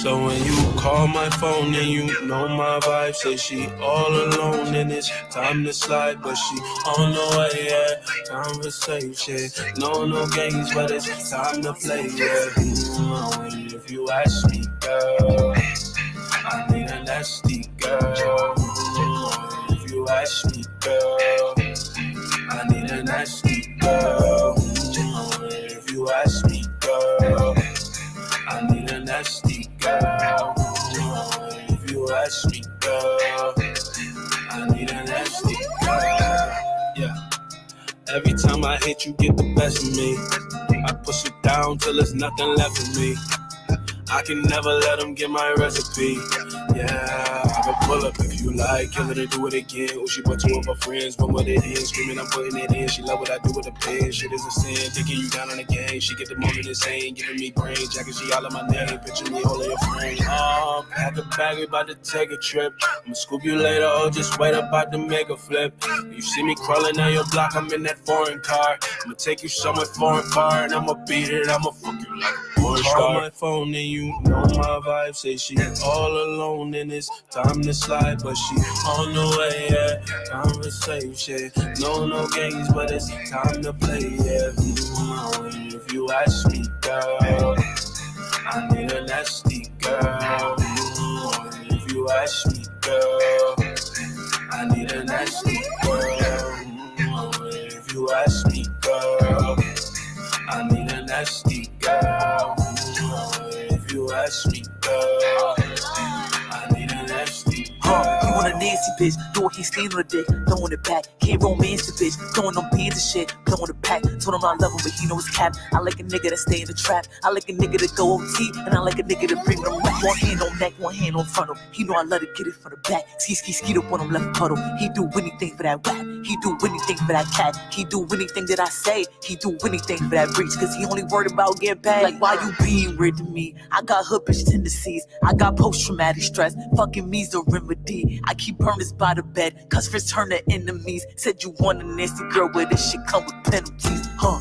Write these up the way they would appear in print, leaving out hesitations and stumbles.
So when you call my phone and you know my vibe, say she all alone and it's time to slide, but she on the way, yeah. Conversation, no games, but it's time to play, yeah. If you ask me, girl, I need a nasty girl. If you ask me, girl, I need a nasty girl. If you ask me, girl, I need a nasty girl. If you ask me, girl, I need a nasty girl. Yeah. Every time I hit, you get the best of me. I push it down till there's nothing left of me. I can never let them get my recipe. Yeah, I can pull up if you like, kill it and do it again. Oh, she brought two of her friends, one with it in, screaming I'm putting it in. She love what I do with the pen, shit is a sin. Taking you down on the game, she get the moment insane, giving me brain, jacking she all of my name, picture me all of your friends. Pack a bag, we about to take a trip. I'ma scoop you later, oh, just wait about to make a flip. You see me crawling down your block, I'm in that foreign car. I'ma take you somewhere foreign far, and I'ma beat it, I'ma fuck you like a porn star. Call my phone and you know my vibe, say she all alone and it's time to slide, but she on the way, yeah. Conversation, no games, but it's time to play, yeah. If you ask me, girl, I need a nasty girl. If you ask me, girl, I need a nasty girl. If you ask me, girl, I need a nasty girl. If you ask me, girl, I need a nasty girl. You want a nasty bitch, doing he stand on the dick, throwing it back. Can't romance the bitch, throwing them pins and shit, blowing the pack. Told him I love him, but he know it's cap. I like a nigga that stay in the trap. I like a nigga to go OT, and I like a nigga to bring them back. One hand on neck, one hand on frontal. He know I love to get it from the back. Ski up on him left puddle. He do anything for that rap. He do anything for that cat. He do anything that I say. He do anything for that breach, cause he only worried about getting paid. Like, why you being weird to me? I got hood bitch tendencies. I got post-traumatic stress. Fucking me's the remedy. I keep burners by the bed, cause friends turn to enemies. Said you want a nasty girl, but this shit come with penalties, huh?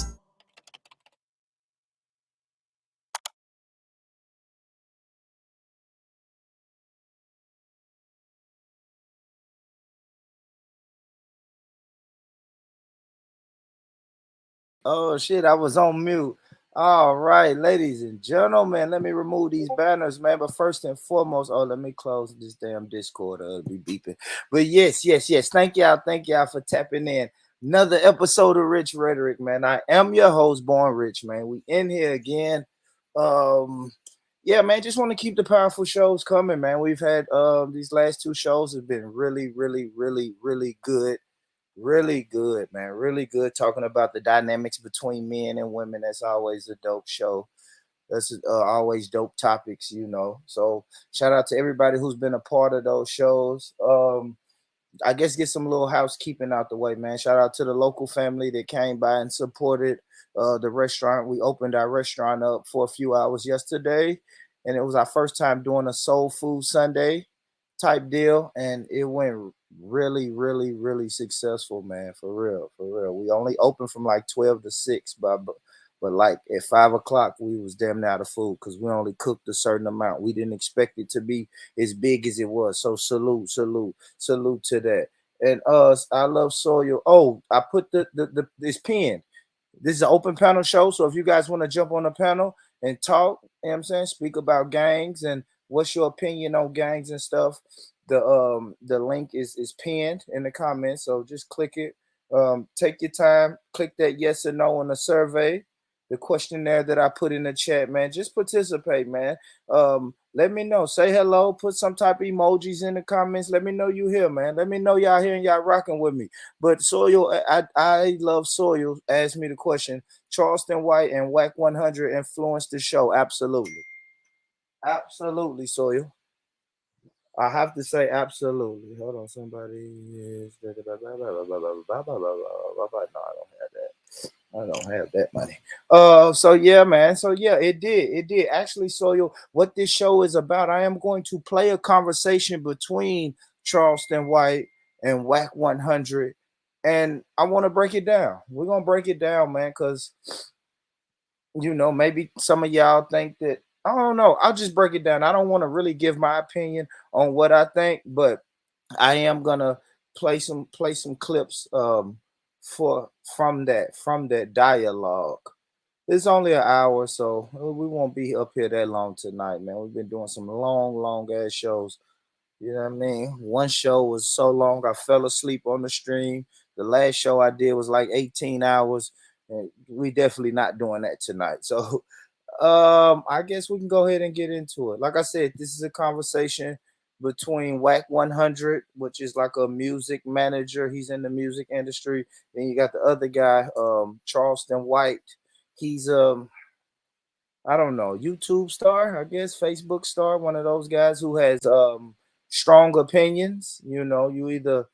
Oh shit, I was on mute. All right, ladies and gentlemen, let me remove these banners, man. But first and foremost, let me close this damn Discord. It'll be beeping. But yes. Thank y'all for tapping in. Another episode of Rich Rhetoric, man. I am your host, Born Rich, man. We in here again. Yeah, man, just want to keep the powerful shows coming, man. We've had these last two shows have been really good. Really good, man. Really good talking about the dynamics between men and women. That's always a dope show. That's always dope topics, you know. So shout out to everybody who's been a part of those shows. I guess get some little housekeeping out the way, man. Shout out to the local family that came by and supported the restaurant. We opened our restaurant up for a few hours yesterday, and it was our first time doing a soul food Sunday type deal, and it went really successful, man. For real. We only opened from like 12 to 6, but like at 5 o'clock we was damn near out of food because we only cooked a certain amount. We didn't expect it to be as big as it was. So salute to that. And I love Soil. Oh, I put the this pinned. This is an open panel show, so if you guys want to jump on the panel and talk, you know what I'm saying, speak about gangs and what's your opinion on gangs and stuff, the link is pinned in the comments, so just click it. Take your time, click that yes or no on the survey, the questionnaire that I put in the chat, man. Just participate, man. Let me know. Say hello. Put some type of emojis in the comments. Let me know you here, man. Let me know y'all here and y'all rocking with me. But Soil, I love Soil. Ask me the question. Charleston White and Whack 100 influenced the show. Absolutely, Soil. I have to say absolutely. Hold on, somebody is. No, I don't have that money. So yeah, man. So yeah, it did. Actually, so what this show is about, I am going to play a conversation between Charleston White and Whack 100, and I want to break it down. We're gonna break it down, man, because maybe some of y'all think that I don't know. I'll just break it down. I don't want to really give my opinion on what I think, but I am gonna play some clips for from that dialogue. It's only an hour, so we won't be up here that long tonight, man. We've been doing some long ass shows. You know what I mean? One show was so long I fell asleep on the stream. The last show I did was like 18 hours. And we definitely not doing that tonight. So I guess we can go ahead and get into it. Like I said, this is a conversation between Whack 100, which is like a music manager. He's in the music industry. Then you got the other guy, Charleston White. He's I don't know, YouTube star, I guess, Facebook star, one of those guys who has strong opinions. You know, you either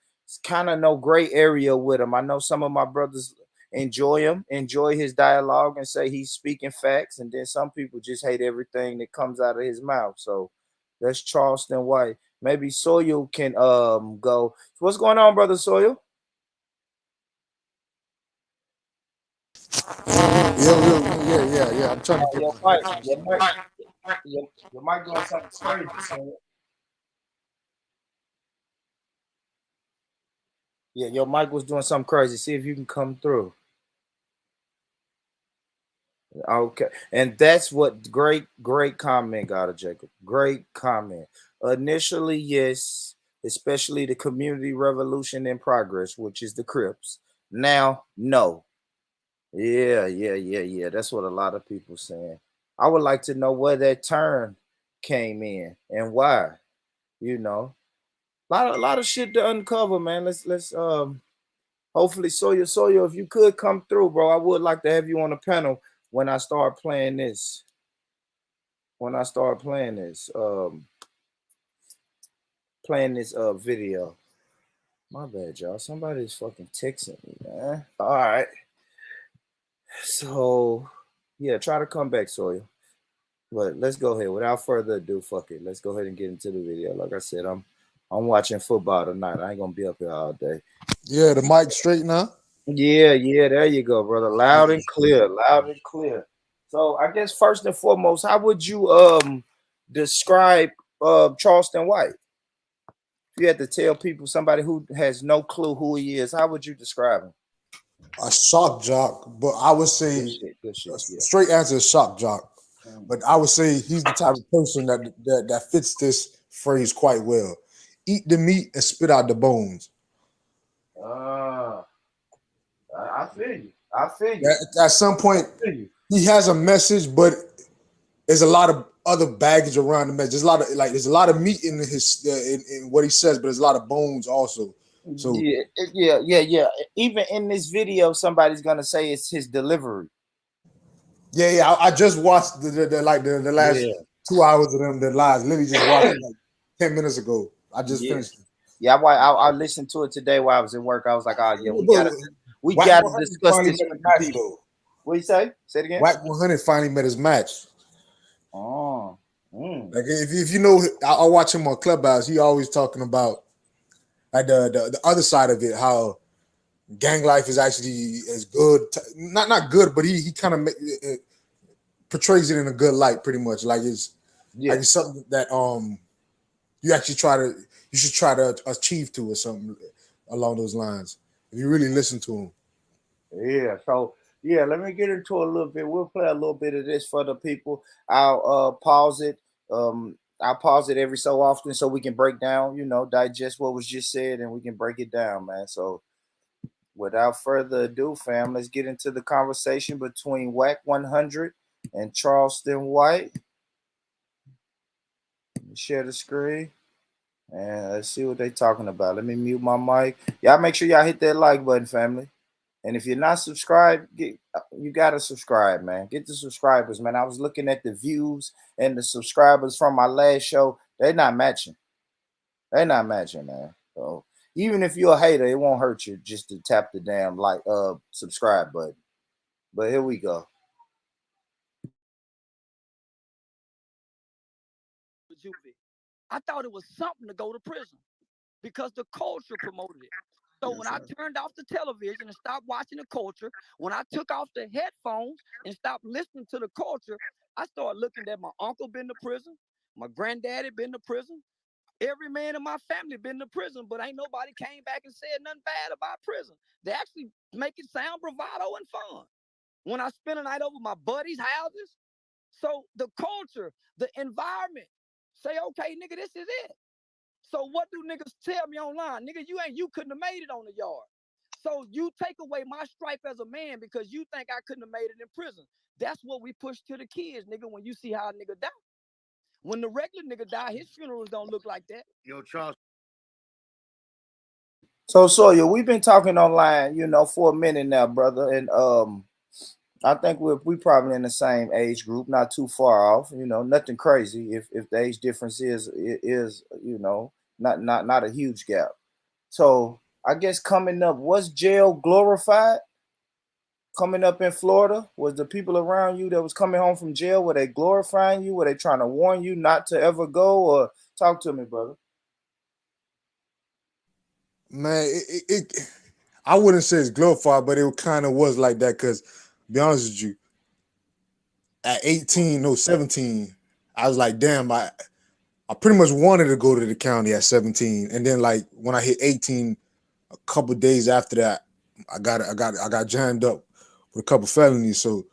kind of know gray area with him. I know some of my brothers enjoy him, enjoy his dialogue, and say he's speaking facts, and then some people just hate everything that comes out of his mouth. So that's Charleston White. Maybe Soil can go. What's going on, brother Soil? Yeah. I'm trying to get Your my mic, headphones. your mic doing something crazy. Soil. Yeah, your mic was doing something crazy. See if you can come through. Okay. And that's what great comment, God of Jacob. Great comment. Initially, yes, especially the community revolution in progress, which is the Crips. Now, no. Yeah. That's what a lot of people saying. I would like to know where that turn came in and why. You know, a lot of shit to uncover, man. Let's hopefully Sawyer, if you could come through, bro, I would like to have you on the panel when I start playing this. When I start playing this video. My bad, y'all. Somebody's fucking texting me, man. All right. So yeah, try to come back, Sawyer. But let's go ahead. Without further ado, fuck it. Let's go ahead and get into the video. Like I said, I'm watching football tonight. I ain't gonna be up here all day. Yeah, the mic straight now. Yeah, there you go, brother. Loud and clear, loud and clear. So I guess first and foremost, how would you describe Charleston White? If you had to tell people, somebody who has no clue who he is, how would you describe him? A shock jock, but I would Good say shit, good shit. Yeah. straight answer is shock jock. But I would say he's the type of person that fits this phrase quite well. Eat the meat and spit out the bones. Uh, I feel you. I feel you. At some point, I feel you. he has a message, but there's a lot of other baggage around the message. There's a lot of meat in his in what he says, but there's a lot of bones also. So Yeah. Even in this video, somebody's gonna say it's his delivery. yeah. I just watched the last Yeah. 2 hours of them. The lives. Literally just watched it like 10 minutes ago. I just Yeah. finished it. Yeah, I listened to it today while I was in work. I was like, oh yeah, we Whack gotta 100 discuss finally this met with his the match people. though. What you say? Say it again. Whack 100 finally met his match. Oh. Like if you know, I watch him on Clubhouse. He always talking about like the other side of it, how gang life is actually as good, not good, but he kind of portrays it in a good light, pretty much. Like it's something that you should try to achieve to or something along those lines. If you really listen to him. Yeah. So yeah, let me get into a little bit. We'll play a little bit of this for the people. I'll pause it. I'll pause it every so often so we can break down, digest what was just said and we can break it down, man. So without further ado, fam, let's get into the conversation between Whack 100 and Charleston White. Let me share the screen and let's see what they're talking about. Let me mute my mic. Y'all make sure y'all hit that like button, family. And if you're not subscribed, you gotta subscribe, man. Get the subscribers, man. I was looking at the views and the subscribers from my last show. They're not matching. They're not matching, man. So even if you're a hater, it won't hurt you just to tap the damn subscribe button. But here we go. I thought it was something to go to prison because the culture promoted it. So when I turned off the television and stopped watching the culture, when I took off the headphones and stopped listening to the culture, I started looking at my uncle been to prison, my granddaddy been to prison, every man in my family been to prison, but ain't nobody came back and said nothing bad about prison. They actually make it sound bravado and fun. When I spend a night over my buddies' houses, so the culture, the environment, say, okay, nigga, this is it. So what do niggas tell me online? Nigga, you couldn't have made it on the yard. So you take away my stripe as a man because you think I couldn't have made it in prison. That's what we push to the kids, nigga, when you see how a nigga die. When the regular nigga die, his funerals don't look like that. Yo, Charles. So Sawyer, we've been talking online, for a minute now, brother, and I think we probably in the same age group, not too far off. Nothing crazy. If the age difference is not a huge gap. So I guess coming up, was jail glorified? Coming up in Florida, was the people around you that was coming home from jail, were they glorifying you? Were they trying to warn you not to ever go? Or talk to me, brother. Man, I wouldn't say it's glorified, but it kind of was like that because, be honest with you, at 17, I was like, damn, I pretty much wanted to go to the county at 17. And then like when I hit 18, a couple of days after that, I got jammed up with a couple felonies. So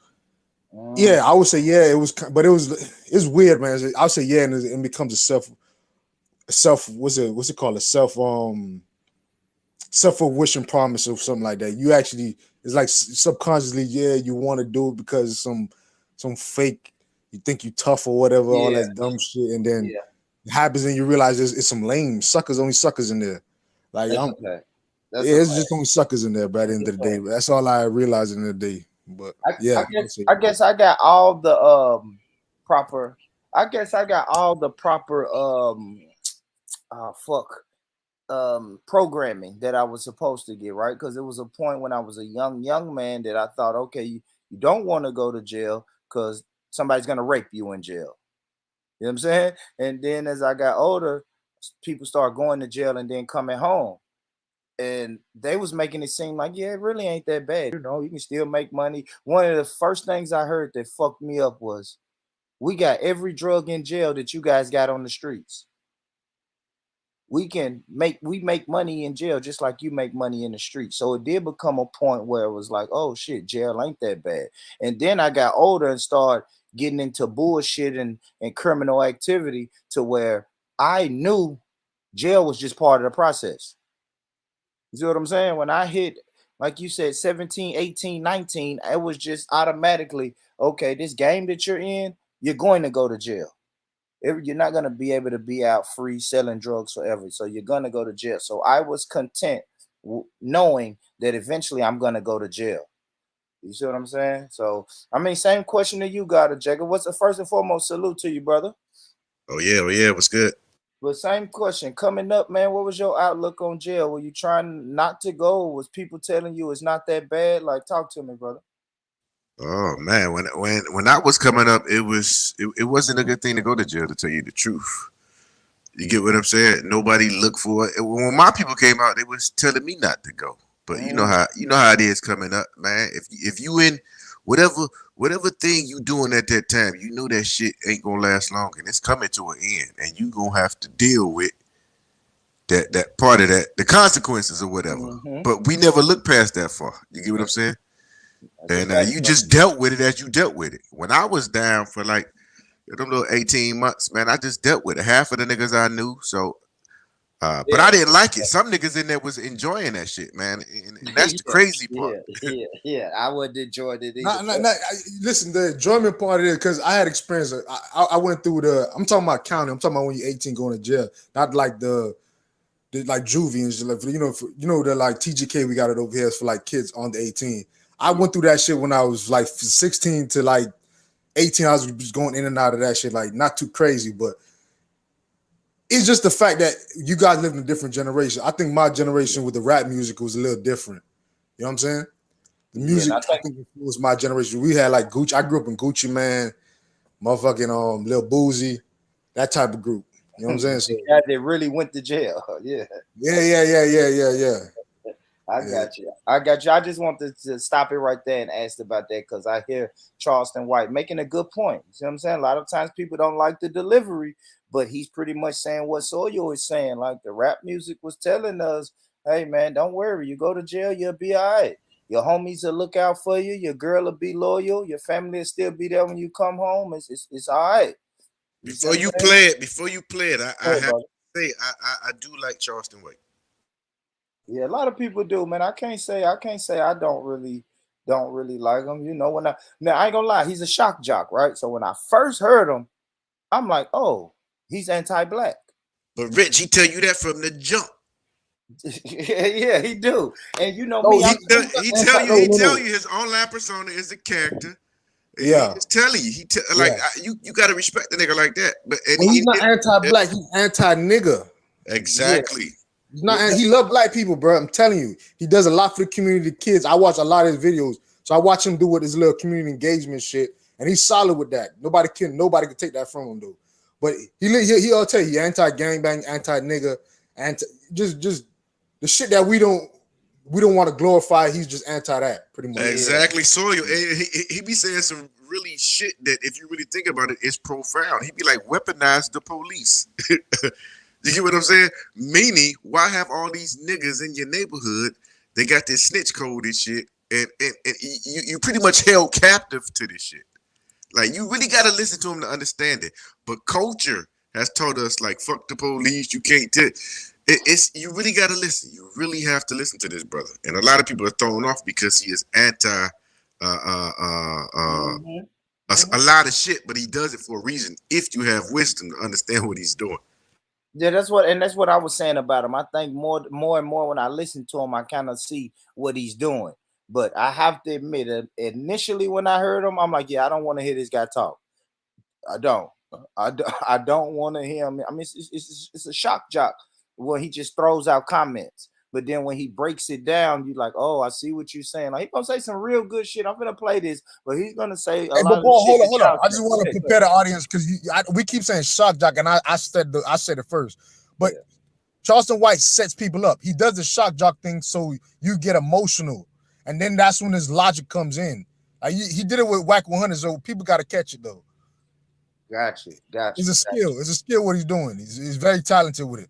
yeah, I would say yeah, it was, but it's weird, man. I would say yeah, and it becomes a what's it called? A self-wishing promise or something like that. You actually, it's like subconsciously, yeah, you want to do it because some fake, you think you tough or whatever, all that dumb shit, and then it happens and you realize it's some lame suckers, only suckers in there. Like it's just only suckers in there, but at the end of the day, that's all I realized in the day. But I guess I got all the proper. I guess I got all the proper programming that I was supposed to get, right? Because it was a point when I was a young man that I thought, okay, you don't want to go to jail because somebody's gonna rape you in jail. You know what I'm saying? And then as I got older, people started going to jail and then coming home. And they was making it seem like, yeah, it really ain't that bad. You can still make money. One of the first things I heard that fucked me up was, we got every drug in jail that you guys got on the streets. We make money in jail just like you make money in the street. So it did become a point where it was like, oh shit, jail ain't that bad. And then I got older and started getting into bullshit and criminal activity to where I knew jail was just part of the process. You see what I'm saying? When I hit, like you said, 17, 18, 19, it was just automatically, okay, this game that you're in, you're going to go to jail. You're not going to be able to be out free selling drugs forever. So you're going to go to jail. So I was content knowing that eventually I'm going to go to jail. You see what I'm saying? So, I mean, same question to you, God, Jacob. What's the first and foremost salute to you, brother? Oh yeah, what's good? But same question coming up, man. What was your outlook on jail? Were you trying not to go? Was people telling you it's not that bad? Like, talk to me, brother. Oh man, when I was coming up, it wasn't a good thing to go to jail, to tell you the truth. You get what I'm saying? Nobody looked for it. When my people came out, they was telling me not to go. But you know how it is coming up, man. If you in whatever thing you doing at that time, you know that shit ain't gonna last long, and it's coming to an end, and you gonna have to deal with that part of that, the consequences or whatever. But we never look past that far. You get what I'm saying? And you just dealt with it as you dealt with it. When I was down for like them little 18 months, man, I just dealt with it. Half of the niggas I knew, so but I didn't like it. Some niggas in there was enjoying that shit, man, and that's the crazy part. Yeah, I wouldn't enjoy it either. Listen, the enjoyment part of it, because I had experience. I went through I'm talking about county. I'm talking about when you're 18 going to jail, not like the like juvie and shit. Like, the like TGK we got it over here for like kids under 18. I went through that shit when I was like 16 to like 18. I was just going in and out of that shit, like not too crazy, but it's just the fact that you guys live in a different generation. I think my generation with the rap music was a little different. You know what I'm saying? The music, I think was my generation. We had like Gucci. I grew up in Gucci Man, motherfucking Lil Boozy, that type of group. You know what I'm saying? So, they really went to jail. Yeah. I got you. I got you. I just want to stop it right there and ask about that because I hear Charleston White making a good point. You see what I'm saying? A lot of times people don't like the delivery, but he's pretty much saying what Soyo is saying. Like the rap music was telling us, hey man, don't worry. You go to jail, you'll be all right. Your homies will look out for you. Your girl will be loyal. Your family will still be there when you come home. It's all right. You see what I'm saying? Before you play it, I Hey, have brother. to say I do like Charleston White. Yeah, a lot of people do, man. I can't say I don't really like him. You know, when I ain't gonna lie, he's a shock jock, right? So when I first heard him, I'm like, oh, he's anti-black. But Rich, he tell you that from the jump. Yeah, he do. And you know No, me, he I'm no, He no, tell no. you his online persona is a character. He Yeah, just telling you. yeah. You got to respect the nigga like that. But Well, he's not anti-black. He's anti-nigga. yeah, exactly. He's not. He love black people, bro. I'm telling you, he does a lot for the community, the kids. I watch a lot of his videos, so I watch him do with his little community engagement shit, and he's solid with that. Nobody can take that from him, though. But he'll tell you, he anti-gangbang, anti-nigga, anti just the shit that we don't want to glorify. He's just anti that, pretty much. yeah, Exactly. Soil. And he be saying some really shit that if you really think about it, it's profound. He be like, weaponize the police. You get what I'm saying? Meaning, why have all these niggas in your neighborhood? They got this snitch code and shit, and you pretty much held captive to this shit. Like you really got to listen to him to understand it. But culture has told us like fuck the police. You can't. It's you really got to listen. You really have to listen to this brother. And a lot of people are thrown off because he is anti hmm a lot of shit, but he does it for a reason. If you have wisdom to understand what he's doing. yeah. That's what I was saying about him. I think more and more when I listen to him, I kind of see what he's doing. But I have to admit, initially when I heard him, I'm like, yeah, I don't want to hear this guy talk. I don't. I don't want to hear him. I mean, it's a shock jock when he just throws out comments. But then when he breaks it down, you're like, oh, I see what you're saying. Like, he's gonna say some real good shit. I'm gonna play this, but he's gonna say a Hey, lot but of the boy, shit that hold on. y'all I say. just want to prepare the audience because we keep saying shock jock, and I said it first. But Yeah. Charleston White sets people up. He does the shock jock thing so you get emotional, and then that's when his logic comes in. He did it with Whack 100, so people got to catch it though. Got you. It's a skill. It's a skill what he's doing. He's very talented with it.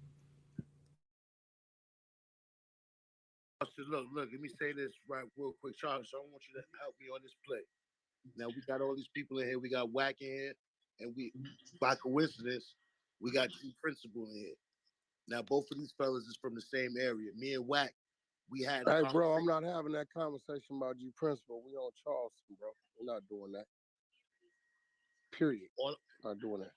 Look, let me say this right real quick, Charles. I want you to help me on this play. Now we got all these people in here. We got Whack in here, and we, by coincidence, we got G Principal in here. Now both of these fellas is from the same area. Me and Whack, we had. Hey, bro, I'm not having that conversation about G Principal. We on Charleston, bro. We're not doing that. Period. Not doing that.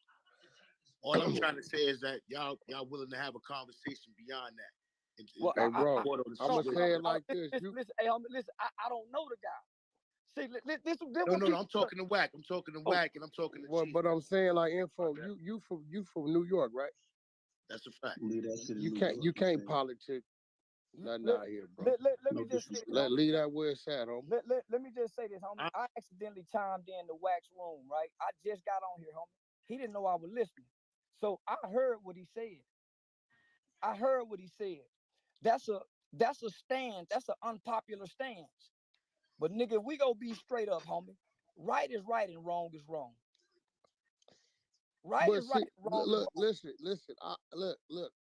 All I'm trying to say is that y'all willing to have a conversation beyond that. Well, hey, bro, I'm gonna say it like this. Listen, hey, homie, listen. I don't know the guy. See, this No, I'm talking to Whack. I'm talking to Whack, and I'm talking to G. But I'm saying like info. You from New York, right? That's a fact. You can't politic nothing out here, bro. Let me just say this, leave that where it's at, homie. let me just say this, homie. I accidentally chimed in the Wax room, right? I just got on here, homie. He didn't know I was listening, so I heard what he said. That's a stand. That's an unpopular stance. But nigga, we gonna be straight up, homie. Right is right and wrong is wrong. Right But is right, see, wrong is look, wrong. listen. Look.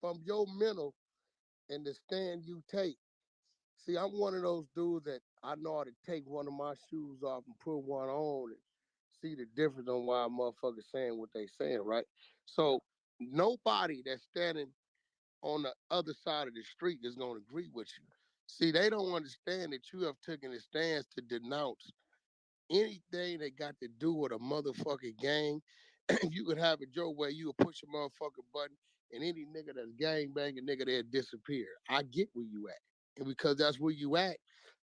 From your mental and the stand you take. See, I'm one of those dudes that I know how to take one of my shoes off and put one on and see the difference on why motherfuckers saying what they saying, right? So nobody that's standing on the other side of the street is gonna agree with you. See, they don't understand that you have taken a stance to denounce anything that got to do with a motherfucking gang. You could have it your way, you would push a motherfucking button, and any nigga that's gang banging nigga there disappear. I get where you at. And because that's where you at,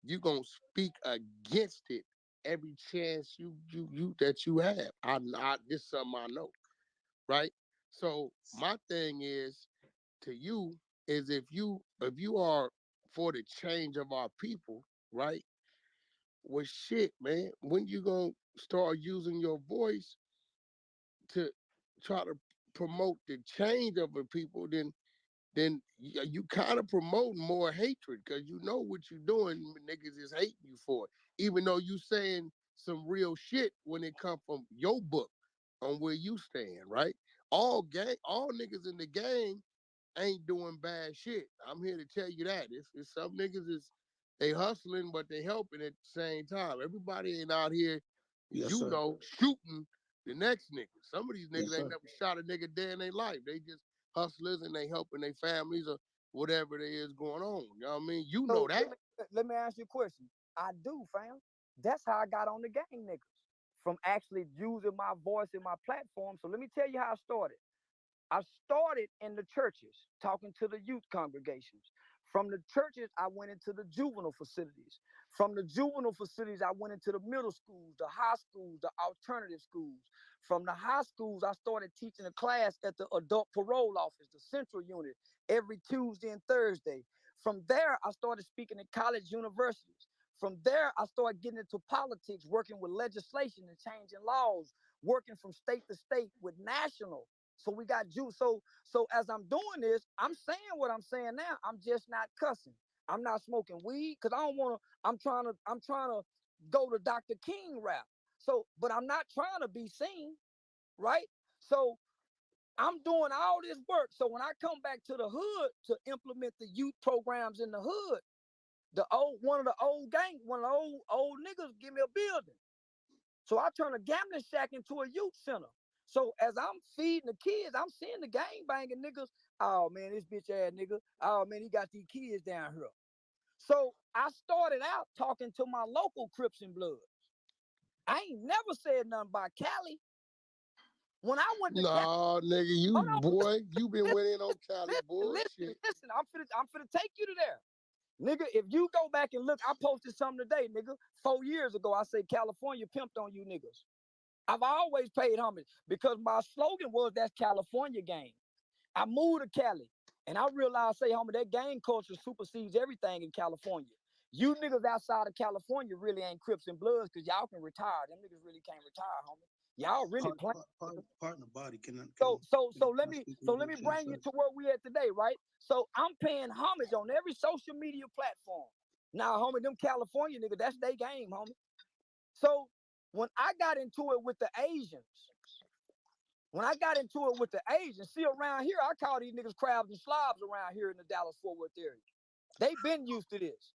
you gonna speak against it every chance you that you have. This is something I know, right? So my thing is to you is if you are for the change of our people, right? Well, shit, man. When you gonna start using your voice to try to promote the change of the people? Then then you kind of promoting more hatred because you know what you're doing. Niggas is hating you for it, even though you saying some real shit when it come from your book on where you stand, right? All niggas in the gang ain't doing bad shit. I'm here to tell you that. It's some niggas they hustling, but they helping at the same time. Everybody ain't out here, shooting the next nigga. Some of these niggas ain't never shot a nigga day in their life. They just hustlers and they helping their families or whatever there is going on. You know what I mean? You know that. Let me ask you a question. I do, fam. That's how I got on the gang niggas. From actually using my voice and my platform. So let me tell you how I started. I started in the churches, talking to the youth congregations. From the churches, I went into the juvenile facilities. From the juvenile facilities, I went into the middle schools, the high schools, the alternative schools. From the high schools, I started teaching a class at the adult parole office, the central unit, every Tuesday and Thursday. From there, I started speaking at college universities. From there, I started getting into politics, working with legislation and changing laws, working from state to state with national. So we got you. So as I'm doing this, I'm saying what I'm saying now. I'm just not cussing. I'm not smoking weed because I don't want to. I'm trying to go to Dr. King rap. So, but I'm not trying to be seen, right? So I'm doing all this work. So when I come back to the hood to implement the youth programs in the hood, one of the old niggas give me a building. So I turn a gambling shack into a youth center. So as I'm feeding the kids, I'm seeing the gang banging niggas. Oh man, this bitch ass nigga. Oh man, he got these kids down here. So I started out talking to my local Crips and Bloods. I ain't never said nothing about Cali. When I went to Cali, nigga, you been winning on Cali bullshit. Listen, I'm finna take you to there. Nigga, if you go back and look, I posted something today, nigga. 4 years ago, I said California pimped on you niggas. I've always paid homage because my slogan was that's California gang. I moved to Cali and I realized, say, homie, that gang culture supersedes everything in California. You niggas outside of California really ain't Crips and Bloods because y'all can retire. Them niggas really can't retire, homie. Y'all really playing. Partner body can So let me bring you to where we at today, right? So I'm paying homage on every social media platform. Now, homie, them California niggas, that's their game, homie. So when I got into it with the Asians, see around here, I call these niggas crabs and slobs around here in the Dallas-Fort Worth area. They've been used to this,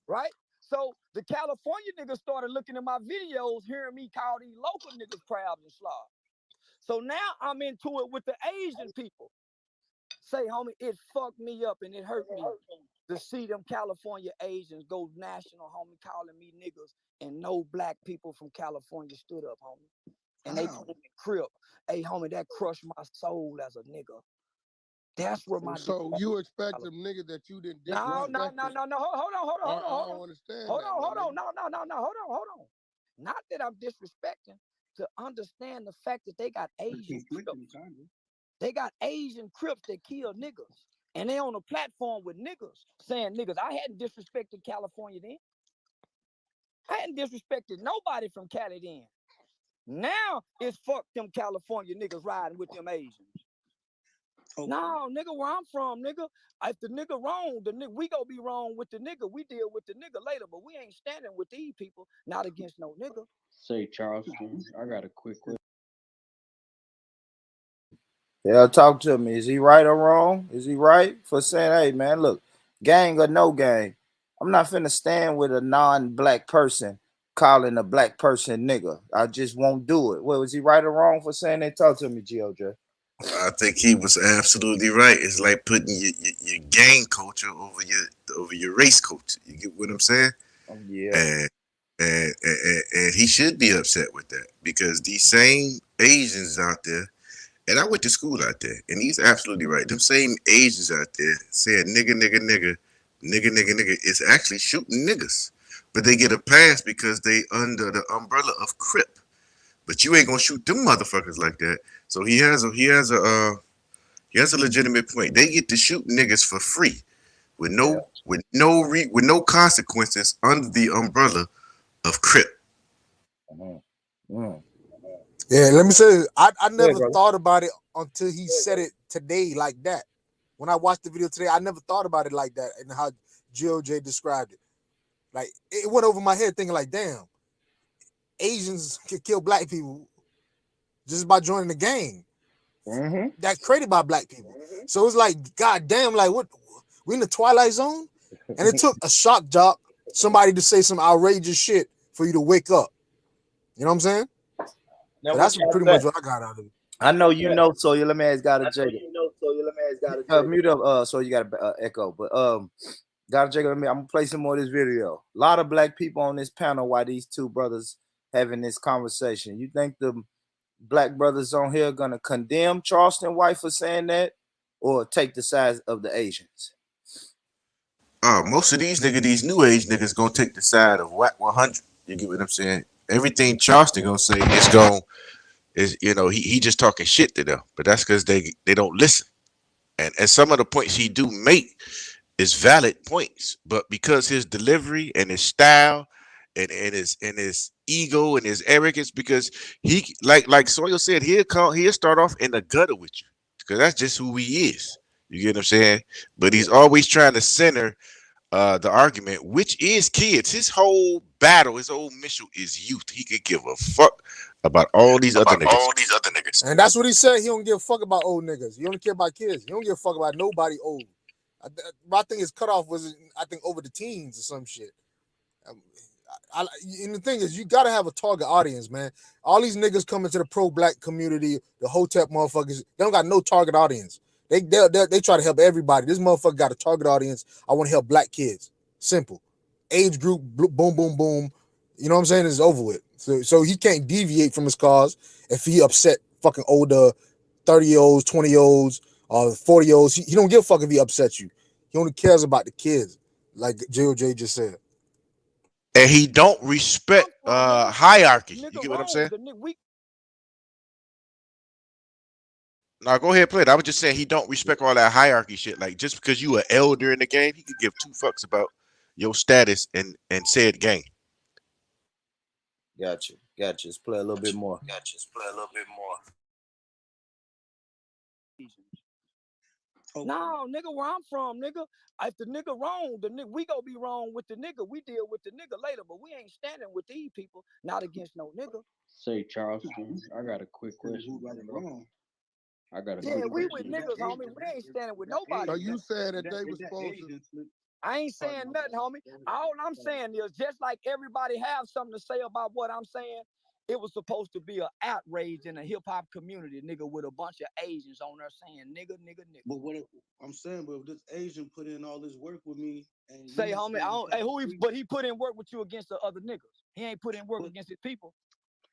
right? So the California niggas started looking at my videos, hearing me call these local niggas crabs and slobs. So now I'm into it with the Asian people. Say, homie, it fucked me up and it hurt me to see them California Asians go national, homie, calling me niggas, and no black people from California stood up, homie. And they put me in Crip. Hey, homie, that crushed my soul as a nigga. That's where my. So you expect them niggas that you didn't disrespect? No. Hold on. I don't understand. Hold on. Hold on. Not that I'm disrespecting. To understand the fact that they got Asian Crips. They got Asian Crips that kill niggas. And they on a platform with niggas saying niggas. I hadn't disrespected California then. I hadn't disrespected nobody from Cali then. Now it's fuck them California niggas riding with them Asians. Okay. No, nigga, where I'm from, nigga. If the nigga wrong, we gonna be wrong with the nigga. We deal with the nigga later, but we ain't standing with these people, not against no nigga. Say, Charleston, I got a quick question. Yeah, talk to me. Is he right or wrong? Is he right for saying, hey, man, look, gang or no gang, I'm not finna stand with a non-black person calling a black person nigga. I just won't do it. Well, was he right or wrong for saying that? Talk to me, GOJ. I think he was absolutely right. It's like putting your gang culture over your race culture. You get what I'm saying? Yeah. And he should be upset with that because these same Asians out there, and I went to school out there, and he's absolutely right. Them same Asians out there saying nigga is actually shooting niggas, but they get a pass because they under the umbrella of Crip. But you ain't gonna shoot them motherfuckers like that. So he has a legitimate point. They get to shoot niggas for free with no consequences under the umbrella of Crip. Yeah, let me say this. I never thought about it until he said it today like that. when I watched the video today, I never thought about it like that and how GOJ described it. Like it went over my head thinking like, damn, Asians can kill black people just by joining the gang that created by black people. So it's like, god damn, like what we in the Twilight Zone? And it took a shock jock, somebody to say some outrageous shit for you to wake up. You know what I'm saying? Now, So that's pretty much what I got out of it. I know you know, so let me ask God Jacob. Mute up, so you got echo. But God Jacob, I'm gonna play some more of this video. A lot of black people on this panel while these two brothers having this conversation. You think the black brothers on here gonna condemn Charleston White for saying that, or take the side of the Asians? Most of these niggas, these new age niggas, gonna take the side of Whack 100. You get what I'm saying? Everything Charleston gonna say is he just talking shit to them, but that's because they don't listen. And some of the points he do make is valid points, but because his delivery and his style and his ego and his arrogance, because he like Sawyer said, he'll start off in the gutter with you because that's just who he is. You get what I'm saying? But he's always trying to center the argument, which is kids. His whole battle, his whole mission is youth. He could give a fuck about all these other niggas. And that's what he said. He don't give a fuck about old niggas. He only care about kids. He don't give a fuck about nobody old. I think his cutoff was, I think, over the teens or some shit. And the thing is, you gotta have a target audience, man. All these niggas coming to the pro-black community, the Hotep motherfuckers, they don't got no target audience. They try to help everybody. This motherfucker got a target audience. I want to help black kids. Simple. Age group, boom, boom, boom. You know what I'm saying? It's over with. So he can't deviate from his cause if he upset fucking older 30-year-olds, 20-year-olds, 40-year-olds. He don't give a fuck if he upsets you. He only cares about the kids, like JOJ just said. And he don't respect hierarchy. You get what I'm saying? Now go ahead, play it. I was just saying he don't respect all that hierarchy shit. Like just because you an elder in the game, he could give two fucks about your status and said gang. Gotcha. Let's play a little bit more. No, nigga, where I'm from, nigga, if the nigga wrong, we gonna be wrong with the nigga. We deal with the nigga later, but we ain't standing with these people, not against no nigga. Say, Charleston, I got a quick question. We with niggas, homie. We ain't standing with nobody. So you said that they was supposed to. I ain't saying nothing, homie. All I'm saying is just like everybody have something to say about what I'm saying, it was supposed to be an outrage in the hip hop community, nigga, with a bunch of Asians on there saying nigga. But what I'm saying, but if this Asian put in all this work with me, and say, homie, but he put in work with you against the other niggas. He ain't put in work against his people.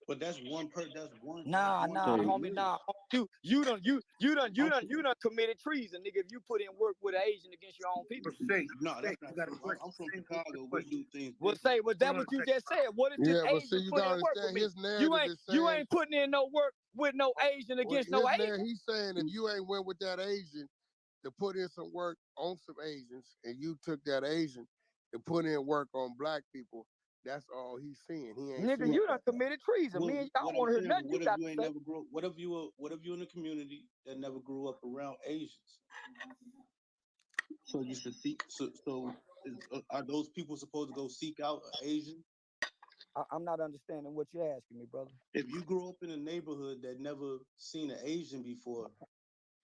But that's one person. That's one. Nah, homie, nah. You done committed treason, nigga. If you put in work with an Asian against your own people. No, that's not. I'm from Chicago. We do things. Was that what you just said? What if this Asian put in work with me? You ain't putting in no work with no Asian against no Asian. He's saying if you ain't went with that Asian to put in some work on some Asians, and you took that Asian to put in work on black people. That's all he's seeing. He ain't nigga, you done committed treason. Me and y'all don't want to hear nothing you got to say. What if you in a community that never grew up around Asians? So you should seek. So are those people supposed to go seek out an Asian? I'm not understanding what you're asking me, brother. If you grew up in a neighborhood that never seen an Asian before,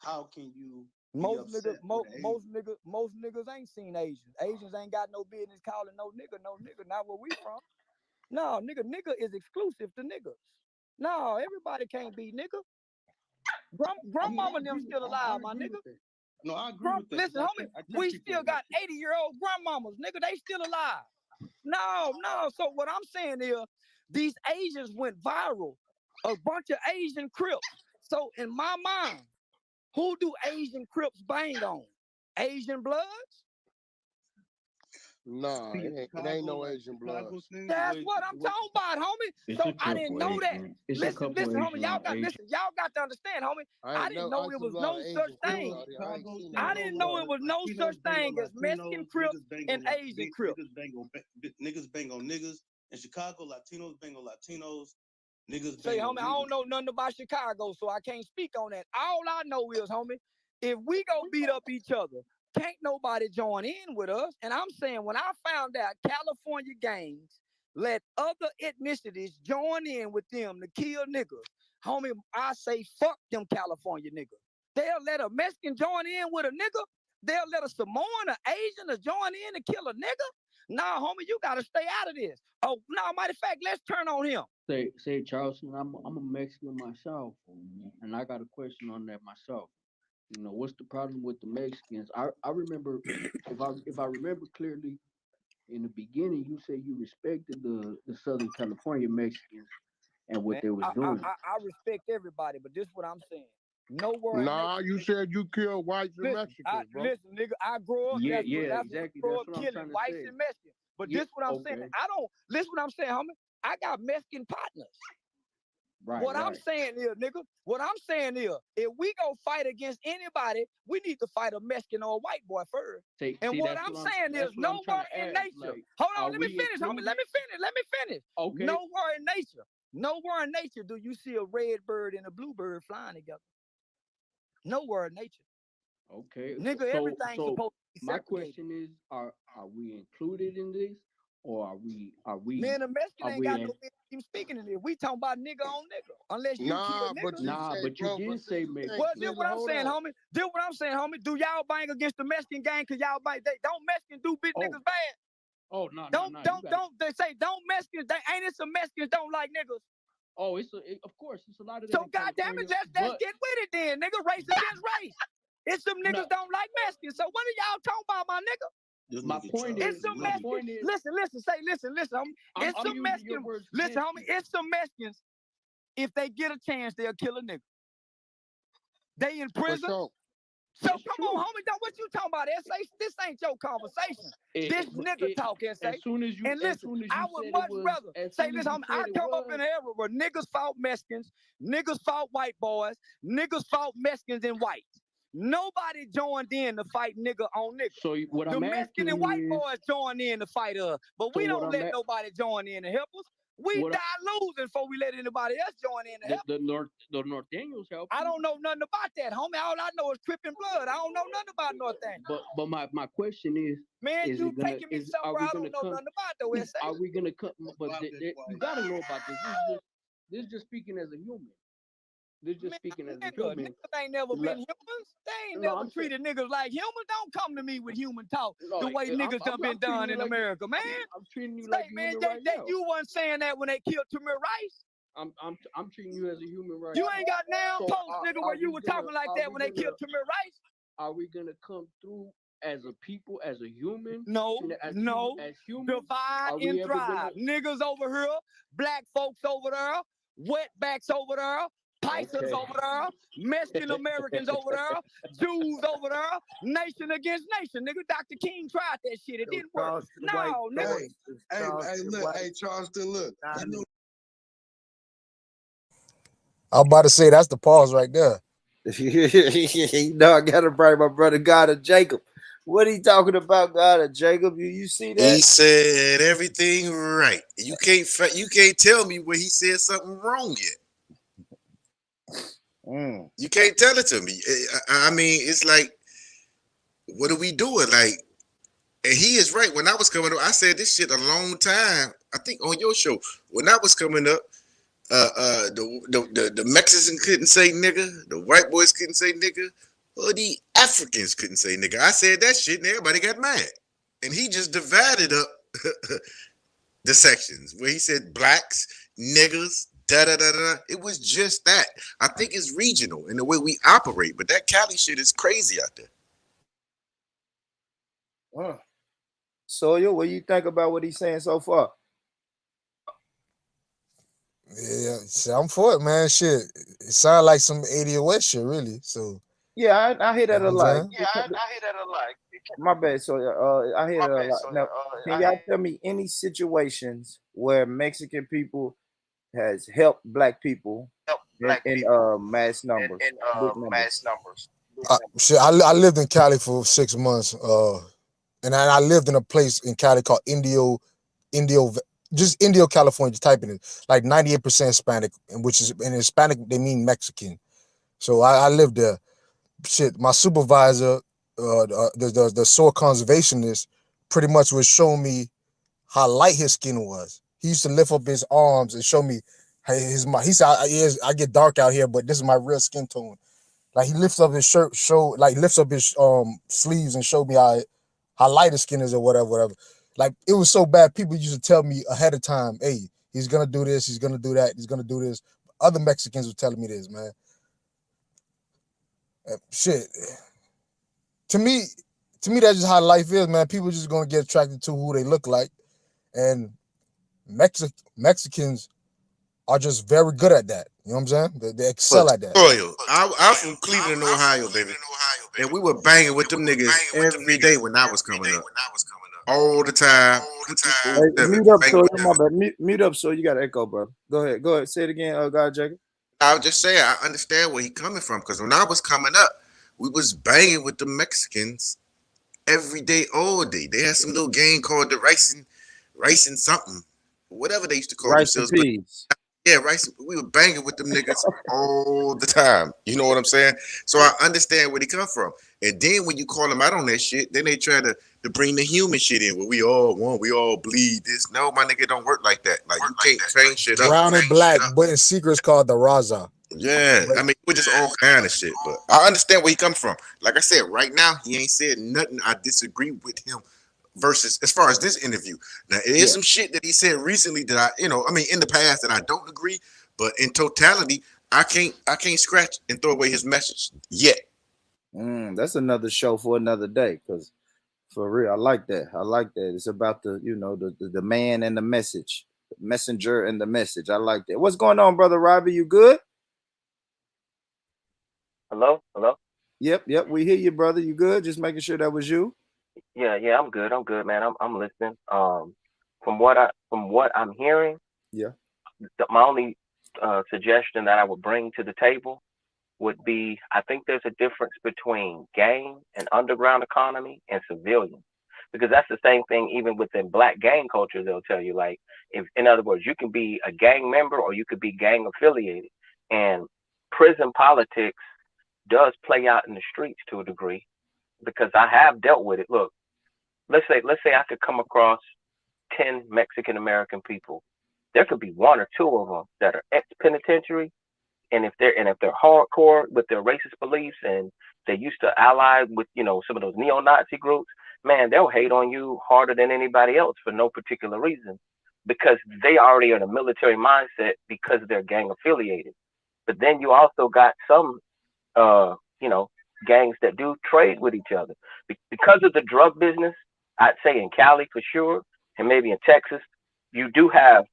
how can you? Most niggas ain't seen Asians. Asians ain't got no business calling no nigga, not where we from. No, nigga is exclusive to niggas. No, everybody can't be nigga. Grandmama and them still alive, my nigga. No, I agree with that. Listen, homie, we still got 80-year-old grandmamas, nigga. They still alive. No. So what I'm saying is, these Asians went viral. A bunch of Asian Crips. So in my mind, who do Asian Crips bang on? Asian Bloods? Nah, it ain't no Asian Bloods. That's what I'm talking about, homie. So I didn't know that. Listen, homie, y'all got to understand, homie. I didn't know it was no such thing. I didn't know it was no such thing as Mexican Crips and Asian Crips. Niggas bang on niggas. In Chicago, Latinos bang on Latinos. Niggas say, homie, I don't know nothing about Chicago, so I can't speak on that. All I know is, homie, if we go beat up each other, can't nobody join in with us. And I'm saying, when I found out California gangs let other ethnicities join in with them to kill niggas, homie, I say fuck them California niggas. They'll let a Mexican join in with a nigga. They'll let a Samoan or Asian to join in to kill a nigga. Nah, homie, you gotta stay out of this. Oh, no, matter of fact, let's turn on him. Say Charleston, I'm a Mexican myself, and I got a question on that myself. You know, what's the problem with the Mexicans? I remember, if I remember clearly, in the beginning, you said you respected the Southern California Mexicans and what Man, they was doing. I respect everybody, but this is what I'm saying. Nowhere in Nah, you said you killed whites and Mexicans, bro. listen, nigga, I grew up. Yeah, That's yeah, what exactly. I grew That's up what I'm killing trying to whites say. and Mexicans. But Yeah, this what I'm saying. I don't listen what I'm saying, homie. I got Mexican partners. Right, What I'm saying is, nigga, what I'm saying is, if we go fight against anybody, we need to fight a Mexican or a white boy first. And what I'm saying is, nowhere in nature. Hold on, let me finish, homie. Let me finish. Okay. Nowhere in nature do you see a red bird and a blue bird flying together. Nowhere in nature. Okay. Nigga, everything's supposed to be my segregated. question is, are we included in this, or are we Man, the Mexican ain't got no business even speaking in this. We talking about nigga on nigga. Unless you kill nigga. But you did say Mexican. Well, this what I'm saying, homie. This what I'm saying, homie. Do y'all bang against the Mexican gang? Cause y'all bang, don't Mexicans do bitch niggas bad? Oh no, don't they say don't Mexicans? Ain't it some Mexicans don't like niggas? Oh, of course, it's a lot of that. So goddamn it, let's get with it then, nigga. Race against race. It's some niggas don't like Mexicans. So what are y'all talking about, my nigga? My point is, Listen. Homie. It's some Mexicans. Listen, homie. It's some Mexicans. If they get a chance, they'll kill a nigga. They in prison. So come on, homie. What you talking about, SA? This ain't your conversation. This nigga talk, SA. As soon as you, and listen, I would much rather say this, homie. I come up in an era where niggas fought Mexicans, niggas fought white boys, niggas fought Mexicans and whites. Nobody joined in to fight nigga on nigga. So what the I'm Mexican and white boys joined in to fight us, but we don't let nobody join in to help us. We die losing before we let anybody else join in to help. The Norteños help. I don't know nothing about that, homie. All I know is Crippin' blood. I don't know nothing about Norteños. But my question is, man, you taking me somewhere I don't know nothing about though, SA. Are we gonna come? But you gotta know about this. This is just speaking as a human. This just speaking as a human. Niggas ain't never been humans. They ain't never treated niggas like humans. Don't come to me with human talk the way niggas done been done in America, man. I'm treating you like man, human right now. You wasn't saying that when they killed Tamir Rice. I'm treating you as a human right now. You ain't got now post, nigga, where you were talking like that when they killed Tamir Rice. Are we gonna come through as a people, as a human? No. As human. Divide and thrive. Niggas over here, black folks over there, wetbacks over there, Pisces over there, Mexican Americans over there, Jews over there, nation against nation. Nigga, Dr. King tried that shit. It didn't work. No, nigga. Hey, Charleston, look. I'm about to say that's the pause right there. You know, I gotta bring my brother God of Jacob. What he talking about, God of Jacob? You see that? He said everything right. You can't tell me where he said something wrong yet. You can't tell it to me. I mean, it's like, what are we doing? Like, and he is right. When I was coming up, I said this shit a long time. I think on your show when I was coming up. The Mexicans couldn't say nigga, the white boys couldn't say nigga, or the Africans couldn't say nigga. I said that shit and everybody got mad. And he just divided up the sections where he said blacks, niggas, da-da-da-da. It was just that. I think it's regional in the way we operate, but that Cali shit is crazy out there. Sawyer, what do you think about what he's saying so far? Yeah, I'm for it, man. Shit, it sounds like some 80 West shit, really. So yeah, I hear that a lot. Yeah, I hear that a lot. My bad. So I hear that a lot. Now, can y'all tell me any situations where Mexican people has helped black people in mass numbers? Shit, I lived in Cali for 6 months. And I lived in a place in Cali called Indio, California. Just type in it, like 98% Hispanic, and which is in Hispanic they mean Mexican. So I lived there. shit, my supervisor, the soil conservationist, pretty much was showing me how light his skin was. He used to lift up his arms and show me he said, I get dark out here, but this is my real skin tone. Like he lifts up his shirt, lifts up his sleeves and showed me how light his skin is or whatever. Like it was so bad. People used to tell me ahead of time, hey, he's gonna do this, he's gonna do that, he's gonna do this. Other Mexicans were telling me this, man. Shit. To me, that's just how life is, man. People just gonna get attracted to who they look like. And Mexicans are just very good at that. You know what I'm saying? They excel at that. Soil. I'm from Cleveland, Ohio, baby. And we were banging with them niggas every day when I was coming up. All the time. Hey, mute up, so my bad. Mute up, so you got an echo, bro. Go ahead. Say it again, God, Jacob. I was just saying, I understand where he coming from, because when I was coming up, we was banging with the Mexicans every day, all day. They had some little game called the ricing something, whatever they used to call Rice themselves. and peas. Yeah, rice. We were banging with them niggas all the time. You know what I'm saying? So I understand where they come from. And then when you call them out on that shit, then they try to bring the human shit in, where we all bleed this. No, my nigga, don't work like that. Like you can't train shit up. Brown and black, but in secret it's called the Raza. Yeah, I mean, we're just all kind of shit. But I understand where he come from. Like I said, right now, he ain't said nothing I disagree with him versus as far as this interview. Now, it is some shit that he said recently that in the past that I don't agree, but in totality, I can't scratch and throw away his message yet. That's another show for another day, because for real, I like that. It's about the man and the message, the messenger and the message. I like that. What's going on, brother Robbie? You good? Hello? Yep. We hear you, brother. You good? Just making sure that was you. Yeah, I'm good, man. I'm listening. From what I'm hearing, my only suggestion that I would bring to the table would be, I think there's a difference between gang and underground economy and civilian, because that's the same thing even within black gang culture. They'll tell you, like, if, in other words, you can be a gang member or you could be gang affiliated, and prison politics does play out in the streets to a degree, because I have dealt with it. Look, let's say I could come across 10 Mexican American people. There could be one or two of them that are ex-penitentiary, and if they're hardcore with their racist beliefs and they used to ally with some of those neo-Nazi groups, man, they'll hate on you harder than anybody else for no particular reason, because they already are in a military mindset because they're gang affiliated. But then you also got some gangs that do trade with each other because of the drug business. I'd say in Cali for sure, and maybe in Texas, you do have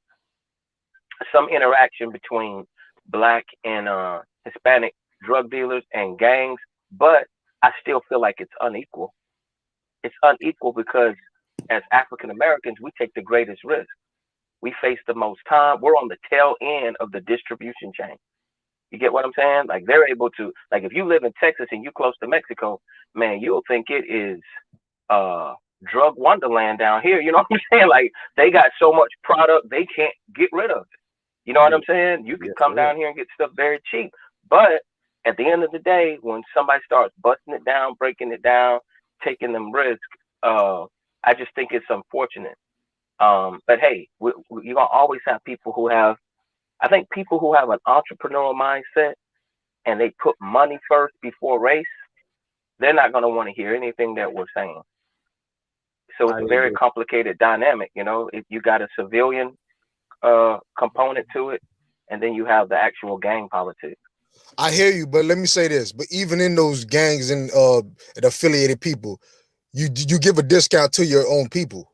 some interaction between black and Hispanic drug dealers and gangs, but I still feel like it's unequal. It's unequal because as African Americans, we take the greatest risk. We face the most time. We're on the tail end of the distribution chain. You get what I'm saying? Like, they're able to, like, if you live in Texas and you close to Mexico, man, you'll think it is drug wonderland down here. You know what I'm saying? Like, they got so much product, they can't get rid of it. You know what I'm saying? You can come down here and get stuff very cheap. But at the end of the day, when somebody starts busting it down, breaking it down, taking them risks, I just think it's unfortunate. But hey, you're going to always have people who have, I think people who have an entrepreneurial mindset and they put money first before race, they're not going to want to hear anything that we're saying. So it's a very complicated dynamic. If you got a civilian component to it, and then you have the actual gang politics. I hear you, but let me say this. But even in those gangs and affiliated people, you give a discount to your own people.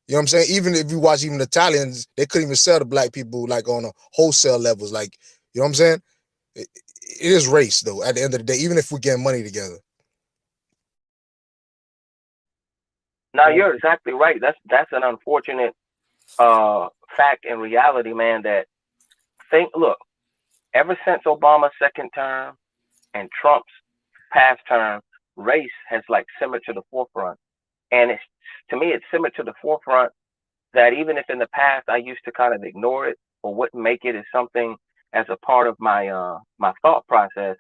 You know what I'm saying? Even if you watch even Italians, they couldn't even sell to black people like on a wholesale levels. Like, you know what I'm saying? It is race though, at the end of the day, even if we get money together. No, you're exactly right. That's an unfortunate fact and reality, man, that look, ever since Obama's second term and Trump's past term, race has like simmered to the forefront. And to me, it's simmered to the forefront that even if in the past I used to kind of ignore it or wouldn't make it as something as a part of my my thought process,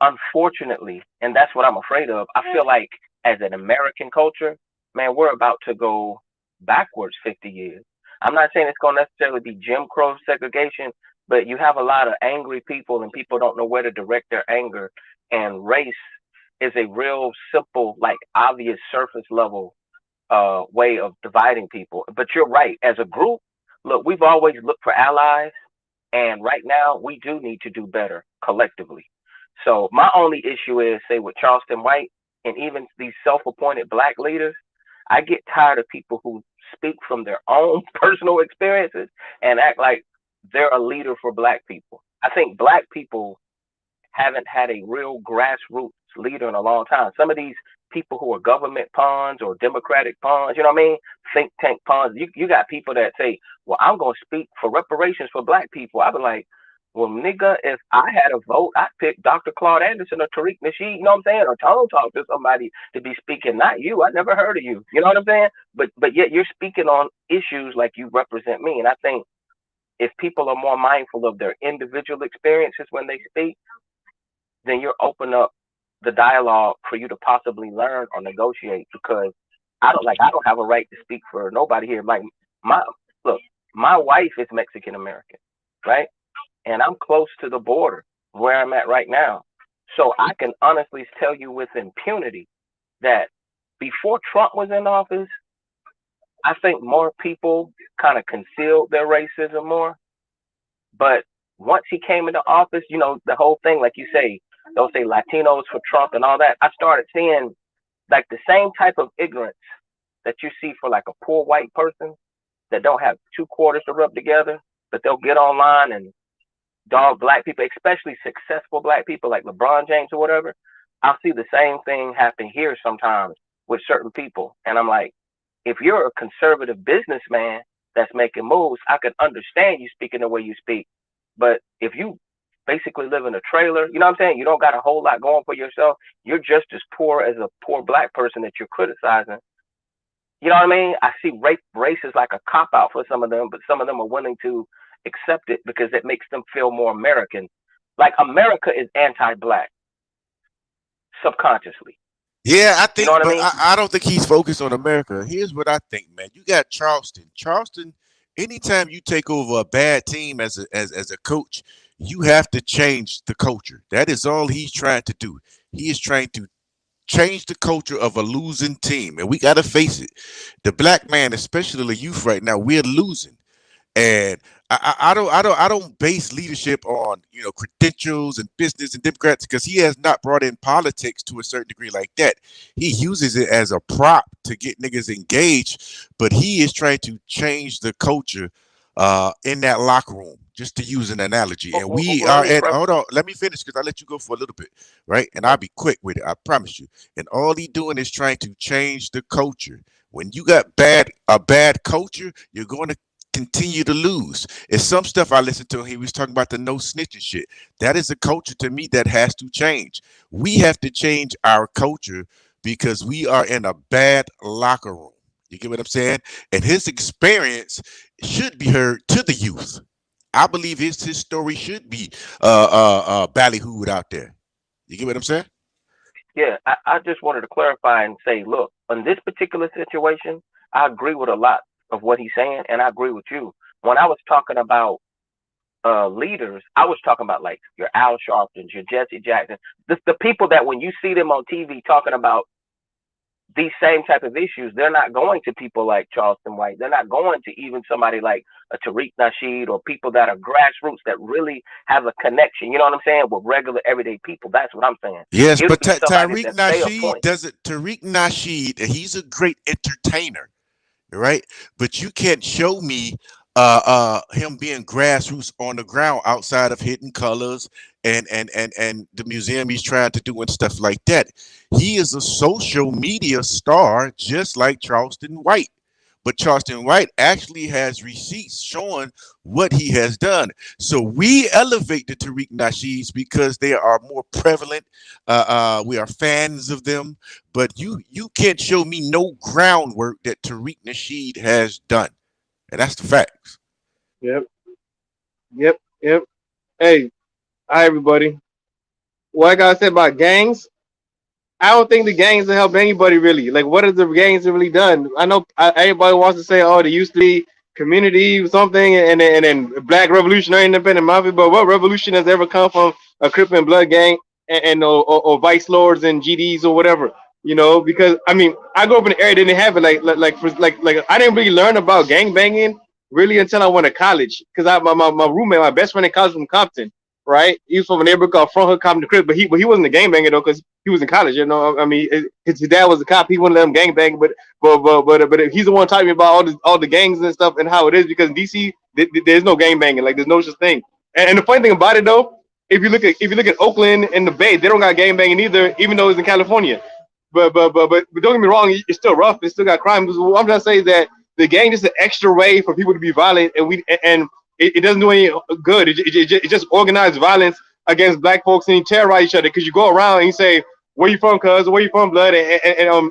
unfortunately, and that's what I'm afraid of, I feel like as an American culture, man, we're about to go backwards 50 years. I'm not saying it's going to necessarily be Jim Crow segregation, but you have a lot of angry people and people don't know where to direct their anger. And race is a real simple, like obvious surface level way of dividing people. But you're right. As a group, look, we've always looked for allies. And right now, we do need to do better collectively. So my only issue is, say, with Charleston White and even these self-appointed black leaders, I get tired of people who speak from their own personal experiences and act like they're a leader for black people. I think black people haven't had a real grassroots leader in a long time. Some of these people who are government pawns or democratic pawns, you know what I mean? Think tank pawns. You got people that say, well, I'm going to speak for reparations for black people. I be like, well, nigga, if I had a vote, I'd pick Dr. Claude Anderson or Tariq Nasheed, you know what I'm saying? Or Tone talk to somebody to be speaking, not you. I never heard of you. You know what I'm saying? But yet you're speaking on issues like you represent me. And I think if people are more mindful of their individual experiences when they speak, then you're open up the dialogue for you to possibly learn or negotiate, because I don't have a right to speak for nobody here. Like my look, my wife is Mexican American, right? And I'm close to the border where I'm at right now. So I can honestly tell you with impunity that before Trump was in office, I think more people kind of concealed their racism more. But once he came into office, you know, the whole thing, like you say, they'll say Latinos for Trump and all that. I started seeing like the same type of ignorance that you see for like a poor white person that don't have two quarters to rub together, but they'll get online and dog black people, especially successful black people like LeBron James or whatever. I'll see the same thing happen here sometimes with certain people. And I'm like, if you're a conservative businessman that's making moves, I can understand you speaking the way you speak. But if you basically live in a trailer, you know what I'm saying? You don't got a whole lot going for yourself. You're just as poor as a poor black person that you're criticizing. You know what I mean? I see race is like a cop out for some of them, but some of them are willing to accept it because it makes them feel more American. Like America is anti-black subconsciously. Yeah, I You know think, what I but mean? I don't think he's focused on America. Here's what I think, man. You got Charleston. Charleston, anytime you take over a bad team as a coach, you have to change the culture. That is all he's trying to do. He is trying to change the culture of a losing team. And we got to face it. The black man, especially the youth right now, we're losing. And I don't base leadership on credentials and business and Democrats, because he has not brought in politics to a certain degree like that. He uses it as a prop to get niggas engaged, but he is trying to change the culture in that locker room, just to use an analogy. And we Well, are at, hold on, let me finish because I let you go for a little bit, right? And I'll be quick with it, I promise you. And all he doing is trying to change the culture. When you got a bad culture, you're going to continue to lose. It's some stuff I listened to. He was talking about the no snitching shit. That is a culture to me that has to change. We have to change our culture because we are in a bad locker room. You get what I'm saying? And his experience should be heard to the youth. I believe his story should be ballyhooed out there. You get what I'm saying? yeah, I just wanted to clarify and say, look, on this particular situation, I agree with a lot of what he's saying, and I agree with you. When I was talking about leaders, I was talking about like your Al Sharptons, your Jesse Jackson, the people that when you see them on TV talking about these same type of issues, they're not going to people like Charleston White. They're not going to even somebody like a Tariq Nasheed or people that are grassroots that really have a connection. You know what I'm saying? With regular everyday people. That's what I'm saying. Yes, It'll but be somebody Tariq that they Nasheed appoint. doesn't. Tariq Nasheed, he's a great entertainer, right? But you can't show me him being grassroots on the ground outside of Hidden Colors and the museum he's trying to do and stuff like that. He is a social media star just like Charleston White. But Charleston White actually has receipts showing what he has done. So we elevate the Tariq Nasheeds because they are more prevalent. We are fans of them, but you can't show me no groundwork that Tariq Nasheed has done, and that's the facts. Yep. Yep. Yep. Hey, hi everybody. what I gotta say about gangs, I don't think the gangs have helped anybody really. Like, what has the gangs really done? I know everybody wants to say, oh, they used to be community or something, and then Black Revolutionary Independent Mafia. But what revolution has ever come from a Crip and Blood gang and or Vice Lords and GDs or whatever? You know, because I mean, I grew up in the area that didn't have it. Like I didn't really learn about gang banging really until I went to college. Because my roommate, my best friend in college from Compton, right? He was from a neighborhood called Front Hood Compton Crip, but he wasn't a gang banger though, because he was in college. You know, I mean, his dad was a cop. He wouldn't let him gang bang, but he's the one talking about all the gangs and stuff and how it is, because in DC there's no gang banging. Like, there's no such thing. And the funny thing about it though, if you look at Oakland and the Bay, they don't got gang banging either, even though it's in California. But don't get me wrong, it's still rough. It's still got crime. What I'm trying to say is that the gang is an extra way for people to be violent, and it doesn't do any good. It just organized violence against black folks, and you terrorize each other because you go around and you say, "Where you from, cuz? Where you from, blood?" Everybody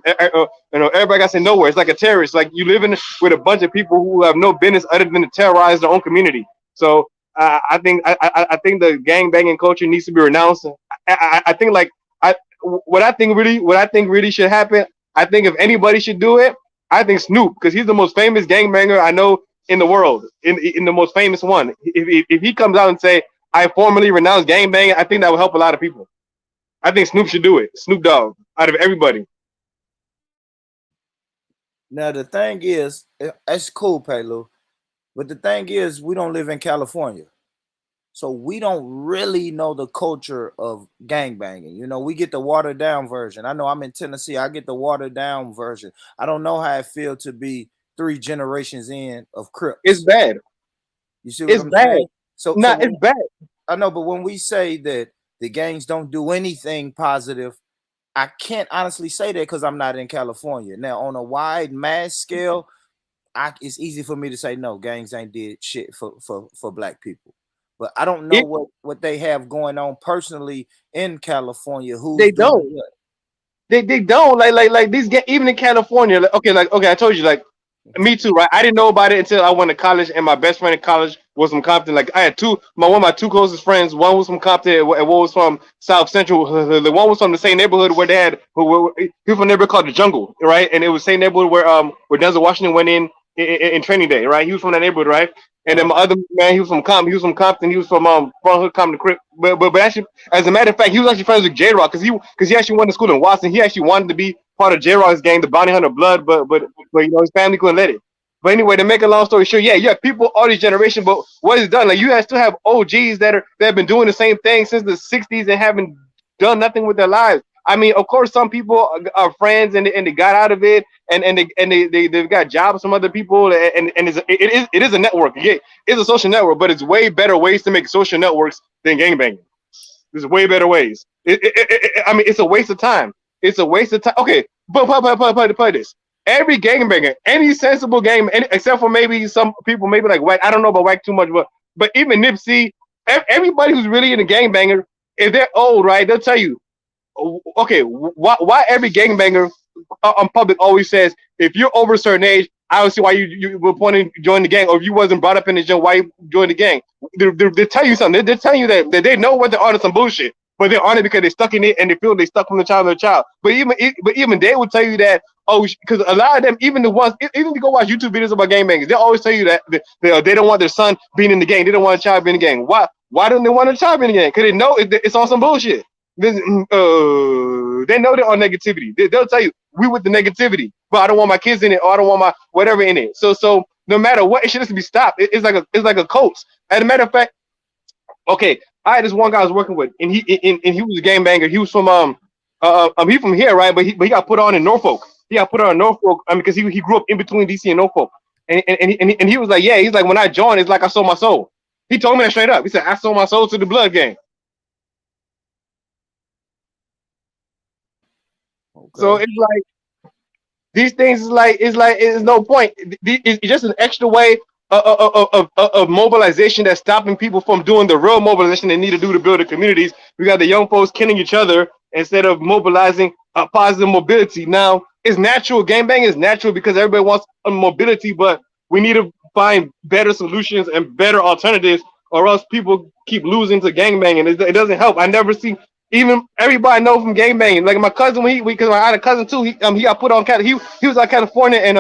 got to say nowhere. It's like a terrorist. Like, you live in with a bunch of people who have no business other than to terrorize their own community. So I think the gang banging culture needs to be renounced. I think like I what I think really should happen. I think if anybody should do it, I think Snoop, because he's the most famous gangbanger I know in the world, in the most famous one. If he comes out and say, I formally renounce gangbanging, I think that will help a lot of people. I think Snoop should do it. Snoop Dogg, out of everybody. Now the thing is, it's cool, Pelu, but the thing is, we don't live in California. So we don't really know the culture of gangbanging. You know, we get the watered down version. I know I'm in Tennessee. I get the watered down version. I don't know how it feels to be 3 generations in of Crips. It's bad. You see what It's I'm bad. saying? So It's bad. I know, but when we say that the gangs don't do anything positive, I can't honestly say that because I'm not in California. Now, on a wide mass scale, it's easy for me to say no, gangs ain't did shit for black people. But I don't know what they have going on personally in California. They don't. They don't like these even in California. Okay, I told you, like, me too, right? I didn't know about it until I went to college, and my best friend in college was from Compton. Like, I had one of my two closest friends. One was from Compton, and one was from South Central. The one was from the same neighborhood where they had he was from a neighborhood called the Jungle, right? And it was the same neighborhood where Denzel Washington went in Training Day, right? He was from that neighborhood, right? And then my other man, he was from Compton. He was from Front Hood Compton Crip. But actually, as a matter of fact, he was actually friends with J Rock because he actually went to school in Watson. He actually wanted to be part of J Rock's gang, the Bounty Hunter Blood, but you know, his family couldn't let it. But anyway, to make a long story short, yeah, you have people all these generations, but what is done? Like, you guys still have OGs that have been doing the same thing since the '60s and haven't done nothing with their lives. I mean, of course, some people are friends and they got out of it, and they've got jobs from other people, and it is a network. Yeah, it's a social network, but it's way better ways to make social networks than gangbanging. There's way better ways. I mean, it's a waste of time. It's a waste of time. Okay, but play this. Every gangbanger, any sensible game, except for maybe some people, maybe like Wack. I don't know about Wack too much, but even Nipsey, everybody who's really in a gangbanger, if they're old, right, they'll tell you, okay, why every gangbanger on public always says, if you're over a certain age, I don't see why you were planning to join the gang, or if you wasn't brought up in the gym, why you joined the gang. They tell you something. They're telling you that they know what they're on some bullshit, but they're on it because they're stuck in it and they feel they stuck from the child to the child. But even they will tell you that, oh, because a lot of them, even the ones, even if you go watch YouTube videos about gangbangers, they always tell you that they don't want their son being in the gang. They don't want a child being in the gang. Why don't they want a child being in the gang? Because they know it's on some bullshit. They know they're on negativity. They'll tell you, we with the negativity, but I don't want my kids in it, or I don't want my whatever in it. So no matter what, it should just be stopped. It's like a cult. As a matter of fact, okay, I had this one guy I was working with, and he was a gangbanger. He was from he from here, right? But he got put on in Norfolk. He got put on in Norfolk, because he grew up in between DC and Norfolk. And he was like, yeah, he's like, when I joined, it's like I sold my soul. He told me that straight up. He said, I sold my soul to the blood gang. Okay. So it's like these things is like it's no point. It's just an extra way of mobilization that's stopping people from doing the real mobilization they need to do to build the communities. We got the young folks killing each other instead of mobilizing a positive mobility. Now, it's natural. Gangbang is natural because everybody wants a mobility, but we need to find better solutions and better alternatives, or else people keep losing to gangbanging. It doesn't help. I never see Even everybody know from gangbanging. Like my cousin, because I had a cousin too. He got put on He was out California and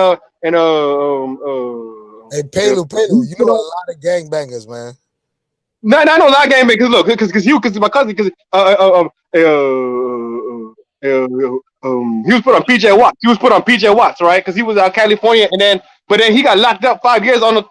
Hey, Pelu, you know a lot of gangbangers, man. No, no, not gangbang. Because look, because my cousin, because he was put on PJ Watts. He was put on PJ Watts, right? Because he was out California, but then he got locked up 5 years on a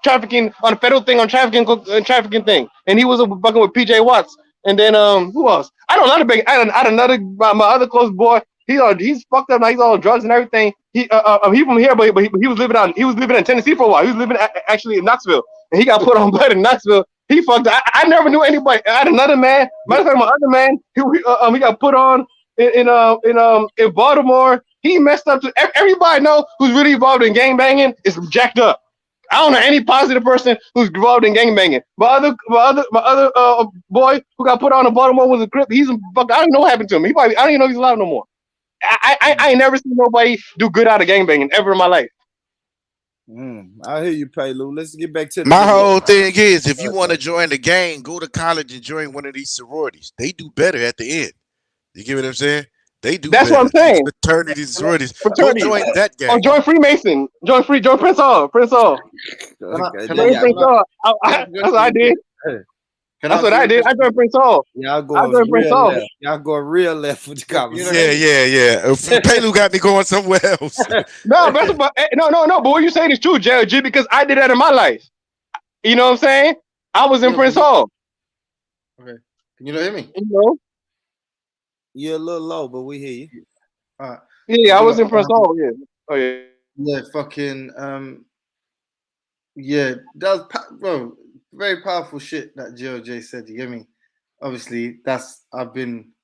federal thing on trafficking thing, and he was fucking with PJ Watts. And then who else? I don't know. I had another my other close boy. He's fucked up now. He's on drugs and everything. He from here, but he was living in Tennessee for a while. He was living actually in Knoxville, and he got put on blood in Knoxville. He fucked. I never knew anybody. I had another man. Matter of fact, my other man, he got put on in Baltimore. He messed up. Everybody know who's really involved in gang banging is jacked up. I don't know any positive person who's involved in gang banging. My other boy who got put on in Baltimore was a Crip. I don't know what happened to him. I don't even know if he's alive no more. I ain't never seen nobody do good out of gang banging ever in my life. I hear you, Pelu. Let's get back to my whole thing is, if you want to join the gang, go to college and join one of these sororities. They do better at the end. You get what I'm saying? They do. That's better. What I'm saying. Fraternities, sororities. Fraternity. Go join that gang. Or join Freemason. Join Prince Hall. Prince Hall. That's what I did. That's what I did. I joined Prince Hall. Y'all going real left. Y'all going real left with the conversation. Yeah. Pelu got me going somewhere else. No. But what you saying is true, JLG, because I did that in my life. You know what I'm saying? I was in Prince Hall. Okay. Can you not hear me? You know? You're a little low, but we hear you. All right. Yeah, I was in Prince Hall. Yeah. Oh yeah. Yeah. Fucking. Yeah. That was very powerful shit that JLJ said. You get me? Obviously, that's been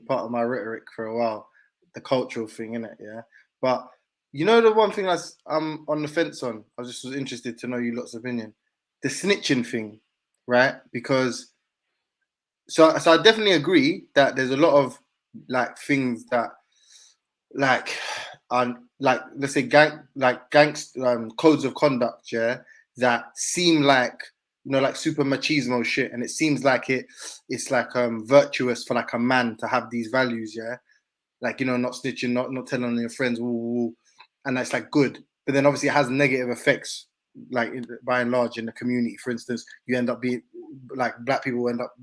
part of my rhetoric for a while. The cultural thing, innit? Yeah. But you know the one thing I'm on the fence on. I just was interested to know you lot's opinion. The snitching thing, right? Because so I definitely agree that there's a lot of like things that like let's say codes of conduct, yeah, that seem like like super machismo shit, and it seems like it's like virtuous for like a man to have these values, yeah, like not snitching, not telling on your friends, and that's like good, but then obviously it has negative effects, like by and large in the community. For instance, you end up being like black people end up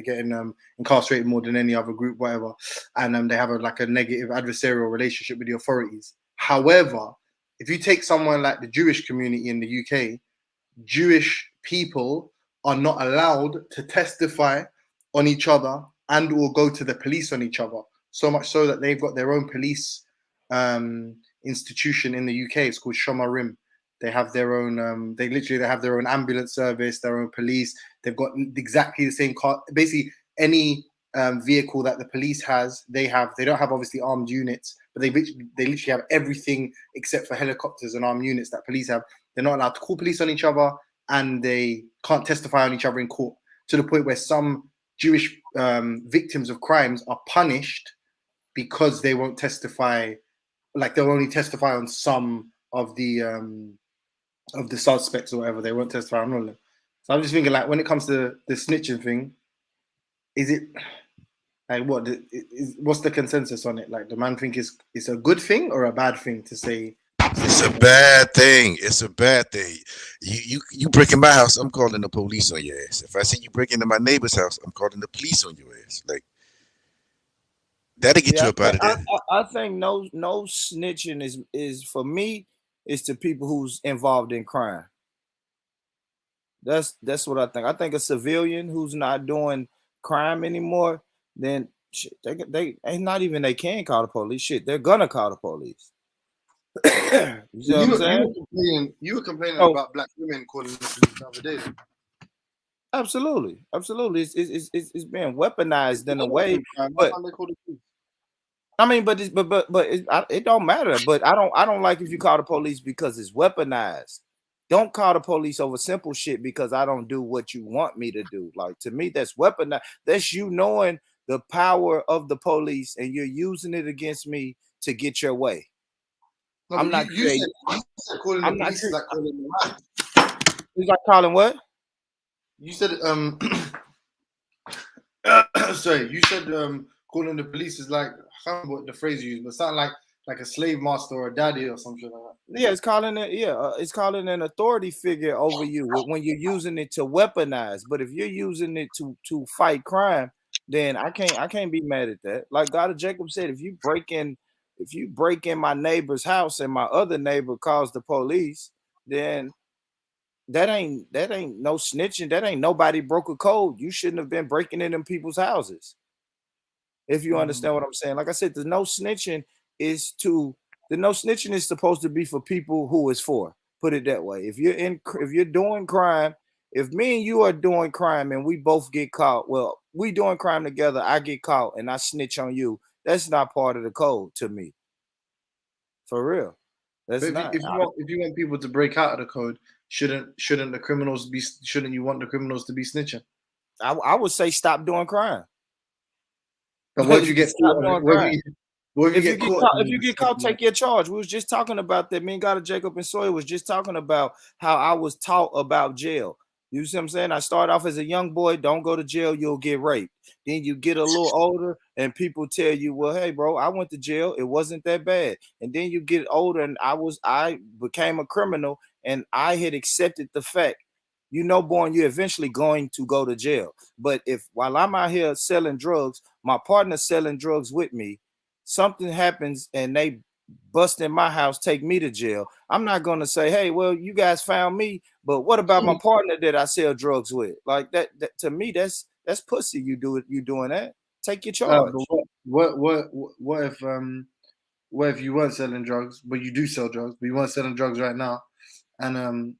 getting incarcerated more than any other group, whatever, and they have a negative adversarial relationship with the authorities. However, if you take someone like the Jewish community in the UK, Jewish people are not allowed to testify on each other and or go to the police on each other. So much so that they've got their own police institution in the UK. It's called Shomarim. They have their own. They have their own ambulance service, their own police. They've got exactly the same car. Basically, any vehicle that the police has, they have. They don't have obviously armed units, but they literally have everything except for helicopters and armed units that police have. They're not allowed to call police on each other, and they can't testify on each other in court, to the point where some Jewish victims of crimes are punished because they won't testify. Like they'll only testify on some of the suspects or whatever. They won't testify on all of them. So I'm just thinking, like, when it comes to the snitching thing, is it like what's the consensus on it? Like, the man think it's a good thing or a bad thing to say? It's a bad thing. It's a bad thing. You break in my house, I'm calling the police on your ass. If I see you break into my neighbor's house, I'm calling the police on your ass. Like, that'll get you up out of there. I think no snitching is for me. It's to people who's involved in crime. That's what I think. I think a civilian who's not doing crime anymore, then shit, they ain't not even they can call the police. Shit, they're gonna call the police. You were complaining about black women calling the police the other day. Absolutely. It's being weaponized in a way. But I mean, but it don't matter. But I don't like if you call the police because it's weaponized. Don't call the police over simple shit because I don't do what you want me to do. Like, to me, that's weaponized. That's you knowing the power of the police and you're using it against me to get your way. No, I'm not. You said calling the police is like calling them out. It's like calling what? You said Sorry, you said calling the police is like, I can't remember what the phrase you used, but something like a slave master or a daddy or something like that. Yeah, it's calling it. Yeah, it's calling an authority figure over you when you're using it to weaponize. But if you're using it to fight crime, then I can't be mad at that. Like God of Jacob said, if you break in my neighbor's house and my other neighbor calls the police, then that ain't no snitching. That ain't nobody broke a code. You shouldn't have been breaking in them people's houses. If you understand what I'm saying. Like I said, the no snitching is supposed to be for people who it's for. Put it that way. If you're doing crime, if me and you are doing crime and we both get caught, well, we doing crime together, I get caught and I snitch on you, that's not part of the code to me. For real. That's But not. if you want people to break out of the code, shouldn't the criminals be? Shouldn't you want the criminals to be snitching? I would say stop doing crime. But what if you get Stop doing crime. If you get caught, take your charge. We was just talking about that. Me and God of Jacob and Sawyer was just talking about how I was taught about jail. You see what I'm saying? I started off as a young boy. Don't go to jail. You'll get raped. Then you get a little older and people tell you, well, hey, bro, I went to jail. It wasn't that bad. And then you get older and I became a criminal and I had accepted the fact, born, you're eventually going to go to jail. But if while I'm out here selling drugs, my partner's selling drugs with me, something happens and they bust in my house, take me to jail, I'm not going to say, hey, well, you guys found me, but what about my partner that I sell drugs with? Like that to me, that's pussy. You doing that? Take your charge. But what if you weren't selling drugs, but you do sell drugs, but you weren't selling drugs right now, and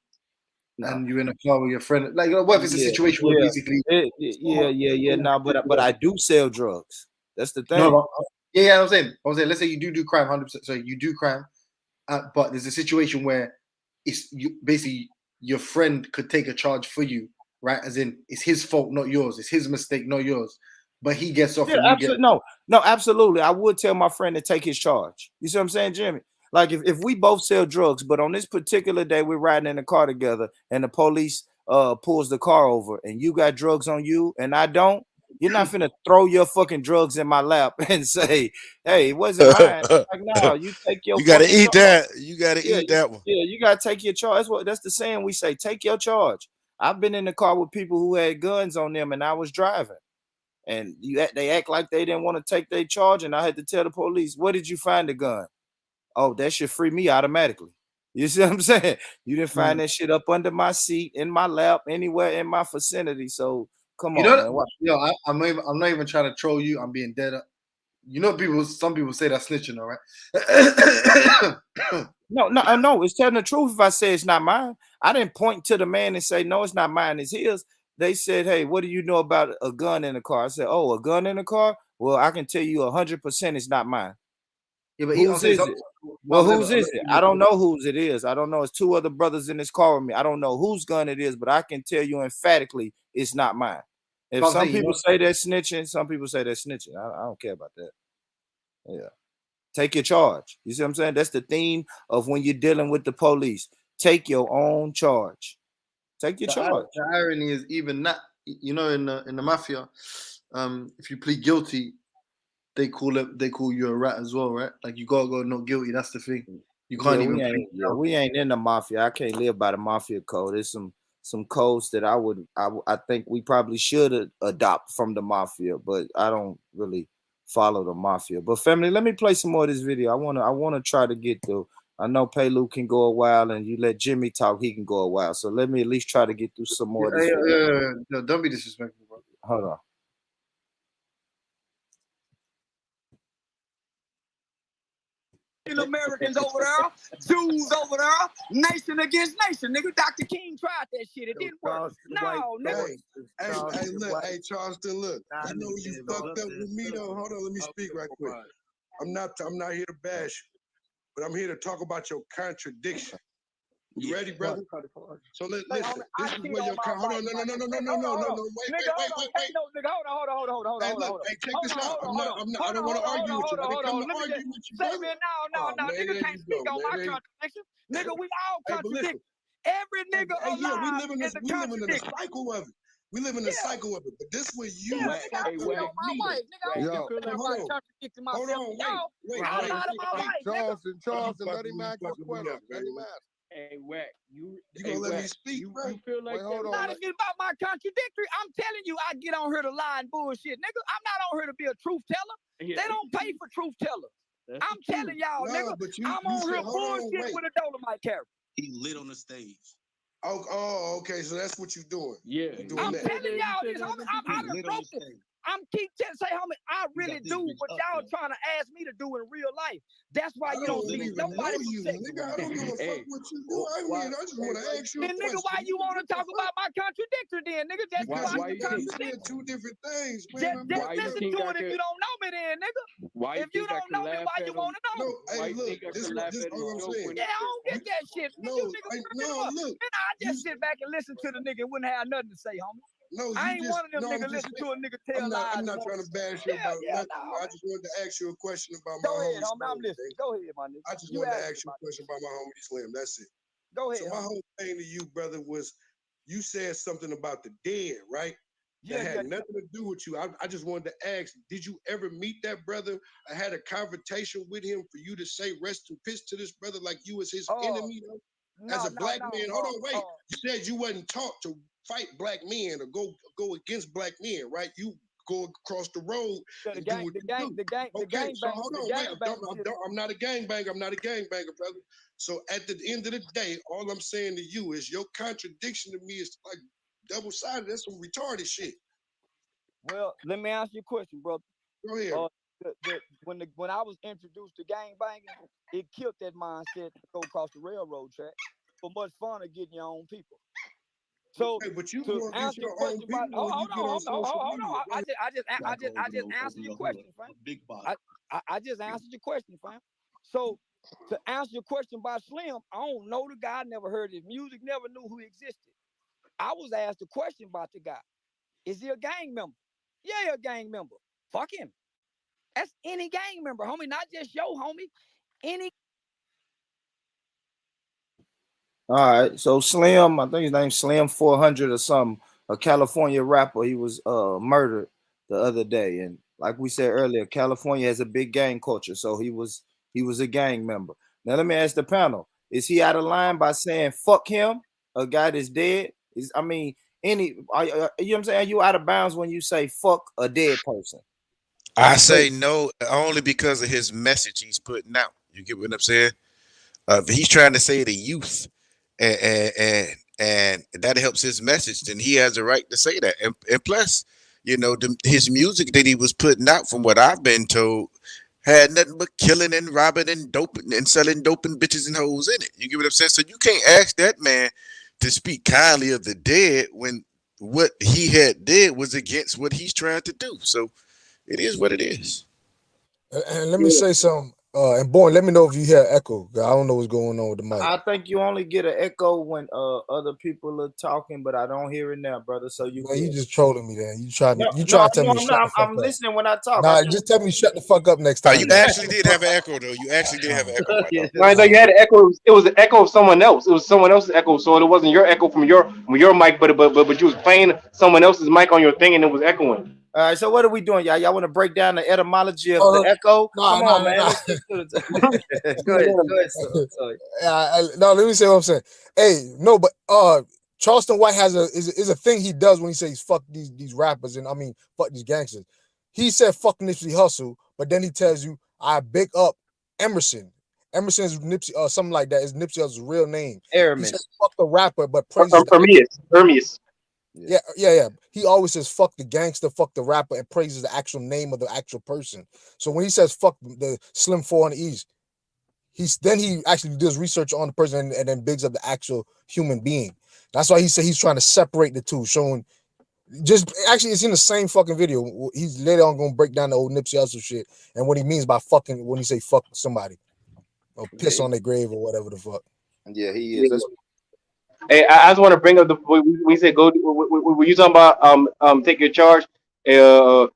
you're in a car with your friend? Like, what if it's a situation where basically, no, but I do sell drugs. That's the thing. No, I'm saying, let's say you do crime 100%. So you do crime, but there's a situation where it's basically your friend could take a charge for you, right? As in, it's his fault, not yours. It's his mistake, not yours. But he gets off. Yeah, absolutely. No, absolutely. I would tell my friend to take his charge. You see what I'm saying, Jimmy? Like if we both sell drugs, but on this particular day we're riding in the car together, and the police pulls the car over, and you got drugs on you, and I don't. You're not finna throw your fucking drugs in my lap and say, "Hey, it wasn't mine." Like, no, you take your. You gotta eat that. You gotta eat that one. Yeah, you gotta take your charge. That's the saying we say. Take your charge. I've been in the car with people who had guns on them, and I was driving, and they act like they didn't want to take their charge, and I had to tell the police, "Where did you find the gun?" Oh, that should free me automatically. You see what I'm saying? You didn't find that shit up under my seat, in my lap, anywhere in my vicinity. So come on, man. I'm not even trying to troll you. I'm being dead up. Some people say that's snitching, all right? No, it's telling the truth. If I say it's not mine, I didn't point to the man and say, no, it's not mine, it's his. They said, hey, what do you know about a gun in the car? I said, oh, a gun in the car? Well, I can tell you 100% it's not mine. Yeah, but whose is it? Well, whose is it? I don't know whose it is. I don't know. It's two other brothers in this car with me. I don't know whose gun it is, but I can tell you emphatically it's not mine. If some people say they're snitching, some people say they're snitching. I don't care about that. Yeah. Take your charge. You see what I'm saying? That's the theme of when you're dealing with the police. Take your own charge. Take your charge. The irony is even that, in the mafia, if you plead guilty, they call you a rat as well, right? Like you gotta go not guilty. That's the thing. You can't we ain't in the mafia. I can't live by the mafia code. There's some codes that I think we probably should adopt from the mafia, but I don't really follow the mafia. But family, let me play some more of this video. I wanna try to get through. I know Paylu can go a while, and you let Jimmy talk, he can go a while. So let me at least try to get through some more of this video. No, don't be disrespectful, bro. Hold on. Americans over there, Jews over there, nation against nation, nigga. Dr. King tried that shit. It didn't work. No, nigga. Hey, Charleston, look. I know you fucked up with me though. Hold on, let me speak right quick. I'm not here to bash you, but I'm here to talk about your contradiction. You ready, brother? So listen. This is where your hold on, no, wait. No, nigga, hold on. Hey, look, hey, check this out. I don't want to argue with you. I didn't come to argue with you, brother. No, nigga can't speak on my contradiction. Nigga, we all contradict. Every nigga alive we live in a cycle of it. We live in a cycle of it. But this way you fucked I'm on my wife, nigga. I don't give a fuck about contradicting myself. Y'all out of my life, nigga. Charleston, let him ask his question. Let him ask. Hey, Wack, you gonna let me speak, bro? You feel like hold Not even about my contradictory. I'm telling you, I get on here to lie and bullshit, nigga. I'm not on here to be a truth teller. They don't pay for truth tellers. I'm telling y'all, nigga. I'm on here bullshit with a Dolomite character. He lit on the stage. Oh, okay. So that's what you're doing. Yeah. I'm telling y'all this, homie. I done broke this. I'm keep say, homie, I really do what y'all trying to ask me to do in real life. That's why you don't see nobody protect me. Nigga, I don't give a fuck what you do. I just want to ask you a question. Nigga, why you want to talk about my contradictory then, nigga? Just why you saying two different things, man? Just listen to it if you don't know me then, nigga. If you don't know me, why you want to know? No, hey, look, this is all I'm saying. Yeah, I don't get that shit. No, look. Then I just sit back and listen to the nigga and wouldn't have nothing to say, homie. No, I ain't one of them niggas listen to a nigga tell lies. I'm not trying to bash you about nothing. I just wanted to ask you a question about my homie. Go ahead, I'm listening. Go ahead, my nigga. I just wanted to ask you a question about my homie Slim. That's it. Go ahead. So my whole thing to you, brother, was you said something about the dead, right? That had nothing to do with you. I just wanted to ask, did you ever meet that brother? I had a conversation with him for you to say rest in peace to this brother like you was his enemy, though? As a black man, hold on, wait. You said you wasn't taught to fight black men or go against black men, right? You go across the road and do what you do. Okay, so hold on, wait. I'm not a gangbanger. I'm not a gangbanger, brother. So at the end of the day, all I'm saying to you is your contradiction to me is like double-sided. That's some retarded shit. Well, let me ask you a question, brother. Go ahead. When I was introduced to gangbanging, it killed that mindset to go across the railroad track for much fun of getting your own people. So but you to answer your question about hold on. I just answered your question, fam. I just answered your question, fam. So to answer your question about Slim, I don't know the guy, never heard his music, never knew who existed. I was asked a question about the guy. Is he a gang member? Yeah, a gang member. Fuck him. That's any gang member, homie, not just your homie. Any. All right, so Slim, I think his name's Slim 400 or something, a California rapper. He was murdered the other day, and like we said earlier, California has a big gang culture, so he was a gang member. Now let me ask the panel: is he out of line by saying "fuck him"? A guy that's dead? You know what I'm saying? Are you out of bounds when you say "fuck" a dead person? I say no, only because of his message he's putting out. You get what I'm saying? He's trying to say the youth, and that helps his message. Then he has a right to say that. And plus, you know, his music that he was putting out, from what I've been told, had nothing but killing and robbing and doping and selling dope and bitches and hoes in it. You get what I'm saying? So you can't ask that man to speak kindly of the dead when what he had did was against what he's trying to do. So it is what it is. And let me say something. And Born, let me know if you hear echo. I don't know what's going on with the mic. I think you only get an echo when other people are talking, but I don't hear it now, brother. So you just trolling me there. You trying to tell me to shut the fuck I'm listening when I talk. Nah, just tell me shut the fuck up next time. You actually did have an echo though. You actually did have an echo. I thought you had an echo. It was an echo of someone else. It was someone else's echo, so it wasn't your echo from your mic, but you was playing someone else's mic on your thing and it was echoing. All right, so what are we doing, y'all? Y'all want to break down the etymology of the echo? Come on, man. Go ahead. Sorry. No, let me say what I'm saying. Hey, no, but Charleston White is a thing he does when he says fuck these rappers and fuck these gangsters. He said fuck Nipsey Hussle, but then he tells you I big up Emerson. Emerson's Nipsey, something like that is Nipsey Hussle's real name. Aramis. He said fuck the rapper, but praises Hermes. Yeah. He always says fuck the gangster, fuck the rapper, and praises the actual name of the actual person. So when he says fuck the Slim 4 on the East, he actually does research on the person and then bigs up the actual human being. That's why he said he's trying to separate the two, showing it's in the same fucking video. He's later on gonna break down the old Nipsey Hussle shit and what he means by fucking when he say fuck somebody or piss on their grave or whatever the fuck. Yeah, he is. Hey, I just want to bring up we said go. Were you talking about take your charge? Back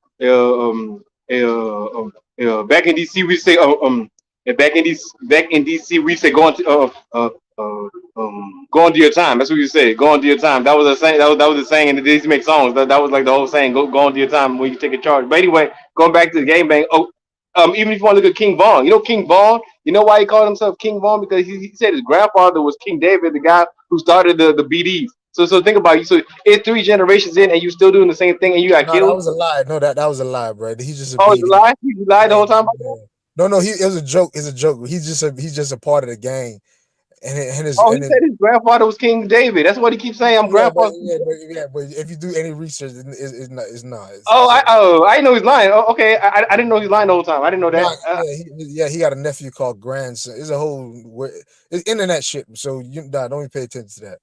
in DC we say back in DC we say go into go on to your time. That's what you said. Go on to your time. That was a saying. That was a saying, and they used to make songs. That was like the whole saying. Go on to your time when you take a charge. But anyway, going back to the game bang. Oh, even if you want to look at King Vaughn, you know King Vaughn. You know why he called himself King Vaughn? Because he said his grandfather was King David, the guy who started the BDs. So think about it. So it's 3 generations in, and you still doing the same thing, and you got No, that killed. was a lie. No, that was a lie, bro. He's just a Oh, it's a BD. lie. You lied the Yeah, whole time. yeah. No, it was a joke. It's a joke. He's just a part of the gang, and his Oh, and he his said his grandfather was King David. That's what he keeps saying. I'm grandfather. but if you do any research, it's not. I didn't know he's lying. Oh, okay, I didn't know he's lying the whole time. I didn't know that. Nah, he got a nephew called grandson. It's a whole it's internet shit. So don't even pay attention to that.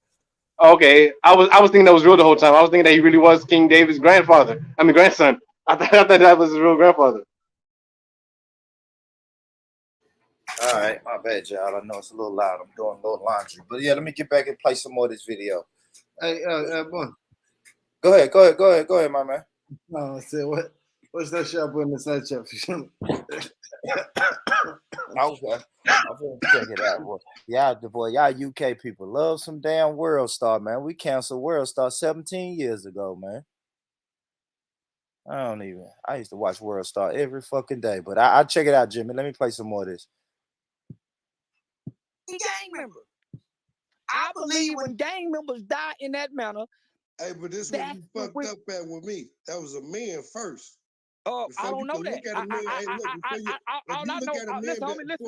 Okay, I was thinking that was real the whole time. I was thinking that he really was King David's grandfather. I mean grandson. I thought that was his real grandfather. All right, my bad, y'all. I know it's a little loud. I'm doing a little laundry, but yeah, let me get back and play some more of this video. Hey, boy. Go ahead, my man. No, I said what? What's that shit I put in the side chat for sure? Okay, I'm gonna check it out, boy. Y'all UK people love some damn World Star, man. We canceled World Star 17 years ago, man. I used to watch World Star every fucking day, but I check it out, Jimmy. Let me play some more of this. Gang member. I believe when gang members die in that manner. Hey, but this what you fucked up at with me. That was a man first. I don't know that. Listen, homie, listen.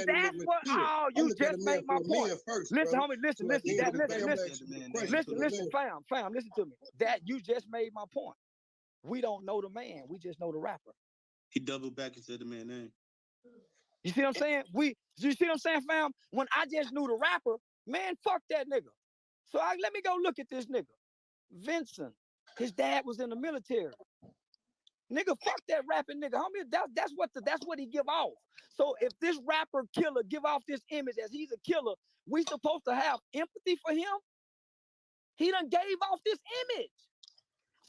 That's what. Oh, you just made my point. Listen, homie, listen. Listen, fam, listen to me. That you just made my point. We don't know the man. We just know the rapper. He doubled back and said the man's name. You see what I'm saying? You see what I'm saying, fam? When I just knew the rapper, man, fuck that nigga. So let me go look at this nigga. Vincent. His dad was in the military. Nigga, fuck that rapping nigga. Homie, that's what he give off. So if this rapper killer give off this image as he's a killer, we supposed to have empathy for him? He done gave off this image.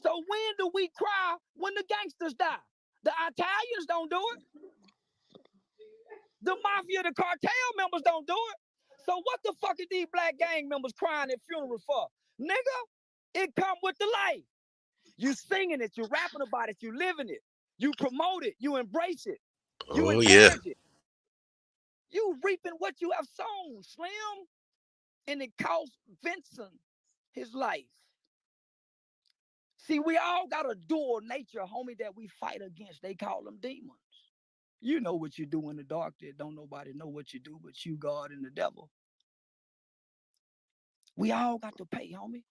So when do we cry when the gangsters die? The Italians don't do it. The mafia, the cartel members don't do it. So what the fuck are these black gang members crying at funerals for? Nigga, it come with the life. You singing it, you rapping about it, you living it, you promote it, you embrace it, you encourage it. You reaping what you have sown, Slim. And it cost Vincent his life. See, we all got a dual nature, homie, that we fight against. They call them demons. You know what you do in the dark that don't nobody know what you do but you, God, and the devil. We all got to pay, homie.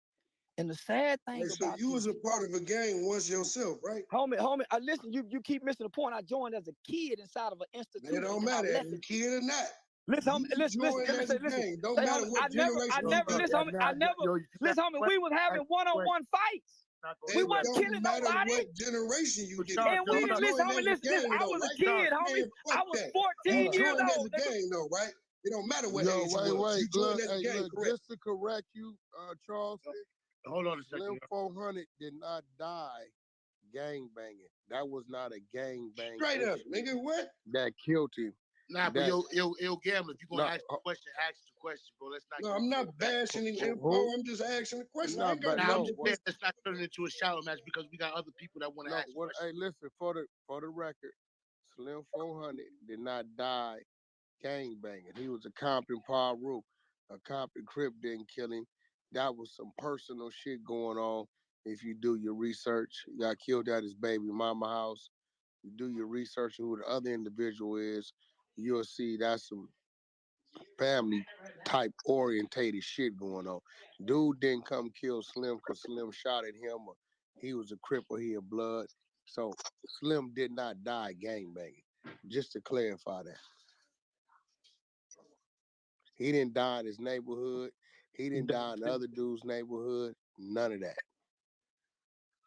And the sad thing about you was a part of a gang once yourself, right? Homie, listen, you keep missing the point. I joined as a kid inside of an institution. It don't matter if you're a kid or not. Listen, listen. Don't matter what generation. Listen, homie, we was having one-on-one fights. We wasn't killing nobody. What generation you get? And we didn't listen, homie, listen. I was a kid, homie. I was 14 years old. Gang, though, right? It don't matter what age wait, look, just to correct you, Charleston. Hold on a second. Slim 400 did not die gang banging. That was not a gang bang. Straight up, nigga, what? That killed him. Nah, but ill gambler. If you're gonna ask the question, bro. Let's not. No, I'm not bashing him, bro. I'm just asking the question. Let's not turn it into a shallow match because we got other people that want to ask. Hey, listen, for the record, Slim 400 did not die gang banging. He was a Compton Paru. A Compton Crip didn't kill him. That was some personal shit going on. If you do your research, he got killed at his baby mama house. You do your research on who the other individual is, you'll see that's some family type orientated shit going on. Dude didn't come kill Slim because Slim shot at him or he was a Crip or he a blood. So Slim did not die gang banging. Just to clarify that. He didn't die in his neighborhood. He didn't die in the other dude's neighborhood. None of that.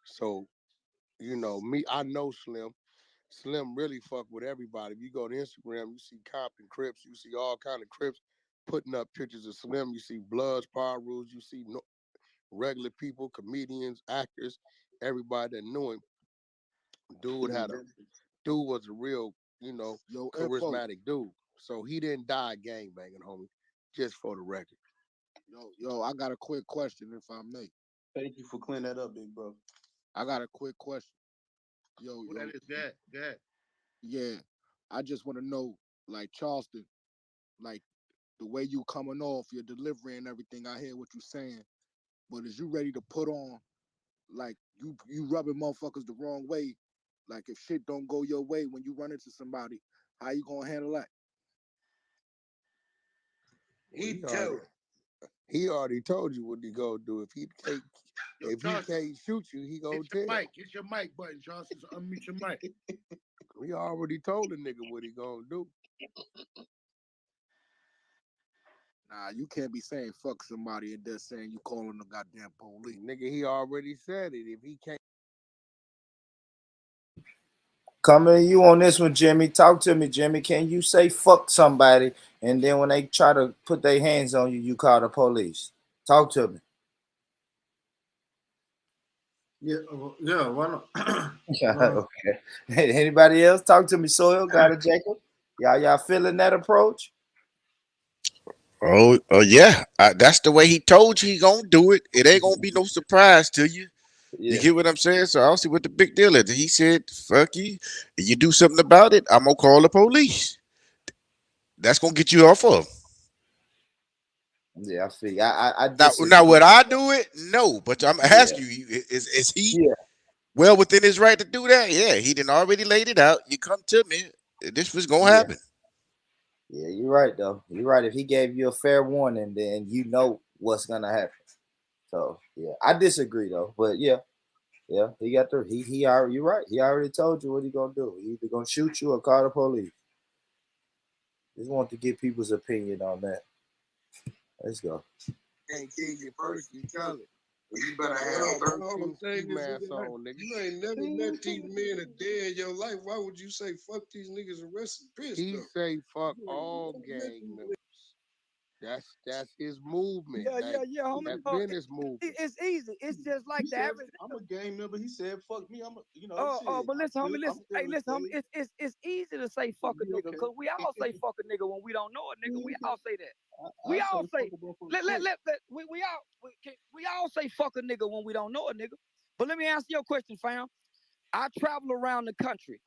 So, me, I know Slim. Slim really fuck with everybody. If you go to Instagram, you see Compton Crips, you see all kind of Crips putting up pictures of Slim. You see Bloods, Power Rules, you see regular people, comedians, actors, everybody that knew him. Dude was a real, charismatic dude. So he didn't die gang banging, homie. Just for the record. Yo, I got a quick question, if I may. Thank you for clearing that up, big bro. I got a quick question. Yo, That is that. Yeah, I just want to know, like Charleston, like the way you coming off, your delivery and everything. I hear what you saying, but is you ready to put on, like you rubbing motherfuckers the wrong way? Like if shit don't go your way when you run into somebody, how you gonna handle that? He already told you what he gonna do. If he can't shoot you, he gonna tell. Get your mic button, Charleston. So unmute your mic. We already told the nigga what he gonna do. Nah, you can't be saying fuck somebody and just saying you calling the goddamn police. Nigga, he already said it. If he can't. Coming to you on this one, Jimmy. Talk to me, Jimmy. Can you say fuck somebody, and then when they try to put their hands on you, you call the police? Talk to me. Yeah, why not? Okay. Anybody else? Talk to me, Soil. Got it, Jacob? Y'all feeling that approach? Oh, yeah. That's the way he told you he gonna do it. It ain't gonna be no surprise to you. Yeah. You get what I'm saying? So I don't see what the big deal is. He said, fuck you. If you do something about it, I'm gonna call the police. That's gonna get you off of. Yeah, I see. I Now would I do it? No, but I'm asking you, is he well within his right to do that? Yeah, he done already laid it out. You come to me. This was gonna happen. Yeah, you're right though. You're right. If he gave you a fair warning, then you know what's gonna happen. So yeah, I disagree though. But yeah, he got the he already. You're right. He already told you what he gonna do. He either gonna shoot you or call the police. Just want to get people's opinion on that. Let's go. Can't kill you first, you tell it. You better have 13 ski masks on, nigga. You ain't never met these men a day in your life. Why would you say fuck these niggas and rest in peace? He say fuck all gang members. That's his movement. Yeah. That's been his movement. It's easy. It's just like the average. I'm a gang member. He said, "Fuck me." But listen, homie, listen. Hey, listen, homie. It's easy to say fuck a nigga because we all say fuck a nigga when we don't know a nigga. We all say that. We all say we all say fuck a nigga when we don't know a nigga. But let me answer your question, fam. I travel around the country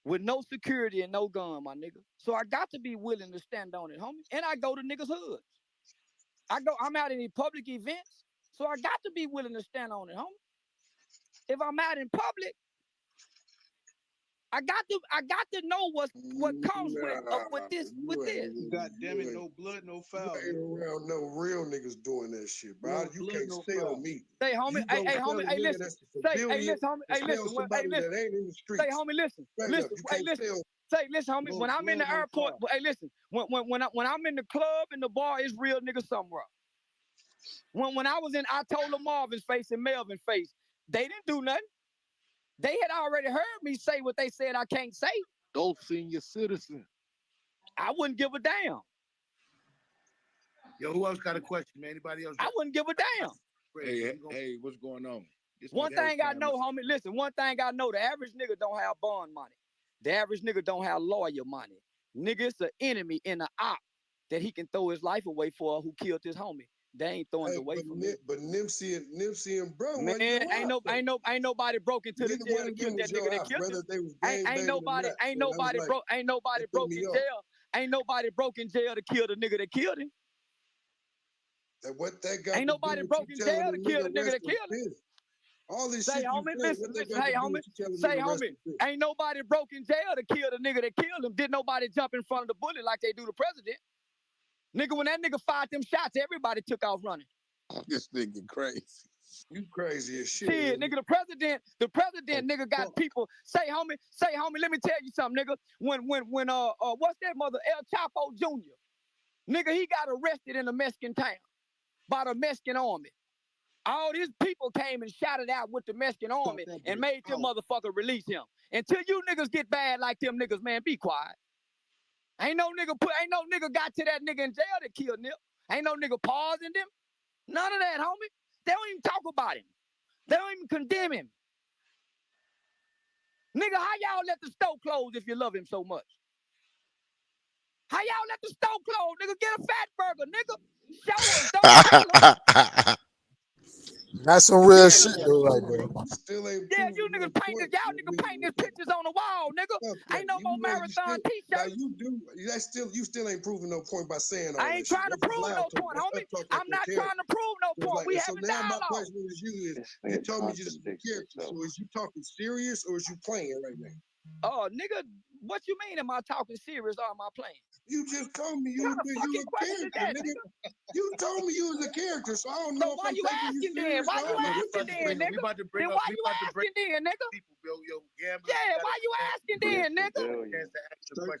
with no security and no gun, my nigga. So I got to be willing to stand on it, homie. And I go to niggas' hoods. I'm out in public events, so I got to be willing to stand on it, homie. If I'm out in public, I got to know what comes with this. God damn it, no blood, no foul. You ain't around no real niggas doing that shit, bro. No you can't tell me. Hey, homie, hey, listen. That ain't in the streets. Say, homie, listen. Listen, homie. When I'm in the airport, hey, listen. When I'm in the club and the bar, it's real niggas somewhere. When I was in, I told Marvin's face and Melvin's face, they didn't do nothing. They had already heard me say what they said I can't say. Those senior citizens. I wouldn't give a damn. Yo, who else got a question, man? Anybody else? I wouldn't give a damn. Hey, what's going on? One thing I know, homie, listen, one thing I know, the average nigga don't have bond money. The average nigga don't have lawyer money. Nigga, it's an enemy in the op that he can throw his life away for who killed his homie. They ain't throwing it away from me. But Nipsey and bro, man, ain't nobody broke into the jail to kill that nigga that killed him. Ain't nobody broke in jail. Ain't nobody broke in jail to kill the nigga that killed him. Ain't nobody broke in jail to kill the nigga that killed him. All this shit. Homie, listen, hey, homie. Say, homie, ain't nobody broke in jail to kill the nigga that killed him. Did nobody jump in front of the bullet like they do the president? Nigga, when that nigga fired them shots, everybody took off running. This nigga crazy. You crazy as shit. Shit, nigga, the president, nigga, got people. Say, homie, let me tell you something, nigga. When, what's that mother, El Chapo Jr.? Nigga, he got arrested in a Mexican town by the Mexican army. All these people came and shouted out with the Mexican army and made them motherfucker release him. Until you niggas get bad like them niggas, man, be quiet. Ain't no nigga got to that nigga in jail that killed Nip. Ain't no nigga pausing them. None of that, homie. They don't even talk about him. They don't even condemn him. Nigga, how y'all let the store close if you love him so much? How y'all let the store close, nigga? Get a fat burger, nigga. Show us, don't tell us. That's some real Yeah, shit though, right there. Still ain't yeah, you proving no niggas paint this, point. y'all niggas paint these pictures on the wall, nigga. Ain't no more marathon Now t-shirts. you still ain't proving no point by saying all I that ain't shit. trying to That's prove no loud talk. point, That's homie. up talk I'm not trying to prove no point. We so having now my dialogue. question is you told me just the character. So is you talking serious or is you playing right now? Oh, nigga, what you mean? Am I talking serious or am I playing? You just told me you What kind of fucking a question is character, that, nigga. nigga? You told me you was a character, so I don't So know if why I'm you taking you asking then? serious. Why you asking then, nigga? We about to bring Then up. why you asking then, nigga? People, yo, gamblers. Yeah, why you asking then, nigga?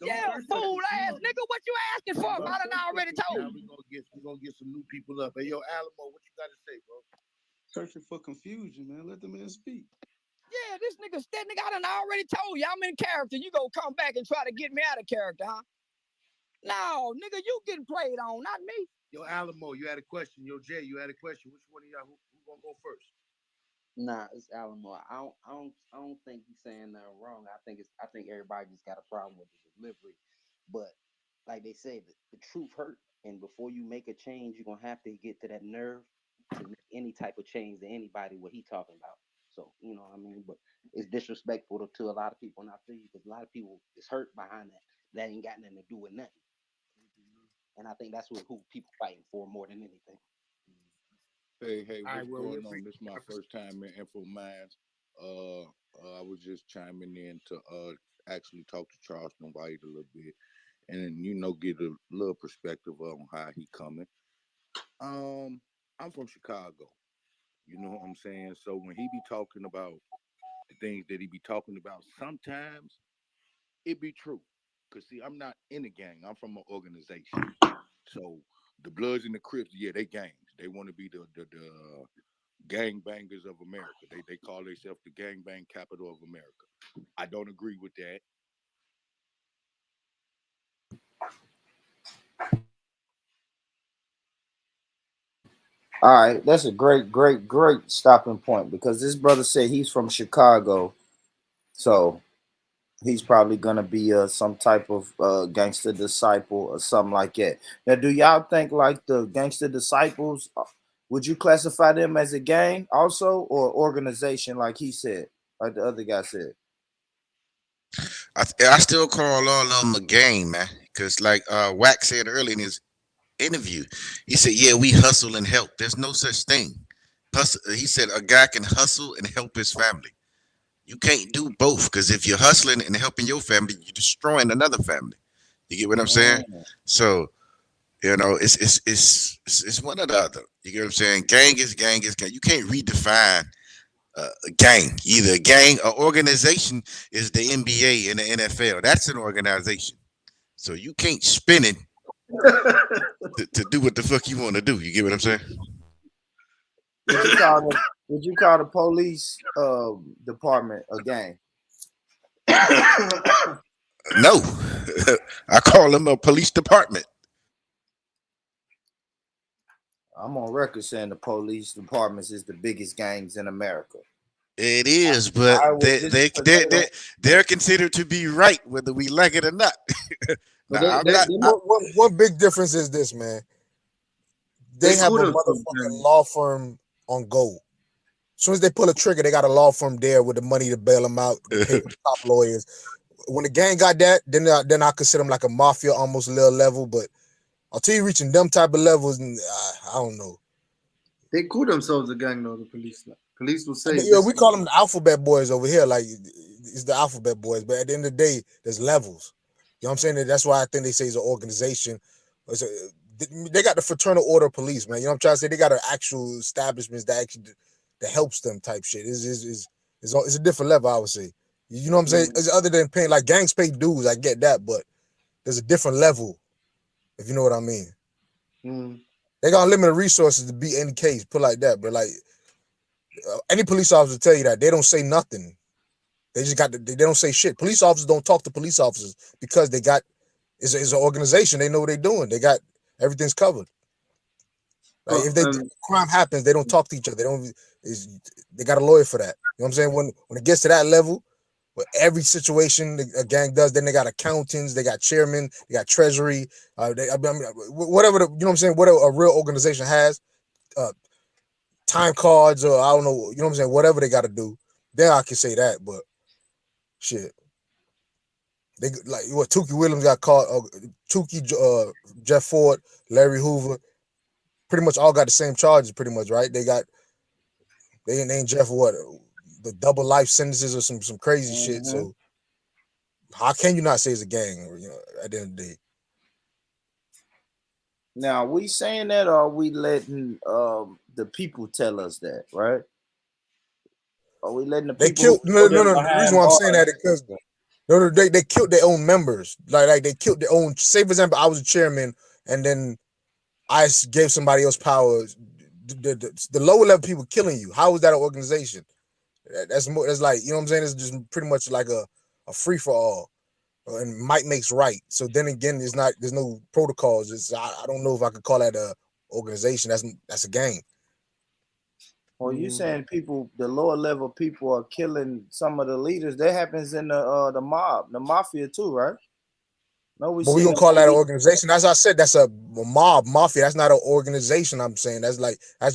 Yeah, fool ass nigga, what you asking for? If I done already told Now you. we gonna get some new people up. Hey, yo, Alamo, what you got to say, bro? Searching for confusion, man. Let the man speak. Yeah, that nigga, I done already told you I'm in character. You gonna come back and try to get me out of character, huh? No, nigga, you getting played on, not me. Yo, Alamo, you had a question. Yo, Jay, you had a question. Which one of y'all who gonna go first? Nah, it's Alamo. I don't think he's saying nothing wrong. I think everybody just got a problem with the delivery. But like they say, the truth hurt, and before you make a change, you're gonna have to get to that nerve to make any type of change to anybody what he talking about. So you know what I mean. But it's disrespectful to a lot of people, and I feel you because a lot of people is hurt behind that. That ain't got nothing to do with nothing. And I think that's who people fighting for more than anything. Hey, what's going on? This is my first time in Info Minds. I was just chiming in to actually talk to Charleston White a little bit, and get a little perspective on how he coming. I'm from Chicago. You know what I'm saying? So when he be talking about the things that he be talking about, sometimes it be true. Cause see, I'm not in a gang. I'm from an organization. So the Bloods and the Crips, yeah, they gangs. They want to be the gang bangers of America. They call themselves the gang bang capital of America. I don't agree with that. All right, that's a great stopping point because this brother said he's from Chicago, so he's probably gonna be some type of gangster disciple or something like that. Now, do y'all think like the gangster disciples? Would you classify them as a gang also or organization, like he said, like the other guy said? I still call all of them a game, man. Because like Wack said earlier in his interview, he said, "Yeah, we hustle and help. There's no such thing." He said a guy can hustle and help his family. You can't do both because if you're hustling and helping your family, you're destroying another family. You get what I'm saying? So it's one or the other. You get what I'm saying? Gang is gang is gang. You can't redefine a gang. Either a gang or organization is the NBA and the NFL. That's an organization. So you can't spin it to do what the fuck you want to do. You get what I'm saying? Would you call the police department a gang? No, I call them a police department. I'm on record saying the police departments is the biggest gangs in America. It is, but they're considered to be right whether we like it or not. Now, I'm not. One big difference is this, man. They have a motherfucking law firm on go. As soon as they pull a trigger, they got a law firm there with the money to bail them out, to pay the top lawyers. When the gang got that, then I consider them like a mafia, almost a little level. But until you reaching them type of levels, I don't know. They call themselves a gang, though. The police, police will say, Yeah, we call them the alphabet boys over here. Like it's the alphabet boys, but at the end of the day, there's levels. You know what I'm saying? That's why I think they say it's an organization. They got the fraternal order of police, man. You know what I'm trying to say? They got an actual establishments that helps them type shit. It's a different level, I would say. You know what I'm saying? It's other than paying like gangs pay dues, I get that, but there's a different level, if you know what I mean. They got unlimited resources to beat any case, put like that, but like any police officer will tell you that they don't say nothing. They just they don't say shit. Police officers don't talk to police officers because they got it's an organization. They know what they're doing. They got everything's covered. Like if crime happens, they don't talk to each other. They got a lawyer for that. You know what I'm saying? When it gets to that level, But every situation a gang does, then they got accountants, they got chairmen, they got treasury, whatever you know what I'm saying. Whatever a real organization has, time cards or I don't know, you know what I'm saying. Whatever they got to do, then I can say that. But shit, they like what Tukey Williams got caught. Tukey, Jeff Ford, Larry Hoover, pretty much all got the same charges. Pretty much, right? They ain't Jeff what the double life sentences or some crazy shit. So how can you not say it's a gang? You know, at the end of the day. Now, are we saying that, or are we letting the people tell us that, right? Are we letting the They people? killed no. The reason why I'm saying that is because they killed their own members. Like they killed their own. Say for example, I was a chairman, and then I gave somebody else power. The lower level people killing you. How is that an organization? That's more. That's like, you know what I'm saying. It's just pretty much like a free for all, and might makes right. So then again, there's no protocols. I don't know if I could call that a organization. That's a gang. Or you saying people, the lower level people are killing some of the leaders? That happens in the mob, the mafia too, right? No, But we gonna call that an organization. As I said, that's a mob, mafia. That's not an organization. I'm saying that's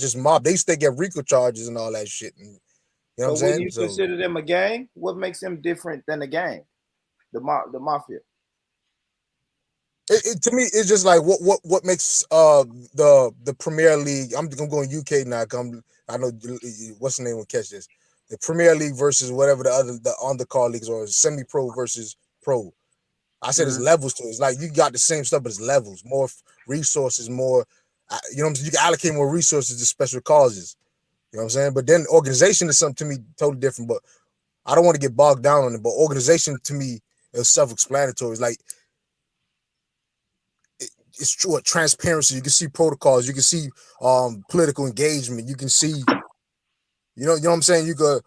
just mob. They used to get RICO charges and all that shit. And, you know what I'm saying? Would you consider them a gang? What makes them different than a gang? The mafia. To me, it's just like what makes the Premier League. I'm going UK now. I know what's the name will catch this. The Premier League versus whatever the undercard leagues, or semi-pro versus pro. I said there's levels to it. It's like you got the same stuff, but it's levels, more resources, more. You know what I'm saying? You can allocate more resources to special causes. You know what I'm saying? But then organization is something to me totally different. But I don't want to get bogged down on it. But organization to me is self-explanatory. It's like it's true. Transparency. You can see protocols. You can see political engagement. You can see. You know what I'm saying? You could.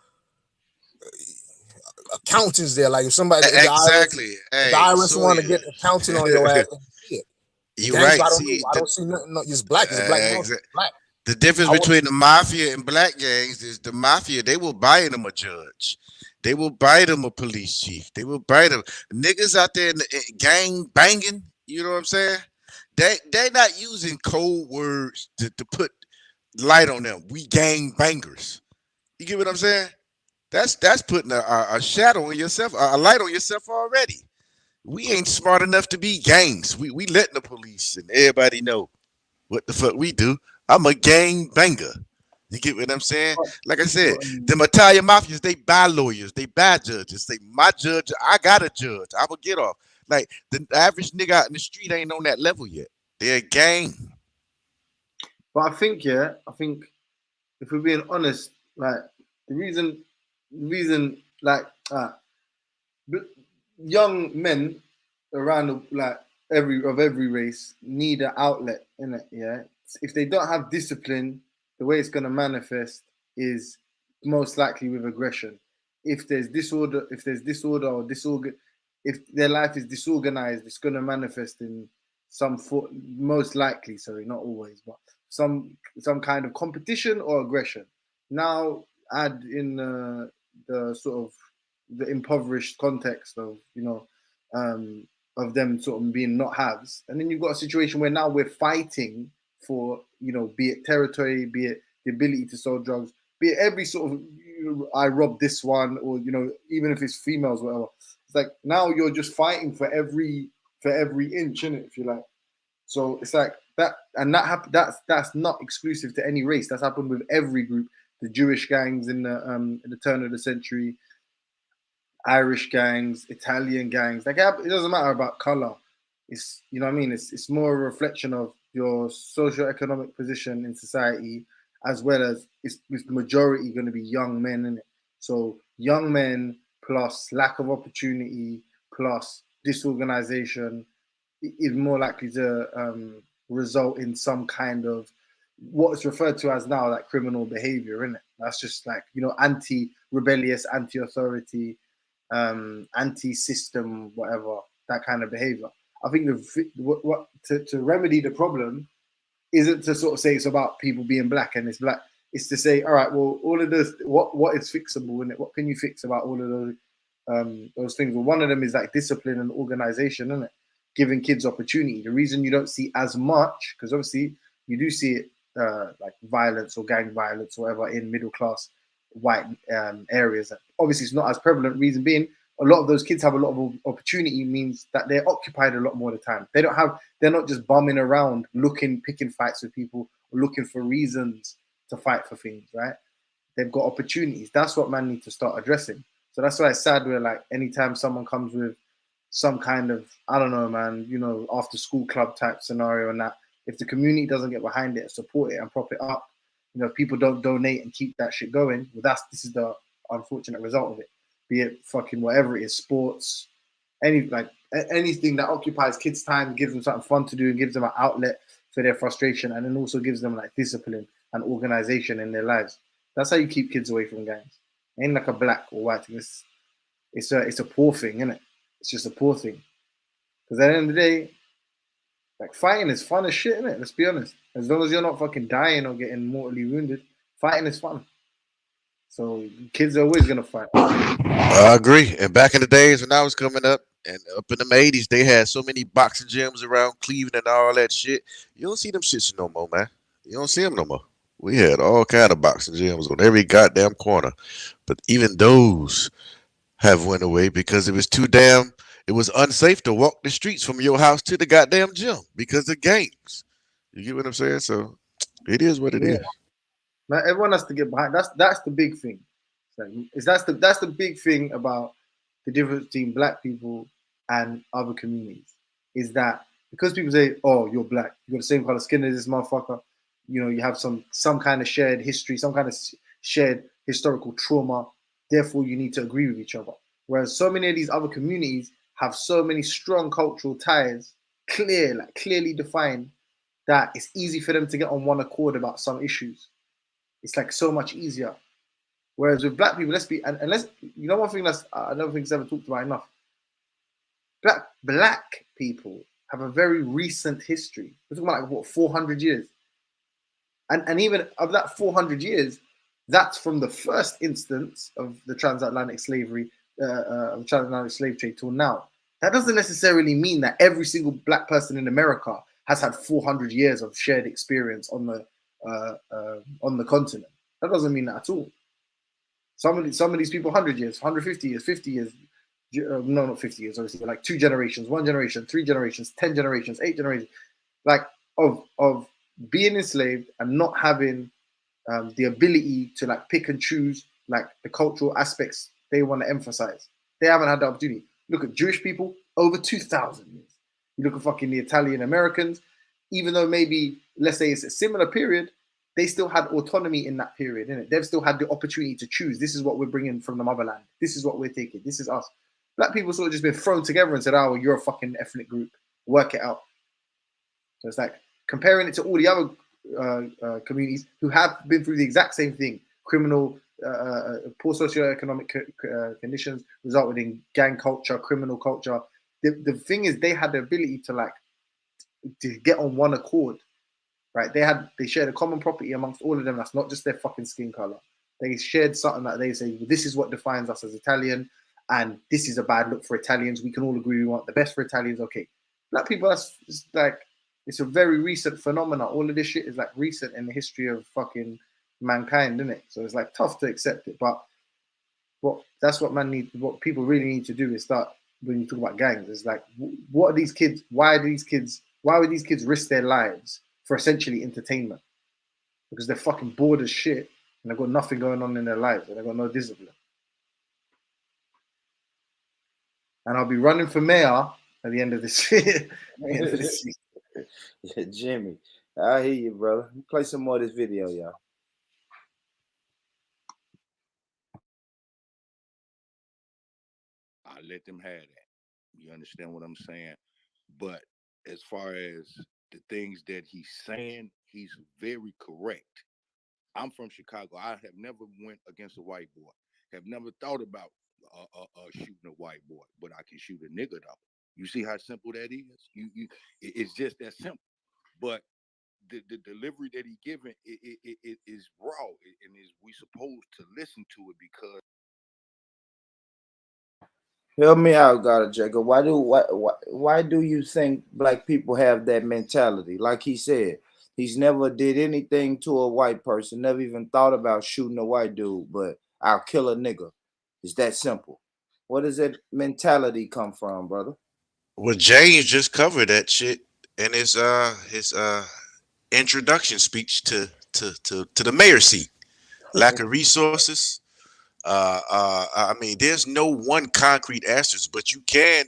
Accountants there, like if somebody exactly. the IRS want to get accountant on your ass, you're right. I don't see nothing. No, it's black. It's black. Black. The difference between the mafia and black gangs is the mafia, they will buy them a judge. They will buy them a police chief. They will buy them niggas out there in the gang banging. You know what I'm saying? They're not using code words to put light on them. We gang bangers. You get what I'm saying? That's putting a shadow on yourself, a light on yourself already. We ain't smart enough to be gangs. We letting the police and everybody know what the fuck we do. I'm a gang banger. You get what I'm saying? Like I said, the Italian mafias, they buy lawyers, they buy judges. Say, my judge, I got a judge. I will get off. Like the average nigga out in the street ain't on that level yet. They're a gang. But I think if we're being honest, like the reason like young men around every race need an outlet in it. Yeah, if they don't have discipline, the way it's going to manifest is most likely with aggression. If there's disorder or if their life is disorganized, it's going to manifest in most likely, sorry, not always, but some kind of competition or aggression. Now add in the sort of the impoverished context of of them sort of being not haves, and then you've got a situation where now we're fighting for, be it territory, be it the ability to sell drugs, be it every sort of I robbed this one, or even if it's females, whatever. It's like now you're just fighting for every inch in it, if you like. So it's like that, and that's not exclusive to any race. That's happened with every group. The Jewish gangs in the turn of the century, Irish gangs, Italian gangs. Like it doesn't matter about color. It's what I mean. It's more a reflection of your socio-economic position in society, as well as it's the majority going to be young men in it. So young men plus lack of opportunity plus disorganization is more likely to result in some kind of what is referred to as now like criminal behavior, isn't it? That's just like anti-rebellious, anti-authority, anti-system, whatever, that kind of behavior. I think to remedy the problem isn't to sort of say it's about people being black and it's black. It's to say, all right, well, all of this, what is fixable in it? What can you fix about all of those those things. Well, one of them is like discipline and organization, isn't it? Giving kids opportunity. The reason you don't see as much, because obviously you do see it like violence or gang violence or whatever in middle class white areas. Obviously, it's not as prevalent. Reason being, a lot of those kids have a lot of opportunity. Means that they're occupied a lot more of the time. They're not just bumming around picking fights with people, or looking for reasons to fight for things, right? They've got opportunities. That's what man need to start addressing. So that's why it's sad where like anytime someone comes with some kind of, I don't know, man, after school club type scenario and that, if the community doesn't get behind it, support it and prop it up, if people don't donate and keep that shit going, well, this is the unfortunate result of it. Be it fucking whatever it is, sports, anything that occupies kids' time, gives them something fun to do, and gives them an outlet for their frustration, and then also gives them like discipline and organization in their lives. That's how you keep kids away from gangs. It ain't like a black or white thing. It's a poor thing, isn't it? It's just a poor thing. Because at the end of the day, like fighting is fun as shit, isn't it? Let's be honest. As long as you're not fucking dying or getting mortally wounded, fighting is fun. So kids are always gonna fight. I agree. And back in the days when I was coming up, and up in the '80s, they had so many boxing gyms around Cleveland and all that shit. You don't see them shits no more, man. You don't see them no more. We had all kind of boxing gyms on every goddamn corner, but even those have went away because it was too damn. It was unsafe to walk the streets from your house to the goddamn gym because of gangs. You get what I'm saying? So it is what it Yeah. is. Now everyone has to get behind. That's the big thing. That's the big thing about the difference between black people and other communities is that because people say, "Oh, you're black, you got the same color skin as this motherfucker," you have some kind of shared history, some kind of shared historical trauma. Therefore, you need to agree with each other. Whereas so many of these other communities have so many strong cultural ties, clearly defined, that it's easy for them to get on one accord about some issues. It's like so much easier. Whereas with black people, let's one thing that's I don't think it's ever talked about enough. Black people have a very recent history. We're talking about like what 400 years, and even of that 400 years, that's from the first instance of the transatlantic slavery, of transatlantic slave trade till now. That doesn't necessarily mean that every single black person in America has had 400 years of shared experience on the continent. That doesn't mean that at all. Some of these people, 100 years, 150 years, 50 years, no, not 50 years, obviously, but like 2 generations, 1 generation, 3 generations, 10 generations, 8 generations, like of being enslaved and not having the ability to like pick and choose like the cultural aspects they want to emphasize. They haven't had the opportunity. Look at Jewish people, over 2,000 years. You look at fucking the Italian Americans, even though maybe, let's say it's a similar period, they still had autonomy in that period, innit? They've still had the opportunity to choose. This is what we're bringing from the motherland. This is what we're taking. This is us. Black people sort of just been thrown together and said, "Oh, well, you're a fucking ethnic group. Work it out." So it's like comparing it to all the other communities who have been through the exact same thing: criminal, poor socioeconomic conditions resulted in gang culture, criminal culture. The thing is, they had the ability to get on one accord, right? They shared a common property amongst all of them. That's not just their fucking skin color. They shared something that they say, well, this is what defines us as Italian, and this is a bad look for Italians. We can all agree we want the best for Italians. Okay, black people, it's a very recent phenomena. All of this shit is like recent in the history of fucking mankind, isn't it? So it's like tough to accept it. But what people really need to do is start, when you talk about gangs, is like, what are these kids? Why would these kids risk their lives for essentially entertainment? Because they're fucking bored as shit and they've got nothing going on in their lives and they've got no discipline. And I'll be running for mayor at the end of this year. Yeah, Jimmy, I hear you, brother. Play some more of this video, y'all. I let them have that. You understand what I'm saying? But as far as the things that he's saying, he's very correct. I'm from Chicago. I have never went against a white boy. Have never thought about shooting a white boy, but I can shoot a nigga though. You see how simple that is? It's just that simple. But the delivery that he giving it is raw, and is we supposed to listen to it because Help me out, God, Jacob. Why do you think black people have that mentality? Like he said, he's never did anything to a white person, never even thought about shooting a white dude, but I'll kill a nigga. It's that simple. Where does that mentality come from, brother? Well, James just covered that shit in his introduction speech to the mayor's seat. Lack of resources. I mean, there's no one concrete answers, but you can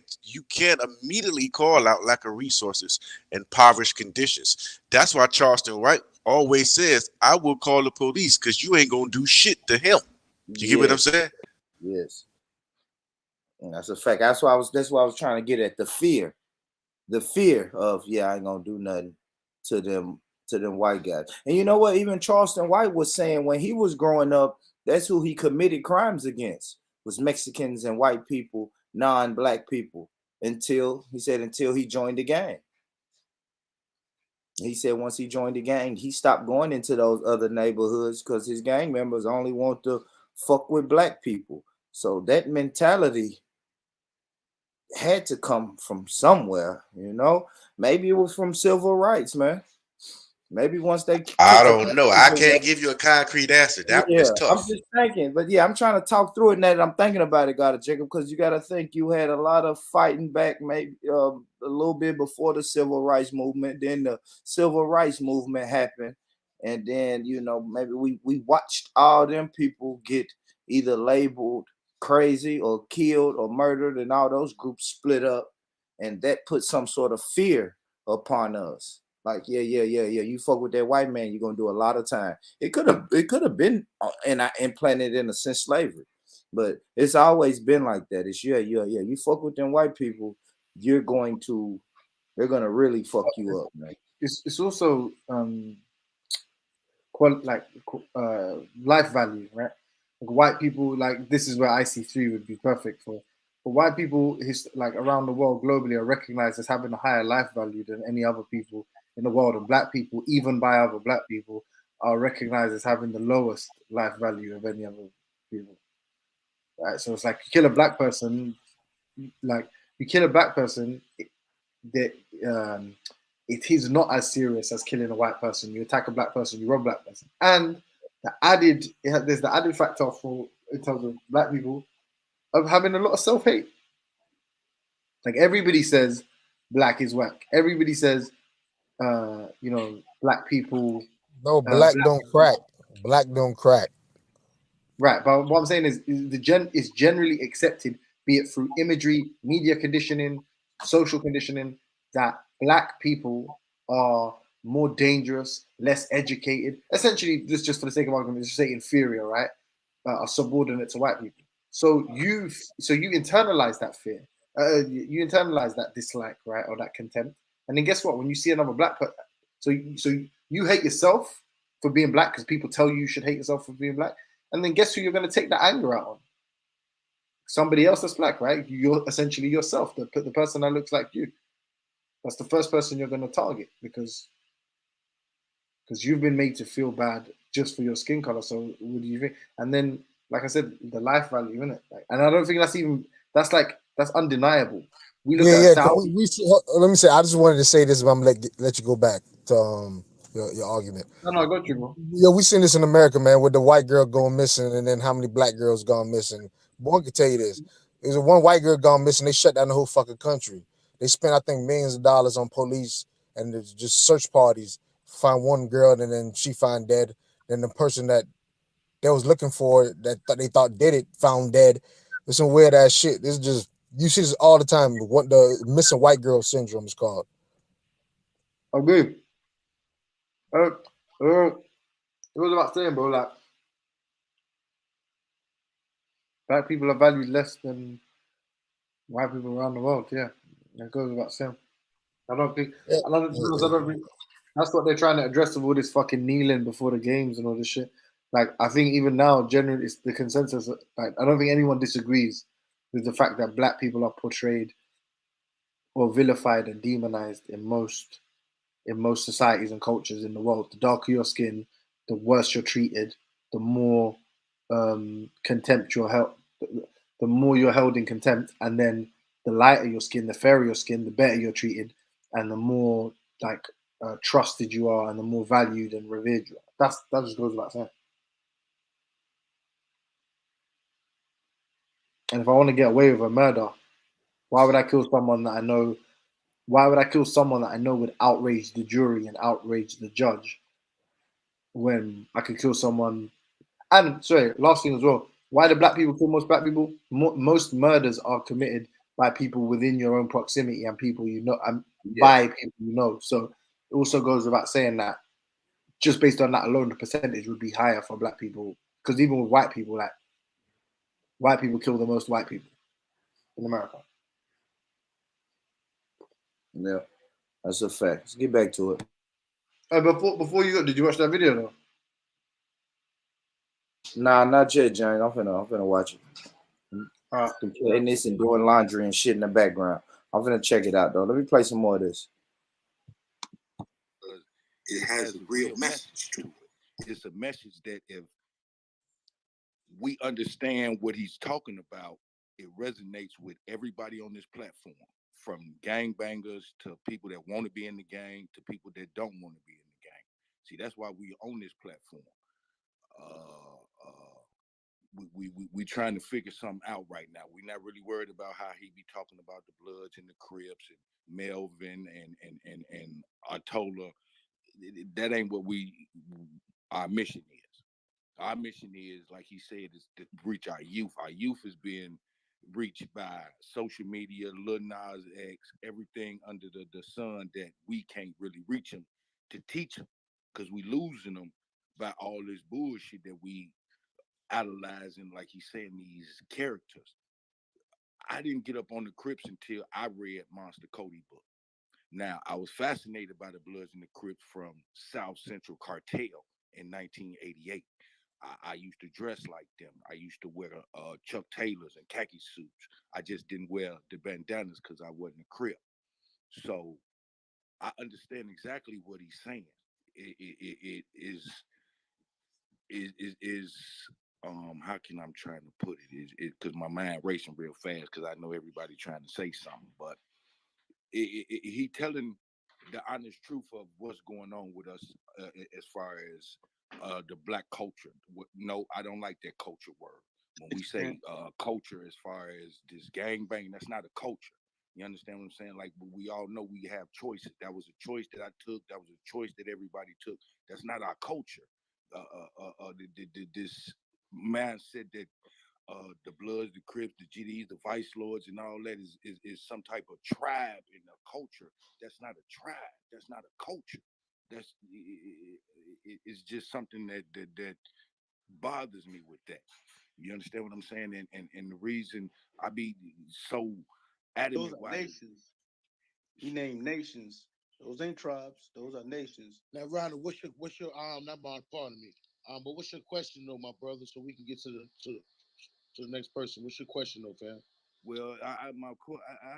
immediately call out lack of resources and impoverished conditions. That's why Charleston White always says, "I will call the police because you ain't gonna do shit to him." You get what I'm Yes, saying? yes. And that's a fact. That's why I was trying to get at the fear of, yeah, I ain't gonna do nothing to them white guys. And you know what? Even Charleston White was saying when he was growing up, that's who he committed crimes against was Mexicans and white people, non-black people. Until he joined the gang. He said once he joined the gang, he stopped going into those other neighborhoods because his gang members only want to fuck with black people. So that mentality had to come from somewhere, you know. Maybe it was from civil rights, man. Maybe once they I took the don't know. I black people can't away. give you a concrete answer. That Yeah, was I'm tough. just thinking, but yeah, I'm trying to talk through it now that I'm thinking about it, gotta Jacob, because you gotta think you had a lot of fighting back, maybe a little bit before the civil rights movement. Then the civil rights movement happened, and then maybe we watched all them people get either labeled crazy or killed or murdered, and all those groups split up, and that put some sort of fear upon us. Like, yeah. You fuck with that white man, you're gonna do a lot of time. It could have been and I implanted in a sense slavery, but it's always been like that. It's yeah. You fuck with them white people, they're gonna really fuck you up, man. It's also life value, right? Like white people, like this is where IC3 would be perfect for. But white people, like around the world globally, are recognized as having a higher life value than any other people in the world, and black people, even by other black people, are recognized as having the lowest life value of any other people. Right? So it's like you kill a black person, like you kill a black person, that um, it is not as serious as killing a white person. You attack a black person, you rob a black person, and there's the added factor for in terms of black people of having a lot of self hate. Like everybody says, black is whack. Everybody says, black people. No, black don't crack. Black don't crack. Right, but what I'm saying is generally accepted, be it through imagery, media conditioning, social conditioning, that black people are more dangerous, less educated. Essentially, just for the sake of argument, just say inferior, right? Are subordinate to white people. So you internalize that fear, you internalize that dislike, right, or that contempt, and then guess what? When you see another black person, so you hate yourself for being black because people tell you should hate yourself for being black. And then guess who you're going to take that anger out on? Somebody else that's black, right? You're essentially yourself, the person that looks like you. That's the first person you're going to target because you've been made to feel bad just for your skin color. So what do you think? And then, like I said, the life value in it. Like, and I don't think that's undeniable. We look Yeah, at yeah. 'Cause Saudi. let me say. I just wanted to say this, but I'm gonna let you go back to your argument. No, I got you, bro. Yeah, we seen this in America, man, with the white girl going missing, and then how many black girls gone missing. Boy, I can tell you this: there's one white girl gone missing. They shut down the whole fucking country. They spent, I think, millions of dollars on police and there's just search parties. Find one girl, and then she found dead. Then the person that they was looking for they thought did it found dead. It's some weird ass shit. This is just you see this all the time. What the missing white girl syndrome is called. Agree. It was about saying, bro, like black people are valued less than white people around the world. Yeah, it goes without saying. I don't think. Yeah. I don't think that's what they're trying to address with all this fucking kneeling before the games and all this shit. Like, I think even now, generally, it's the consensus. Like, I don't think anyone disagrees with the fact that black people are portrayed or vilified and demonized in most societies and cultures in the world. The darker your skin, the worse you're treated, the more contempt you're held. the more you're held in contempt, and then the lighter your skin, the fairer your skin, the better you're treated, and the more like trusted you are, and the more valued and revered you are. That just goes without saying. And if I want to get away with a murder, why would I kill someone that I know? Why would I kill someone that I know would outrage the jury and outrage the judge when I could kill someone? And sorry, last thing as well. Why do black people kill most black people? Most murders are committed by people within your own proximity and people you know, and by people you know. So it also goes without saying that just based on that alone, the percentage would be higher for black people. Because even with white people, like white people kill the most white people in America. Yeah, that's a fact. Let's get back to it. Before you go, did you watch that video though? Nah, not yet, Jane. I'm finna watch it. Playing this and doing laundry and shit in the background. I'm finna check it out though. Let me play some more of this. It has a real message to it. It's a message that if we understand what he's talking about, it resonates with everybody on this platform, from gangbangers to people that want to be in the gang to people that don't want to be in the gang. See, that's why we own this platform. We trying to figure something out right now. We're not really worried about how he be talking about the Bloods and the Crips and Melvin and Artola. That ain't what our mission is. Our mission is, like he said, is to reach our youth. Our youth is being reached by social media, Lil Nas X, everything under the sun that we can't really reach them to teach them, because we losing them by all this bullshit that we idolizing, like he's saying, these characters. I didn't get up on the Crips until I read Monster Cody book. Now, I was fascinated by the Bloods and the Crips from South Central Cartel in 1988. I used to dress like them. I used to wear Chuck Taylors and khaki suits. I just didn't wear the bandanas because I wasn't a Crip. So I understand exactly what he's saying. It is how can I'm trying to put it? Because my mind racing real fast because I know everybody trying to say something, but he telling the honest truth of what's going on with us as far as the black culture. No, I don't like that culture word. When we say culture as far as this gang bang, that's not a culture. You understand what I'm saying? Like, we all know we have choices. That was a choice that I took. That was a choice that everybody took. That's not our culture. This mindset that the Bloods, the Crips, the GDs, the Vice Lords, and all that is some type of tribe in a culture. That's not a tribe. That's not a culture. It's just something that bothers me with that. You understand what I'm saying? And the reason I be so adamant. Those are nations. He named nations. Those ain't tribes. Those are nations. Now, Ronald, what's your not pardon me, but what's your question though, my brother, so we can get to the next person. What's your question though, fam? Well, I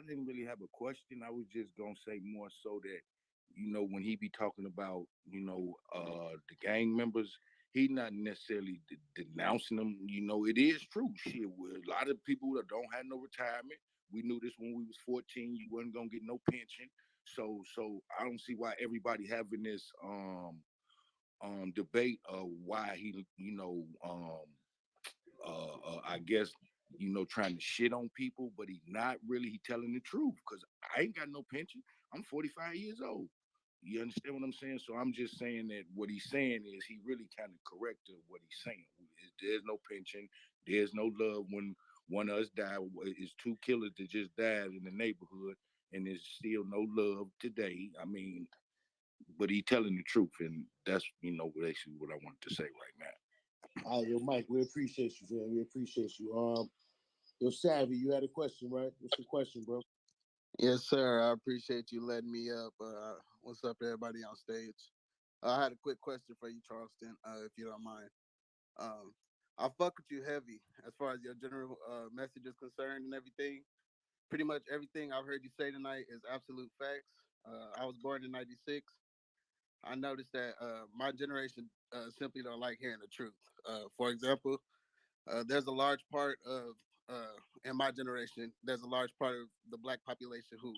didn't really have a question. I was just gonna say more so that, when he be talking about, the gang members, he not necessarily denouncing them. It is true. Shit, a lot of people that don't have no retirement. We knew this when we was 14. You wasn't gonna get no pension. So I don't see why everybody having this debate of why he, I guess, trying to shit on people, but he not really. He telling the truth, because I ain't got no pension. I'm 45 years old. You understand what I'm saying? So I'm just saying that what he's saying is he really kind of corrected what he's saying. There's no pension. There's no love when one of us died. It's two killers that just died in the neighborhood, and there's still no love today. I mean, but he telling the truth, and that's basically what I wanted to say right now. All right, yo, Mike, we appreciate you, man. We appreciate you. Yo, Savvy, you had a question, right? What's your question, bro? Yes, sir. I appreciate you letting me up. What's up, everybody on stage? I had a quick question for you, Charleston, if you don't mind. Um, I fuck with you heavy as far as your general message is concerned and everything. Pretty much everything I've heard you say tonight is absolute facts. I was born in '96. I noticed that my generation simply don't like hearing the truth. For example, there's a large part of in my generation, there's a large part of the black population who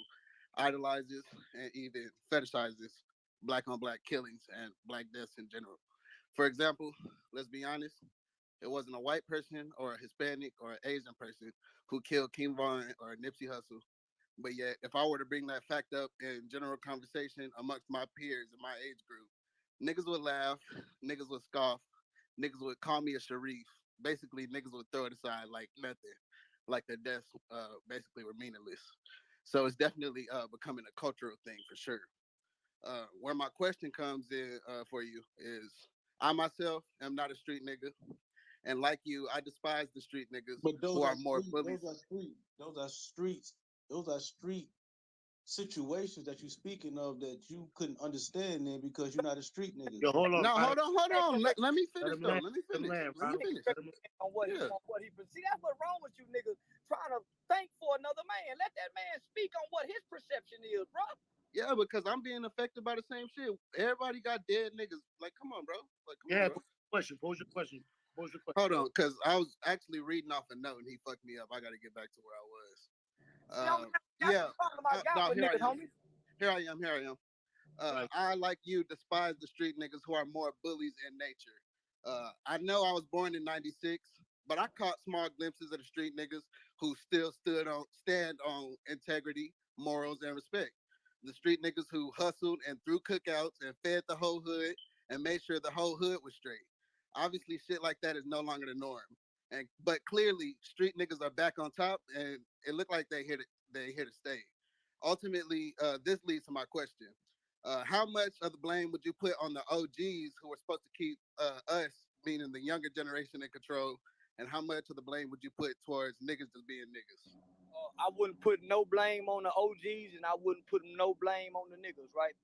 idolizes and even fetishizes black on black killings and black deaths in general. For example, let's be honest, it wasn't a white person or a Hispanic or an Asian person who killed King Von or Nipsey Hussle. But yet, if I were to bring that fact up in general conversation amongst my peers in my age group, niggas would laugh, niggas would scoff, niggas would call me a Sharif. Basically, niggas would throw it aside like nothing, like the deaths basically were meaningless. So it's definitely becoming a cultural thing for sure. Where my question comes in for you is, I myself am not a street nigga, and like you, I despise the street niggas But who are more bullies. Those are street situations that you're speaking of that you couldn't understand then because you're not a street nigga. Yo, hold on. No, hold on. Let me Let finish him though. land. Let me Let him finish. land, Let me bro. finish. On what, Yeah. on what he see, that's what's wrong with you niggas trying to think for another man. Let that man speak on what his perception is, bro. Yeah, because I'm being affected by the same shit. Everybody got dead niggas. Like, come on, bro. Like, come on, bro. Pose your question. Hold on, because I was actually reading off a note and he fucked me up. I got to get back to where I was. Yeah. No, here I am. Here I am. I, like you, despise the street niggas who are more bullies in nature. I know I was born in '96, but I caught small glimpses of the street niggas who still stand on integrity, morals, and respect. The street niggas who hustled and threw cookouts and fed the whole hood and made sure the whole hood was straight. Obviously, shit like that is no longer the norm. But clearly, street niggas are back on top, and it looked like they here to stay. Ultimately, this leads to my question: how much of the blame would you put on the OGs who were supposed to keep us, meaning the younger generation, in control, and how much of the blame would you put towards niggas just being niggas? I wouldn't put no blame on the OGs, and I wouldn't put no blame on the niggas, right?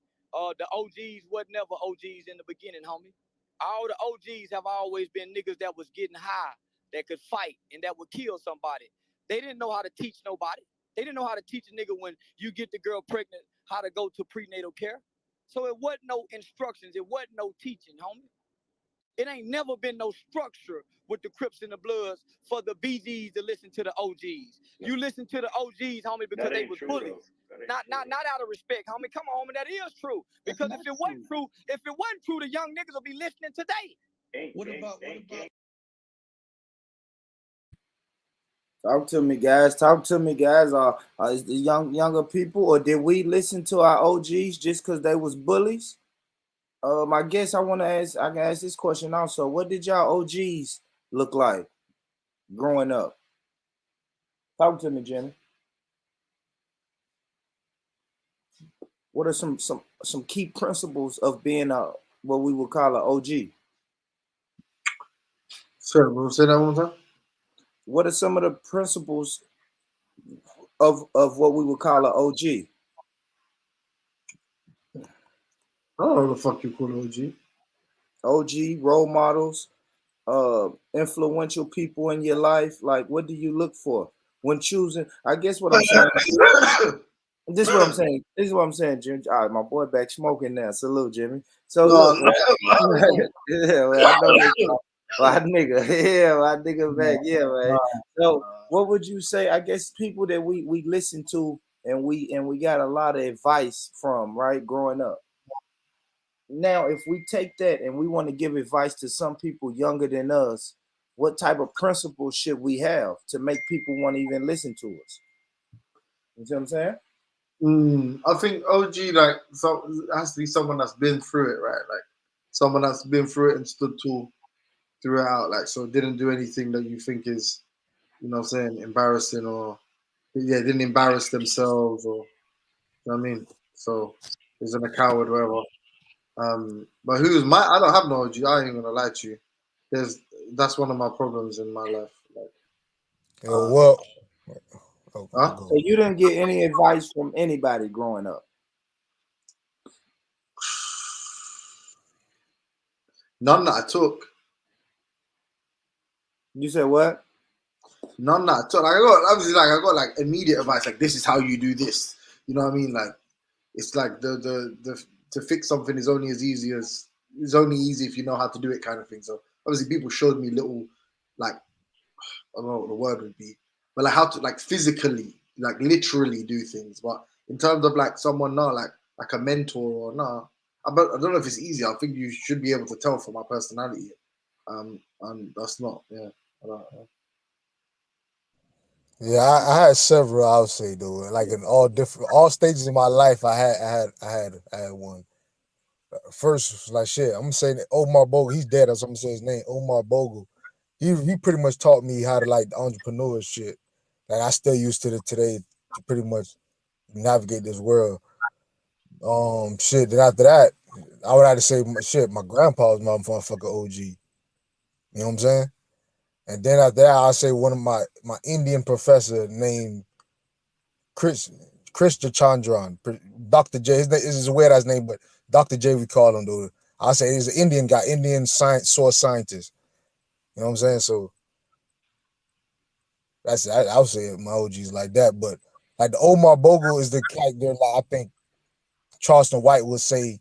The OGs wasn't never OGs in the beginning, homie. All the OGs have always been niggas that was getting high, that could fight, and that would kill somebody. They didn't know how to teach nobody. They didn't know how to teach a nigga when you get the girl pregnant how to go to prenatal care. So it wasn't no instructions. It wasn't no teaching, homie. It ain't never been no structure with the Crips and the Bloods for the BGs to listen to the OGs. You listen to the OGs, homie, because they was bullies. Not out of respect, homie. Come on, homie, that is true. Because if it wasn't true, the young niggas will be listening today. What about Talk to me, guys. Is the younger people, or did we listen to our OGs just because they was bullies? I guess I can ask this question also. What did y'all OGs look like growing up? Talk to me, Jenny. What are some key principles of being what we would call an OG? Sorry, bro. Say that one more time. What are some of the principles of what we would call an OG? I don't know what the fuck you call OG. OG, role models, influential people in your life. Like, what do you look for when choosing? I guess what I'm saying. This is what I'm saying, Jimmy. All right, my boy back smoking now. Salute, Jimmy. So look, yeah, well, I know this. My nigga back, yeah, man. So, what would you say? I guess people that we listen to and we got a lot of advice from, right, growing up. Now, if we take that and we want to give advice to some people younger than us, what type of principles should we have to make people want to even listen to us? You see what I'm saying? I think OG, like, so it has to be someone that's been through it, right? Like someone that's been through it and stood tall through it out, like, so didn't do anything that you think is, you know what I'm saying, embarrassing, or didn't embarrass themselves, or, you know what I mean? So isn't a coward, whatever. But I don't have no OG. I ain't gonna lie to you. That's one of my problems in my life. Like, So you didn't get any advice from anybody growing up? None that I took. You said what? None that I took. Like, I got like immediate advice. Like, this is how you do this. You know what I mean? Like, it's like the to fix something is only easy if you know how to do it, kind of thing. So obviously, people showed me little, like, I don't know what the word would be, but like how to like physically, like literally do things. But in terms of like someone now, like a mentor or nah, I don't know if it's easy. I think you should be able to tell from my personality. And that's not. Yeah, I don't know. Yeah, I had several. I would say though, like in all stages of my life, I had one. First, was like shit. I'm gonna say Omar Bogle. He's dead. So I'm gonna say his name, Omar Bogle. He pretty much taught me how to like the entrepreneur shit. Like I still use to today to pretty much navigate this world. Shit. Then after that, I would have to say shit. My grandpa was my motherfucker OG. You know what I'm saying? And then after that, I'll say one of my Indian professor named Krishna Chandran, Dr. J. His name is a weird ass name, but Dr. J we call him though. I'll say he's an Indian guy, Indian source scientist. You know what I'm saying? So I would say my OGs like that. But like the Omar Bogle is the character like I think Charleston White would say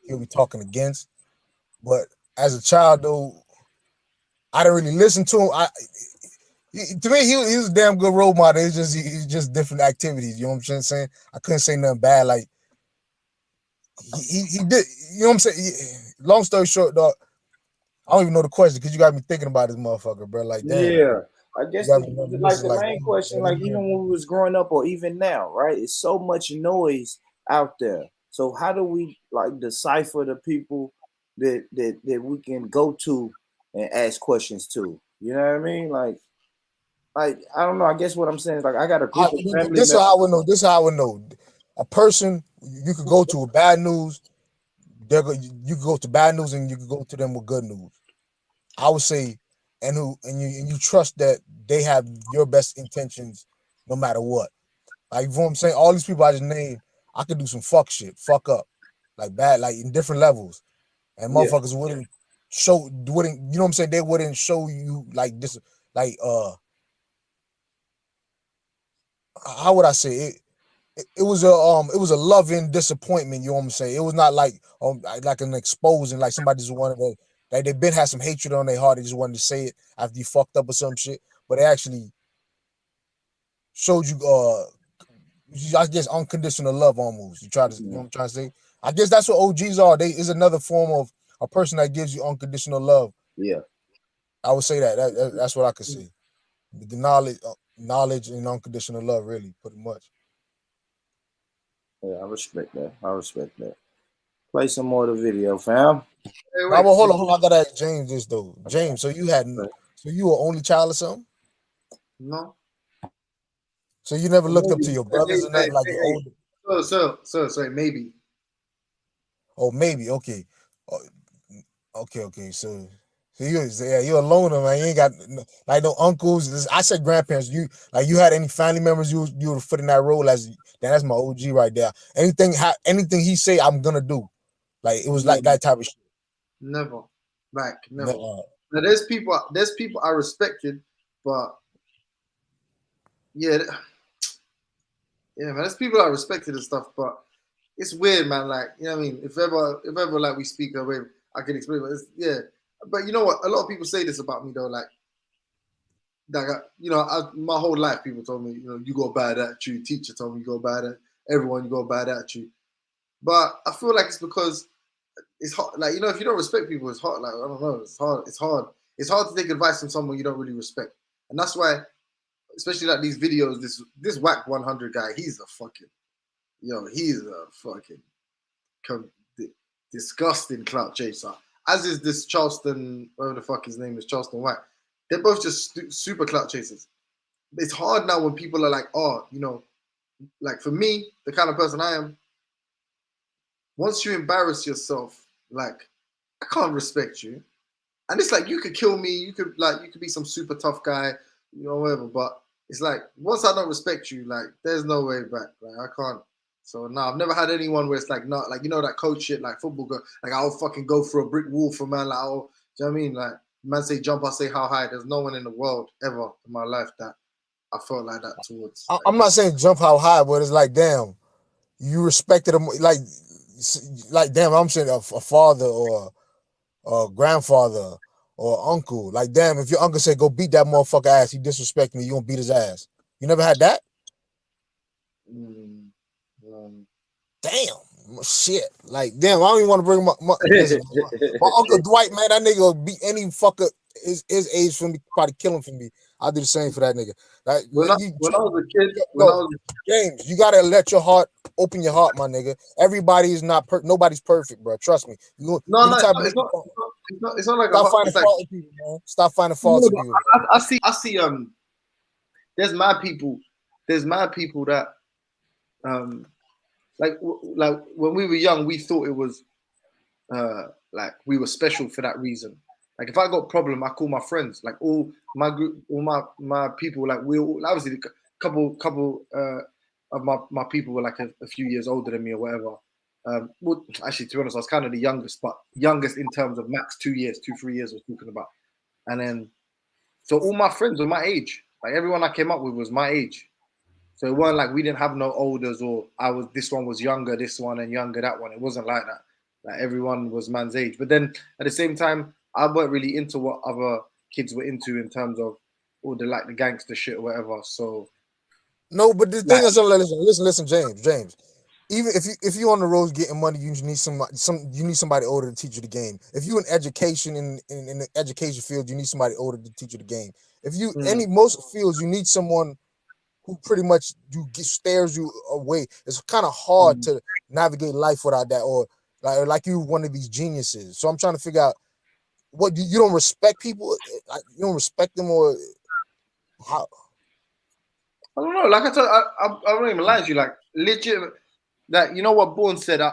he'll be talking against. But as a child though, I didn't really listen to him. To me, he was a damn good role model. It's just different activities. You know what I'm saying? I couldn't say nothing bad. Like he did. You know what I'm saying? Long story short, dog. I don't even know the question because you got me thinking about this motherfucker, bro. Like, damn. Yeah, I guess like the main question, like even when we was growing up, or even now, right? It's so much noise out there. So how do we like decipher the people that we can go to and ask questions to? You know what I mean? Like I don't know. I guess what I'm saying is like I got a group of family this is members. how I would know. This is how I would know. A person you could go to with bad news. You could go to bad news and you could go to them with good news. I would say, and you trust that they have your best intentions no matter what. Like you know what I'm saying? All these people I just named, I could do some fuck shit, fuck up, like bad, like in different levels, and Yeah. motherfuckers wouldn't, you know what I'm saying? They wouldn't show you like this, like how would I say it? It was a loving disappointment. You know what I'm saying? It was not like like an exposing, like somebody just wanted to, like they been had some hatred on their heart. They just wanted to say it after you fucked up or some shit, but they actually showed you I guess unconditional love almost. You try to, you know what I'm trying to say? I guess that's what OGs are. They is another form of a person that gives you unconditional love. Yeah, I would say that's what I could say. The knowledge and unconditional love, really, pretty much. Yeah, I respect that. Play some more of the video, fam. Hey, Now, wait. hold on. I gotta ask James this though. James, so you were only child or something? No. So you never looked up Maybe. to your brothers and nothing like your older? Sorry, maybe. Oh, maybe. Okay. Okay. So you're a loner, man. You ain't got like no uncles. I said grandparents. You had any family members you would fit in that role as that's my OG right there. Anything he say, I'm gonna do. Like it was like that type of shit. Never. Like never. No, Now there's people I respected, but yeah, man, there's people I respected and stuff, but it's weird, man. Like, you know what I mean? If ever like we speak away, I can explain, but yeah. But you know what? A lot of people say this about me though, like my whole life people told me, you got a bad attitude. Teacher told me you got a bad attitude. Everyone, you got a bad attitude. But I feel like it's because it's hard. Like, if you don't respect people, it's hard. Like, I don't know. It's hard. It's hard to take advice from someone you don't really respect. And that's why, especially like these videos, this whack 100 guy, he's a fucking disgusting clout chaser. As is this Charleston, whatever the fuck his name is, Charleston White. They're both just super clout chasers. It's hard now when people are like, like for me, the kind of person I am, once you embarrass yourself, like, I can't respect you. And it's like, you could kill me, you could be some super tough guy, whatever, but it's like, once I don't respect you, like, there's no way back. Like, I can't. So, no, I've never had anyone where it's like, not like, that coach shit, like football, like, I'll fucking go for a brick wall for man, like, do you know what I mean? Like, man say jump, I say how high. There's no one in the world ever in my life that I felt like that towards. I'm not saying jump how high, but it's like, damn, you respected him, like damn, I'm saying a father or a grandfather or uncle. Like, damn, if your uncle said go beat that motherfucker ass, he disrespect me, you gonna beat his ass. You never had that? Damn, shit. Like, damn, I don't even want to bring listen, my Uncle Dwight, man, that nigga will beat any fucker his age for me, probably kill him for me. I'll do the same for that nigga. Like, When I was a kid, James, you gotta let your heart open your heart, my nigga. Everybody is not nobody's perfect, bro. Trust me. No, it's not like stop finding fault in people, man. Stop finding faults in people. I see there's mad people that like when we were young, we thought it was like we were special for that reason. Like if I got a problem, I call my friends. Like all my group, all my people. Like we all obviously a couple of my people were like a few years older than me or whatever. Well, actually, to be honest, I was kind of the youngest, but youngest in terms of max 2 years, 3 years. I was talking about, and then so all my friends were my age. Like everyone I came up with was my age. So it weren't like we didn't have no elders or this one was younger, this one and younger, that one. It wasn't like that. Like everyone was man's age. But then at the same time, I weren't really into what other kids were into in terms of all the like the gangster shit or whatever. So no, but the thing is, listen, James. Even if you on the road getting money, you need somebody older to teach you the game. If you in education in the education field, you need somebody older to teach you the game. If you most fields, you need someone who pretty much stares you away. It's kind of hard to navigate life without that, or like you one of these geniuses. So I'm trying to figure out what you don't respect people, you don't respect them, or how? I don't know. Like I told, I don't even lie to you. Like legit, that you know what Bourne said. I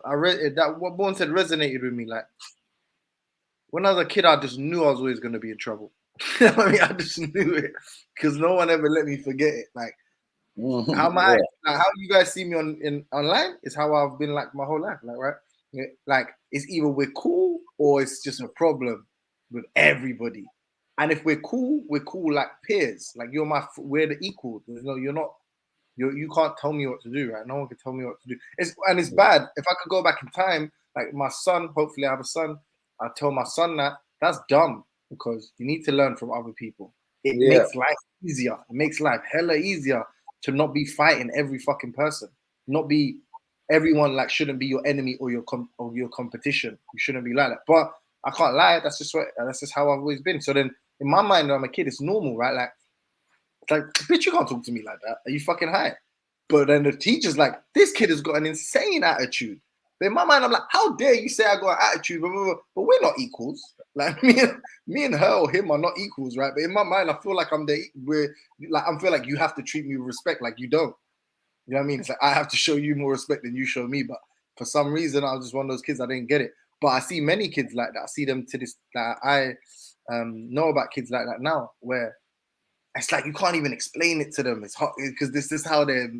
read it, that what Bourne said resonated with me. Like when I was a kid, I just knew I was always going to be in trouble. I mean, I just knew it because no one ever let me forget it. Like how how you guys see me online is how I've been like my whole life. Like right, like it's either we're cool or it's just a problem with everybody. And if we're cool like peers. Like we're the equal. You're not. You can't tell me what to do, right? No one can tell me what to do. It's bad. If I could go back in time, like my son, hopefully I have a son, I tell my son that's dumb because you need to learn from other people. It makes life easier. It makes life hella easier to not be fighting every fucking person. Not be everyone like shouldn't be your enemy or your competition. You shouldn't be like that. But I can't lie. That's just how I've always been. So then in my mind, when I'm a kid, it's normal, right? Like, bitch, you can't talk to me like that. Are you fucking high? But then the teacher's like, this kid has got an insane attitude. But in my mind, I'm like, how dare you say I got an attitude? But we're not equals. Like me and her or him are not equals, right? But in my mind, I feel like I feel like you have to treat me with respect, like you don't. You know what I mean? It's like I have to show you more respect than you show me. But for some reason, I was just one of those kids. I didn't get it. But I see many kids like that. I see them to this. I know about kids like that now, where it's like you can't even explain it to them. It's hot because this is how they're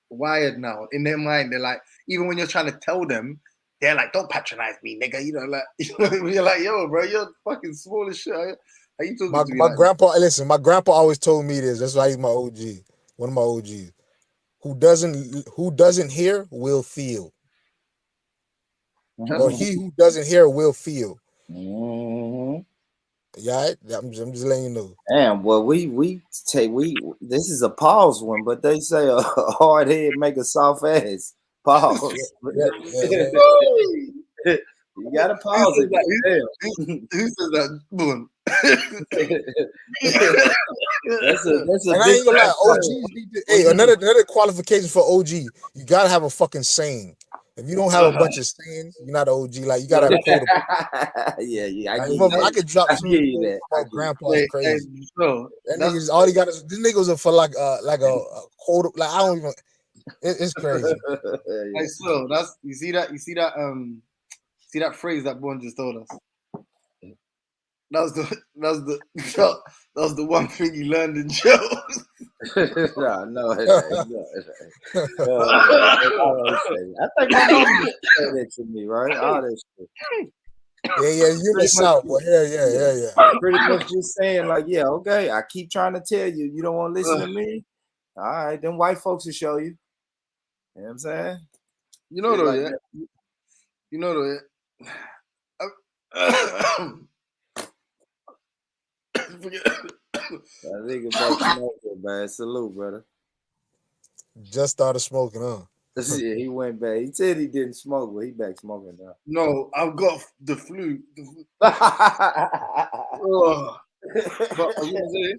wired now. In their mind, they're like, even when you're trying to tell them, they're like, "Don't patronize me, nigga." You know, like you're like, "Yo, bro, you're fucking small as shit." How you talking to me? My grandpa, listen. My grandpa always told me this. That's why he's my OG. One of my OGs. Who doesn't hear will feel, or he who doesn't hear will feel. Yeah, I'm just letting you know. Damn, well, this is a pause one, but they say a hard head make a soft ass. Pause. You gotta pause it. Who says that? Boom. That's a and I ain't gonna lie, OGs need to, hey, another qualification for OG, you gotta have a fucking saying. If you don't have a bunch of sayings, you're not an OG. Like you gotta have a quote. Yeah. I could drop some about grandpa crazy. That nigga's all he got is this nigga was for like a quote. Like I don't even. It's crazy. Hey, so you see that phrase that Bourne just told us. That was the one thing he learned in jail. No. I think my mom used to say that to me, right? All that shit. Yeah, you miss out, but yeah. Pretty much just saying, like, yeah, okay, I keep trying to tell you, you don't want to listen to me. All right, then white folks will show you. You know what I'm saying? You know though, yeah. You know though, yeah. nigga back smoking, man. Salute, brother. Just started smoking, huh? Yeah, he went back. He said he didn't smoke, but he back smoking now. No, I've got the flu. Oh. But I was gonna say,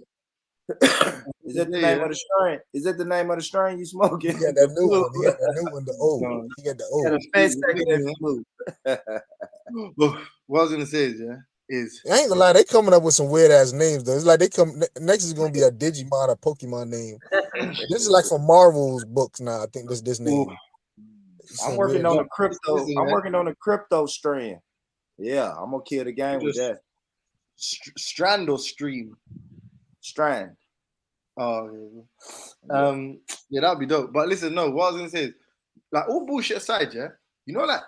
Is that the name of the strain? Is that the name of the strain you smoking? He got that new one. He got that new one, the O. He got the O. Got a face tag in that flu. What I was gonna say is I ain't gonna lie, they coming up with some weird ass names though. It's like they come next is gonna be a Digimon or Pokemon name. This is like from Marvel's books now. I think this name. I'm working on the crypto. I'm working on the crypto strand. Yeah, I'm gonna kill the game with that. Strand or stream? Strand. Oh, yeah, that'd be dope. But listen, no, what I was gonna say is, like, all bullshit aside, yeah, you know, like,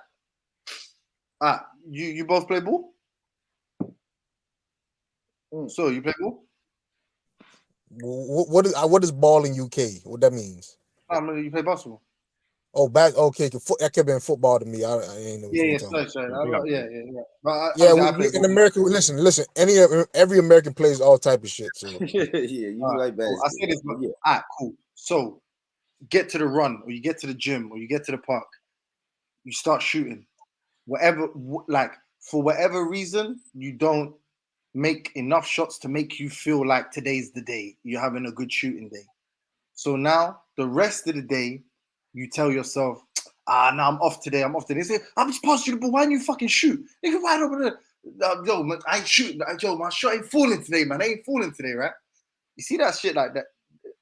you both play ball. So you play ball? What is ball in UK? What that means? You play basketball. Oh, back okay. That could have been football to me. I ain't know. What Sorry. Yeah. But in America, listen. Every American plays all type of shit. So yeah, you like basketball. Cool. I say this, but cool. So get to the run, or you get to the gym, or you get to the park. You start shooting. For whatever reason, you don't make enough shots to make you feel like today's the day. You're having a good shooting day. So now the rest of the day, you tell yourself, no, I'm off today. They say, I'm just passing you the ball. Why don't you fucking shoot? Nigga, right over there. Yo, man, I ain't shooting. Yo, my shot ain't falling today, man. I ain't falling today, right? You see that shit like that?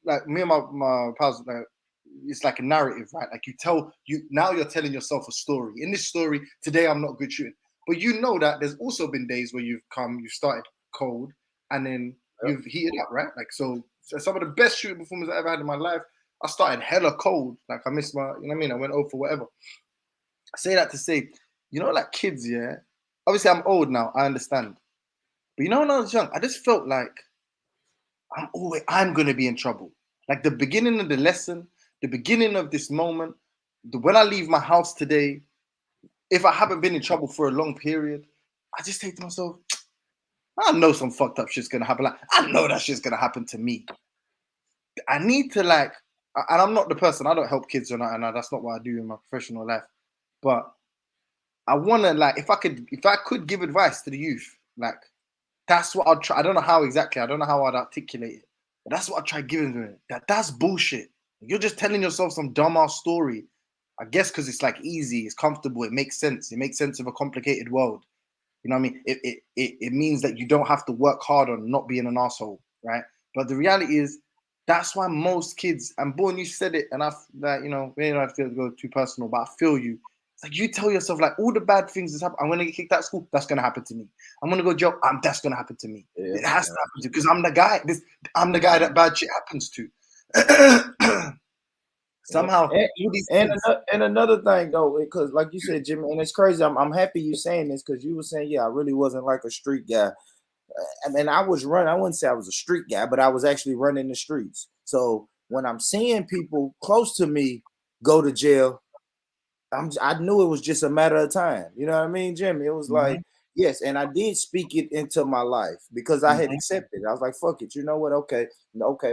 Like me and my pals, like, it's like a narrative, right? Like now you're telling yourself a story. In this story, today I'm not good shooting. But you know that there's also been days where you've started cold, and then you've heated up, right? Like, so some of the best shooting performances I ever had in my life, I started hella cold. Like, I missed my, you know what I mean? I went over whatever. I say that to say, you know, like kids, yeah? Obviously, I'm old now. I understand. But you know, when I was young, I just felt like I'm going to be in trouble. Like the beginning of the lesson, the beginning of this moment, when I leave my house today, if I haven't been in trouble for a long period, I just think to myself, I know some fucked up shit's going to happen. Like, I know that shit's going to happen to me. I need to, like, and I'm not the person, I don't help kids or not, and that's not what I do in my professional life. But I want to, like, if I could give advice to the youth, like, that's what I'd try. I don't know how exactly, I don't know how I'd articulate it, but that's what I try giving them. That's bullshit. You're just telling yourself some dumbass story. I guess because it's like easy, it's comfortable, it makes sense. It makes sense of a complicated world. You know what I mean? It means that you don't have to work hard on not being an asshole, right? But the reality is, that's why most kids, and Born, you said it, and we don't have to go too personal, but I feel you. It's like you tell yourself, like, all the bad things that's happening. I'm gonna get kicked out of school, that's gonna happen to me. I'm gonna go to jail, that's gonna happen to me. It has to happen to, because I'm the guy. I'm the guy that bad shit happens to. Somehow, and another thing though, because like you said, Jimmy, and it's crazy. I'm happy you saying this, because you were saying, I really wasn't like a street guy. I mean, I was running. I wouldn't say I was a street guy, but I was actually running the streets. So when I'm seeing people close to me go to jail, I knew it was just a matter of time. You know what I mean, Jimmy? It was like, yes, and I did speak it into my life because I had accepted. I was like, fuck it. You know what? Okay,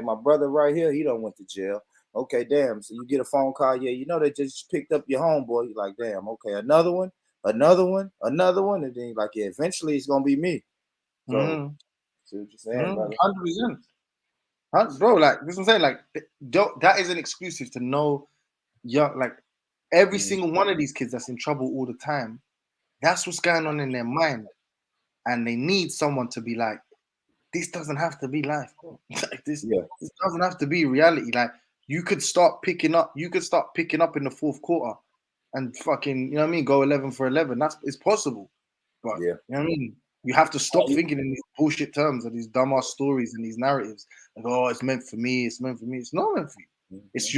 my brother right here, he done went to jail. Okay, damn. So you get a phone call. Yeah, you know they just picked up your homeboy. You're like, damn. Okay, another one, and then you're like, yeah, eventually it's gonna be me. So, see what you're saying, brother? 100%. Bro, like, this is what I'm saying. Like, that is an exclusive to know, like, every single one of these kids that's in trouble all the time, that's what's going on in their mind. And they need someone to be like, this doesn't have to be life, bro. Like, this doesn't have to be reality. Like, you could start picking up in the fourth quarter and fucking, you know what I mean, go 11 for 11. It's possible. But, you know what I mean? You have to stop thinking in these bullshit terms of these dumbass stories and these narratives. Like, oh, it's meant for me. It's meant for me. It's not meant for you. It's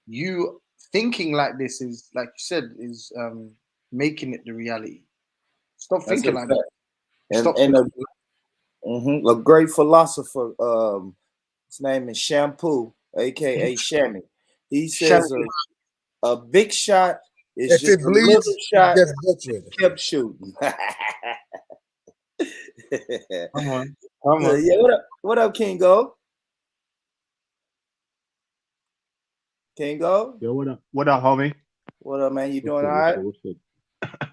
you thinking like this is, like you said, is making it the reality. Stop thinking like that. A great philosopher, his name is Shampoo, aka Shammy. He says a big shot is just a little shot kept shooting. Come on. Come on. Yeah, what up? What up, Kingo? Kingo? Yo, what up? What up, homie? What up, man? You What's doing good? all What's right? good? What's good?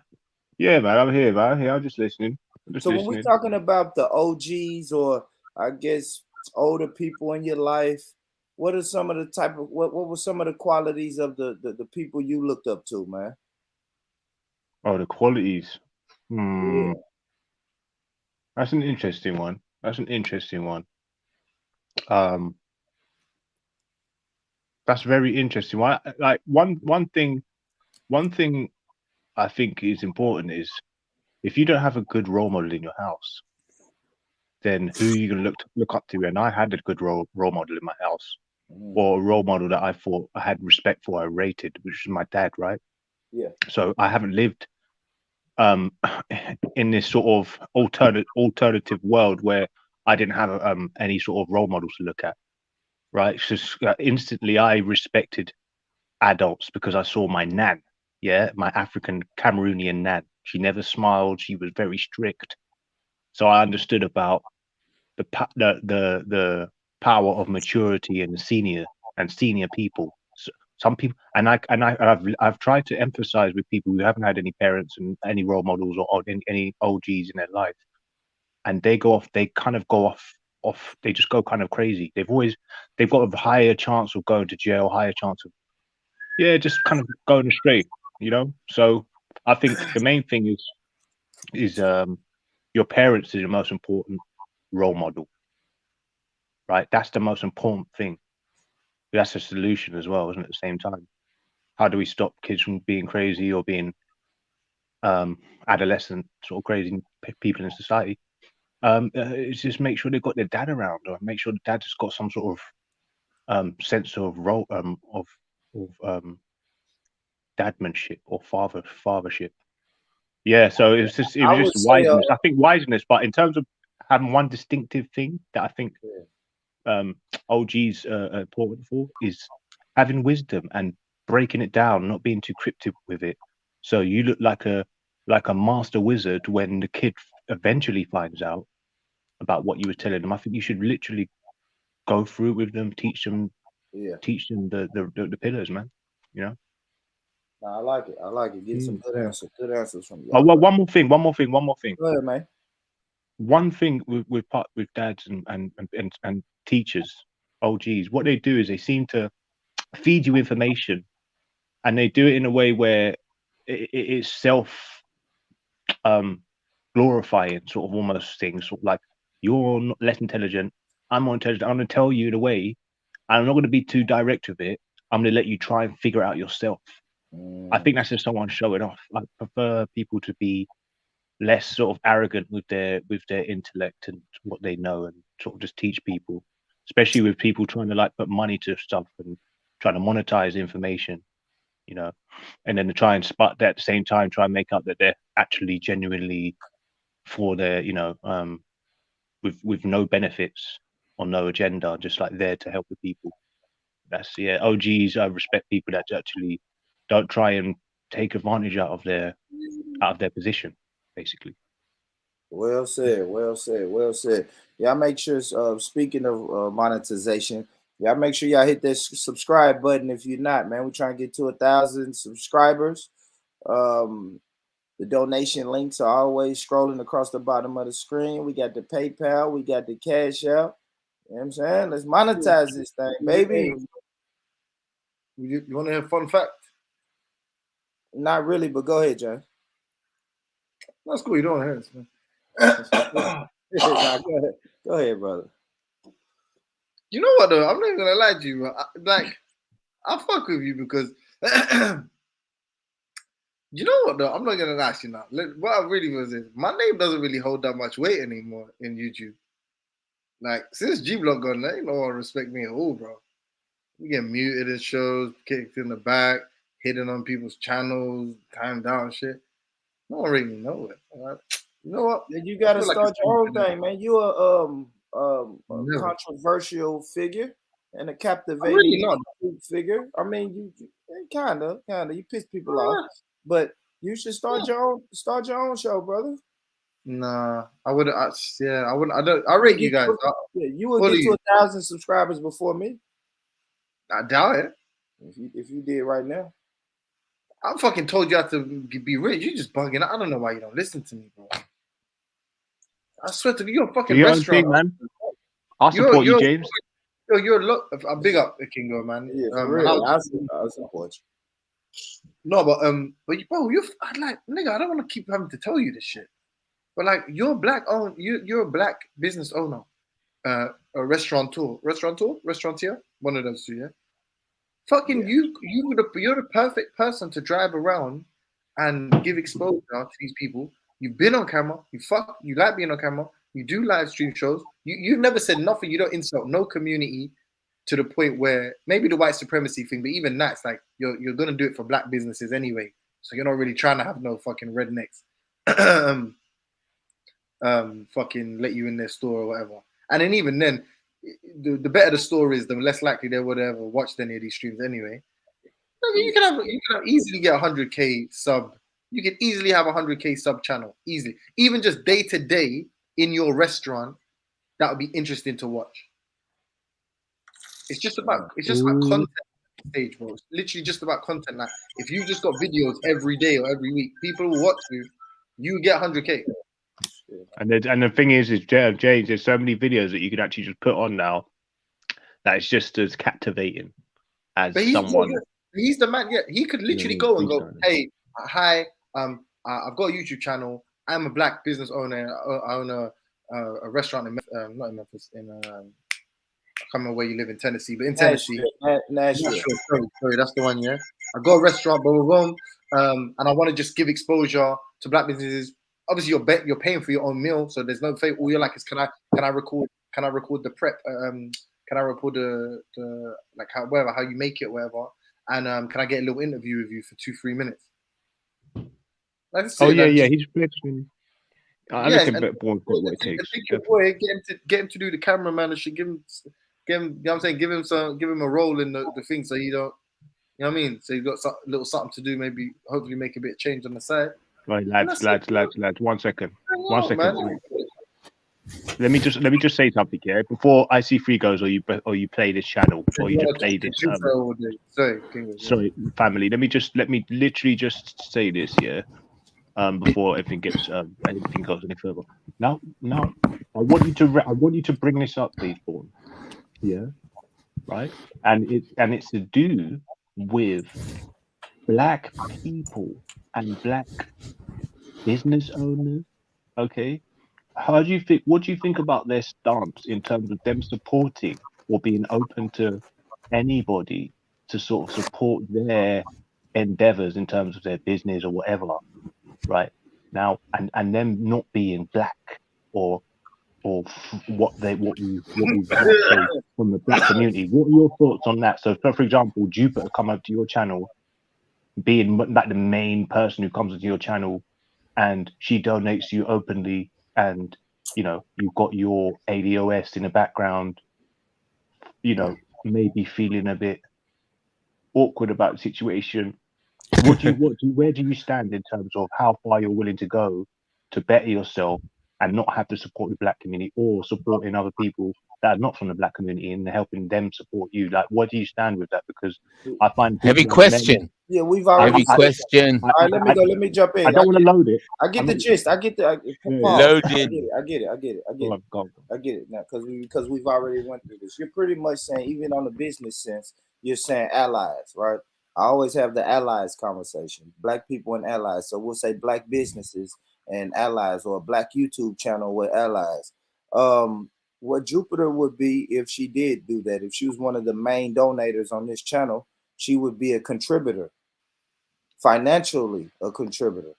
Yeah, man, I'm here, man. Here, I'm just listening. I'm just So when we're listening. talking about the OGs, or I guess older people in your life, what are some of the type of what were some of the qualities of the people you looked up to, man? Oh, the qualities. Yeah. That's an interesting one. That's an interesting one. Um, that's very interesting. Like one thing I think is important is if you don't have a good role model in your house, then who are you gonna look up to? And I had a good role model in my house, or a role model that I thought I had respect for, I rated, which is my dad, right? Yeah. So I haven't lived in this sort of alternative world where I didn't have any sort of role models to look at, right? So instantly I respected adults because I saw my nan, yeah, my African Cameroonian nan. She never smiled. She was very strict. So I understood about the power of maturity and senior people. So some people, I've tried to emphasize with people who haven't had any parents and any role models or any OGs in their life, and they kind of go off. They just go kind of crazy. They've got a higher chance of going to jail, higher chance of just kind of going astray, you know. So I think the main thing is your parents is the most important role model, right? That's the most important thing. That's a solution as well, isn't it? At the same time, how do we stop kids from being crazy or being adolescent sort of crazy people in society? It's just make sure they've got their dad around, or make sure the dad's got some sort of sense of role of dadmanship or fathership. Yeah, so it was just I would say wiseness. I think wiseness, but in terms of having one distinctive thing that I think OGs are important for is having wisdom and breaking it down, not being too cryptic with it. So you look like a master wizard when the kid eventually finds out about what you were telling them. I think you should literally go through it with them, teach them the pillars, man. You know. No, I like it. I like it. Get some good answers. Good answers from Oh, y'all. well, one more thing. Go ahead, man. One thing with dads and teachers, OGs, what they do is they seem to feed you information, and they do it in a way where it is self glorifying, sort of almost things, sort of like you're not less intelligent, I'm more intelligent. I'm going to tell you the way, and I'm not going to be too direct with it. I'm going to let you try and figure it out yourself. I think that's just someone showing off. I prefer people to be less sort of arrogant with their intellect and what they know, and sort of just teach people, especially with people trying to like put money to stuff and trying to monetize information, you know, and then to try and spot that at the same time, try and make up that they're actually genuinely for their, with no benefits or no agenda, just like there to help the people. That's OGs. I respect people that actually don't try and take advantage out of their position, basically. Well said. Well said. Well said. Y'all make sure. Speaking of monetization, y'all make sure y'all hit that subscribe button. If you're not, man, we're trying to get to 1,000 subscribers. The donation links are always scrolling across the bottom of the screen. We got the PayPal. We got the Cash App. You know what I'm saying? Let's monetize this thing, baby. You want to hear a fun fact? Not really, but go ahead, John. That's cool. You don't hear it. Nah, go ahead, brother. You know what though? I'm not even gonna lie to you, bro. I fuck with you because you know what though? I'm not gonna lie to you now. What I really was is my name doesn't really hold that much weight anymore in YouTube. Like since G Block gone, there ain't no one respect me at all, bro. We get muted in shows, kicked in the back, hidden on people's channels, timed down shit. No one really know it. Right? You know what? You gotta start your own thing, man. You a controversial figure and a captivating figure. I mean, you kind of you piss people off, but you should start your own show, brother. Nah, I wouldn't. Yeah, I wouldn't. I don't. I rate you guys. You would get to 1,000 subscribers before me. I doubt it. If you did right now. I fucking told you how to be rich. You just bugging. I don't know why you don't listen to me, bro. I swear to you, you're a fucking your own restaurant. thing, man. I'll support you, James. You're a lot. A big up, Kingo, man. Yeah, for real. I'll support you. No, but bro, I'm like, nigga, I don't want to keep having to tell you this shit. But like, you're black owned. You're a black business owner, a restaurateur, one of those two, yeah. Fucking you're the perfect person to drive around and give exposure to these people. You've been on camera. You like being on camera. You do live stream shows. You've never said nothing. You don't insult no community to the point where maybe the white supremacy thing, but even that's like you're gonna do it for black businesses anyway. So you're not really trying to have no fucking rednecks fucking let you in their store or whatever. And then even then, the better the store is, the less likely they would ever watch any of these streams anyway. You can easily get 100K sub. You can easily have 100K sub channel easily. Even just day to day in your restaurant, that would be interesting to watch. It's just about content stage, bro. It's literally just about content. Like if you just got videos every day or every week, people will watch you. You get 100K. And the thing is James, there's so many videos that you can actually just put on now that it's just as captivating as someone. He's the man. Yeah, he could literally go and go, "Hey, hi, I've got a YouTube channel. I'm a black business owner. I own a restaurant in not in Memphis, in I can't remember where you live in Tennessee, but in Tennessee, Nashville. Sorry, that's the one. Yeah, I got a restaurant, boom, and I want to just give exposure to black businesses. Obviously, you're paying for your own meal, so there's no fake. All you're like is, can I record the prep? Can I record the like how you make it, whatever? And can I get a little interview with you for 2-3 minutes? Yeah, he's flipping. I look a bit bored what it takes. Boy, get him to do the cameraman and shit. Give him. You know what I'm saying? Give him a role in the thing, so you don't. You know what I mean? So you've got a little something to do. Maybe hopefully make a bit of change on the side. Right, lads. 1 second. 1 second. Let me just say something here before IC3 goes, or you play this channel, or you just play this. Sorry, family. Let me literally just say this here, before anything goes any further. Now, I want you to bring this up, please, Born. Yeah, right. And it's to do with black people and black business owners. Okay. What do you think about their stance in terms of them supporting or being open to anybody to sort of support their endeavors in terms of their business or whatever, right? Now, and them not being black or what we say from the black community. What are your thoughts on that? So, for example, Jupiter come up to your channel, being like the main person who comes into your channel, and she donates to you openly, and you know you've got your ADOS in the background, you know, maybe feeling a bit awkward about the situation. Where do you stand in terms of how far you're willing to go to better yourself and not have to support the black community, or supporting other people that are not from the black community and helping them support you? Like, where do you stand with that? Because I find heavy question. Yeah, we've already. Heavy question. All right, let me go. Let me jump in. I don't want to load it. I get the gist. I get the loaded. I get it now because we've already went through this. You're pretty much saying, even on the business sense, you're saying allies, right? I always have the allies conversation, black people and allies. So we'll say black businesses and allies, or a black YouTube channel with allies. What Jupiter would be if she did do that, if she was one of the main donators on this channel, she would be a contributor, financially a contributor.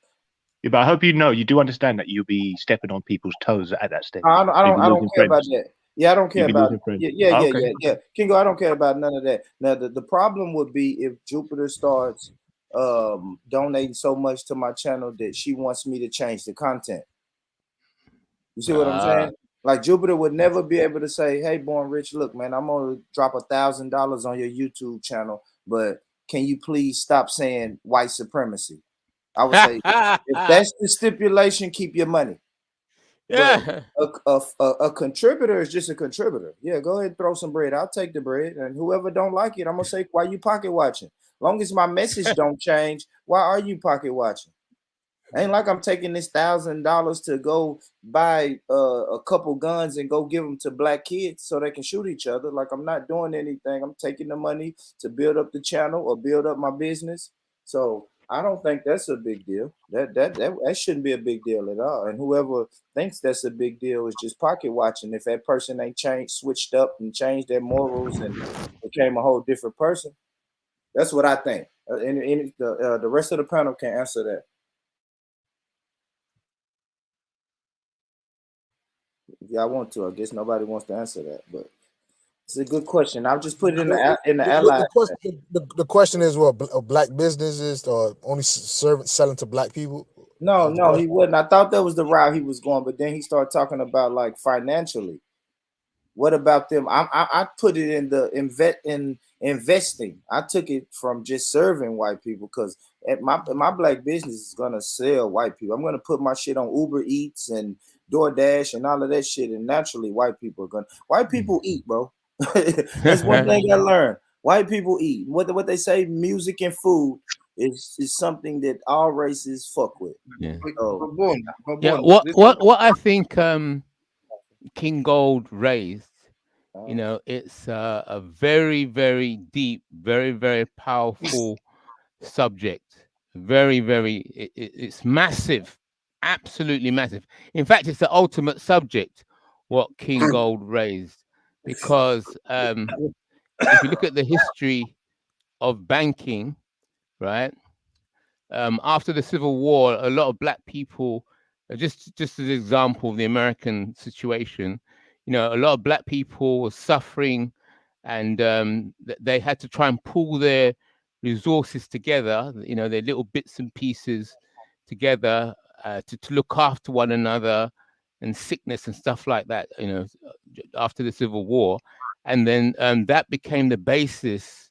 Yeah, but I hope you do understand that you'll be stepping on people's toes at that stage. I don't care about that. Yeah, I don't care about it. Yeah. Kingo, I don't care about none of that. Now, the problem would be if Jupiter starts donating so much to my channel that she wants me to change the content. You see what I'm saying? Like, Jupiter would never be able to say, "Hey, Born Rich, look, man, I'm gonna drop $1,000 on your YouTube channel, but can you please stop saying white supremacy?" I would say, if that's the stipulation, keep your money. Yeah. A contributor is just a contributor. Yeah, go ahead and throw some bread. I'll take the bread, and whoever don't like it, I'm gonna say, why you pocket watching? Long as my message don't change, why are you pocket watching? Ain't like I'm taking this $1,000 to go buy a couple guns and go give them to black kids so they can shoot each other. Like, I'm not doing anything. I'm taking the money to build up the channel or build up my business. So I don't think that's a big deal. That shouldn't be a big deal at all. And whoever thinks that's a big deal is just pocket watching. If that person ain't changed, switched up and changed their morals and became a whole different person, that's what I think. And the rest of the panel can answer that. Yeah, I want to. I guess nobody wants to answer that, but it's a good question. I'll just put it in the ally. The question is, what black businesses or only selling to black people? No, he wouldn't. I thought that was the route he was going, but then he started talking about like financially. What about them? I put it in the investing. I took it from just serving white people because my black business is gonna sell white people. I'm gonna put my shit on Uber Eats and DoorDash and all of that shit, and naturally white people are gonna. White people eat, bro. That's one thing I learned. White people eat. What they say, music and food is something that all races fuck with. Yeah. Yeah. What I think King Gold raised, it's a very, very deep, very, very powerful subject. Very, very, it's massive, absolutely massive. In fact, it's the ultimate subject, what King Gold raised, because if you look at the history of banking, right? After the Civil War, a lot of black people, just as an example of the American situation, a lot of black people were suffering, and they had to try and pull their resources together, their little bits and pieces together to look after one another, and sickness and stuff like that, after the Civil War. And then that became the basis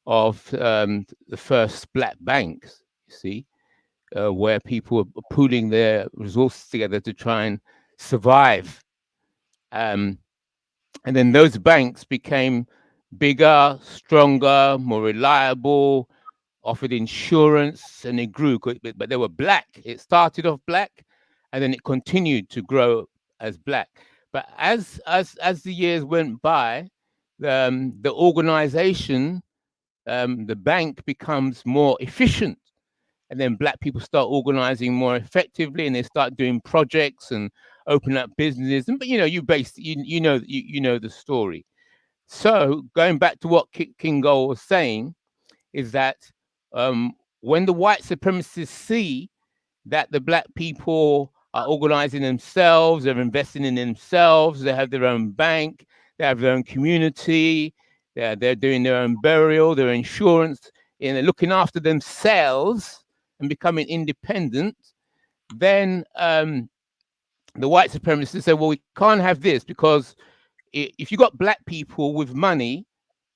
of the first black banks, you see, where people are pooling their resources together to try and survive. And then those banks became bigger, stronger, more reliable, offered insurance, and it grew. But they were black. It started off black, and then it continued to grow as black. But as the years went by, the organization, the bank becomes more efficient, and then black people start organizing more effectively, and they start doing projects and open up businesses. And but you know the story. So going back to what King Gold was saying is that when the white supremacists see that the black people are organizing themselves, they're investing in themselves, they have their own bank, they have their own community, they're doing their own burial, their insurance, and they're looking after themselves and becoming independent, then the white supremacists say, well, we can't have this, because if you got black people with money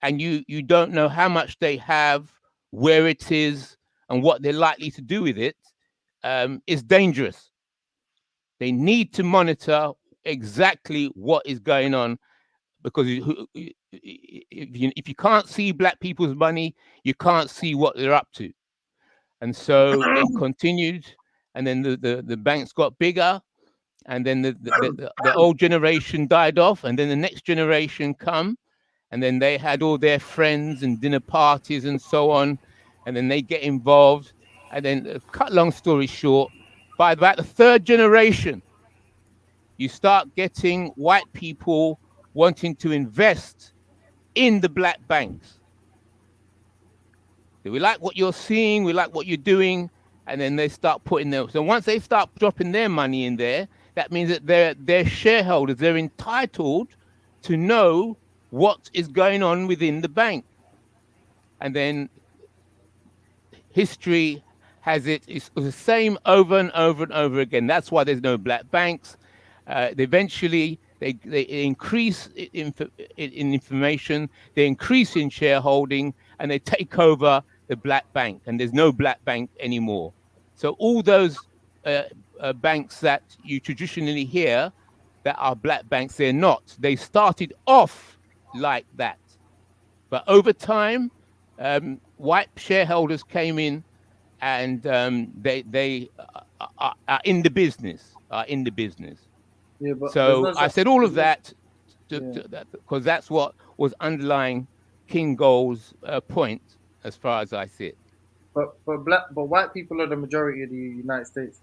and you don't know how much they have, where it is, and what they're likely to do with it, it's dangerous. They need to monitor exactly what is going on, because if you can't see black people's money, you can't see what they're up to. And so it continued, and then the banks got bigger, and then the old generation died off, and then the next generation come, and then they had all their friends and dinner parties and so on, and then they get involved, and then cut long story short, by about the third generation, you start getting white people wanting to invest in the black banks. We like what you're seeing, we like what you're doing, and then they start putting them. So once they start dropping their money in there, that means that they're shareholders. They're entitled to know what is going on within the bank. And then history has it's the same over and over and over again. That's why there's no black banks. Eventually, they increase in information, they increase in shareholding, and they take over the black bank, and there's no black bank anymore. So all those banks that you traditionally hear that are black banks. They're not. They started off like that, but over time, white shareholders came in, and they are in the business. Are in the business. Yeah, but there's So no I such. said all of There's no, that yeah. because that's what was underlying King Gold's point, as far as I see it. But white people are the majority of the United States.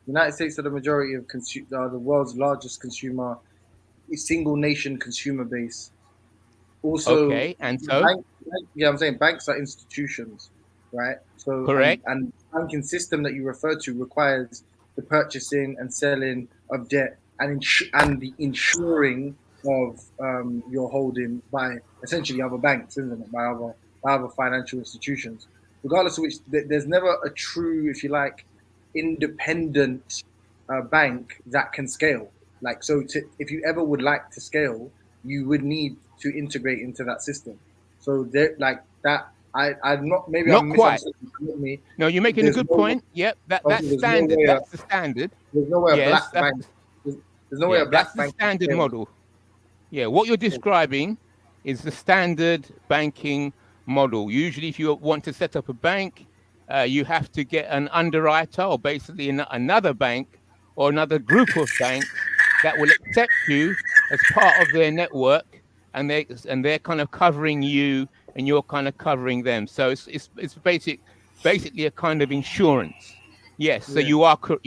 United States are the majority of the world's largest consumer, single nation consumer base. Also, Okay, and so yeah, I'm saying banks are institutions, right? So, correct. and banking system that you refer to requires the purchasing and selling of debt and and the insuring of your holding by essentially other banks, isn't it? By other financial institutions. Regardless of which, there's never a true, if you like, independent bank that can scale. Like, so if you ever would like to scale, you would need to integrate into that system. So there, like that, I'm not. Maybe Not I'm quite. misunderstanding me. No, you're making a There's good no, point. Yep, okay, that's standard. That's the standard. there's no way a Yes, black bank. There's no way yeah, a that's black the bank can standard scale. model. Yeah, what you're describing is the standard banking model. Usually, if you want to set up a bank, you have to get an underwriter, or basically another bank or another group of banks that will accept you as part of their network, and they're kind of covering you, and you're kind of covering them. So it's basically a kind of insurance. Yes, so Yeah.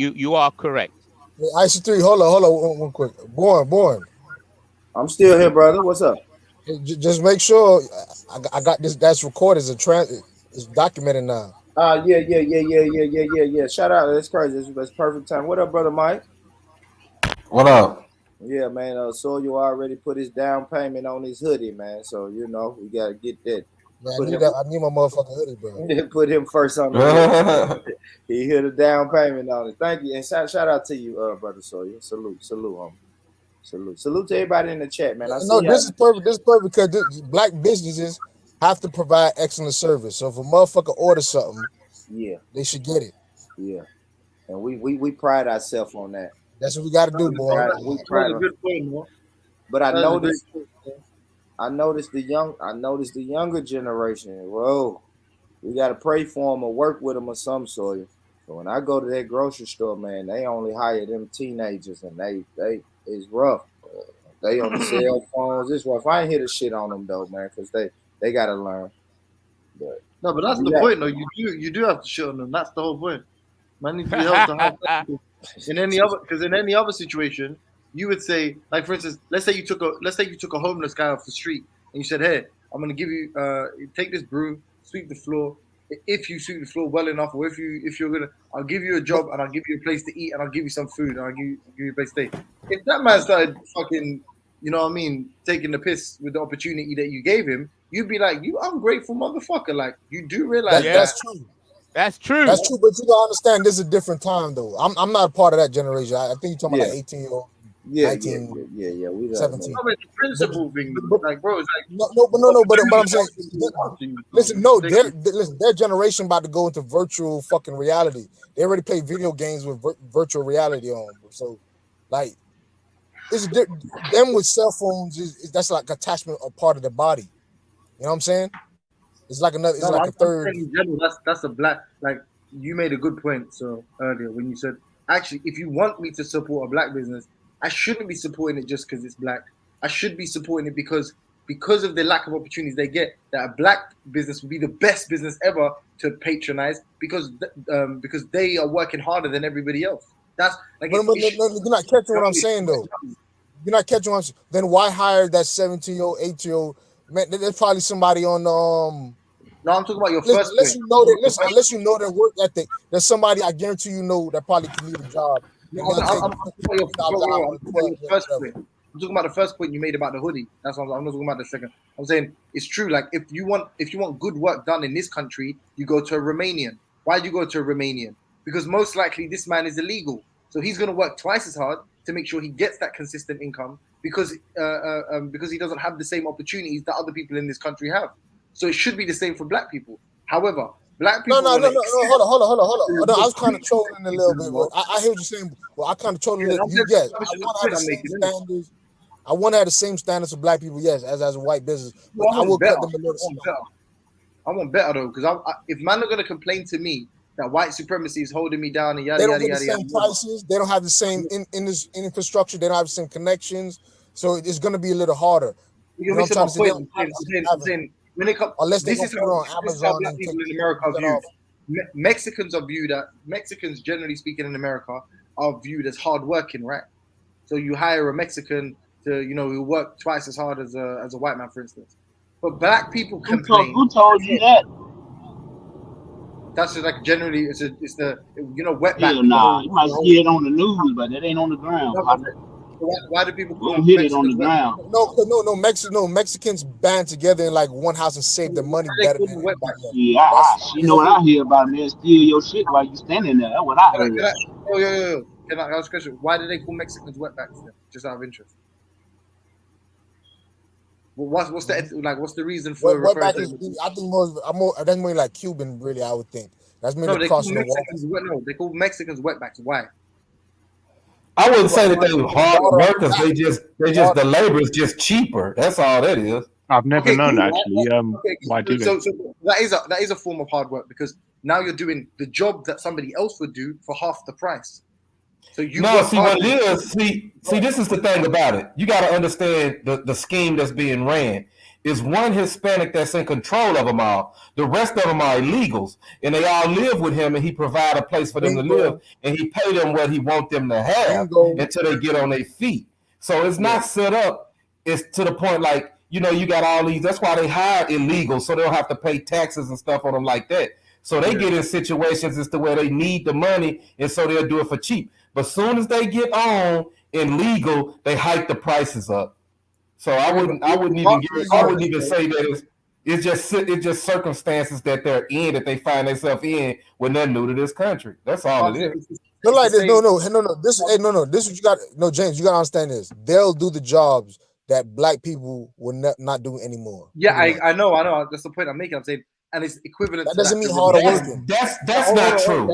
you are correct. Hey, IC3, hold on, one quick. Born. I'm still here, brother. What's up? Hey, just make sure I got this. That's recorded. It's documented now. Yeah. Shout out. That's crazy. That's perfect time. What up, brother Mike? What up? Yeah, man. So you already put his down payment on his hoodie, man. So you know we gotta get that. Yeah, Put him. I need my motherfucking hoodie, bro. Put him first on the list. He hit a down payment on it. Thank you, and shout out to you, brother Sawyer. Salute, salute to everybody in the chat, man. I see No, y'all. this is perfect. This is perfect because black businesses have to provide excellent service. So if a motherfucker orders something, Yeah, they should get it. yeah, and we pride ourselves on that. That's what we got to do, boy. We pride That's a good point, man. But I That is a great noticed, point, man. I noticed the younger generation. Whoa, we gotta pray for them or work with them or some sort. So when I go to that grocery store, man, they only hire them teenagers, and they it's rough. They on the cell phones. It's rough. I ain't here to shit on them though, man, because they gotta learn. But No, but that's the point, though. You do have to shit on them. That's the whole point. Man needs to be held to high. In any other situation, you would say, like for instance, let's say you took a homeless guy off the street and you said, "Hey, I'm gonna give you take this broom, sweep the floor. If you sweep the floor well enough, or if you're gonna, I'll give you a job and I'll give you a place to eat and I'll give you some food and I'll give you a place to stay." If that man started fucking, you know what I mean, taking the piss with the opportunity that you gave him, you'd be like, "You ungrateful motherfucker!" Like you do realize That's true. That's true. That's true, but you gotta understand this is a different time though. I'm not a part of that generation. I think you're talking about like 18-year-old, yeah, 19, yeah. We 17. I mean, the principle thing, like bro, it's like But I'm saying, listen, no, their generation about to go into virtual fucking reality. They already play video games with virtual reality on, so like, it's them with cell phones that's like attachment or part of the body. You know what I'm saying? It's like another. It's no, like a I'm third. saying in general, that's a black. Like you made a good point. So earlier when you said, actually, if you want me to support a black business, I shouldn't be supporting it just because it's black. I should be supporting it because of the lack of opportunities they get. That a black business would be the best business ever to patronize because they are working harder than everybody else. That's like But you're not catching what I'm saying though. You're not catching what I'm saying. Then why hire that 17-year-old, 8-year-old? Man, there's probably somebody on No, I'm talking about your first unless point. unless you know their work ethic, there's somebody I guarantee you know that probably can need a job. No, I'm talking about your first point. I'm talking about the first point you made about the hoodie. That's what I'm not talking about the second. I'm saying it's true. Like if you want good work done in this country, you go to a Romanian. Why do you go to a Romanian? Because most likely this man is illegal, so he's going to work twice as hard to make sure he gets that consistent income because he doesn't have the same opportunities that other people in this country have. So it should be the same for black people. However, Black people. No. Hold on. No, I was kind of trolling a little bit. I hear what you're saying. Well, I kind of trolling a little. Yes, I want to have the same standards. I want to have the same standards for black people, yes, as a white business, but I will cut them a little slack. I want better though, because if man are gonna complain to me that white supremacy is holding me down and yada They don't yada get the yada same yada. prices. They don't have the same infrastructure. They don't have the same connections. So it's going to be a little harder. You're missing my point. I'm saying when it comes, unless they this is go how on Amazon black and people take in America are viewed. off. Mexicans are viewed as Mexicans, generally speaking, in America, are viewed as hardworking, right? So you hire a Mexican to, who work twice as hard as a white man, for instance. But black people complain. Who told you that? That's just like generally, it's the wetback. Hell nah, you might see it on the news, but it ain't on the ground. Why do people call hit it on the ground? No, Mexicans band together in like one house and save the money better than anybody else. Yeah, you know what I hear about, man? Steal your shit while you standing there. That's what I heard. Can I ask a question? Why do they call Mexicans wetbacks then? Just out of interest. What's the reason for wetback? I think that's more like Cuban, really. I would think that's mainly crossing the wall. No, they call Mexicans wetbacks. Why? I wouldn't say that they were hard workers. They just the labor is just cheaper. That's all that is. I've never known actually. Why do they? So that is a form of hard work, because now you're doing the job that somebody else would do for half the price. So you see what it is. See, this is the thing about it. You got to understand the scheme that's being ran. Is one Hispanic that's in control of them all. The rest of them are illegals, and they all live with him, and he provide a place for them to live, and he pay them what he want them to have until they get on their feet. So it's not set up. It's to the point like, you got all these. That's why they hire illegals, so they don't have to pay taxes and stuff on them like that. So they get in situations as to where they need the money, and so they'll do it for cheap. But soon as they get on in legal, they hike the prices up. So I wouldn't even say that it's just circumstances that they're in, that they find themselves in when they're new to this country. That's all it is. No, like this. No. This is what you got. No, James, you got to understand this. They'll do the jobs that black people will not do anymore. Yeah, I know. That's the point I'm making. I'm saying, and it's equivalent. That doesn't mean harder working. That's not true.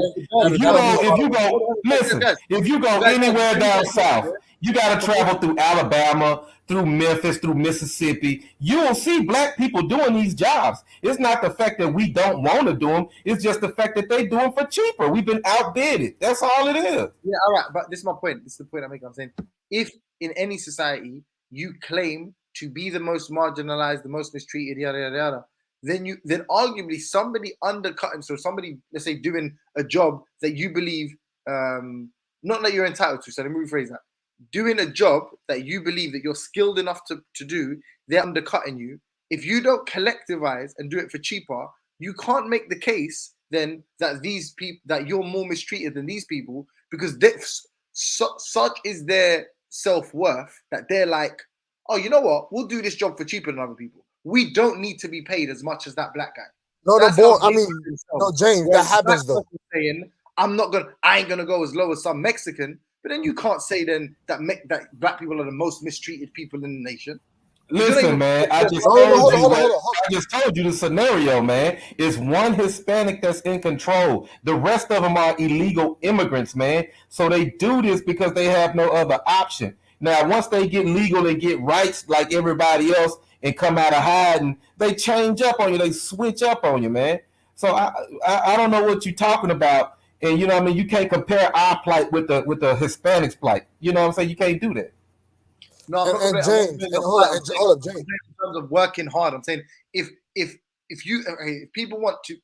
If you go anywhere down south, you got to travel through Alabama, through Memphis, through Mississippi. You will see black people doing these jobs. It's not the fact that we don't want to do them. It's just the fact that they do them for cheaper. We've been outbidded. That's all it is. Yeah, all right. But this is my point. This is the point I'm making. I'm saying, if in any society you claim to be the most marginalized, the most mistreated, yada yada yada, then arguably somebody undercutting, so somebody, let's say, doing a job that you believe not that you're entitled to. So let me rephrase that. Doing a job that you believe that you're skilled enough to do, they're undercutting you. If you don't collectivize and do it for cheaper, you can't make the case then that these people, that you're more mistreated than these people, because such is their self-worth that they're like, oh, you know what? We'll do this job for cheaper than other people. We don't need to be paid as much as that black guy. No, James, that happens though. Saying, I ain't gonna go as low as some Mexican. But then you can't say then that black people are the most mistreated people in the nation. Listen, man, I just told you the scenario, man. It's one Hispanic that's in control. The rest of them are illegal immigrants, man. So they do this because they have no other option. Now, once they get legal and get rights like everybody else and come out of hiding, they change up on you. They switch up on you, man. So I don't know what you're talking about. And you know what I mean? You can't compare our plight with the Hispanics' plight. You know what I'm saying? You can't do that. No, James, hold up, James. In terms of working hard, I'm saying if people want to,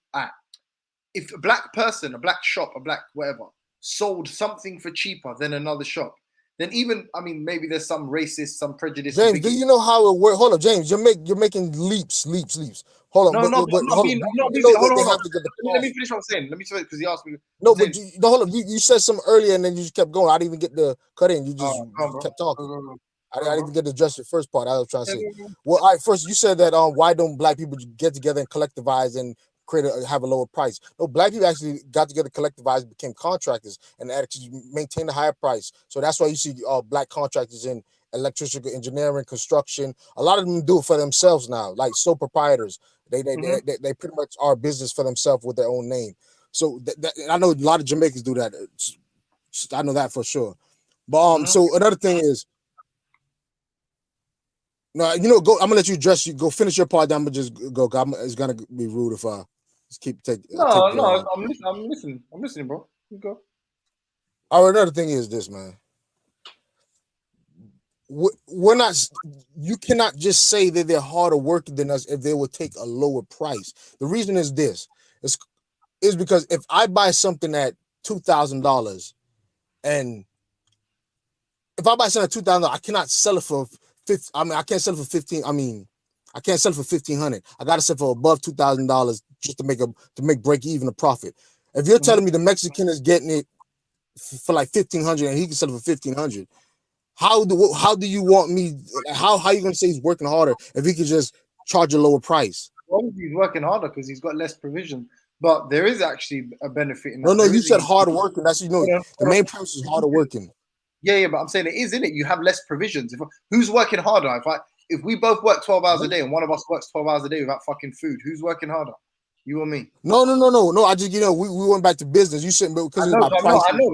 if a black person, a black shop, a black whatever, sold something for cheaper than another shop, then even, maybe there's some racist, some prejudice. James, do you know how it works? Hold up, James, you're making leaps. Hold on. Let me finish what I'm saying. Let me say it because he asked me. No, but hold up. You said something earlier and then you just kept going. I didn't even get the cut in. You just kept talking. I didn't even get to address the first part. I was trying to say. Well, all right. First, you said that why don't black people get together and collectivize and have a lower price? No, black people actually got together, collectivized, became contractors, and actually maintained a higher price. So that's why you see black contractors in electrical engineering, construction. A lot of them do it for themselves now, like sole proprietors. They pretty much are business for themselves with their own name. So I know a lot of Jamaicans do that. I know that for sure. But so another thing is, no, you know, go. I'm gonna let you address. You go finish your part. Then I'm gonna just go. It's gonna be rude if I just No, I'm listening, bro. You go. All right, another thing is this, man. We're not. You cannot just say that they're harder working than us if they would take a lower price. The reason is this: is because if I buy something at $2,000, and if I buy something at $2,000, I cannot sell it for 50. I mean, I can't sell it for 15. I mean, I can't sell it for 1,500. I got to sell for above $2,000 just to make break even a profit. If you're telling me the Mexican is getting it for like 1,500 and he can sell it for 1,500, how do you want me? How are you gonna say he's working harder if he could just charge a lower price? Obviously, he's working harder because he's got less provision. But there is actually a benefit in that. No, you said hard working. That's the main premise is harder working. Yeah, but I'm saying it is in it. You have less provisions. Who's working harder? If we both work 12 hours a day and one of us works 12 hours a day without fucking food, who's working harder? You or me? No. I just we went back to business. You said because it's my price. I know.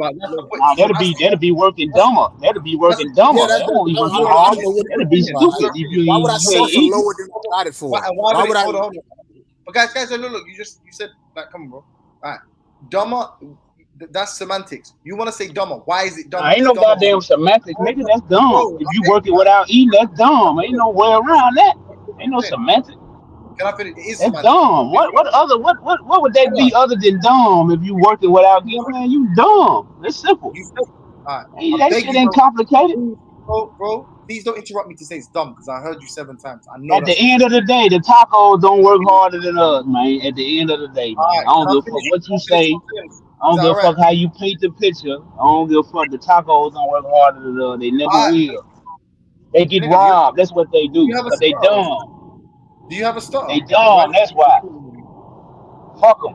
That'd be working dumber. That'd be working dumber. That won't be working hard. That'd be stupid. Why would I sell for lower than I got it for? Why would I? Hold on. But guys, look. You said like, come on, bro. All right, dumber. That's semantics. You want to say dumber? Why is it dumber? I ain't no goddamn semantics, nigga. That's dumb. If you working without eating, that's dumb. Ain't no way around that. Ain't no semantics. Can I finish? It is that's dumb. What would that be other than dumb if you working without getting? Man, you dumb. It's simple. All right. That shit ain't complicated. Bro, please don't interrupt me to say it's dumb because I heard you 7 times. I know. At the end of the day, the tacos don't work harder than us, man. At the end of the day, man. I don't give a fuck what you say. I don't give a fuck how you paint the picture. I don't give a fuck. The tacos don't work harder than us. They never will. They get robbed. That's what they do. But they dumb. Do you have a star? They dumb. That's why. Fuck them.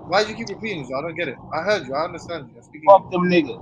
Why do you keep repeating this? I don't get it. I heard you. I understand you. Fuck them niggas.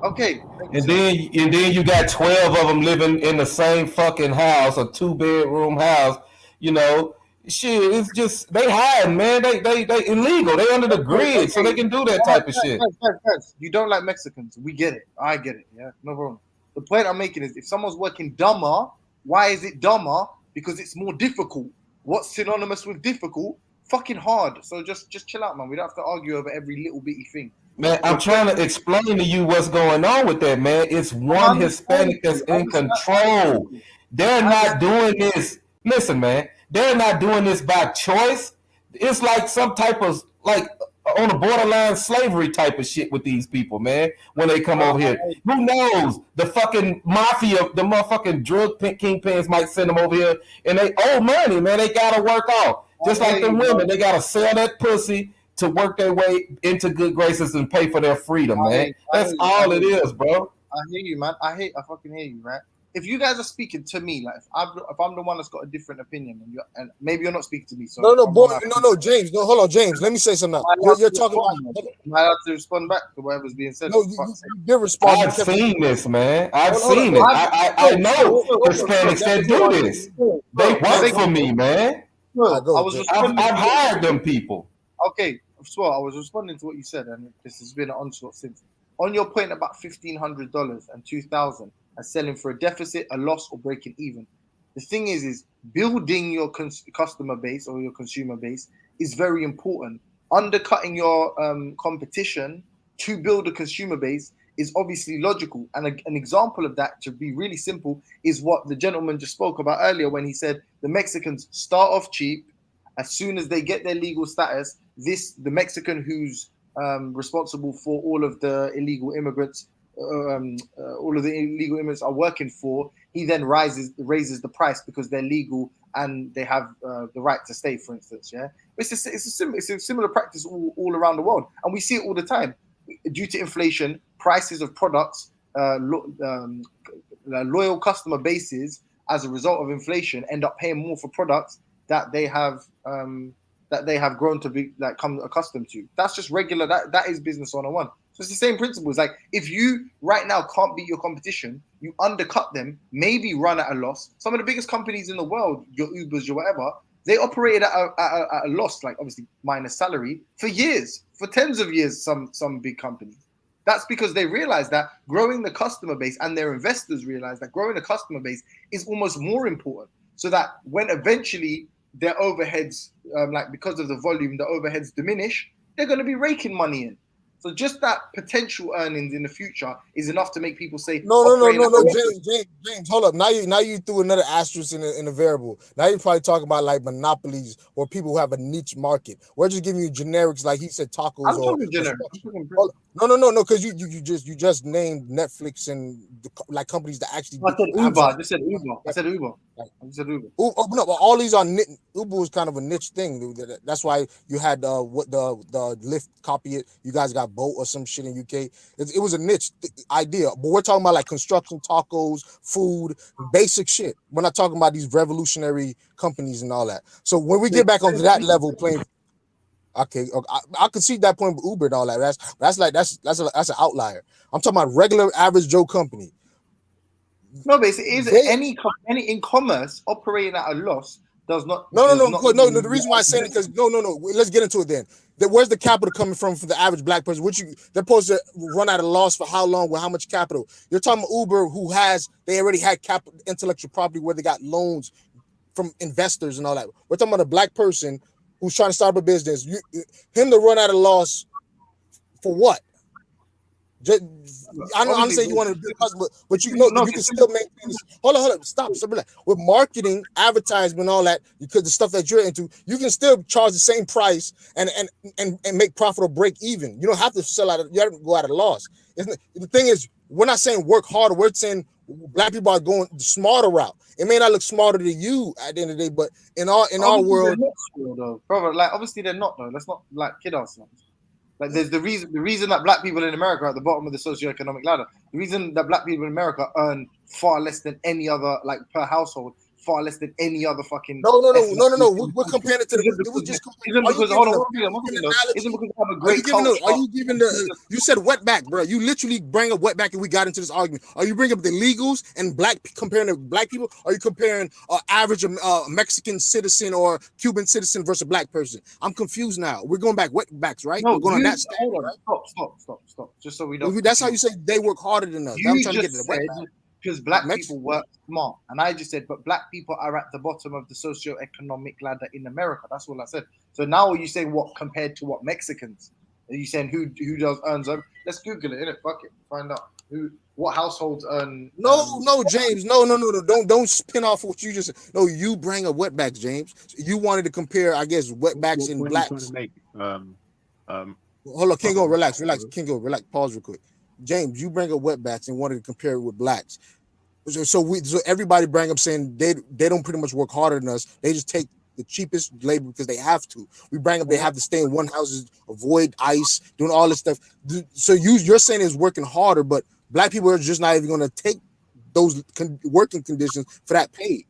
Okay. And then you got 12 of them living in the same fucking house, a 2-bedroom house. You know, shit. It's just they hiding, man. They illegal. They under the grid, so they can do that type of shit. Guys, you don't like Mexicans. We get it. I get it. Yeah, no problem. The point I'm making is, if someone's working dumber, why is it dumber? Because it's more difficult. What's synonymous with difficult? Fucking hard. So just chill out, man. We don't have to argue over every little bitty thing. Man, I'm trying to explain to you what's going on with that, man. It's one Hispanic that's in control. They're not doing this. Listen, man, they're not doing this by choice. It's like some type of on a borderline slavery type of shit with these people, man. When they come over here, who knows? The fucking mafia, the motherfucking drug kingpins might send them over here, and they owe money, man. They gotta work off, just like the women. They gotta sell that pussy to work their way into good graces and pay for their freedom, man. That's all it is, bro. I hear you, man. I fucking hear you, right? If you guys are speaking to me, like if I'm the one that's got a different opinion, and maybe you're not speaking to me, so no, James, no, hold on, James. Let me say something. You're talking about. Am I allowed to respond back to whatever's being said? No, you respond. I've seen this, man. I've seen it. I know Hispanics that do this. They work for me, man. I've hired them people. Okay, so I was responding to what you said, and this has been an onslaught since. On your point about $1,500 and $2,000 and selling for a deficit, a loss, or breaking even, the thing is building your customer base or your consumer base is very important. Undercutting your competition to build a consumer base is obviously logical, and an example of that, to be really simple, is what the gentleman just spoke about earlier when he said the Mexicans start off cheap. As soon as they get their legal status, the Mexican who's responsible for all of the illegal immigrants, are working for, he then raises the price because they're legal and they have the right to stay, for instance. Yeah, it's a similar practice all around the world, and we see it all the time. Due to inflation, prices of products, loyal customer bases, as a result of inflation, end up paying more for products that they have grown to be come accustomed to. That's just regular. That is business 101. So it's the same principle. It's like if you right now can't beat your competition, you undercut them, maybe run at a loss. Some of the biggest companies in the world, your Ubers, your whatever, they operated at a loss, like obviously minus salary, for years, for tens of years. Some big companies. That's because they realize that growing the customer base, and their investors realize that growing the customer base is almost more important. So that when eventually their overheads, like because of the volume, the overheads diminish, they're going to be raking money in. So just that potential earnings in the future is enough to make people say, No, James, hold up. Now you threw another asterisk in a variable. Now you're probably talking about like monopolies or people who have a niche market. We're just giving you generics, like he said, tacos. I'm talking generic. No, because you just named Netflix and like companies that actually. I said Uber. I just said Uber. I said Uber. No, but all these are Uber was kind of a niche thing. That's why you had the Lyft copy it. You guys got Bolt or some shit in UK. It was a niche idea, but we're talking about like construction, tacos, food, basic shit. We're not talking about these revolutionary companies and all that. So when we get back onto that level playing. Okay, I can see that point with Uber and all that. That's an outlier. I'm talking about regular average Joe company. No, but any in commerce operating at a loss does not. No. The reason why I'm saying it because no. Let's get into it then. Where's the capital coming from for the average black person? They're supposed to run at a loss for how long with how much capital? You're talking about Uber, they already had capital, intellectual property where they got loans from investors and all that. We're talking about a black person who's trying to start up a business. Him to run at a loss for what? I know I'm saying you want to be a customer, but you know you can still maintain this. Hold on, stop. With marketing, advertisement, all that, because the stuff that you're into, you can still charge the same price and make profit or break even. You don't have to sell out. You have to go at a loss. The thing is, we're not saying work harder. We're saying black people are going the smarter route. It may not look smarter to you at the end of the day, but in our world, brother, like obviously they're not though. Let's not like kid ourselves. Like there's the reason that black people in America are at the bottom of the socioeconomic ladder. The reason that black people in America earn far less than any other, like per household, far less than any other fucking. No. We're comparing it to the. It was just isn't because hold on, isn't because I have a great culture. Are you giving the? You said wetback, bro. You literally bring up wetback, and we got into this argument. Are you bringing up the legals and comparing to black people? Are you comparing average Mexican citizen or Cuban citizen versus a black person? I'm confused now. We're going back wetbacks, right? No, we're going on that. Hold on, stop. Just so we don't. That's how you say they work harder than us. I'm trying to get to the wetback. Because black people work smart. And I just said, but black people are at the bottom of the socioeconomic ladder in America. That's all I said. So now are you saying what compared to what Mexicans? Are you saying who earns them? Let's Google it, innit? Fuck it. Find out. What households earn. No, James. No. Don't spin off what you just said. No, you bring up wetbacks, James. You wanted to compare, I guess, wetbacks and blacks. Hold on, Kingo, relax. Kingo, relax. Pause real quick. James, you bring up wetbacks and wanted to compare it with blacks. So everybody bring up saying they don't pretty much work harder than us. They just take the cheapest labor because they have to. We bring up they have to stay in one house, avoid ICE, doing all this stuff. So you're saying it's working harder, but black people are just not even going to take those working conditions for that pay.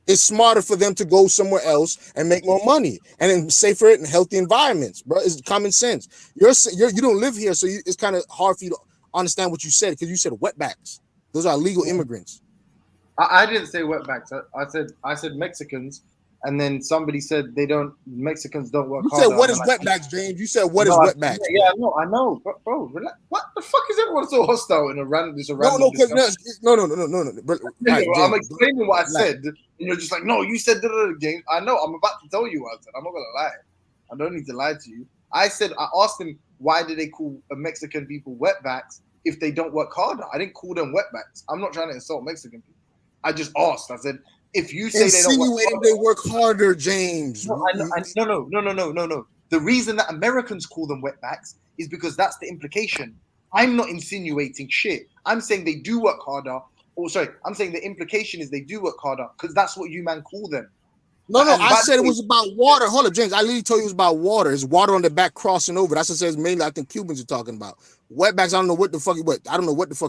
It's smarter for them to go somewhere else and make more money and in safer and healthy environments, bro. It's common sense. You don't live here, so it's kind of hard for you to understand what you said because you said wetbacks. Those are illegal immigrants. I didn't say wetbacks. I said Mexicans, and then somebody said Mexicans don't work hard. You said what is wetbacks, James? You said what is wetbacks? Yeah, I know, bro. Relax. What the fuck is everyone so hostile in a random? No. No. Right, I'm explaining what I said, and you're just like, no, you said James. I know. I'm about to tell you what I said. I'm not gonna lie. I don't need to lie to you. I asked him why do they call Mexican people wetbacks if they don't work harder? I didn't call them wetbacks. I'm not trying to insult Mexican people. I just asked. I said, if you say they work harder, James. No. The reason that Americans call them wetbacks is because that's the implication. I'm not insinuating shit. I'm saying they do work harder. I'm saying the implication is they do work harder because that's what you man call them. No, I said it was about water. Hold up, James. I literally told you it was about water. It's water on the back crossing over. That's what it says mainly. I think Cubans are talking about wetbacks. I don't know what the fuck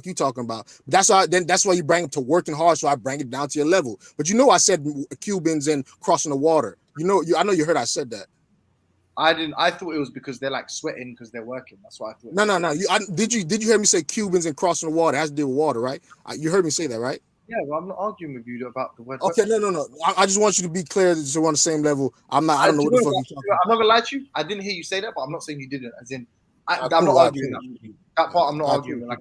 you talking about. But that's why you bring it to working hard. So I bring it down to your level. But I said Cubans and crossing the water. I know you heard I said that. I didn't. I thought it was because they're like sweating because they're working. That's what I thought. No. Did you hear me say Cubans and crossing the water? It has to do with water, right? You heard me say that, right? Yeah, well, I'm not arguing with you about the word. Okay, no. I just want you to be clear so we're on the same level. I don't know what the fuck you're talking about. I'm not gonna lie to you. I didn't hear you say that, but I'm not saying you didn't. As in, I'm cool, not arguing that part. I'm not arguing. Cool. Like,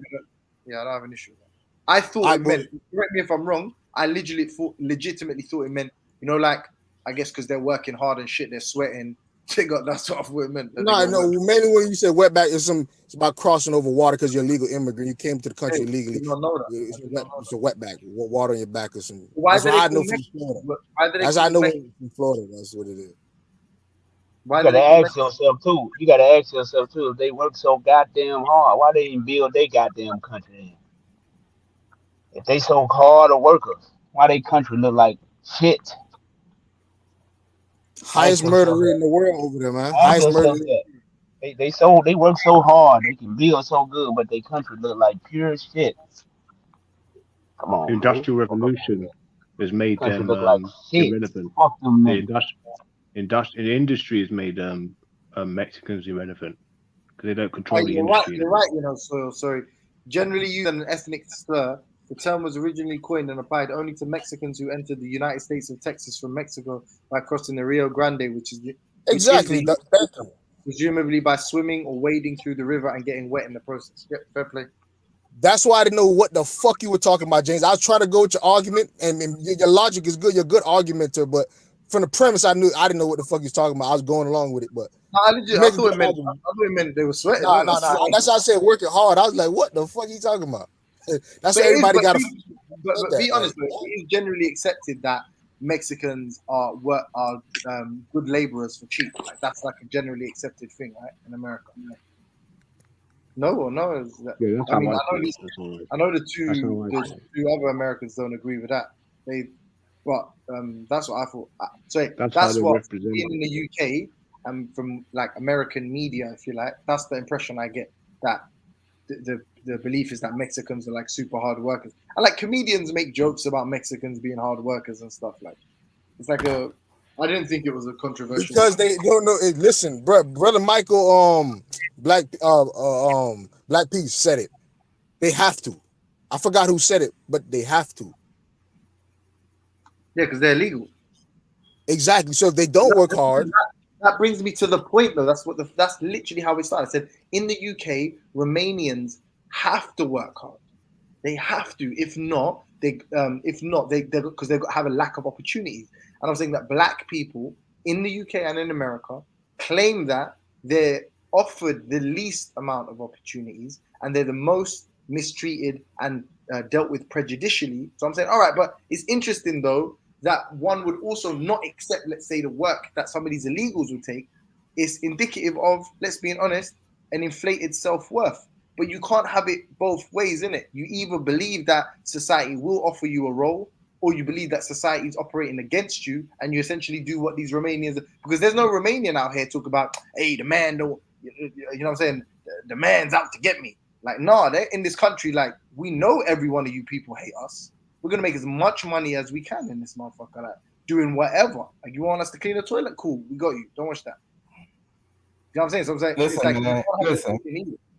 I don't have an issue with that. I thought it meant. Correct me if I'm wrong. I legitimately thought it meant. You know, like I guess because they're working hard and shit, they're sweating. That's what I thought it meant. No. Mainly when you say wetback, it's about crossing over water because you're a legal immigrant. You came to the country illegally. I know that. It's a wetback. Water on your back or something. Why that's what I know from Florida. That's I know from Florida. That's what it is. You gotta ask yourself too. If they work so goddamn hard, why they didn't build their goddamn country then? If they so hard workers, why they country look like shit? Highest murder rate in the world over there, man. Highest murder rate. They work so hard, they can build so good, but their country look like pure shit. Come on. The Industrial Revolution has made them like irrelevant. Fuck them, the industry has made Mexicans irrelevant because they don't control the industry. You're right. You know, so sorry. Generally used as an ethnic slur, the term was originally coined and applied only to Mexicans who entered the United States of Texas from Mexico by crossing the Rio Grande, which is presumably by swimming or wading through the river and getting wet in the process. Yeah, fair play. That's why I didn't know what the fuck you were talking about, James. I was trying to go with your argument, and your logic is good. You're a good argumenter, but from the premise, I didn't know what the fuck you was talking about. I was going along with it, but I thought it meant they were sweating. No. That's why I said working hard. I was like, what the fuck are you talking about? That's what everybody got to. But be honest, it is generally accepted that Mexicans are good laborers for cheap. Like, that's like a generally accepted thing, right, in America. No or no? Yeah, that's I know the two other Americans don't agree with that. That's what I thought. That's what being in the UK and from like American media, if you like, that's the impression I get, that the belief is that Mexicans are like super hard workers. And like comedians make jokes about Mexicans being hard workers and stuff. Like it's like I didn't think it was a controversial because they don't know. Listen, brother Michael, Black Peace said it. They have to. I forgot who said it, but they have to. Yeah, because they're illegal. Exactly. So if they don't work hard. That brings me to the point, though. That's literally how it started. I said in the UK, Romanians have to work hard. They have to. If not, they because they have a lack of opportunities. And I'm saying that black people in the UK and in America claim that they're offered the least amount of opportunities and they're the most mistreated and dealt with prejudicially. So I'm saying, all right, but it's interesting though that one would also not accept, let's say, the work that some of these illegals will take. Is indicative of, let's be honest, an inflated self-worth. But you can't have it both ways, innit? You either believe that society will offer you a role, or you believe that society is operating against you, and you essentially do what these Romanians, because there's no Romanian out here talk about, hey, the man don't, you know what I'm saying? The man's out to get me. Like, nah, they're in this country, like, we know every one of you people hate us. We're gonna make as much money as we can in this motherfucker, like, doing whatever. Like, you want us to clean the toilet? Cool, we got you. Don't watch that. You know what I'm saying? So I'm saying, listen, man, listen.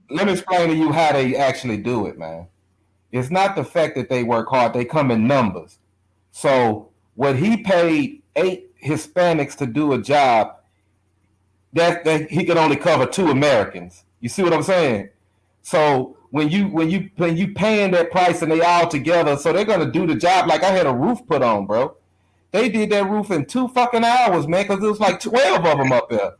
Let me explain to you how they actually do it, man. It's not the fact that they work hard; they come in numbers. So, what he paid 8 Hispanics to do a job, that he could only cover 2 Americans. You see what I'm saying? So when you paying that price and they all together, so they're gonna do the job. Like I had a roof put on, bro. They did that roof in 2 fucking hours, man, because there was like 12 of them up there.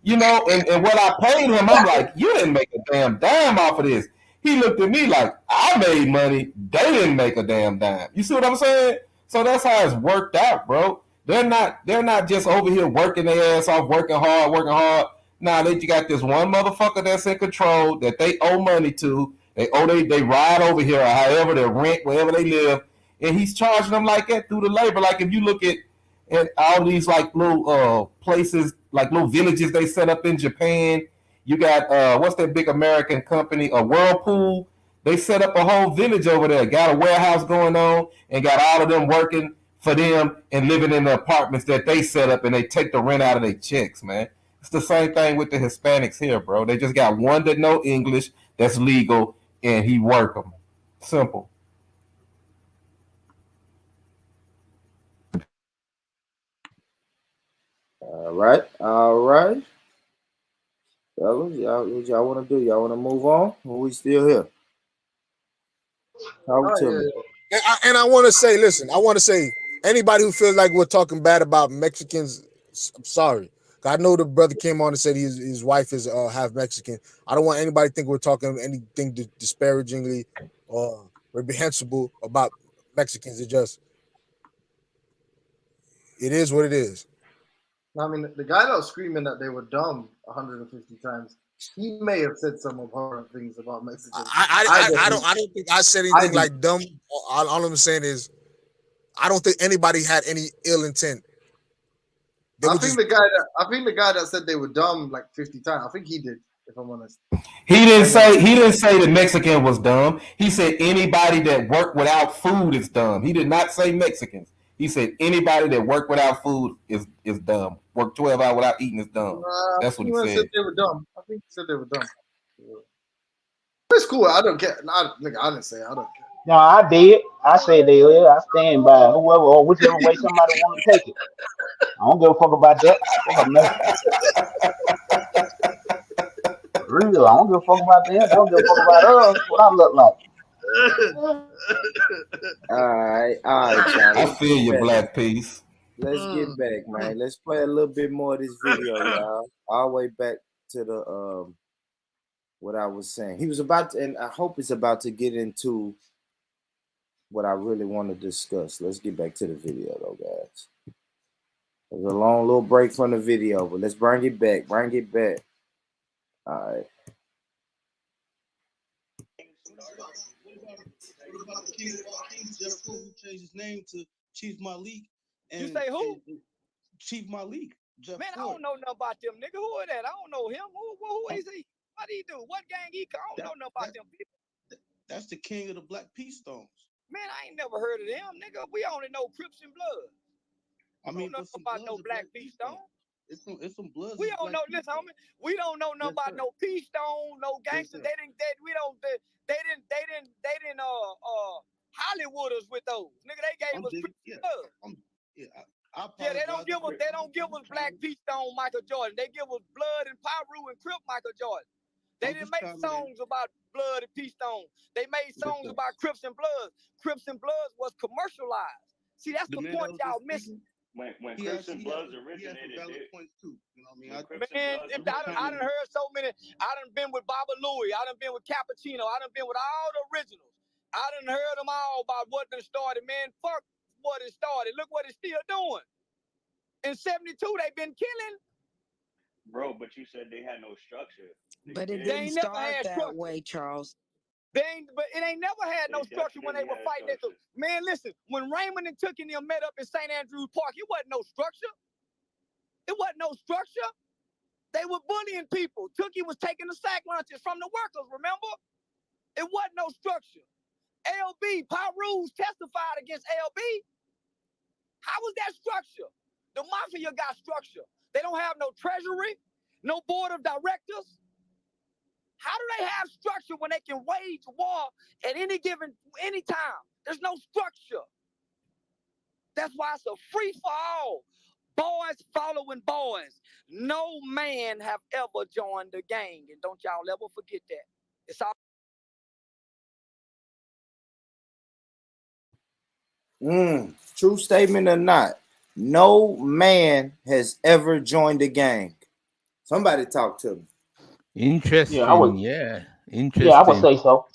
You know, and what I paid him, I'm like, you didn't make a damn dime off of this. He looked at me like, I made money. They didn't make a damn dime. You see what I'm saying? So that's how it's worked out, bro. They're not just over here working their ass off, working hard. Nah, they got this one motherfucker that's in control that they owe money to. They ride over here or however they rent, wherever they live, and he's charging them like that through the labor. Like if you look at all these like little places, like little villages they set up in Japan. You got what's that big American company, a Whirlpool? They set up a whole village over there, got a warehouse going on, and got all of them working for them and living in the apartments that they set up, and they take the rent out of their checks, man. It's the same thing with the Hispanics here, bro. They just got one that know English that's legal, and he work them. Simple. All right, all right. Fellas, what y'all want to do? Y'all want to move on? Or we still here? Talk to me. And I want to say, listen, I want to say, anybody who feels like we're talking bad about Mexicans, I'm sorry. I know the brother came on and said his wife is half Mexican. I don't want anybody to think we're talking anything disparagingly or reprehensible about Mexicans. It is what it is. I mean, the guy that was screaming that they were dumb 150 times, he may have said some abhorrent things about Mexicans. I don't think I said anything like dumb. All I'm saying is, I don't think anybody had any ill intent. I think the guy that said they were dumb like 50 times, I think he did, if I'm honest. He didn't say the Mexican was dumb. He said anybody that worked without food is dumb. He did not say Mexicans. He said anybody that worked without food is dumb. Work 12 hours without eating is dumb. That's what he said. They were dumb. I think he said they were dumb. It's cool. I don't care. I didn't say it. I don't care. No, I did. I said they will. I stand by whoever or whichever way somebody want to take it. I don't give a fuck about that. Fuck a Mexican. Real. I don't give a fuck about them. They don't give a fuck about us. What I look like. All right, Charlie. I feel your black piece. Let's get back, man. Let's play a little bit more of this video, y'all. All the way back to the what I was saying. He was about to, and I hope it's about to get into what I really want to discuss. Let's get back to the video, though, guys. There's a long little break from the video, but let's bring it back. Bring it back. All right. Just who changed his name to Chief Malik. And, You say who? Chief Malik. Jeff Man, I Ford. don't know nothing about them, nigga. Who is that? I don't know him. Who is he? What he do? What gang he? I don't know nothing about them people. That's the king of the Black Peace Stones. Man, I ain't never heard of them, nigga. We only know Crips and Blood. I mean, don't know about no Black Peace Stone. It's some Bloods. We don't know. Listen, homie. We don't know nothing about no Peace Stone, no gangsters. They didn't Hollywood us with those. Nigga, they gave us Crips and Blood. They don't give us Black Peace Stone Michael Jordan. They give us Blood and Pyru and Crip Michael Jordan. They didn't make songs about Blood and Peace Stone. They made songs about Crips and Bloods. Crips and Bloods was commercialized. See, that's the point y'all missing. When Crips and Bloods originated, points too. You know what I mean? Man, I done heard so many. I done been with Baba Louie. I done been with Cappuccino. I done been with all the originals. I done heard them all about what done started. Man, fuck what it started. Look what it's still doing. In 72, they been killing. Bro, but you said they had no structure. But it didn't start that way, Charles. But it ain't never had no structure when they were fighting. Man, listen, when Raymond and Tookie and them met up in St. Andrews Park, it wasn't no structure. It wasn't no structure. They were bullying people. Tookie was taking the sack lunches from the workers, remember? It wasn't no structure. LB, Pyru's testified against LB. How was that structure? The mafia got structure. They don't have no treasury, no board of directors. How do they have structure when they can wage war at any time? There's no structure. That's why it's a free for all. Boys following boys. No man have ever joined the gang, and don't y'all ever forget that. It's all. True statement or not, no man has ever joined a gang. Somebody talk to me. Interesting. Yeah, Interesting. Yeah, I would say so.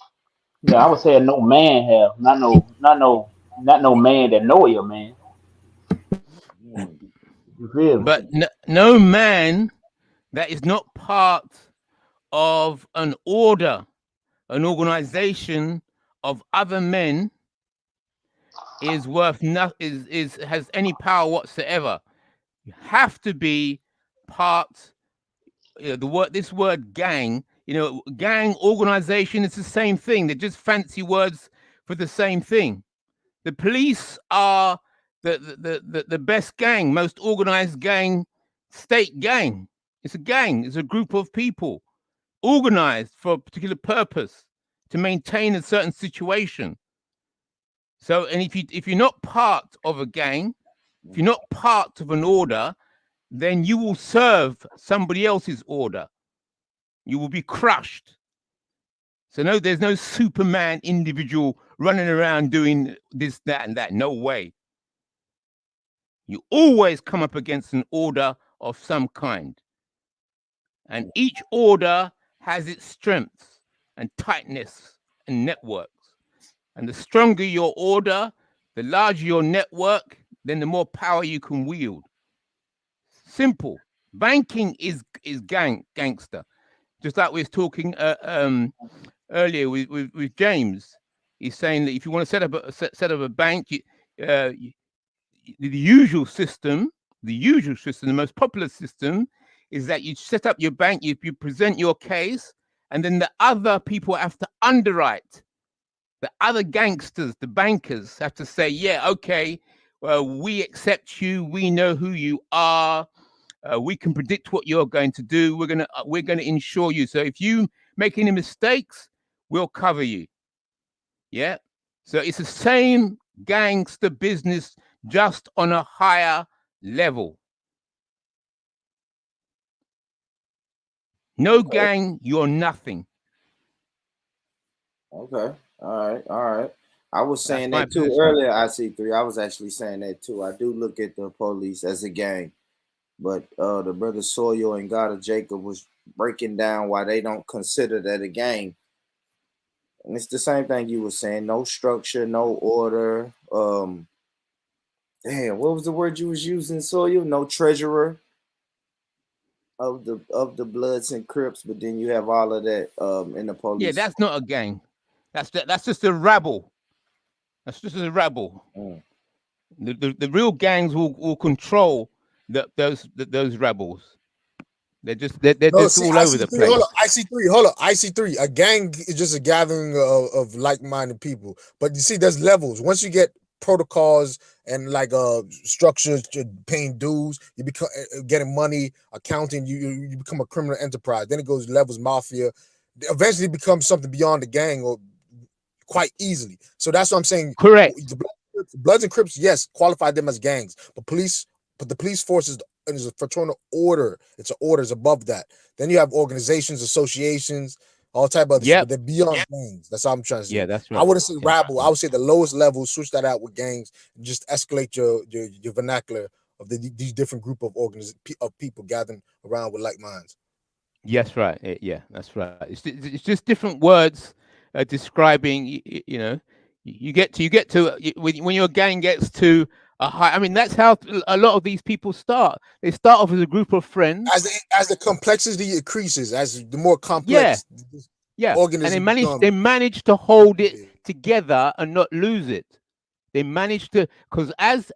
Yeah, I would say no man have not no man that know you, man. You feel me? But no man that is not part of an order, an organization of other men is worth nothing, has any power whatsoever. You have to be part. This word gang, gang organization is the same thing. They're just fancy words for the same thing. The police are the best gang, most organized gang, state gang. It's a gang. It's a group of people organized for a particular purpose to maintain a certain situation. So, and if you're not part of a gang, if you're not part of an order, then you will serve somebody else's order. You will be crushed. So no, there's no Superman individual running around doing this, that, and that. No way. You always come up against an order of some kind. And each order has its strengths and tightness and networks. And the stronger your order, the larger your network, then the more power you can wield. Simple. Banking is gangster. Just like we was talking earlier with James. He's saying that if you want to set up a bank, the usual system, the most popular system, is that you set up your bank, you present your case, and then the other people have to underwrite. The other gangsters, the bankers, have to say, yeah, okay, well, we accept you, we know who you are, we can predict what you're going to do, we're gonna insure you. So if you make any mistakes, we'll cover you. Yeah. So it's the same gangster business, just on a higher level. No gang, you're nothing. Okay. All right. I was saying That's my that too position. earlier, IC3. I was actually saying that too. I do look at the police as a gang. But the brother Sawyer and God of Jacob was breaking down why they don't consider that a gang. And it's the same thing you were saying. No structure, no order. Damn, what was the word you was using, Sawyer? No treasurer of the Bloods and Crips, but then you have all of that in the police. Yeah, that's not a gang. That's just a rabble. That's just a rabble. The real gangs will control those rebels. They're just all over the place. Hold up, IC3. A gang is just a gathering of like-minded people. But you see, there's levels. Once you get protocols and like structures, paying dues, you become getting money, accounting, you become a criminal enterprise. Then it goes levels, mafia. Eventually, it becomes something beyond the gang, or quite easily. So that's what I'm saying. Correct. The Bloods and Crips, yes, qualify them as gangs, but the police force is a fraternal order. It's an orders above that. Then you have organizations, associations, all type of other shit, but they're beyond gangs. That's all I'm trying to say. Yeah, that's right. I wouldn't say rabble. I would say the lowest level, switch that out with gangs, and just escalate your vernacular of these different group of people gathering around with like minds. Yes, right. Yeah, that's right. It's just different words describing. You get to when your gang gets to a high. I mean, that's how a lot of these people start. They start off as a group of friends. As the complexity increases, as the more complex, organism and they manage to hold it together and not lose it. They manage to, because as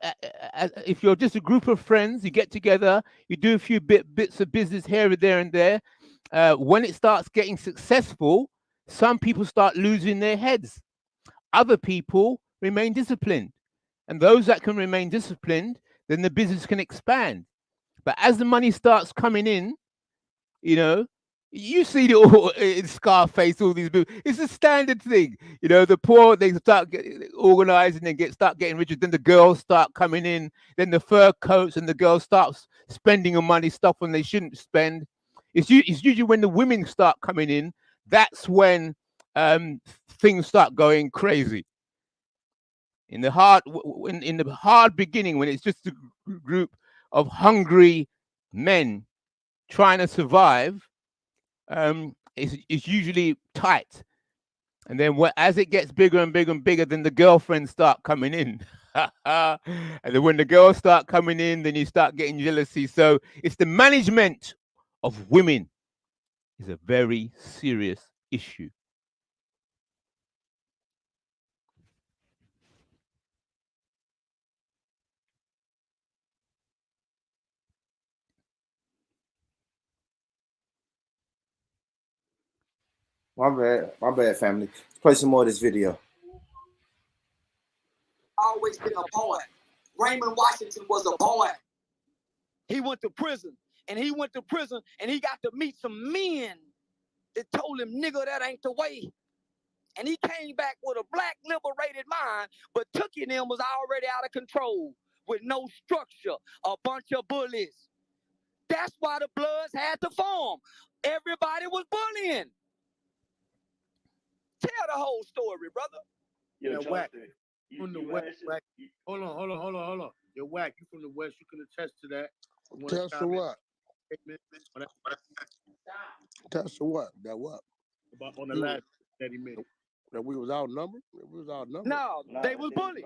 if you're just a group of friends, you get together, you do a few bits of business here and there and there. When it starts getting successful, some people start losing their heads. Other people remain disciplined. And those that can remain disciplined, then the business can expand. But as the money starts coming in, you see it all in Scarface, all these movies. It's a standard thing. The poor, they start organizing and start getting richer. Then the girls start coming in. Then the fur coats and the girls start spending on money stuff when they shouldn't spend. It's usually when the women start coming in, that's when things start going crazy. In the hard beginning, when it's just a group of hungry men trying to survive, it's usually tight. And then as it gets bigger and bigger and bigger, then the girlfriends start coming in. And then when the girls start coming in, then you start getting jealousy. So it's the management of women is a very serious issue. My bad, family. Let's play some more of this video. Always been a boy. Raymond Washington was a boy. He went to prison. and he went to prison and he got to meet some men that told him, nigga, that ain't the way. And he came back with a black liberated mind, but Tookie and them was already out of control with no structure, a bunch of bullies. That's why the Bloods had to form. Everybody was bullying. Tell the whole story, brother. Yeah, whack. From the west, whack. Hold on. You're whack. You from the west. You can attest to that. Attest to what? Attest to what? That what? About on the last that he made. That we was outnumbered? We was outnumbered. No, they was bullies.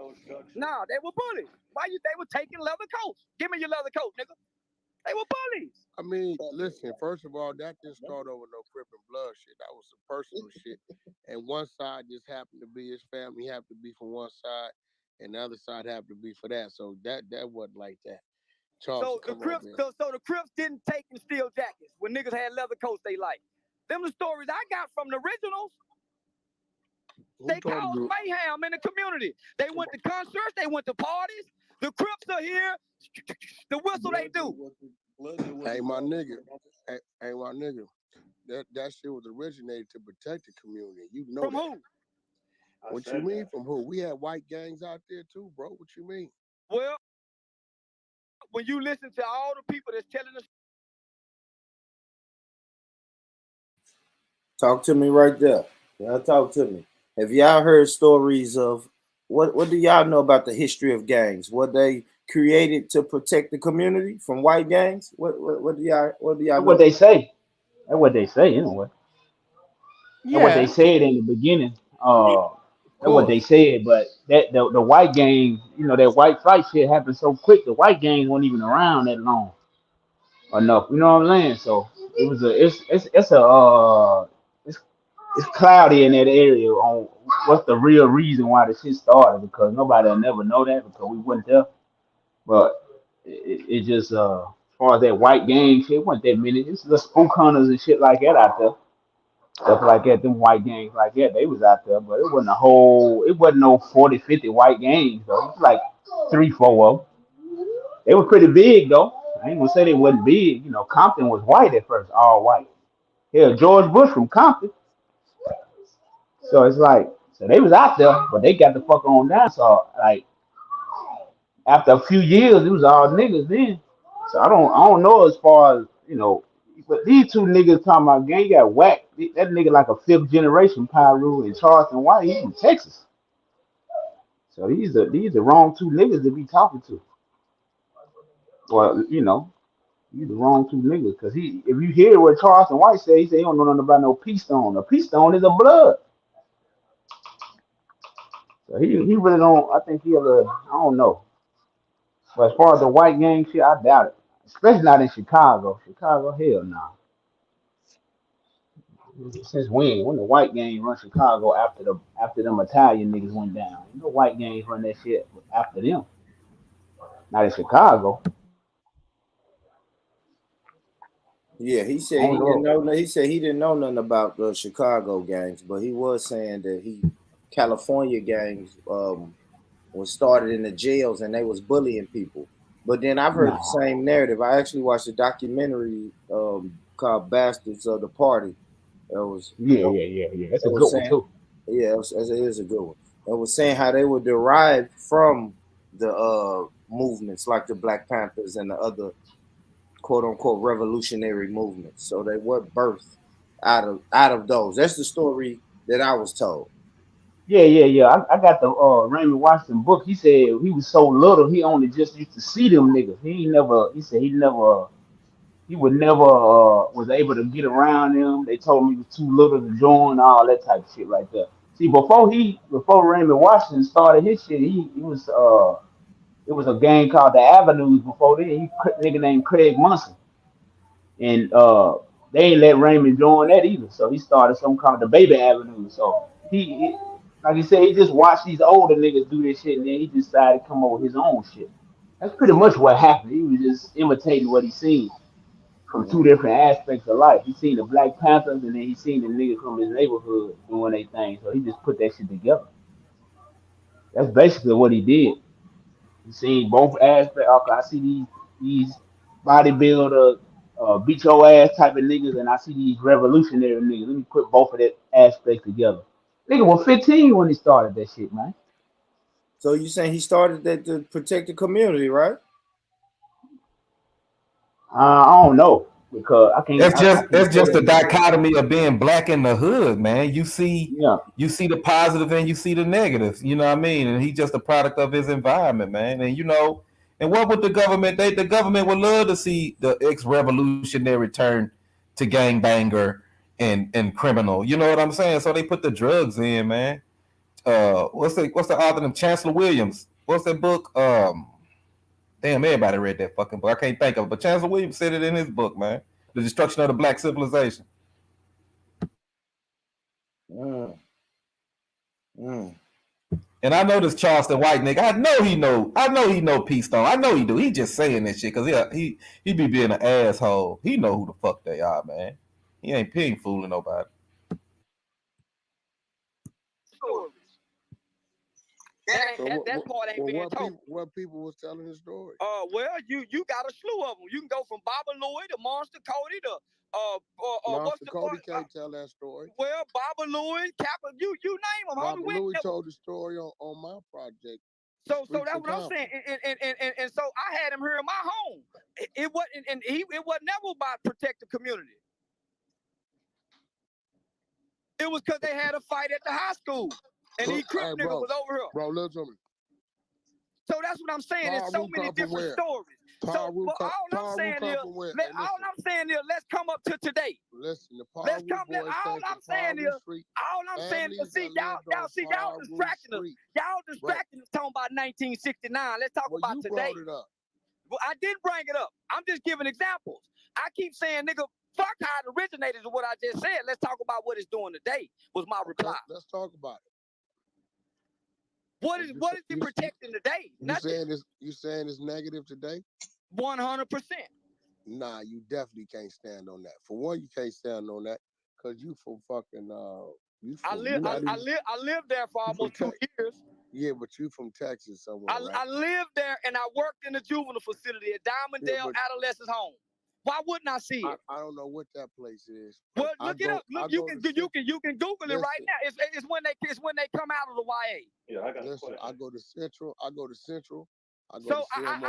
No, they were bullies. They were taking leather coats. Give me your leather coat, nigga. They were bullies. I mean, listen, first of all, that didn't start over no Crip and Blood shit. That was some personal shit. And one side just happened to be, his family happened to be from one side, and the other side happened to be for that. So that wasn't like that. So the Crips didn't take and steal jackets when niggas had leather coats they liked. Them the stories I got from the originals. They caused mayhem in the community. They went to concerts, they went to parties. The Crips are here. The whistle they do. Hey, my nigga. Hey, my nigga. That shit was originated to protect the community. You know from that. Who? What you mean from who? We had white gangs out there too, bro. What you mean? Well, when you listen to all the people that's telling us. Talk to me right there. Y'all talk to me. Have y'all heard stories of what do y'all know about the history of gangs? What they created to protect the community from white gangs? What do y'all That's know? what they say. That's what they say anyway. Yeah. That's what they said in the beginning. That's what they course. said, but that the white gang, that white fight shit happened so quick. The white gang weren't even around that long enough. You know what I'm saying? So it was it's cloudy in that area on what's the real reason why the shit started, because nobody will never know that because we wasn't there. But it just as far as that white gang shit, wasn't that many. It's the spook hunters and shit like that out there. Stuff like that, them white gangs like that, they was out there, but it wasn't no 40, 50 white gangs though. It was like 3, 4 of them. They were pretty big though. I ain't gonna say they wasn't big. Compton was white at first, all white. Yeah, George Bush from Compton. So it's like, so they was out there, but they got the fuck on down. So like after a few years, it was all niggas then. So I don't know as far as but these two niggas talking about gang got whacked. That nigga like a 5th generation Pyru in Charleston White. He from Texas. So these are the wrong two niggas to be talking to. Well, you the wrong two niggas because if you hear what Charleston White say, he say he don't know nothing about no peace stone. A peace stone is a blood. So he really don't. I think I don't know. But as far as the white gang shit, I doubt it. Especially not in Chicago. Chicago, hell no. Since when the white gang run Chicago after them Italian niggas went down? No white gangs run that shit after them. Not in Chicago. Yeah, he said he didn't know. He said he didn't know nothing about the Chicago gangs, but he was saying that California gangs was started in the jails and they was bullying people. But then I've heard the same narrative. I actually watched a documentary called "Bastards of the Party." It was Yeah. That's a good one too. Yeah, it is a good one. It was saying how they were derived from the movements like the Black Panthers and the other quote unquote revolutionary movements. So they were birthed out of those. That's the story that I was told. Yeah. I got the Raymond Washington book. He said he was so little, he only just used to see them niggas. He said he would never was able to get around them. They told him he was too little to join, all that type of shit right there. See, before Raymond Washington started his shit, he was it was a gang called the Avenues before then. Nigga named Craig Munson. And they ain't let Raymond join that either. So he started something called the Baby Avenue. So like he said, he just watched these older niggas do this shit, and then he decided to come up with his own shit. That's pretty much what happened. He was just imitating what he seen from two different aspects of life. He seen the Black Panthers, and then he seen the niggas from his neighborhood doing their thing. So he just put that shit together. That's basically what he did. He seen both aspects. Okay, I see these bodybuilder beat your ass type of niggas, and I see these revolutionary niggas. Let me put both of that aspects together. Nigga was 15 when he started that shit, man. So you saying he started that to protect the community, right? I don't know because I can't. I can't It's say just that the nigga. dichotomy of being black in the hood, man. Yeah. You see the positive and you see the negatives. You know what I mean? And he's just a product of his environment, man. And and what would the government? The government would love to see the ex-revolutionary turn to gangbanger and criminal. You know what I'm saying? So they put the drugs in, man. What's the author of Chancellor Williams? What's that book? Damn, everybody read that fucking book. I can't think of it, but Chancellor Williams said it in his book, man. The Destruction of the Black Civilization. Mm. Mm. And I know this Charleston white nigga. I know he know P Stone. I know he do. He just saying this shit because he be being an asshole. He know who the fuck they are, man. He ain't fooling nobody. That part ain't being told. What people was telling the story? Well, you got a slew of them. You can go from Baba Louie to Monster Cody to Monster Cody can't tell that story. Well, Baba Louie, Kappa, you name them. Baba Louie told the story on my project. So that's what I'm saying. And so I had him here in my home. It wasn't never about protect the community. It was because they had a fight at the high school. And these crip nigga was over here. Bro, listen to me. So that's what I'm saying. There's so many different stories. So all I'm saying is, let's come up to today. Listen, let's come. All I'm saying is, see, y'all distracting us. Y'all distracting us talking about 1969. Let's talk about today. Well, I didn't bring it up. I'm just giving examples. I keep saying, nigga, fuck how it originated is what I just said. Let's talk about what it's doing today, was my reply. Let's talk about it. What is he protecting today? You saying it's negative today? 100%. Nah, you definitely can't stand on that. For one, you can't stand on that because you from fucking I lived there for almost 2 years. Yeah, but you from Texas somewhere, right? I lived there and I worked in the juvenile facility at Diamonddale Adolescents Home. Why wouldn't I see it? I don't know what that place is. Well, look it up. Look, you can Google it right now. It's when they come out of the YA. Yeah, I got. Listen, I go to Central. I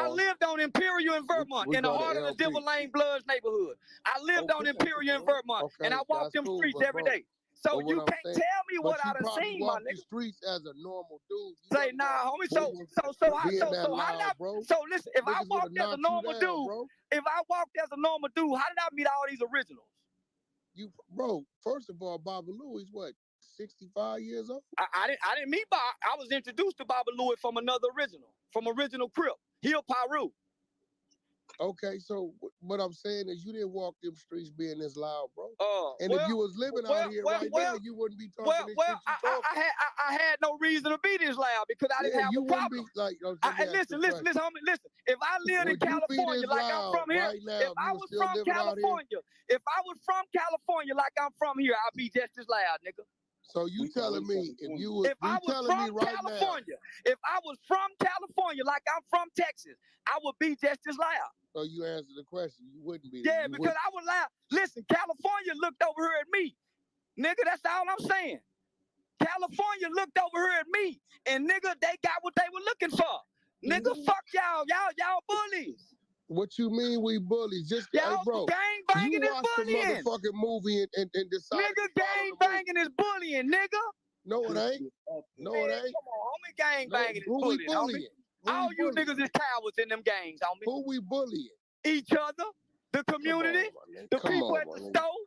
lived on Imperial in Vermont in the heart of the Divil Lane Bloods neighborhood. I lived on Imperial in Vermont, and I walked them streets every day. So you can't tell me what I done seen, my nigga. The streets as a normal dude. Say nah, homie. So listen. If I walked as a normal dude, how did I meet all these originals? Bro, first of all, Baba Louie is what, 65 years old? I didn't meet Bob. I was introduced to Baba Louie from another original Crip, Hill Pyru. Okay, so what I'm saying is you didn't walk them streets being this loud, bro. If you was living out here now, you wouldn't be talking this shit you talking. I had no reason to be this loud because I didn't have a problem. Listen, homie, listen. If I lived in California like I'm from here, if I was from California like I'm from here, I'd be just as loud, nigga. So you telling me if I was from California like I'm from Texas, I would be just as loud. So you answered the question. You wouldn't be. Yeah, because I was loud. Listen, California looked over here at me. Nigga, that's all I'm saying. California looked over here at me. And nigga, they got what they were looking for. Nigga, fuck y'all. Y'all bullies. What you mean we bullies? Just y'all bro, gang banging you is watched the bullying. motherfucking movie and decided. Nigga, gang banging is bullying, nigga. No, it ain't. No, it ain't. Come on, homie, gang banging is bullying, homie. All you niggas is cowards in them gangs, homie. Who we bullying? Each other, the community, the people at the store,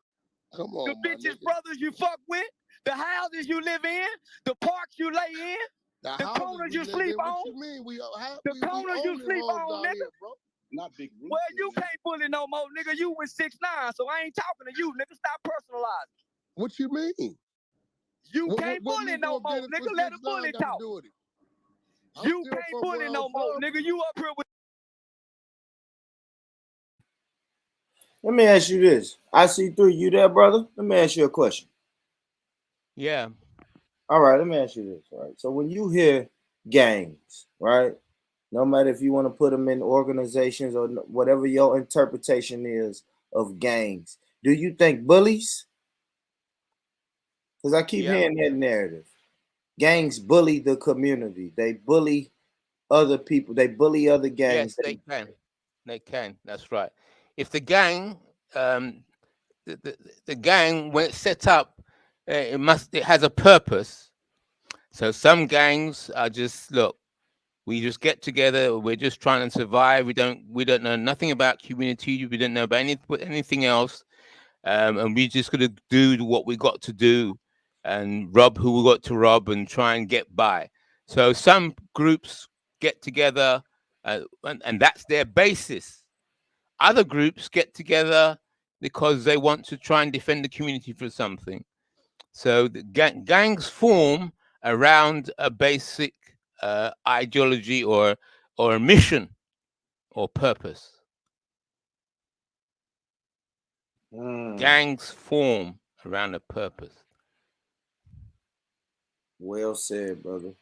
the bitches, brothers you fuck with, the houses you live in, the parks you lay in, the corners you sleep on. What you mean? The corners you sleep on, nigga. Not big roots. Well, you can't bully no more, nigga. You was 6'9", so I ain't talking to you, nigga. Stop personalizing. What you mean? You can't bully no more, nigga. Let a bully talk. You can't bully no more, nigga. You up here with. Let me ask you this. I see through you there, brother. Let me ask you a question. Yeah. All right, let me ask you this. All right. So when you hear gangs, right? No matter if you want to put them in organizations or whatever your interpretation is of gangs. Do you think bullies? Because I keep hearing that narrative. Gangs bully the community. They bully other people. They bully other gangs. Yes, they can. They can. That's right. If the gang, the gang, when it's set up, it has a purpose. So some gangs are just look. We just get together. We're just trying to survive. We don't know nothing about community. We don't know about anything else. And we just got to do what we got to do, and rob who we got to rob, and try and get by. So some groups get together, and that's their basis. Other groups get together because they want to try and defend the community for something. So the gangs form around a basic ideology or a mission or purpose. Gangs form around a purpose. Well said, brother.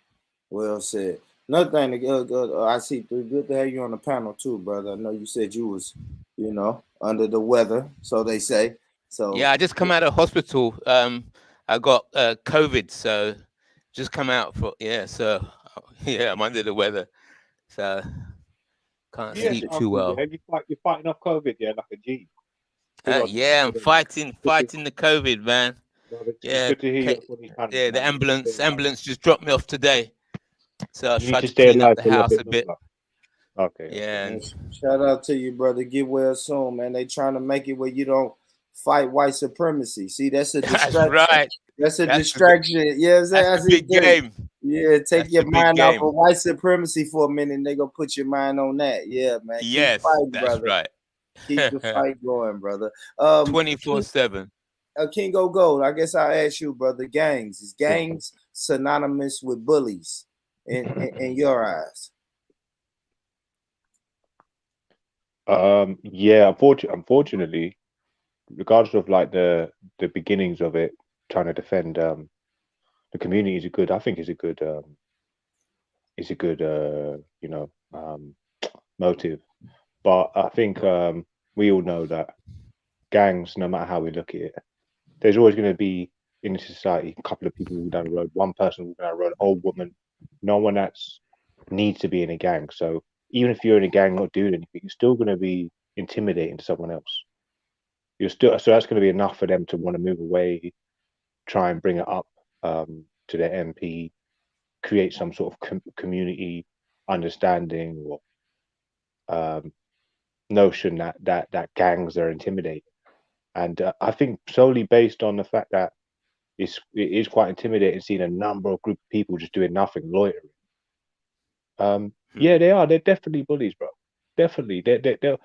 Well said. Another thing, I see. Good to have you on the panel too, brother. I know you said you was, under the weather, so they say. So yeah, I just come out of hospital. I got COVID, so just come out for So yeah, I'm under the weather, so can't sleep too well. You're fighting off COVID, yeah, like a G. Yeah, I'm fighting the COVID, man. It's good to hear you on these panels. Yeah, the ambulance just dropped me off today, so I You need tried to to stay clean up alive the for a little house a bit bit. longer. Okay. Yeah. man, shout out to you, brother. Get well soon, man. They trying to make it where you don't fight white supremacy. See, that's a distraction. That's right. That's a distraction. Yeah, I'm saying? That's the big game. Yeah, take That's your the big mind off game. of white supremacy for a minute, and they gonna put your mind on that. Yeah, man. Yes, Keep fighting, that's brother. right. Keep the fight going, brother. 24/7. Kingo Gold, I guess I'll ask you, brother. Gangs. Is gangs synonymous with bullies in your eyes? Yeah, unfortunately, regardless of like the beginnings of it, trying to defend the community is a good. I think is a good motive. But I think we all know that gangs, no matter how we look at it, there's always going to be in society a couple of people walking down the road, one person walking down the road, an old woman, no one that's needs to be in a gang. So even if you're in a gang not doing anything, you're still going to be intimidating to someone else. So that's going to be enough for them to want to move away, try and bring it up to their MP, create some sort of community understanding or notion that gangs are intimidating. And I think solely based on the fact that it is quite intimidating seeing a number of group of people just doing nothing, loitering. Yeah, they are. They're definitely bullies, bro. Definitely. They're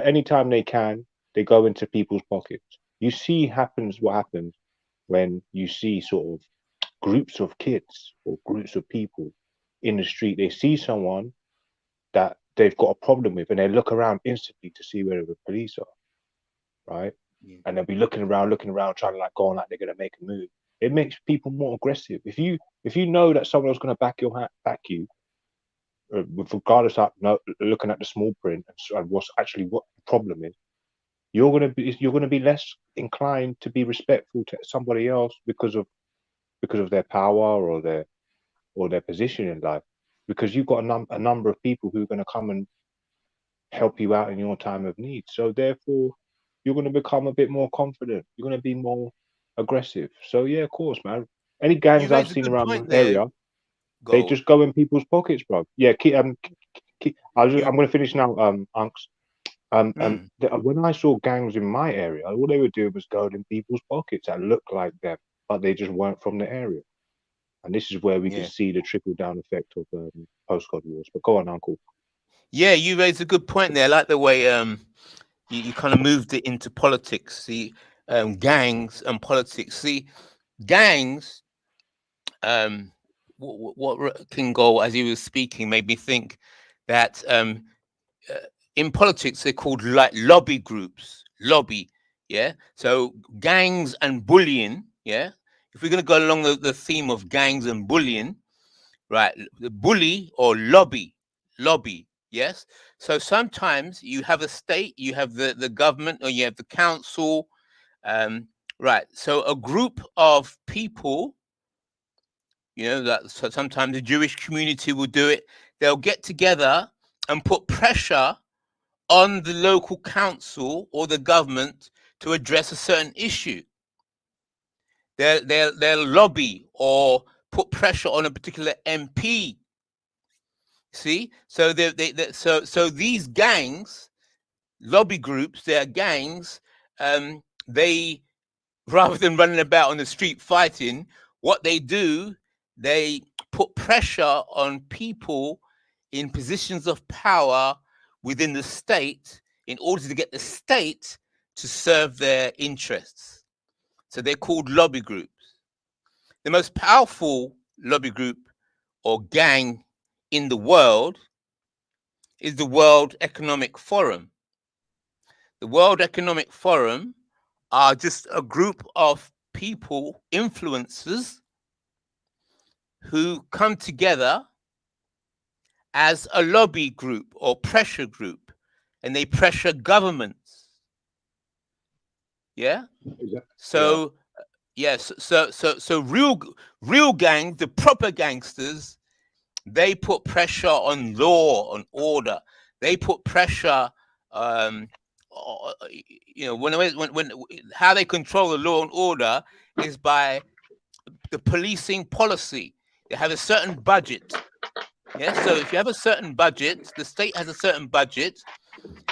anytime they can, they go into people's pockets. You see what happens when you see sort of groups of kids or groups of people in the street. They see someone that they've got a problem with, and they look around instantly to see where the police are, right? And they'll be looking around, trying to like go on like they're gonna make a move. It makes people more aggressive. If you know that someone's gonna back you, regardless of looking at the small print and what the problem is, you're gonna be less inclined to be respectful to somebody else because of their power or their position in life, because you've got a number of people who are going to come and help you out in your time of need. So therefore, you're going to become a bit more confident. You're going to be more aggressive. So yeah, of course, man. Any gangs I've seen around the area, they just go in people's pockets, bro. Yeah, I'm going to finish now, Unks. When I saw gangs in my area, all they would do was go in people's pockets that looked like them, but they just weren't from the area. And this is where we can see the trickle down effect of postcode wars. But go on, Uncle. Yeah, you raised a good point there. I like the way you kind of moved it into politics. See, gangs and politics. See, gangs. What Kingo, as he was speaking, made me think that in politics they're called like lobby groups. Lobby, yeah. So gangs and bullying, yeah. If we're going to go along the theme of gangs and bullying, right? The bully or lobby, Yes. So sometimes you have a state, you have the government, or you have the council. Right. So a group of people, that so sometimes the Jewish community will do it. They'll get together and put pressure on the local council or the government to address a certain issue. They'll lobby or put pressure on a particular MP. See, so so these gangs, lobby groups, they're gangs. They, rather than running about on the street fighting, what they do, they put pressure on people in positions of power within the state in order to get the state to serve their interests. So they're called lobby groups. The most powerful lobby group or gang in the world is the World Economic Forum. The World Economic Forum are just a group of people, influencers, who come together as a lobby group or pressure group, and they pressure governments. Yeah. So yes. So real gangs, the proper gangsters, they put pressure on law, on order. They put pressure. When how they control the law and order is by the policing policy. They have a certain budget. Yeah. So if you have a certain budget, the state has a certain budget,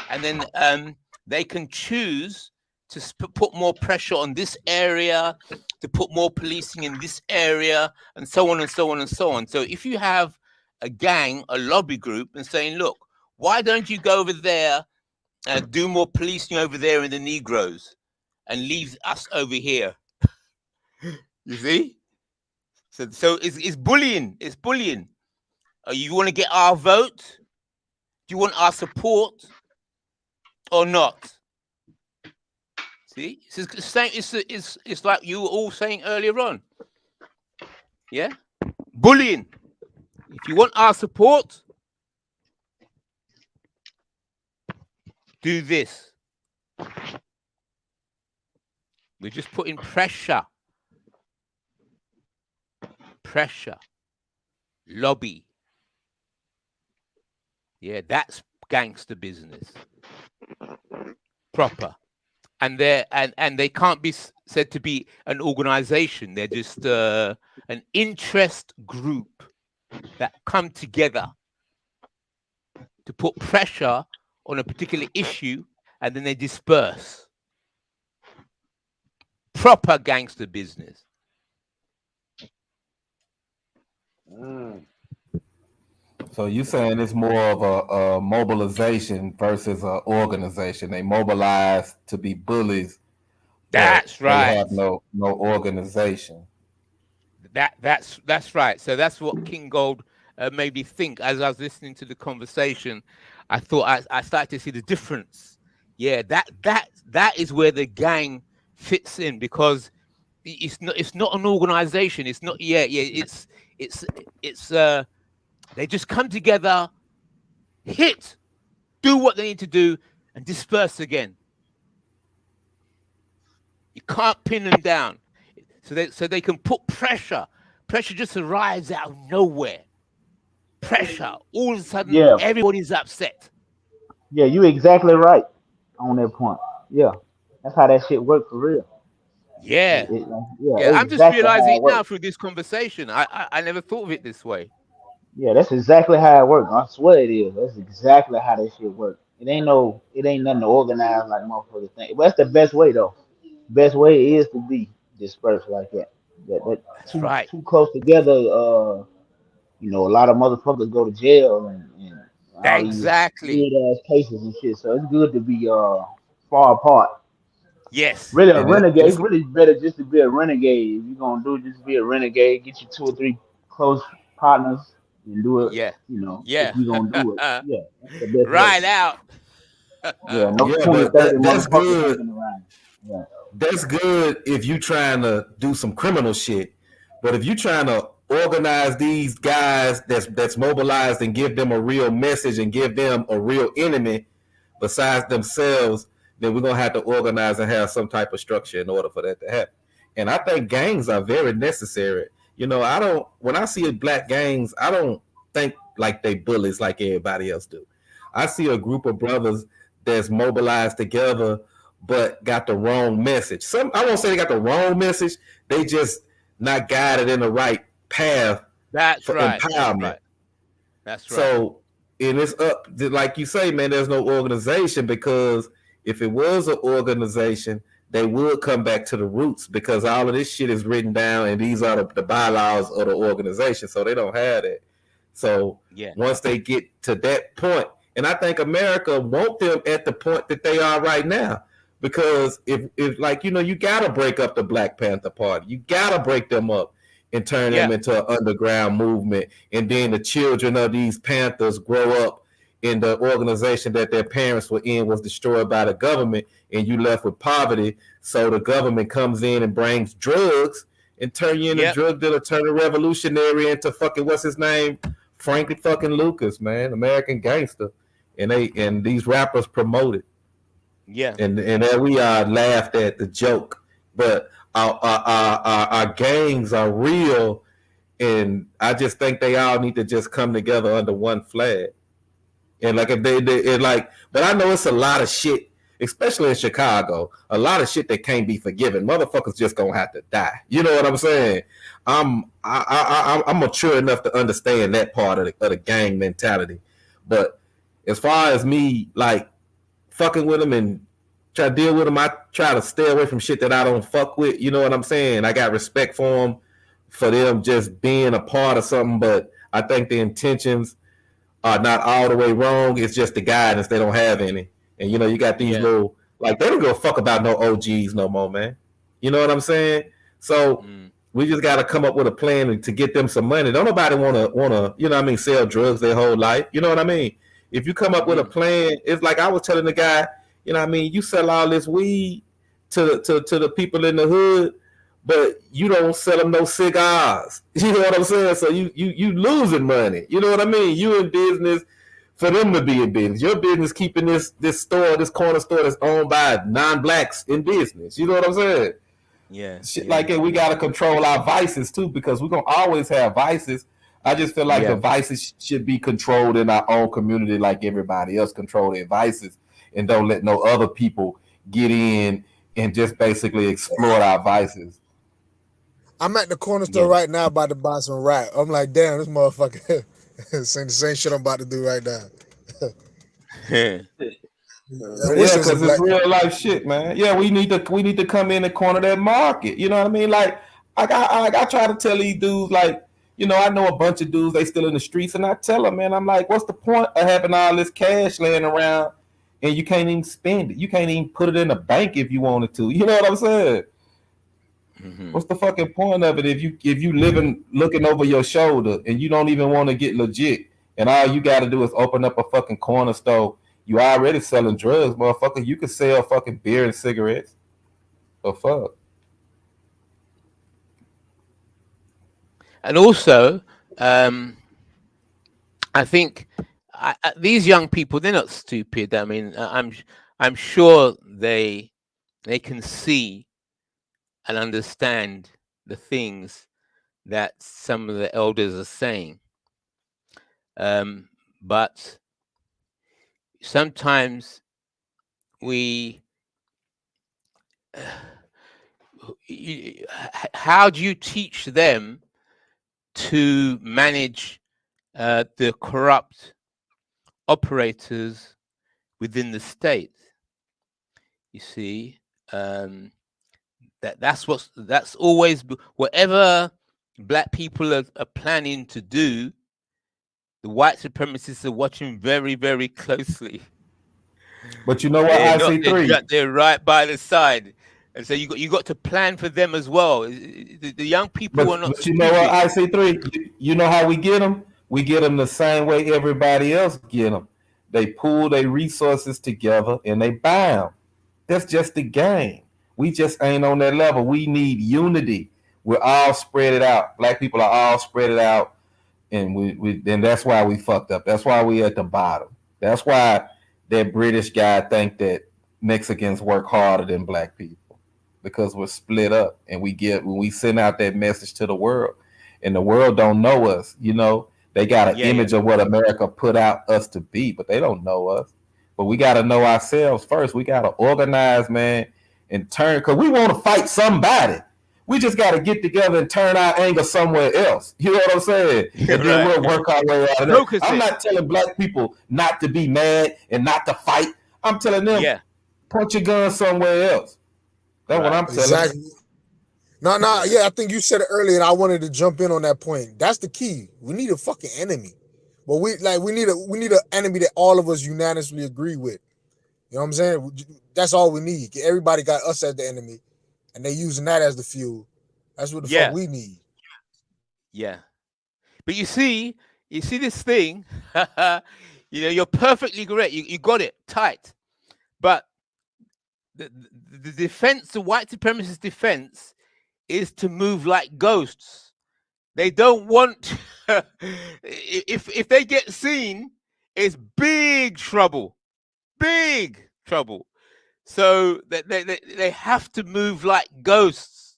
and then they can choose to put more pressure on this area, to put more policing in this area, and so on and so on and so on. So if you have a gang, a lobby group, and saying, look, why don't you go over there and do more policing over there in the Negroes and leave us over here? You see? So it's bullying. It's bullying. You want to get our vote? Do you want our support or not? See, it's the same. It's like you were all saying earlier on. Yeah, bullying. If you want our support, do this. We're just putting pressure. Lobby. Yeah, that's gangster business. Proper. And they can't be said to be an organization. They're just an interest group that come together to put pressure on a particular issue, and then they disperse. Proper gangster business. So you saying it's more of a mobilization versus an organization? They mobilize to be bullies. That's right. They have no organization. That's right. So that's what King Gold made me think as I was listening to the conversation. I thought I started to see the difference. Yeah, that is where the gang fits in, because it's not an organization. It's not. Yeah. It's they just come together, do what they need to do, and disperse again. You can't pin them down. So they can put pressure. Pressure just arrives out of nowhere. Pressure. All of a sudden, everybody's upset. Yeah, you exactly right on that point. Yeah, that's how that shit works for real. Yeah. That's I'm just exactly realizing how it it works. now through this conversation. I never thought of it this way. Yeah, that's exactly how it works. I swear it is. That's exactly how that shit works. It ain't nothing to organize like motherfuckers think. But that's the best way though. Best way is to be dispersed like that. That That's too right. too close together. A lot of motherfuckers go to jail and all these Exactly. weird ass cases and shit. So it's good to be far apart. Yes. Really, a And renegade. it's It's really better just to be a renegade. If you're gonna do it, just be a renegade. Get you 2 or 3 close partners and do it. Yeah. If Yeah. you're gonna do it. Yeah, that's the best way. Ride out. Yeah, no yeah, 20, but 30 that's motherfuckers good. hanging around. Yeah. That's good if you trying to do some criminal shit. But if you trying to organize these guys that's mobilized and give them a real message and give them a real enemy besides themselves, then we're gonna have to organize and have some type of structure in order for that to happen. And I think gangs are very necessary. I don't when I see black gangs, I don't think like they bullies like everybody else do. I see a group of brothers that's mobilized together but got the wrong message. I won't say they got the wrong message, they just not guided in the right path That's for right. empowerment. That's right. So, and it's up, like you say, man, there's no organization, because if it was an organization, they would come back to the roots, because all of this shit is written down and these are the bylaws of the organization. So they don't have that. So once they get to that point, and I think America want them at the point that they are right now, because if like, you got to break up the Black Panther Party. You got to break them up and turn them into an underground movement. And then the children of these Panthers grow up in the organization that their parents were in was destroyed by the government, and you left with poverty. So the government comes in and brings drugs and turn you into a drug dealer, turn a revolutionary into fucking, what's his name? Frankie fucking Lucas, man, American Gangster. And these rappers promote it. Yeah. And there we are, laughed at the joke. But our gangs are real, and I just think they all need to just come together under one flag. And like if they like, but I know it's a lot of shit, especially in Chicago, a lot of shit that can't be forgiven. Motherfuckers just gonna have to die. You know what I'm saying? I'm mature enough to understand that part of the gang mentality. But as far as me like fucking with them and try to deal with them, I try to stay away from shit that I don't fuck with. You know what I'm saying? I got respect for them just being a part of something, but I think the intentions are not all the way wrong. It's just the guidance. They don't have any. And you got these little, like, they don't give a fuck about no OGs no more, man. You know what I'm saying? So we just got to come up with a plan to get them some money. Don't nobody wanna sell drugs their whole life. You know what I mean? If you come up with a plan, it's like I was telling the guy, you sell all this weed to the people in the hood, but you don't sell them no cigars. You know what I'm saying? So you losing money. You know what I mean? You in business for them to be in business. Your business keeping this store, this corner store that's owned by non-blacks in business. You know what I'm saying? Yeah. Shit like that. We got to control our vices too, because we're going to always have vices. I just feel like the vices should be controlled in our own community like everybody else control their vices, and don't let no other people get in and just basically exploit our vices. I'm at the corner store right now about to buy some rap. I'm like, damn, this motherfucker saying the same shit I'm about to do right now. Because it's real life shit, man. Yeah, we need to come in and corner that market. You know what I mean? Like I try to tell these dudes, like, I know a bunch of dudes, they still in the streets, and I tell them, man, I'm like, what's the point of having all this cash laying around and you can't even spend it? You can't even put it in a bank if you wanted to. You know what I'm saying? What's the fucking point of it if you living looking over your shoulder and you don't even want to get legit, and all you got to do is open up a fucking corner store? You already selling drugs, motherfucker. You could sell fucking beer and cigarettes. The fuck. And also, I think these young people, they're not stupid. I mean, I'm sure they can see and understand the things that some of the elders are saying. But sometimes how do you teach them to manage the corrupt operators within the state? You see, that's always whatever black people are planning to do. The white supremacists are watching very, very closely. But you know what, IC3? They're right by the side, and so you got to plan for them as well. The young people are not. But you know what, IC3? You know how we get them? We get them the same way everybody else get them. They pool their resources together and they buy them. That's just the game. We just ain't on that level. We need unity. We're all spread it out. Black people are all spread it out, and and that's why we fucked up. That's why we at the bottom. That's why that British guy think that Mexicans work harder than black people, because we're split up, and when we send out that message to the world, and the world don't know us. You know, they got an image of what America put out us to be, but they don't know us. But we got to know ourselves first. We got to organize, man, and turn, because we want to fight somebody. We just got to get together and turn our anger somewhere else. You know what I'm saying? And then we'll work our way out of that. I'm not telling black people not to be mad and not to fight. I'm telling them, point your gun somewhere else. That's what I'm telling Exactly. No, yeah, I think you said it earlier, and I wanted to jump in on that point. That's the key. We need a fucking enemy. But we need an enemy that all of us unanimously agree with. You know what I'm saying? That's all we need. Everybody got us as the enemy, and they using that as the fuel. That's what the fuck we need. Yeah. But you see this thing, you know, you're perfectly correct. You got it tight. But the defense, the white supremacist defense, is to move like ghosts. They don't want if they get seen, it's big trouble. Big trouble. So they have to move like ghosts.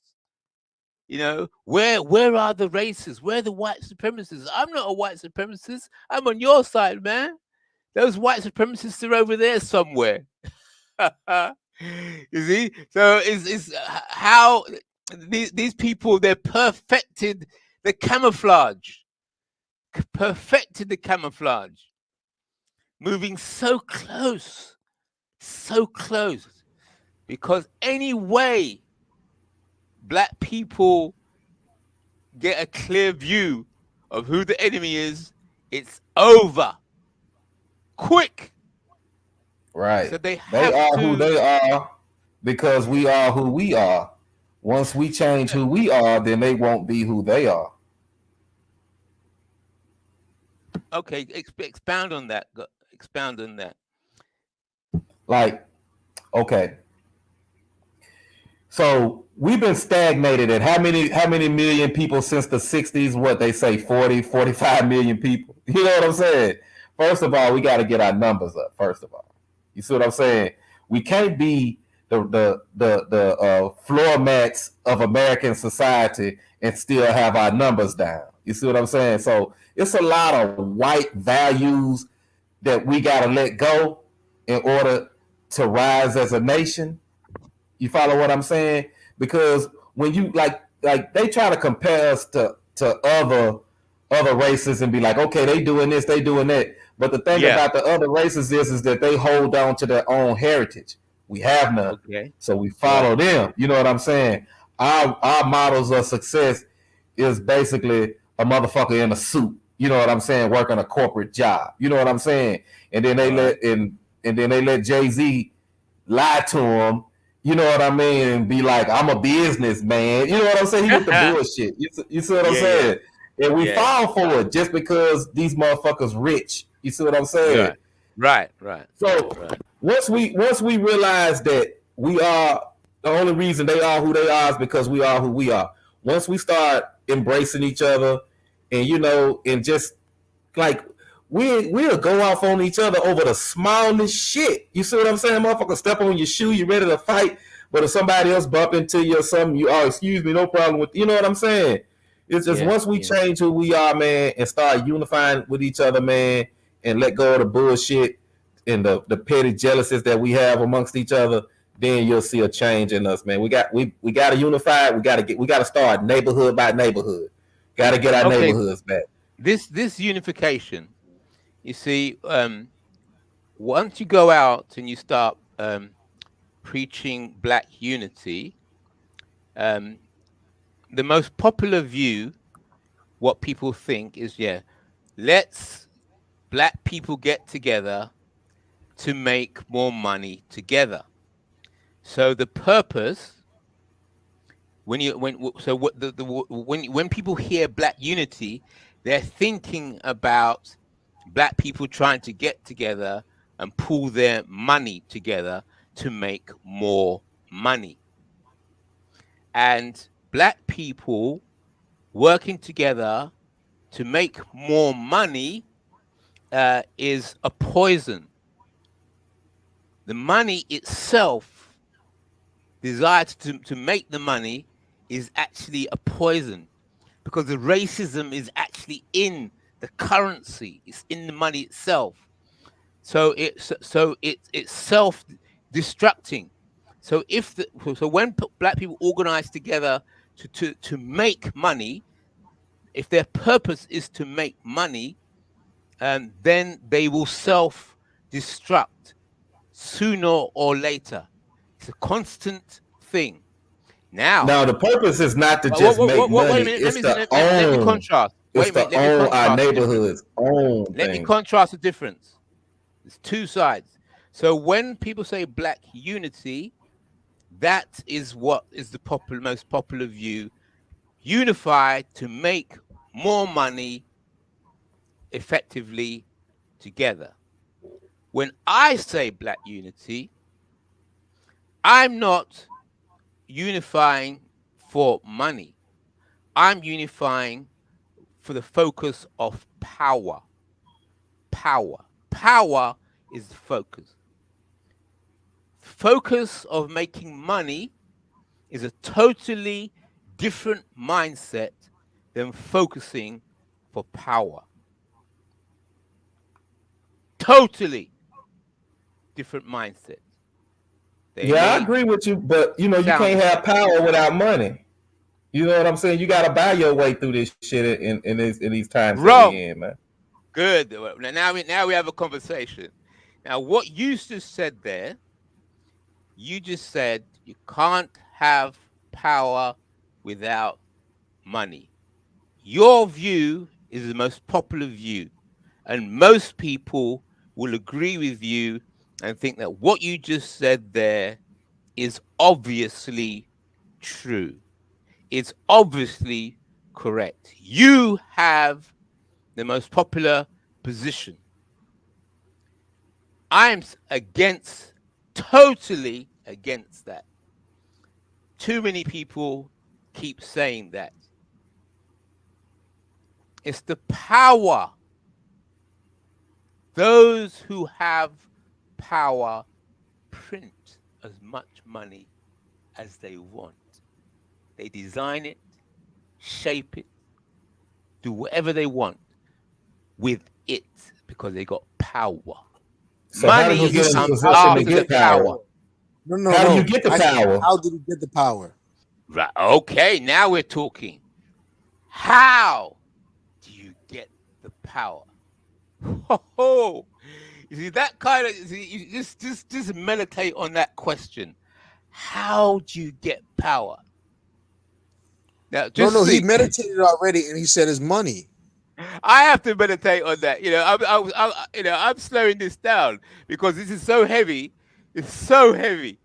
You know, where are the racists? Where are the white supremacists? I'm not a white supremacist. I'm on your side, man. Those white supremacists are over there somewhere. You see? So it's how these people, they're perfected the camouflage. Perfected the camouflage. Moving so close. Because any way black people get a clear view of who the enemy is, it's over. Quick. Right. So they are who they are because we are who we are. Once we change who we are, then they won't be who they are. Okay, expound on that. Expound on that. Like, okay. So we've been stagnated at how many million people since the 60s? What they say, 40, 45 million people. You know what I'm saying? First of all, we got to get our numbers up. First of all, you see what I'm saying? We can't be the floor mats of American society and still have our numbers down. You see what I'm saying? So it's a lot of white values that we got to let go in order to rise as a nation. You follow what I'm saying? Because when you like they try to compare us to other races and be like, okay, they doing this, they doing that. But the thing about the other races is that they hold on to their own heritage. We have none. Okay. So we follow them. You know what I'm saying? Our models of success is basically a motherfucker in a suit. You know what I'm saying? Working a corporate job. You know what I'm saying? And then they let Jay-Z lie to him. You know what I mean? And be like, I'm a businessman. You know what I'm saying? He with the bullshit. You see what I'm saying? And we fall for it just because these motherfuckers rich. You see what I'm saying? Right. So once we realize that we are the only reason they are who they are is because we are who we are. Once we start embracing each other, and you know, and just like we'll go off on each other over the smallest shit. You see what I'm saying? Motherfucker step on your shoe, you ready to fight, but if somebody else bump into you or something, you excuse me, no problem with, you know what I'm saying? It's just once we change who we are, man, and start unifying with each other, man, and let go of the bullshit and the petty jealousies that we have amongst each other, then you'll see a change in us, man. We got to unify. We got to start neighborhood by neighborhood. Got to get our neighborhoods back. This unification, you see, once you go out and you start preaching black unity, the most popular view, what people think is, let's black people get together to make more money together. So the purpose, when people hear black unity, they're thinking about black people trying to get together and pool their money together to make more money. And black people working together to make more money is a poison. The money itself, desire to make the money, is actually a poison, because the racism is actually in the currency. It's in the money itself. So it's self-destructing. So when black people organize together to make money, if their purpose is to make money, then they will self-destruct sooner or later. It's a constant thing. Now the purpose is not to just make money. wait a minute. It's to Let me own. contrast. It's Wait a minute. to Let me own our contrast the difference. neighborhoods, own Let me things. contrast the difference. There's two sides. So when people say black unity, that is what is the most popular view. Unify to make more money effectively together. When I say black unity, I'm not unifying for money. I'm unifying for the focus of power. Power is the focus. Focus of making money is a totally different mindset than focusing for power. Totally different mindset. I agree with you, but you can't have power without money. You know what I'm saying? You got to buy your way through this shit in these times that we in, man. Good. Now we have a conversation. Now, what you just said there, you just said you can't have power without money. Your view is the most popular view, and most people will agree with you and think that what you just said there is obviously true. It's obviously correct. You have the most popular position. I'm totally against that. Too many people keep saying that. It's the power. Those who have power print as much money as they want. They design it, shape it, do whatever they want with it because they got power. So money how do you get in the comes position to after get the power? No. How do you get the power? How did he get the power? Right. Okay, now we're talking. How do you get the power? Oh, you see that kind of. You just meditate on that question. How do you get power? Now, just No. see. He meditated already, and he said his money. I have to meditate on that. I'm slowing this down because this is so heavy. It's so heavy.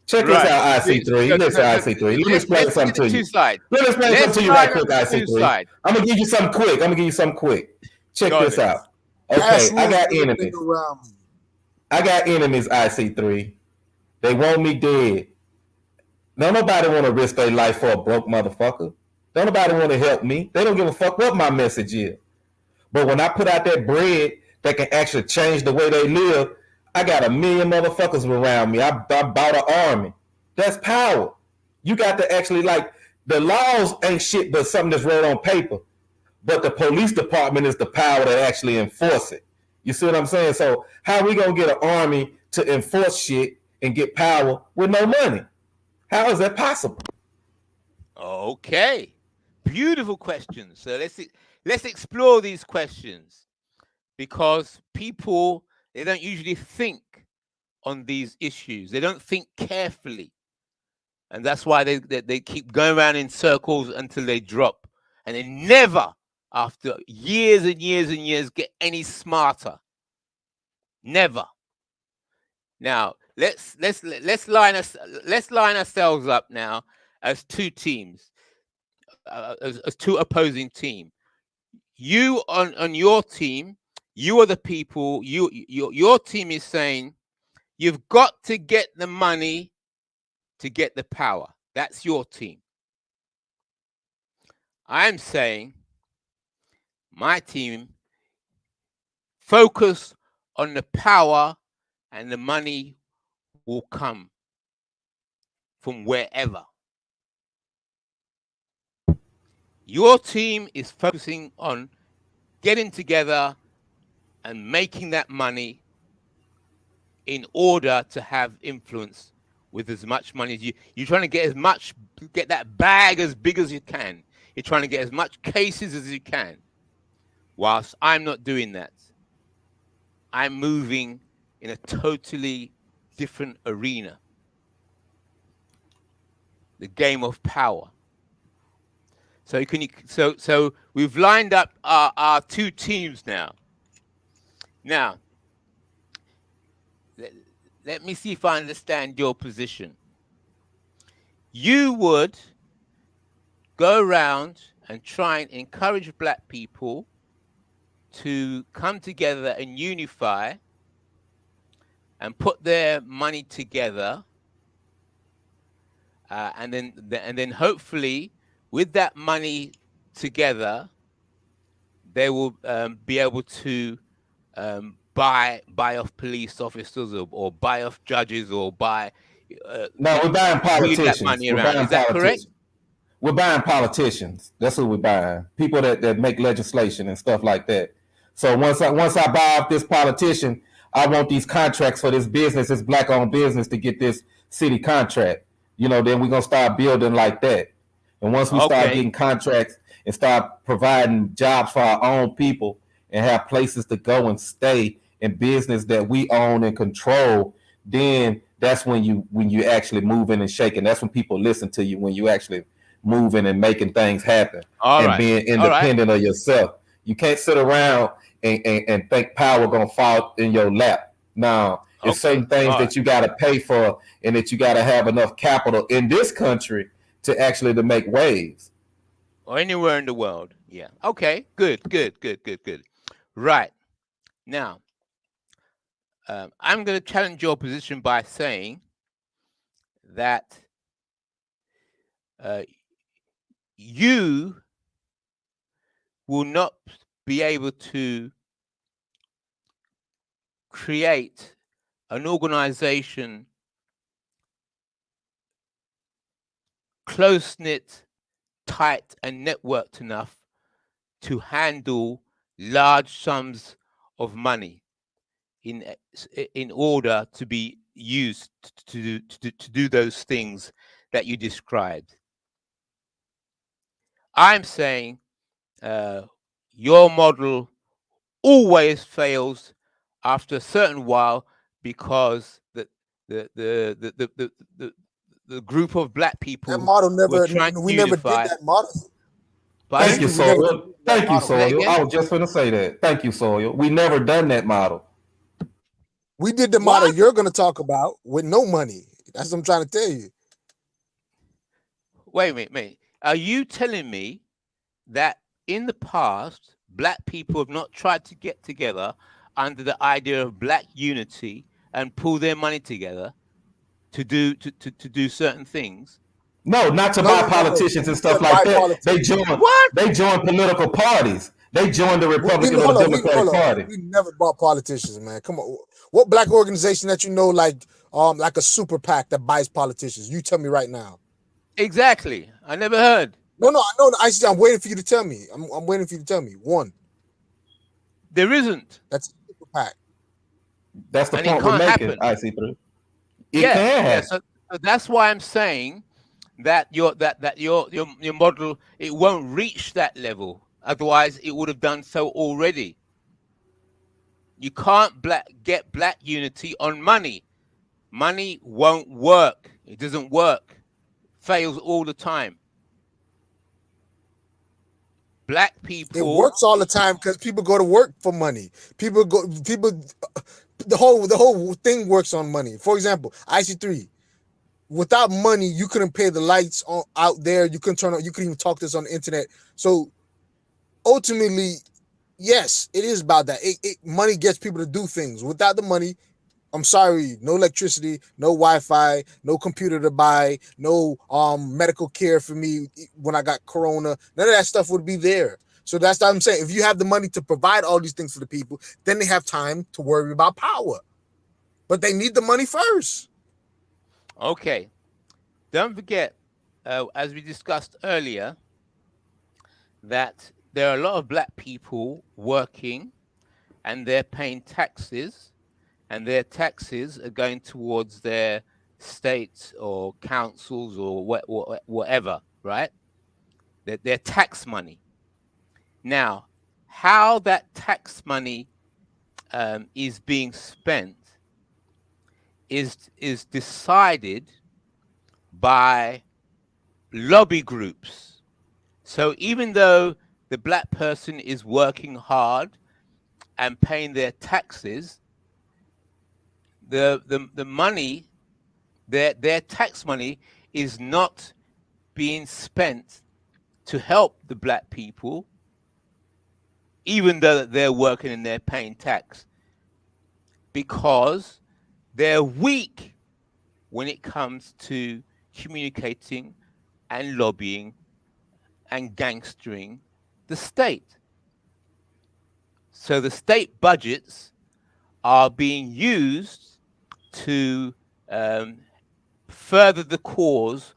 Check this out, IC3. Listen, IC3. Let me explain something to you. Let me explain something to you right quick, IC3. I'm gonna give you something quick. Check this out. Okay, I got enemies. IC3. They want me dead. Don't nobody want to risk their life for a broke motherfucker. Don't nobody want to help me. They don't give a fuck what my message is. But when I put out that bread that can actually change the way they live, I got 1 million motherfuckers around me. I bought an army. That's power. You got to actually, the laws ain't shit but something that's wrote on paper. But the police department is the power that actually enforce it. You see what I'm saying? So how are we going to get an army to enforce shit and get power with no money? How is that possible? Okay. Beautiful questions. So let's explore these questions, because people, they don't usually think on these issues. They don't think carefully. And that's why they keep going around in circles until they drop. And they never, after years and years and years, get any smarter. Never. Now, let's line ourselves up now as two teams, as two opposing teams. You on your team, you are the people. Your team is saying you've got to get the money to get the power. That's your team. I'm saying my team focus on the power, and the money will come from wherever. Your team is focusing on getting together and making that money in order to have influence with as much money as you're trying to get that bag as big as you can. You're trying to get as much cases as you can. Whilst I'm not doing that, I'm moving in a totally different arena. The game of power. So we've lined up our two teams now. Now, let me see if I understand your position. You would go around and try and encourage black people to come together and unify and put their money together, and then hopefully with that money together, they will be able to buy off police officers or buy off judges or buy. No, we're buying that politicians. money We're around. buying Is that politicians. correct? We're buying politicians. That's who we're buying. People that make legislation and stuff like that. So once I buy off this politician, I want these contracts for this business, this black-owned business, to get this city contract. Then we're gonna start building like that. And once we start getting contracts and start providing jobs for our own people and have places to go and stay and business that we own and control, then that's when you actually moving and shaking. That's when people listen to you, when you actually moving and making things happen being independent of yourself. You can't sit around and think power gonna fall in your lap. Now, it's certain things that you gotta pay for, and that you gotta have enough capital in this country to make waves. Or anywhere in the world. Yeah. Okay. Good. Right. Now, I'm going to challenge your position by saying that you will not be able to create an organization close-knit, tight, and networked enough to handle large sums of money in order to be used to do those things that you described. I'm saying your model always fails after a certain while, because the group of black people That model never. We never did unify. that model. Thank you, Soil. Thank you, Soil. Again? I was just going to say that. Thank you, Soil. We never done that model. We did the model you're going to talk about with no money. That's what I'm trying to tell you. Wait a minute. Are you telling me that in the past, black people have not tried to get together under the idea of black unity and pull their money together to do certain things? No, not to buy politicians and stuff like that. They joined political parties. They joined the Republican or the Democratic Party. We never bought politicians, man. Come on. What black organization that you know, like a super PAC that buys politicians? You tell me right now. Exactly. I never heard. No. I'm waiting for you to tell me. I'm waiting for you to tell me. One. There isn't. That's a super PAC. That's the point we're making, IC3. It can happen. So that's why I'm saying that your model, it won't reach that level. Otherwise, it would have done so already. You can't get black unity on money. Money won't work. It doesn't work. Fails all the time. Black people. It works all the time because people go to work for money. The whole thing works on money. For example, IC3. Without money, you couldn't pay the lights out there. You couldn't turn on. You couldn't even talk to us on the internet. So ultimately, yes, it is about that. Money gets people to do things. Without the money, I'm sorry, no electricity, no Wi-Fi, no computer to buy, no medical care for me when I got corona. None of that stuff would be there. So that's what I'm saying. If you have the money to provide all these things for the people, then they have time to worry about power. But they need the money first. Okay. Don't forget, as we discussed earlier, that there are a lot of black people working and they're paying taxes, and their taxes are going towards their states or councils or whatever, right? Their tax money. Now, how that tax money is being spent is decided by lobby groups. So even though the black person is working hard and paying their taxes, the money, their tax money is not being spent to help the black people, even though they're working and they're paying tax, because they're weak when it comes to communicating and lobbying and gangstering the state. So the state budgets are being used to further the cause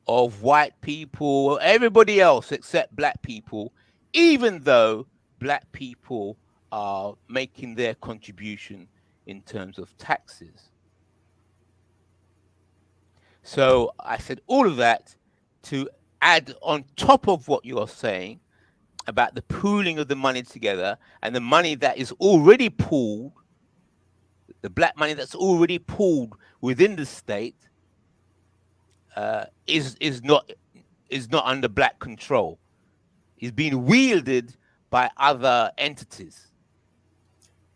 of white people, everybody else except black people, even though black people are making their contribution in terms of taxes. So I said all of that to add on top of what you're saying about the pooling of the money together, and the money that is already pooled, the black money that's already pooled within the state, is not under black control. It's being wielded by other entities.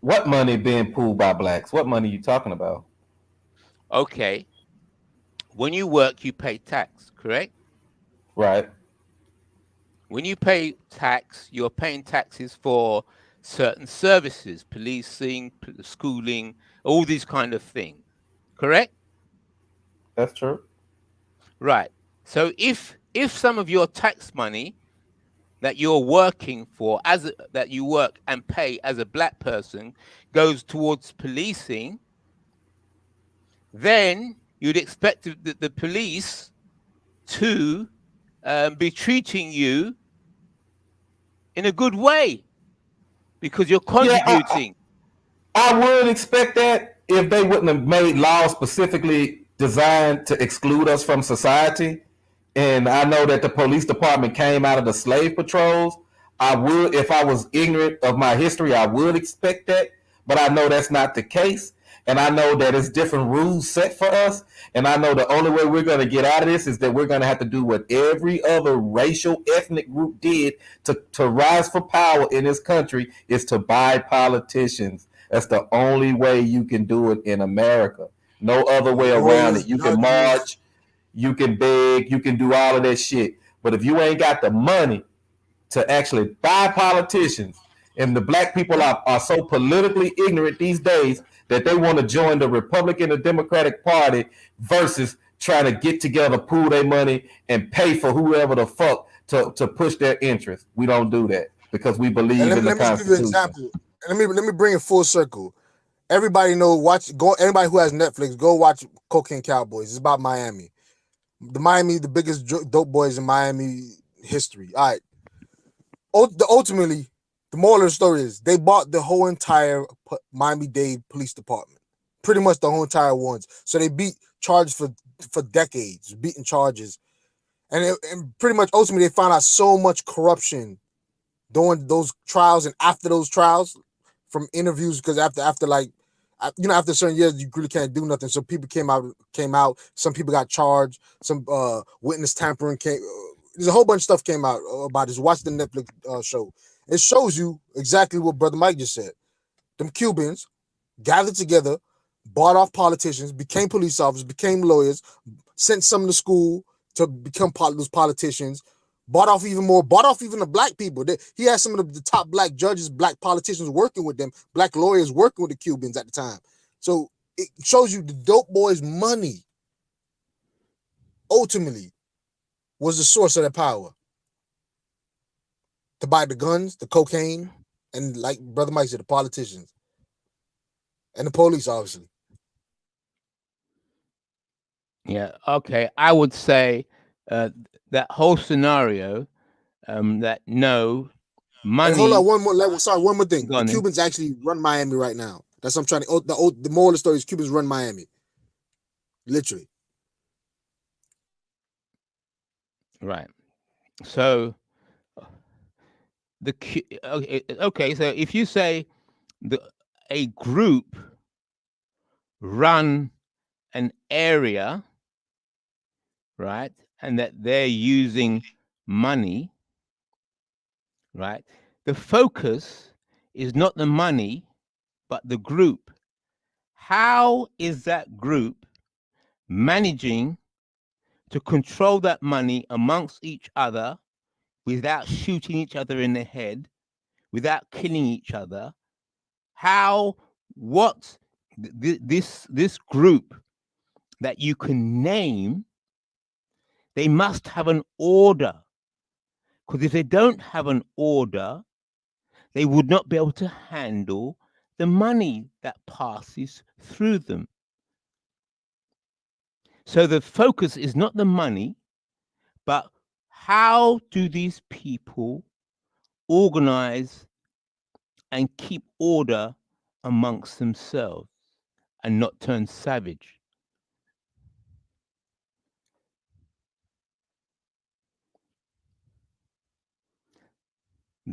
What money being pooled by blacks? What money you talking about? Okay. When you work, you pay tax, correct? Right. When you pay tax, you're paying taxes for certain services, policing, schooling, all these kind of things, correct? That's true. Right. So if some of your tax money that you're working for, that you work and pay as a black person, goes towards policing, then you'd expect the police to be treating you in a good way because you're contributing. I would expect that if they wouldn't have made laws specifically designed to exclude us from society. And I know that the police department came out of the slave patrols. I would, if I was ignorant of my history, I would expect that. But I know that's not the case. And I know that it's different rules set for us. And I know the only way we're going to get out of this is that we're going to have to do what every other racial ethnic group did to rise for power in this country, is to buy politicians. That's the only way you can do it in America. No other way around it. You can march, you can beg, you can do all of that shit. But if you ain't got the money to actually buy politicians, and the black people are so politically ignorant these days that they want to join the Republican or Democratic Party versus trying to get together, pool their money, and pay for whoever the fuck to push their interests. We don't do that because we believe in the Constitution. Let me give you an example. Let me bring it full circle. Everybody know, anybody who has Netflix, go watch Cocaine Cowboys. It's about Miami. The biggest dope boys in Miami history. All right. Ultimately, the moral of the story is they bought the whole entire Miami-Dade Police Department. Pretty much the whole entire ones. So they beat charges for decades, beating charges. And pretty much ultimately they found out so much corruption during those trials and after those trials from interviews, because after certain years you really can't do nothing. So people came out. Some people got charged. Some witness tampering came. There's a whole bunch of stuff came out about this. Watch the Netflix show. It shows you exactly what Brother Mike just said. Them Cubans gathered together, bought off politicians, became police officers, became lawyers, sent some to school to become those politicians, bought off even the black people. He had some of the top black judges, black politicians working with them, black lawyers working with the Cubans at the time. So it shows you the dope boys' money ultimately was the source of their power to buy the guns, the cocaine, and like Brother Mike said, the politicians and the police, obviously. Yeah. Okay. I would say that whole scenario. That no money. And hold on, one more thing. Go The on then. Cubans actually run Miami right now. That's what I'm trying to. The moral of the story is Cubans run Miami, literally. Right. So okay. So if you say a group run an area, right, and that they're using money, right, the focus is not the money, but the group. How is that group managing to control that money amongst each other without shooting each other in the head, without killing each other? This group that you can name, they must have an order. Because if they don't have an order, they would not be able to handle the money that passes through them. So the focus is not the money, but how do these people organize and keep order amongst themselves and not turn savage?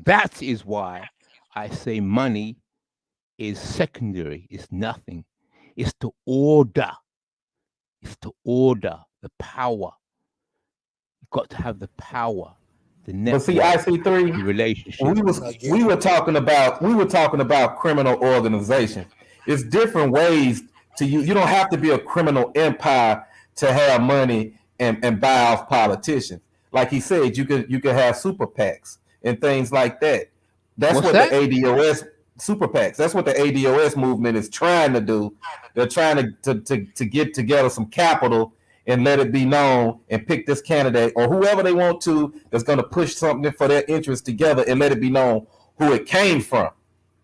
That is why I say money is secondary. It's nothing. It's the order. It's the order, the power. You've got to have the power, the network, But see, IC3, the relationship. we were talking about criminal organization. It's different ways to you. You don't have to be a criminal empire to have money and buy off politicians. Like he said, you could have super PACs and things like that. That's What's what that? the ADOS super PACs. That's what the ADOS movement is trying to do. They're trying to get together some capital and let it be known and pick this candidate or whoever they want to that's going to push something for their interests together and let it be known who it came from.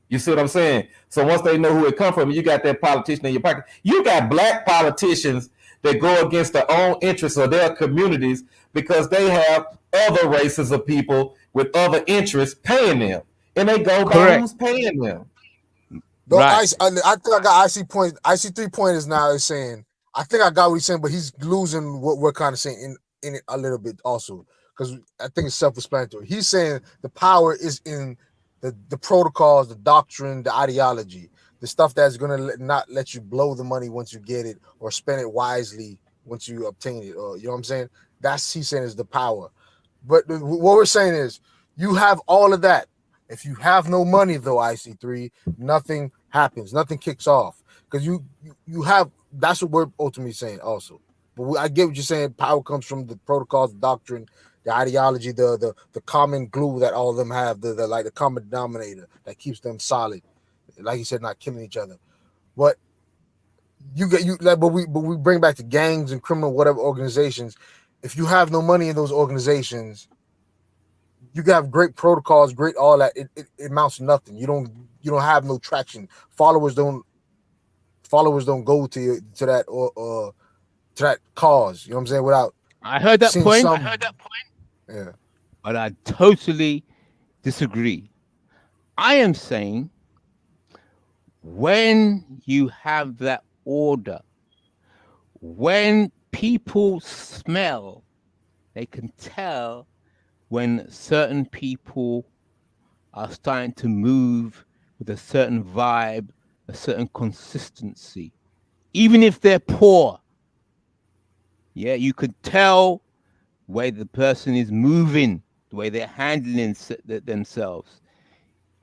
You see what I'm saying? So once they know who it come from, you got that politician in your pocket. You got black politicians that go against their own interests of their communities because they have other races of people with other interests paying them. And they go by who's paying them. I think I got IC point. IC 3 pointers now is saying. I think I got what he's saying, but he's losing what we're kind of saying in it a little bit also because I think it's self-explanatory. He's saying the power is in the protocols, the doctrine, the ideology, the stuff that's gonna not let you blow the money once you get it or spend it wisely once you obtain it. Or you know what I'm saying? That's he's saying is the power. But what we're saying is you have all of that. If you have no money, though, IC3, nothing happens. Nothing kicks off because you have. That's what we're ultimately saying, also. But I get what you're saying. Power comes from the protocols, the doctrine, the ideology, the common glue that all of them have, the like the common denominator that keeps them solid. Like you said, not killing each other. But but we bring back to gangs and criminal whatever organizations. If you have no money in those organizations, you can have great protocols, great all that. It amounts to nothing. You don't have no traction. Followers don't go to that or to that cause. You know what I'm saying? Without I heard that point. Yeah. But I totally disagree. I am saying when you have that order, when people smell, they can tell when certain people are starting to move with a certain vibe, a certain consistency, even if they're poor. Yeah, you could tell the way the person is moving, the way they're handling themselves.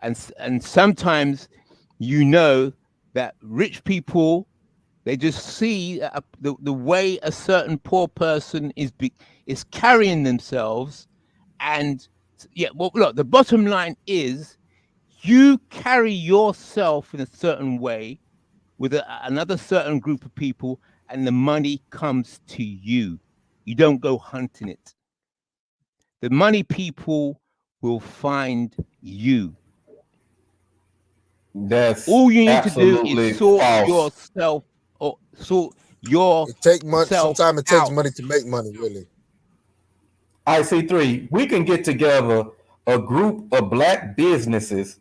And sometimes you know that rich people, they just see the way a certain poor person is carrying themselves. And yeah, well, look, the bottom line is you carry yourself in a certain way with another certain group of people, and the money comes to you. You don't go hunting it. The money people will find you. That's all you need to do is absolutely sort false. yourself or sort your It take money. self Sometimes it takes out. money to make money. Really. IC3, we can get together a group of black businesses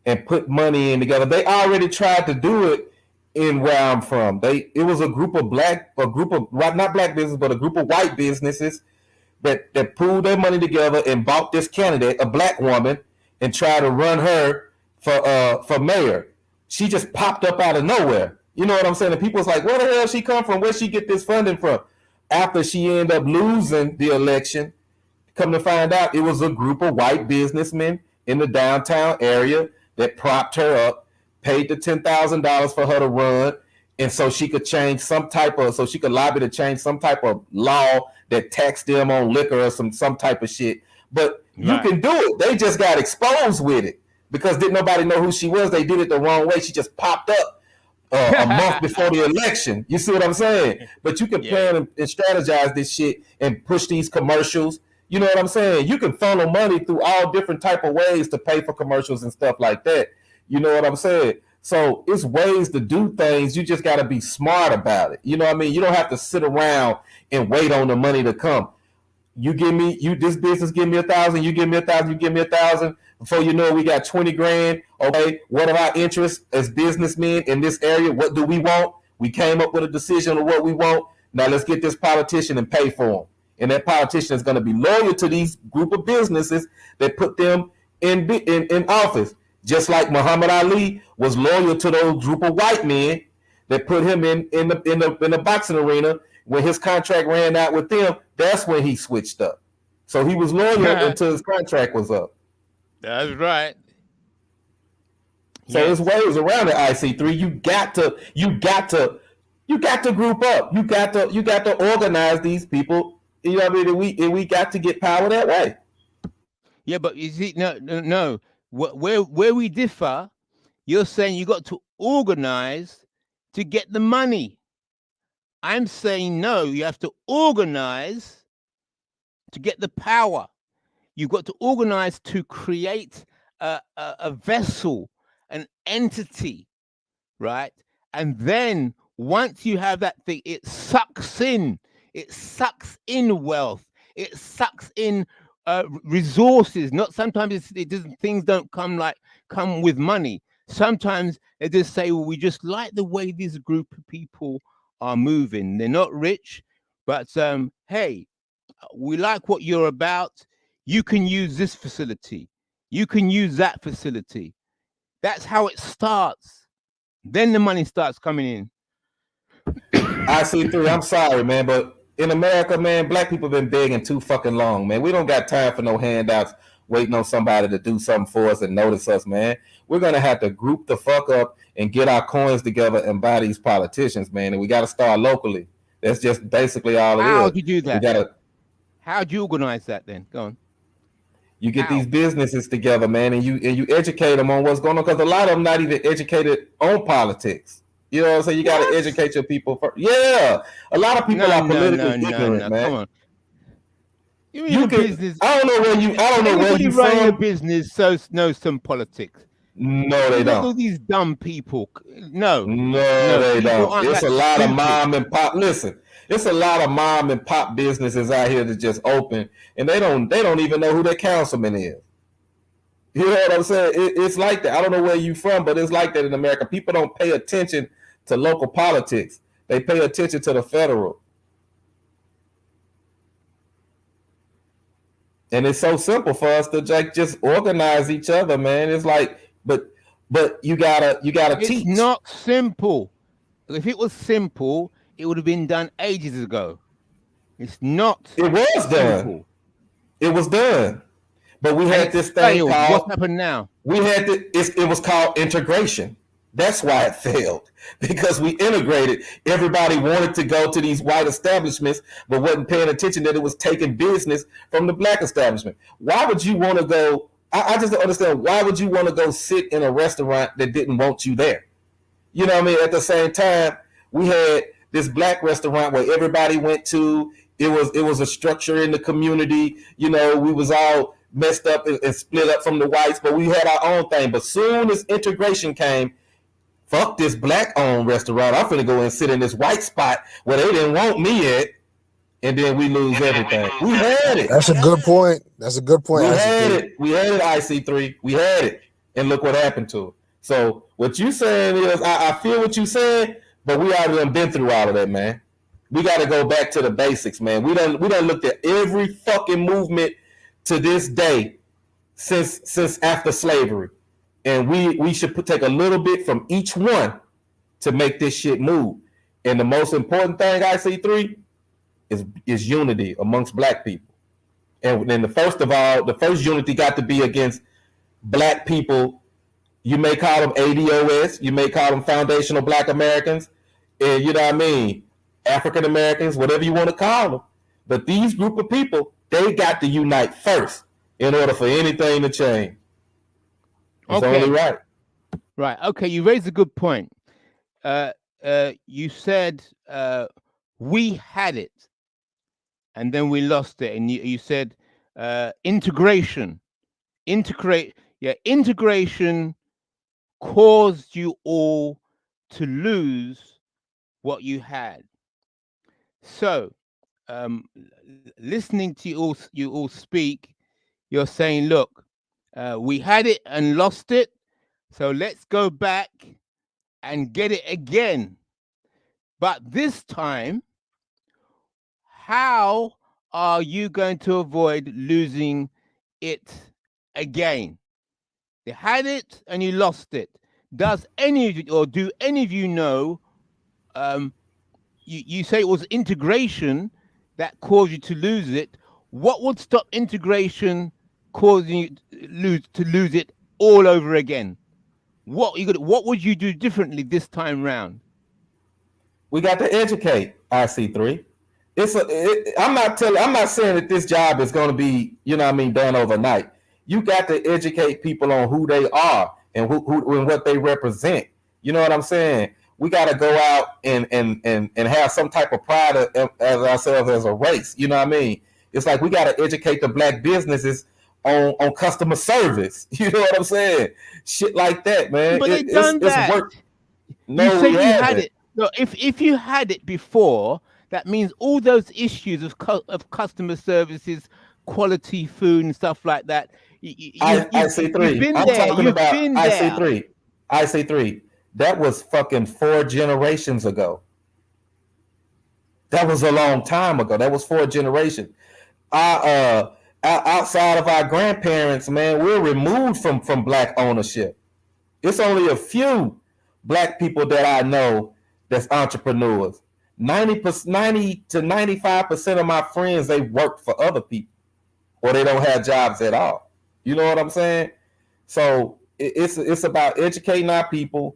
and put money in together. They already tried to do it in where I'm from. It was a group of not black business, but a group of white businesses that pooled their money together and bought this candidate, a black woman, and tried to run her for mayor. She just popped up out of nowhere. You know what I'm saying? And people's like, where the hell she come from? Where'd she get this funding from? After she ended up losing the election, come to find out, it was a group of white businessmen in the downtown area that propped her up, paid the $10,000 for her to run, and so she could so she could lobby to change some type of law that taxed them on liquor or some type of shit. But you can do it. They just got exposed with it because didn't nobody know who she was. They did it the wrong way. She just popped up a month before the election. You see what I'm saying? But you can plan and strategize this shit and push these commercials. You know what I'm saying? You can funnel money through all different type of ways to pay for commercials and stuff like that. You know what I'm saying? So it's ways to do things. You just got to be smart about it. You know what I mean? You don't have to sit around and wait on the money to come. This business give me 1,000, you give me 1,000, you give me 1,000. Before you know it, we got 20 grand. Okay, what are our interests as businessmen in this area? What do we want? We came up with a decision of what we want. Now let's get this politician and pay for him. And that politician is going to be loyal to these group of businesses that put them in office. Just like Muhammad Ali was loyal to those group of white men that put him in the boxing arena. When his contract ran out with them, that's when he switched up. So he was loyal until his contract was up. That's right. So there's ways around it, IC3. You got to group up. You got to organize these people. You know what I mean? And we got to get power that way. Yeah, but you see, no. Where we differ, you're saying you got to organize to get the money. I'm saying no, you have to organize to get the power. You've got to organize to create a vessel, an entity, right? And then once you have that thing, it sucks in wealth. It sucks in resources. Not sometimes things don't come with money. Sometimes they just say, well, we just like the way this group of people are moving. They're not rich, but hey, we like what you're about. You can use this facility. You can use that facility. That's how it starts. Then the money starts coming in. IC3, I'm sorry, man, but in America, man, black people been begging too fucking long, man. We don't got time for no handouts waiting on somebody to do something for us and notice us, man. We're going to have to group the fuck up and get our coins together and buy these politicians, man. And we got to start locally. That's just basically all it is. How do you do that? How do you organize that then? Go on. You get these businesses together, man, and you educate them on what's going on, because a lot of them not even educated on politics. You know what I'm saying? You got to educate your people first. Yeah, a lot of people are politically ignorant, man. Come on. You can. Business. I don't know where you. I don't know where you running from. a business so knows some politics. No, they don't. All these dumb people. No, they don't. It's a lot stupid. of mom and pop. Listen, it's a lot of mom and pop businesses out here that just open, and they don't even know who their councilman is. You know what I'm saying? It's like that. I don't know where you from, but it's like that in America. People don't pay attention to local politics. They pay attention to the federal. And it's so simple for us to just organize each other, man. It's like, but you gotta teach. It's not simple. If it was simple, it would have been done ages ago. It's not. It was done. Simple. It was done. But we had this thing called. What's happened now? We had it was called integration. That's why it failed, because we integrated. Everybody wanted to go to these white establishments, but wasn't paying attention that it was taking business from the black establishment. Why would you want to go? I just don't understand. Why would you want to go sit in a restaurant that didn't want you there? You know what I mean? At the same time, we had this black restaurant where everybody went to. It was a structure in the community. You know, we was all messed up and split up from the whites, but we had our own thing. But soon as integration came, fuck this black-owned restaurant. I'm finna go and sit in this white spot where they didn't want me at, and then we lose everything. We had it. That's a good point. That's a good point. We had it. We had it, IC3. We had it. And look what happened to it. So what you saying is, I feel what you saying, but we already been through all of that, man. We got to go back to the basics, man. We done looked at every fucking movement to this day since after slavery, and we should take a little bit from each one to make this shit move. And the most important thing, IC3, is unity amongst black people. And then the first unity got to be against black people. You may call them ADOS, you may call them foundational black Americans, and you know what I mean, African Americans, whatever you want to call them. But these group of people, they got to unite first in order for anything to change. It's only right. Right. Okay, you raised a good point. You said we had it, and then we lost it, and you said integration. Integration caused you all to lose what you had. So, listening to you all speak, you're saying, look, we had it and lost it, so let's go back and get it again. But this time, how are you going to avoid losing it again? You had it and you lost it. Does any of you, or do any of you know, you say it was integration that caused you to lose it. What would stop integration causing you to lose it all over again? What would you do differently this time round? We got to educate IC3. I'm not saying that this job is going to be, you know what I mean, done overnight. You got to educate people on who they are and who and what they represent. You know what I'm saying? We got to go out and have some type of pride as ourselves as a race. You know what I mean? It's like we got to educate the black businesses on customer service. You know what I'm saying? Shit like that, man. But they done that. It's work. No, you said we you haven't. had it. No, if you had it before, that means all those issues of customer services, quality food, and stuff like that. IC3. You've been I'm there. talking You've about been IC3. there. IC3. That was fucking 4 generations ago. That was a long time ago. That was 4 generations. Outside of our grandparents, man, we're removed from black ownership. It's only a few black people that I know that's entrepreneurs. 90 to 95% of my friends, they work for other people, or they don't have jobs at all. You know what I'm saying? So it's about educating our people,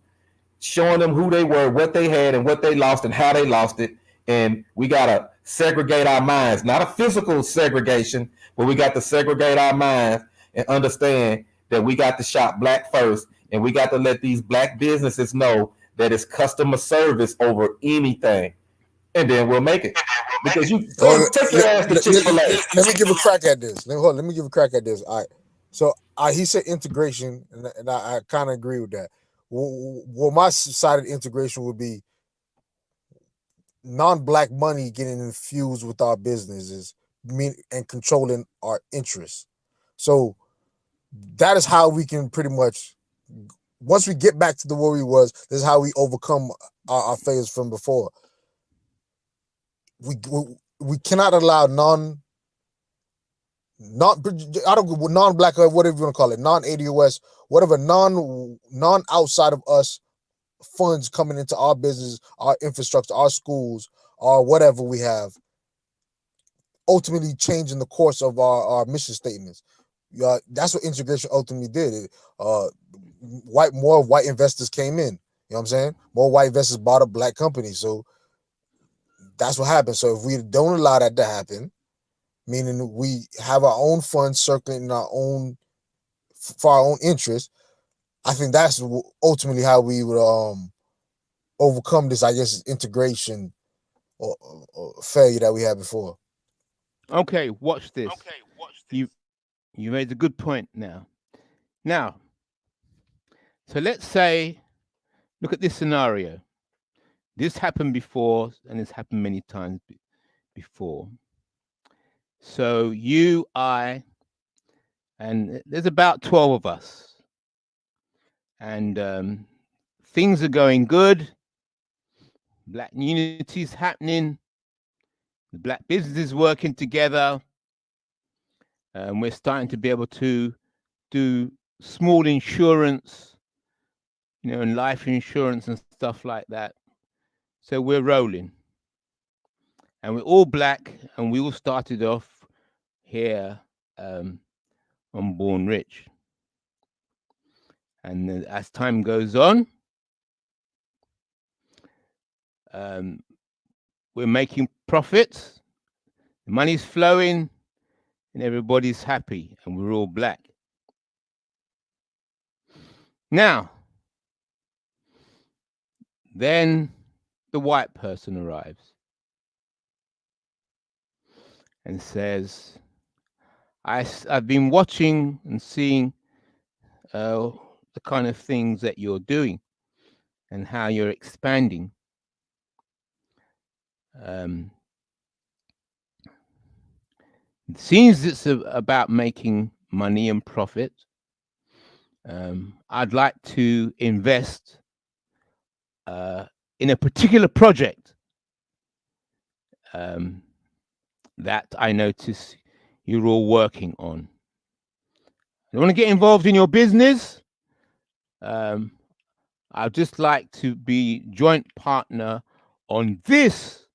showing them who they were, what they had, and what they lost, and how they lost it. And we gotta segregate our minds, not a physical segregation, but we got to segregate our minds and understand that we got to shop black first, and we got to let these black businesses know that it's customer service over anything, and then we'll make it. Because you take your ass to Chick-fil-A. Let me give a crack at this. Let me give a crack at this. All right. So he said integration, and I kind of agree with that. Well, my side of integration would be non-black money getting infused with our businesses, and controlling our interests. So that is how we can pretty much, once we get back to the where we was, this is how we overcome our failures from before. We cannot allow non-black, whatever you want to call it, non-ADOS, whatever, non outside of us funds coming into our business, our infrastructure, our schools, or whatever we have, ultimately changing the course of our mission statements. That's what integration ultimately did. More white investors came in. You know what I'm saying? More white investors bought up black companies. So that's what happened. So if we don't allow that to happen, meaning we have our own funds circulating for our own interests, I think that's ultimately how we would overcome this, I guess, integration or failure that we had before. Okay, watch this. You made a good point now. So let's say, look at this scenario. This happened before, and it's happened many times before. So you, I, and there's about 12 of us. And things are going good. Black unity's happening. The black business is working together. And we're starting to be able to do small insurance, and life insurance and stuff like that. So we're rolling. And we're all black, and we all started off here on Born Rich. And as time goes on, we're making profits, the money's flowing, and everybody's happy, and we're all black. Now, then the white person arrives and says, I've been watching and seeing the kind of things that you're doing and how you're expanding. It seems it's about making money and profit. I'd like to invest in a particular project that I notice you're all working on. You want to get involved in your business? I'd just like to be joint partner on this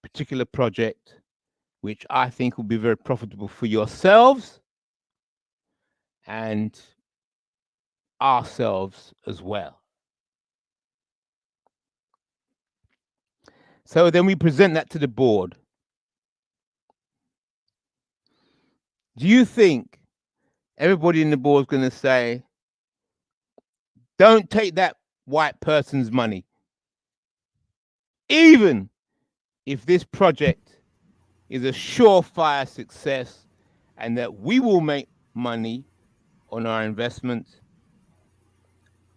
particular project, which I think will be very profitable for yourselves and ourselves as well. So then we present that to the board. Do you think everybody in the board is going to say, don't take that white person's money, even if this project is a surefire success and that we will make money on our investment?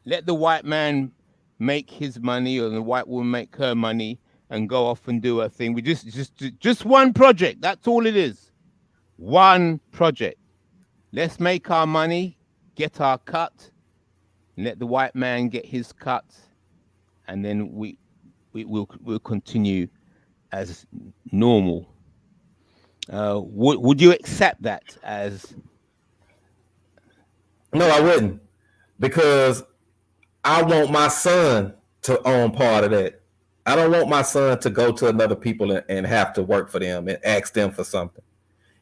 Let the white man make his money, or the white woman make her money, and go off and do her thing. We just one project. That's all it is. One project. Let's make our money, get our cut, and let the white man get his cut, and then we'll continue as normal. Would you accept that as? No, I wouldn't, because I want my son to own part of that. I don't want my son to go to another people and have to work for them and ask them for something.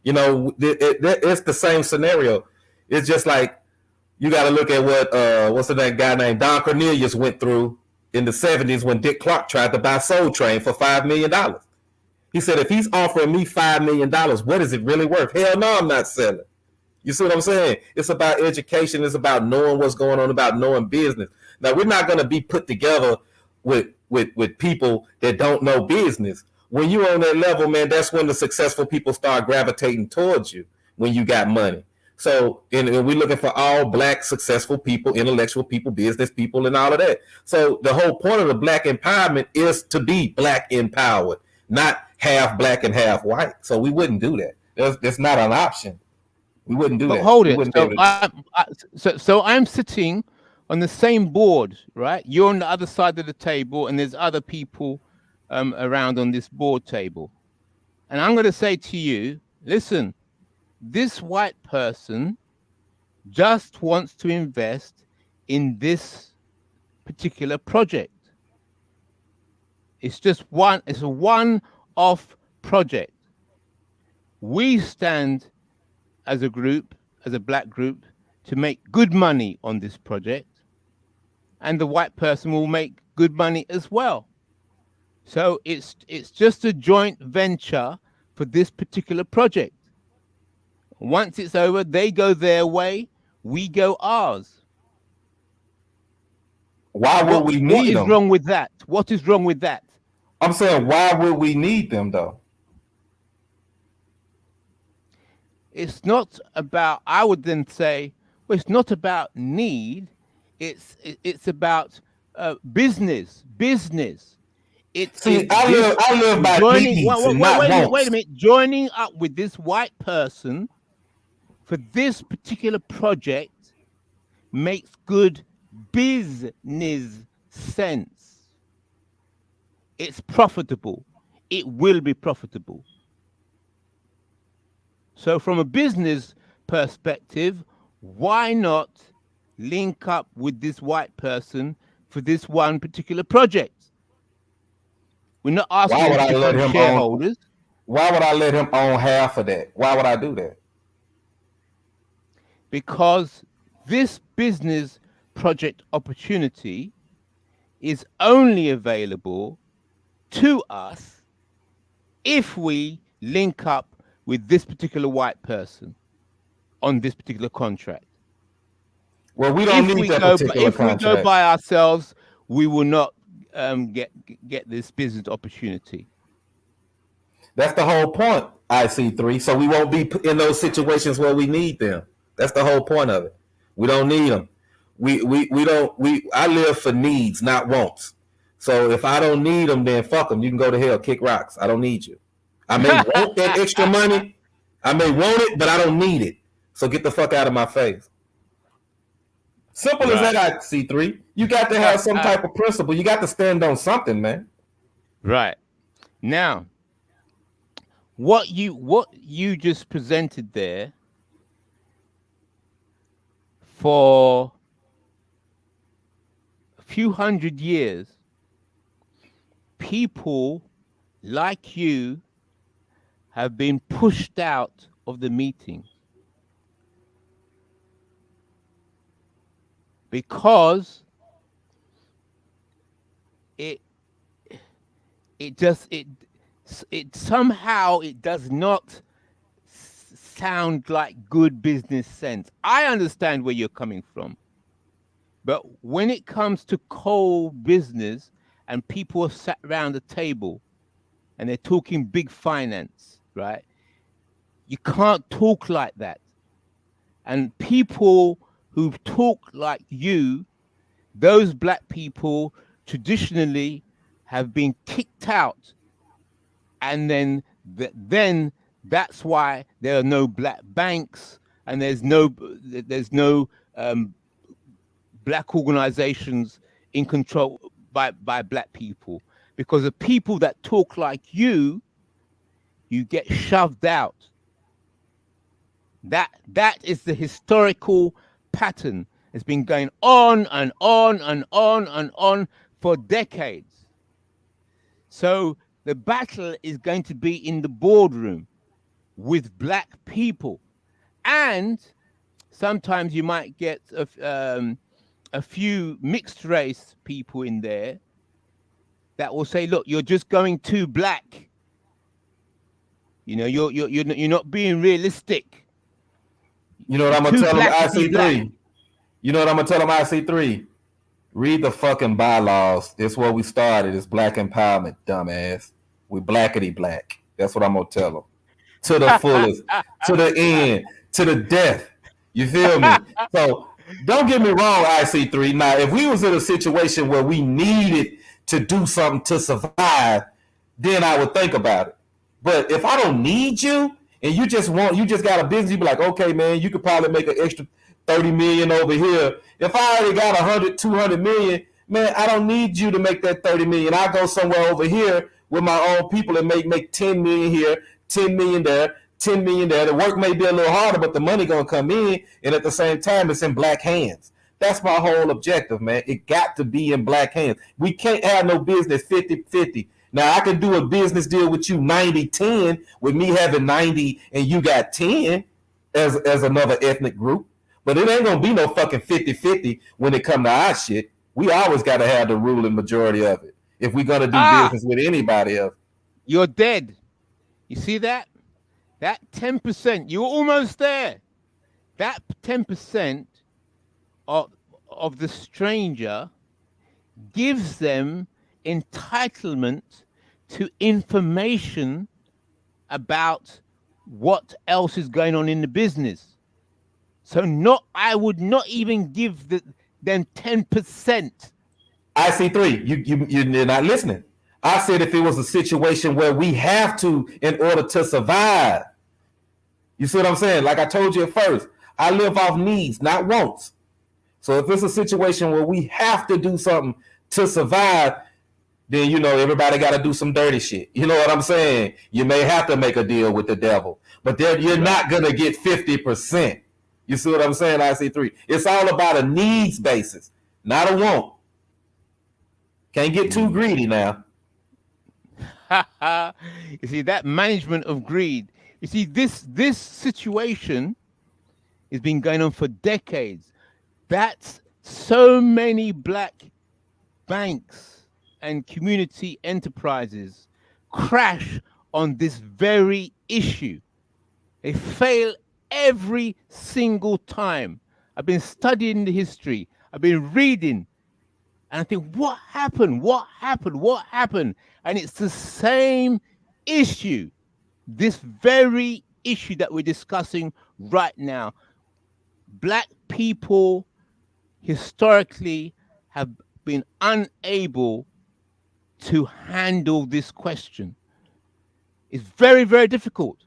It's the same scenario. It's just like you got to look at what's that guy named Don Cornelius went through in the 70s when Dick Clark tried to buy Soul Train for $5 million. He said, if he's offering me $5 million, what is it really worth? Hell no, I'm not selling. You see what I'm saying? It's about education. It's about knowing what's going on, about knowing business. Now, we're not going to be put together with people that don't know business. When you're on that level, man, that's when the successful people start gravitating towards you, when you got money. So, and we're looking for all black successful people, intellectual people, business people, and all of that. So the whole point of the black empowerment is to be black empowered, not half black and half white. So we wouldn't do that. That's not an option. We wouldn't do that. Hold it. So I'm sitting on the same board, right? You're on the other side of the table, and there's other people around on this board table. And I'm going to say to you, listen, this white person just wants to invest in this particular project. It's just it's a one-off project. We stand as a group, as a black group, to make good money on this project, and the white person will make good money as well. So it's just a joint venture for this particular project. Once it's over, they go their way, we go ours. Why would we What need is them? wrong with that? What is wrong with that? I'm saying, why would we need them though? It's not about. I would then say, well, it's not about need. It's about business. Business. See, It's this I live by joining. needs and not Wait a minute. Wait wants. a minute. Joining up with this white person for this particular project makes good business sense. It's profitable. It will be profitable. So, from a business perspective, why not link up with this white person for this one particular project? We're not asking Why them would to I let become him own? shareholders Why would I let him own half of that? Why would I do that? because this business project opportunity is only available to us if we link up with this particular white person on this particular contract. Well, we don't need that particular If we go contract. by ourselves, we will not get this business opportunity. That's the whole point. IC3, so we won't be in those situations where we need them. That's the whole point of it. We don't need them. We don't. I live for needs, not wants. So if I don't need them, then fuck them. You can go to hell, kick rocks. I don't need you. I may want that extra money. I may want it, but I don't need it. So get the fuck out of my face. Simple as that, IC3. You got to have some type of principle. You got to stand on something, man. Right. Now, what you just presented there for a few hundred years, people like you have been pushed out of the meeting because it somehow it does not sound like good business sense. I understand where you're coming from, but when it comes to coal business and people are sat around the table and they're talking big finance, right? You can't talk like that. And people who talk like you, those black people traditionally have been kicked out, and then that's why there are no black banks and there's no black organizations in control by black people, because the people that talk like you get shoved out. That is the historical pattern. It's been going on and on and on and on for decades. So the battle is going to be in the boardroom with black people, and sometimes you might get a few mixed race people in there that will say, "Look, you're just going too black. You know, you're not being realistic." You know what I'm gonna tell them, IC3? You know what I'm gonna tell them, IC3? Read the fucking bylaws. It's where we started. It's black empowerment, dumbass. We blackity black. That's what I'm gonna tell them. To the fullest, to the end, to the death. You feel me? So don't get me wrong, IC3. Now, if we was in a situation where we needed to do something to survive, then I would think about it. But if I don't need you and you just got a business, you be like, okay, man, you could probably make an extra 30 million over here. If I already got 100, 200 million, man, I don't need you to make that 30 million. I go somewhere over here with my own people and make 10 million here, 10 million there, 10 million there. The work may be a little harder, but the money gonna come in, and at the same time, it's in black hands. That's my whole objective, man. It got to be in black hands. We can't have no business 50-50. Now, I can do a business deal with you 90-10, with me having 90 and you got 10 as another ethnic group. But it ain't going to be no fucking 50-50 when it come to our shit. We always got to have the ruling majority of it if we're going to do business with anybody else. You're dead. You see that? That 10%, you're almost there. That 10% of the stranger gives them entitlement to information about what else is going on in the business. So I would not even give them 10%. IC3, you're not listening. I said if it was a situation where we have to in order to survive. You see what I'm saying? Like I told you at first, I live off needs, not wants. So if it's a situation where we have to do something to survive, then everybody got to do some dirty shit. You know what I'm saying? You may have to make a deal with the devil, but you're not gonna get 50%. You see what I'm saying? IC3. It's all about a needs basis, not a want. Can't get too greedy now. You see, that management of greed. You see, this situation has been going on for decades. That's so many black banks and community enterprises crash on this very issue. They fail every single time. I've been studying the history. I've been reading. And I think, what happened? What happened? What happened? And it's the same issue. This very issue that we're discussing right now. Black people historically have been unable to handle this question. It's very, very difficult.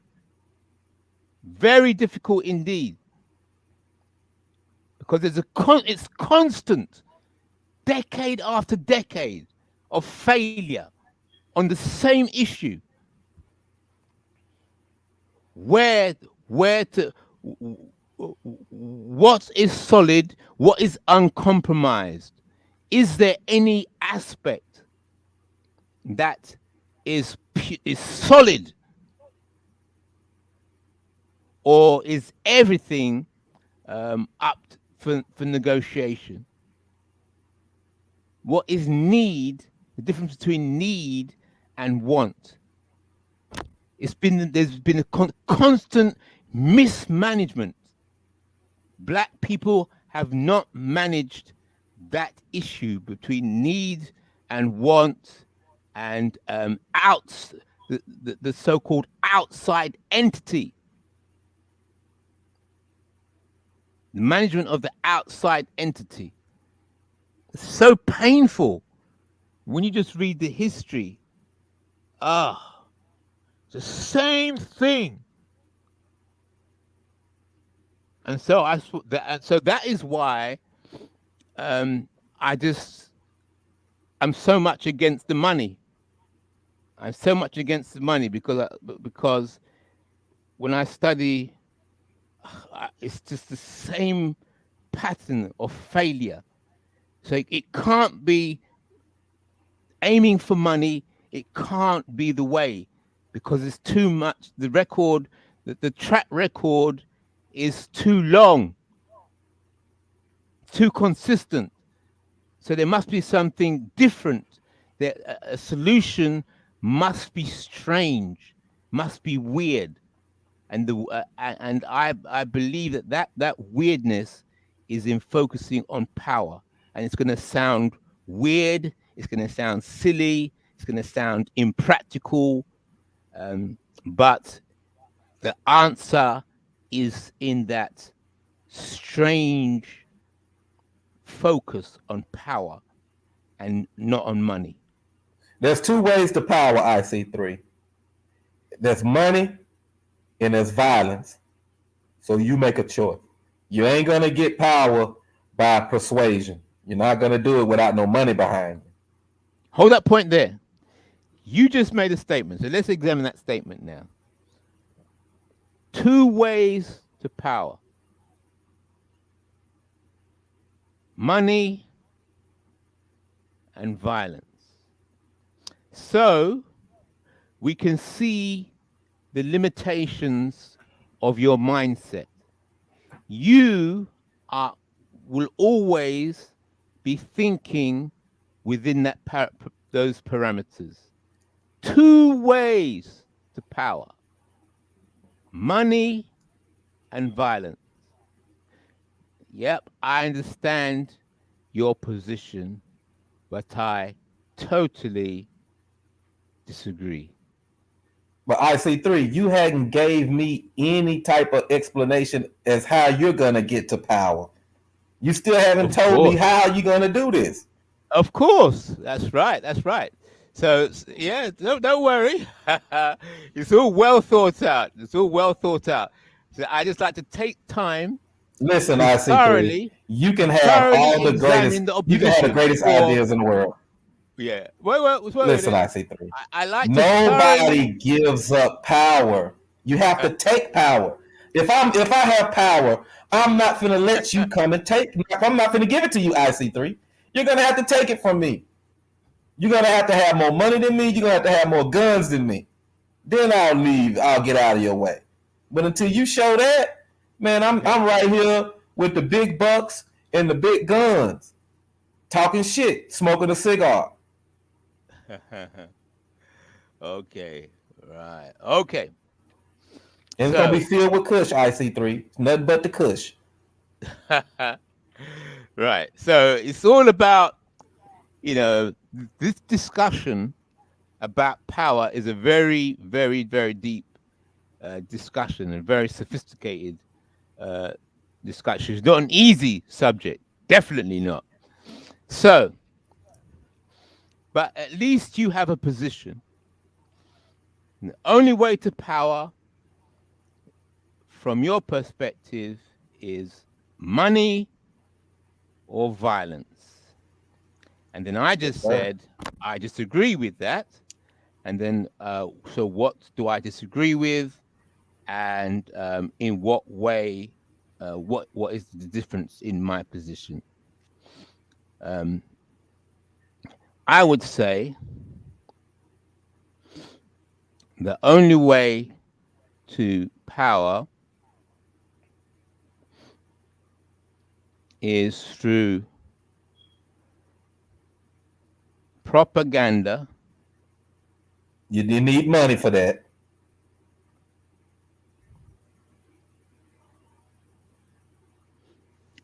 Very difficult indeed. Because it's constant, decade after decade of failure on the same issue. What is solid? What is uncompromised? Is there any aspect that is solid, or is everything up for negotiation? What is need? The difference between need and want. There's been a constant mismanagement. Black people have not managed that issue between need and want, and the so-called outside entity. The management of the outside entity. It's so painful when you just read the history. The same thing. And so that is why I'm so much against the money. I'm so much against the money because when I study, it's just the same pattern of failure. So it can't be aiming for money. It can't be the way, because it's too much. The record, the track record is too long, too consistent. So there must be something different. A solution must be strange, must be weird. And I believe that weirdness is in focusing on power. And it's going to sound weird. It's going to sound silly. It's going to sound impractical. But the answer is in that strange focus on power and not on money. There's two ways to power, IC3. There's money and there's violence. So you make a choice. You ain't going to get power by persuasion. You're not going to do it without no money behind you. Hold that point there. You just made a statement. So let's examine that statement now. Two ways to power. Money and violence. So we can see the limitations of your mindset. You will always be thinking within those parameters. Two ways to power. Money and violence. Yep, I understand your position, but I totally disagree. But IC3, you hadn't gave me any type of explanation as how you're gonna get to power. You still haven't told me how you're gonna do this. Of course, that's right. That's right. So yeah, don't worry. It's all well thought out. It's all well thought out. So I just like to take time. Listen, to IC3, you can have all the greatest. You can have the greatest ideas in the world. Yeah. Listen, IC3. I like nobody gives up power. You have to take power. If I have power, I'm not gonna let you come and take. I'm not gonna give it to you, IC3. You're gonna have to take it from me. You're gonna have to have more money than me. You're gonna have to have more guns than me. Then I'll leave. I'll get out of your way. But until you show that, man, I'm right here with the big bucks and the big guns, talking shit, smoking a cigar. Okay. Right. Okay. And it's gonna be filled with Kush, IC3. Nothing but the Kush. Right. So it's all about, this discussion about power is a very, very, very deep discussion and very sophisticated discussion. It's not an easy subject. Definitely not. So, but at least you have a position. The only way to power, from your perspective, is money or violence. And then I just said, I disagree with that. And then, so what do I disagree with? And in what way, what is the difference in my position? I would say the only way to power is through propaganda. You need money for that.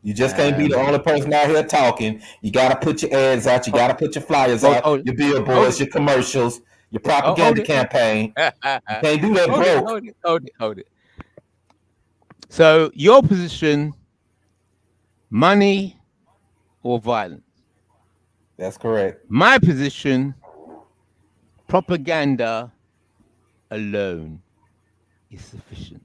You just can't be the only person out here talking. You got to put your ads out. You got to put your flyers out, your billboards, your commercials, your propaganda campaign. You can't do that broke. Hold it. So your position, money or violence? That's correct. My position, propaganda alone is sufficient.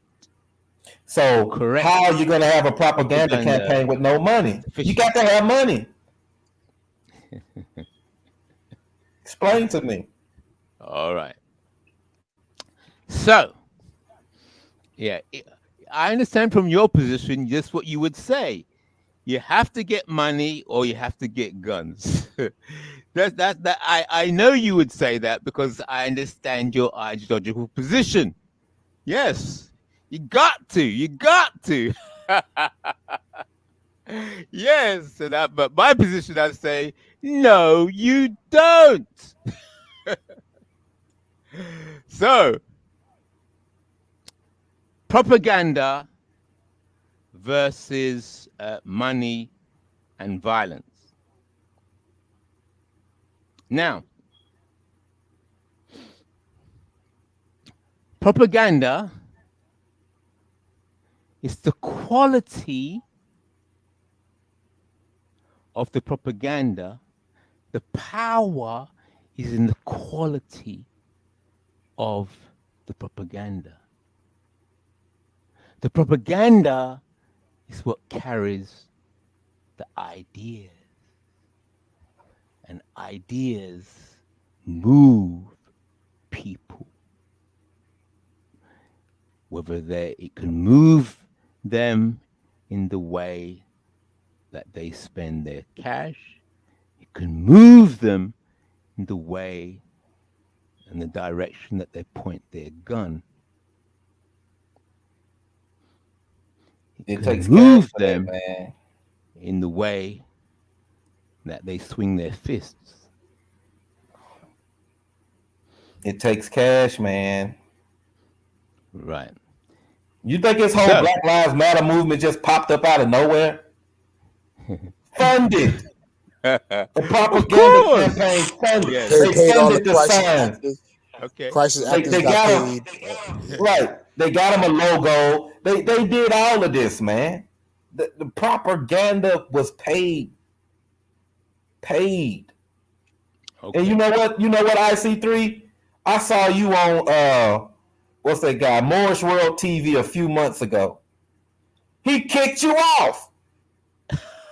So how are you going to have a propaganda campaign with no money? You got to have money. Explain to me. All right. So, yeah, I understand from your position just what you would say. You have to get money or you have to get guns. That I know you would say that because I understand your ideological position. Yes, you got to. Yes, but my position, I say, no, you don't. So, propaganda versus money and violence. Now, propaganda is the quality of the propaganda. The power is in the quality of the propaganda. The propaganda is what carries the ideas. And ideas move people. Whether it can move them in the way that they spend their cash, it can move them in the way and the direction that they point their gun. It takes move cash them for that, man. In the way that they swing their fists. It takes cash, man. Right. You think this whole Black Lives Matter movement just popped up out of nowhere? Funded. The propaganda course. campaign funded. Yes. They Paid all the funded the crisis signs. actors. Okay. Crisis They, actors they got got paid. them right. They got them a logo. They did all of this, man. The propaganda was paid. Okay. And you know what? IC3? I saw you on what's that guy? Morris World TV a few months ago. He kicked you off.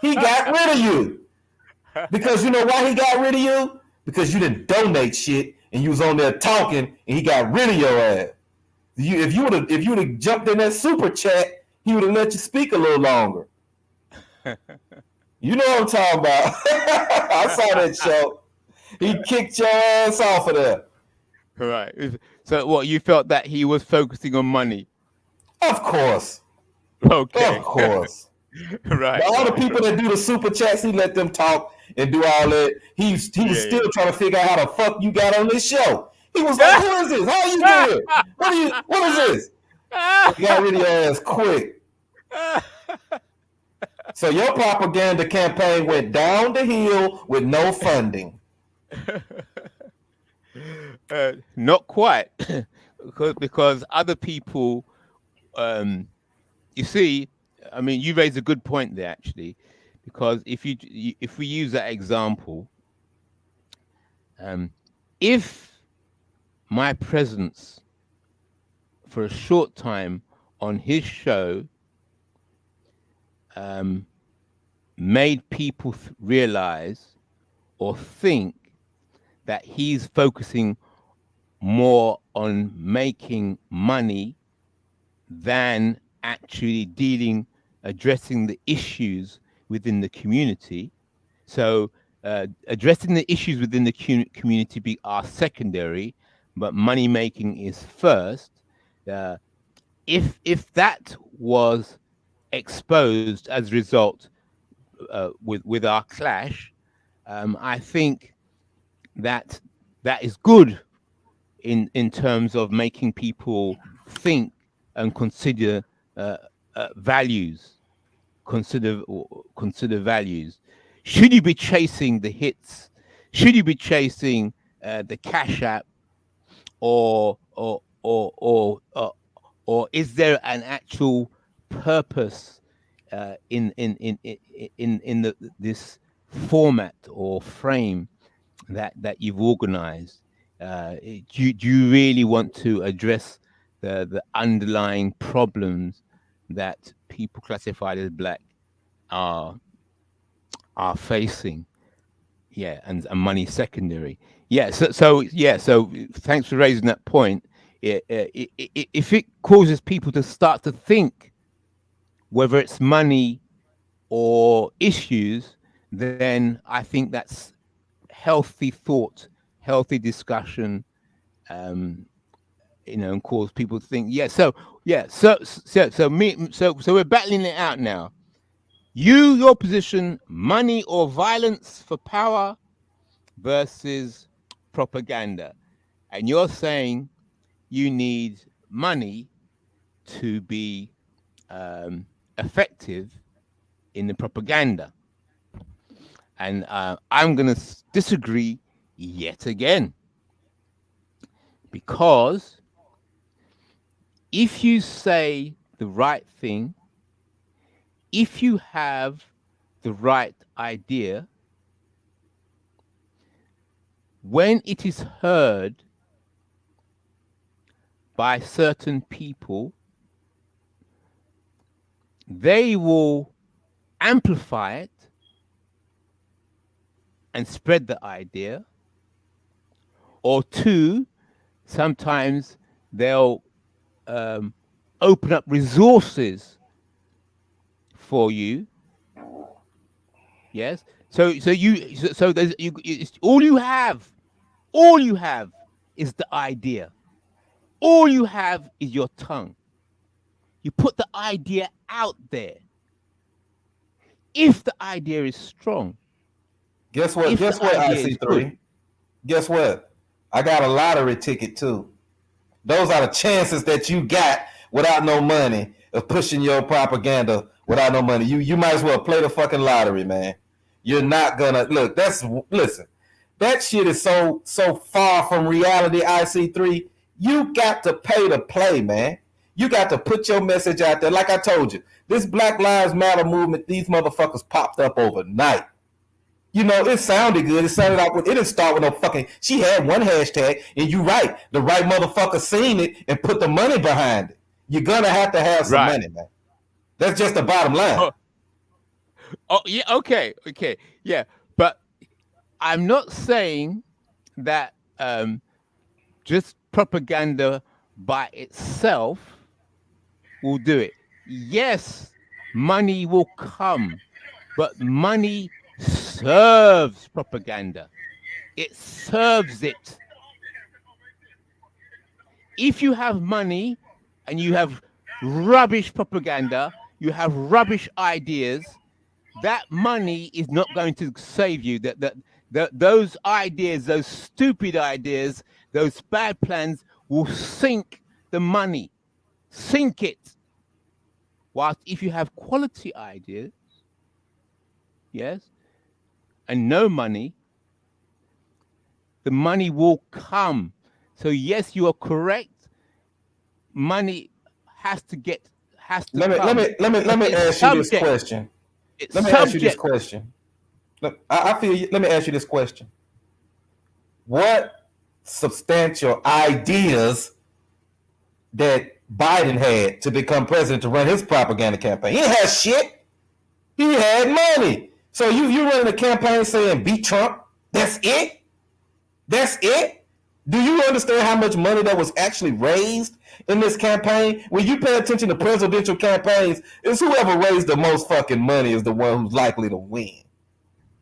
He got rid of you. Because you know why he got rid of you? Because you didn't donate shit and you was on there talking and he got rid of your ass. If you would have jumped in that super chat, he would have let you speak a little longer. You know what I'm talking about. I saw that show. He kicked your ass off of there. Right. So what, you felt that he was focusing on money? Of course. Okay. Of course. Right. All the Right. people that do the super chats, he let them talk and do all that. He was still trying to figure out how the fuck you got on this show. He was like, "Who is this? How you doing? What is this?" He got rid of your ass quick. So your propaganda campaign went down the hill with no funding. Not quite, because other people, you see, I mean, you raised a good point there actually, because if we use that example, if my presence for a short time on his show made people realize or think that he's focusing more on making money than actually addressing the issues within the community. So addressing the issues within the community are secondary, but money making is first. If that was exposed as a result with our clash, I think that is good in terms of making people think and consider values. Consider values. Should you be chasing the hits? Should you be chasing the cash app, or is there an actual purpose in this format or frame that you've organized? Do you really want to address the underlying problems that people classified as black are facing? Yeah, and money secondary. Yeah, so thanks for raising that point. If it causes people to start to think whether it's money or issues, then I think that's healthy thought, healthy discussion, and cause people to think. So we're battling it out now. Your position: money or violence for power versus propaganda, and you're saying you need money to be effective in the propaganda. And I'm going to disagree yet again, because if you say the right thing, if you have the right idea, when it is heard by certain people, they will amplify it and spread the idea. Or two, sometimes they'll open up resources for you. Yes. So there's all you have is the idea. All you have is your tongue. You put the idea out there. If the idea is strong, guess what? IC3. Guess what? I got a lottery ticket too. Those are the chances that you got without no money of pushing your propaganda without no money. You might as well play the fucking lottery, man. you're not gonna look. Listen. That shit is so far from reality. IC3, you got to pay to play, man. You got to put your message out there. Like I told you, this Black Lives Matter movement, these motherfuckers popped up overnight. You know, it sounded good. It sounded like it didn't start with no fucking. She had one hashtag, and you're right. The right motherfucker seen it and put the money behind it. You're gonna have to have some money, man. That's just the bottom line. Oh yeah, okay, yeah, but I'm not saying that just propaganda by itself will do it. Yes, money will come, but money serves propaganda. It serves it. If you have money and you have rubbish propaganda, you have rubbish ideas, that money is not going to save you. Those ideas, those stupid ideas, those bad plans will sink the money, sink it. Whilst if you have quality ideas, yes, and no money, the money will come. So yes, you are correct. Money has to come. Let me ask you this question. Let me ask you this question. I feel you. Let me ask you this question. What substantial ideas that Biden had to become president to run his propaganda campaign? He didn't have shit. He had money. So you running a campaign saying beat Trump? That's it? That's it? Do you understand how much money that was actually raised in this campaign? When you pay attention to presidential campaigns, it's whoever raised the most fucking money is the one who's likely to win.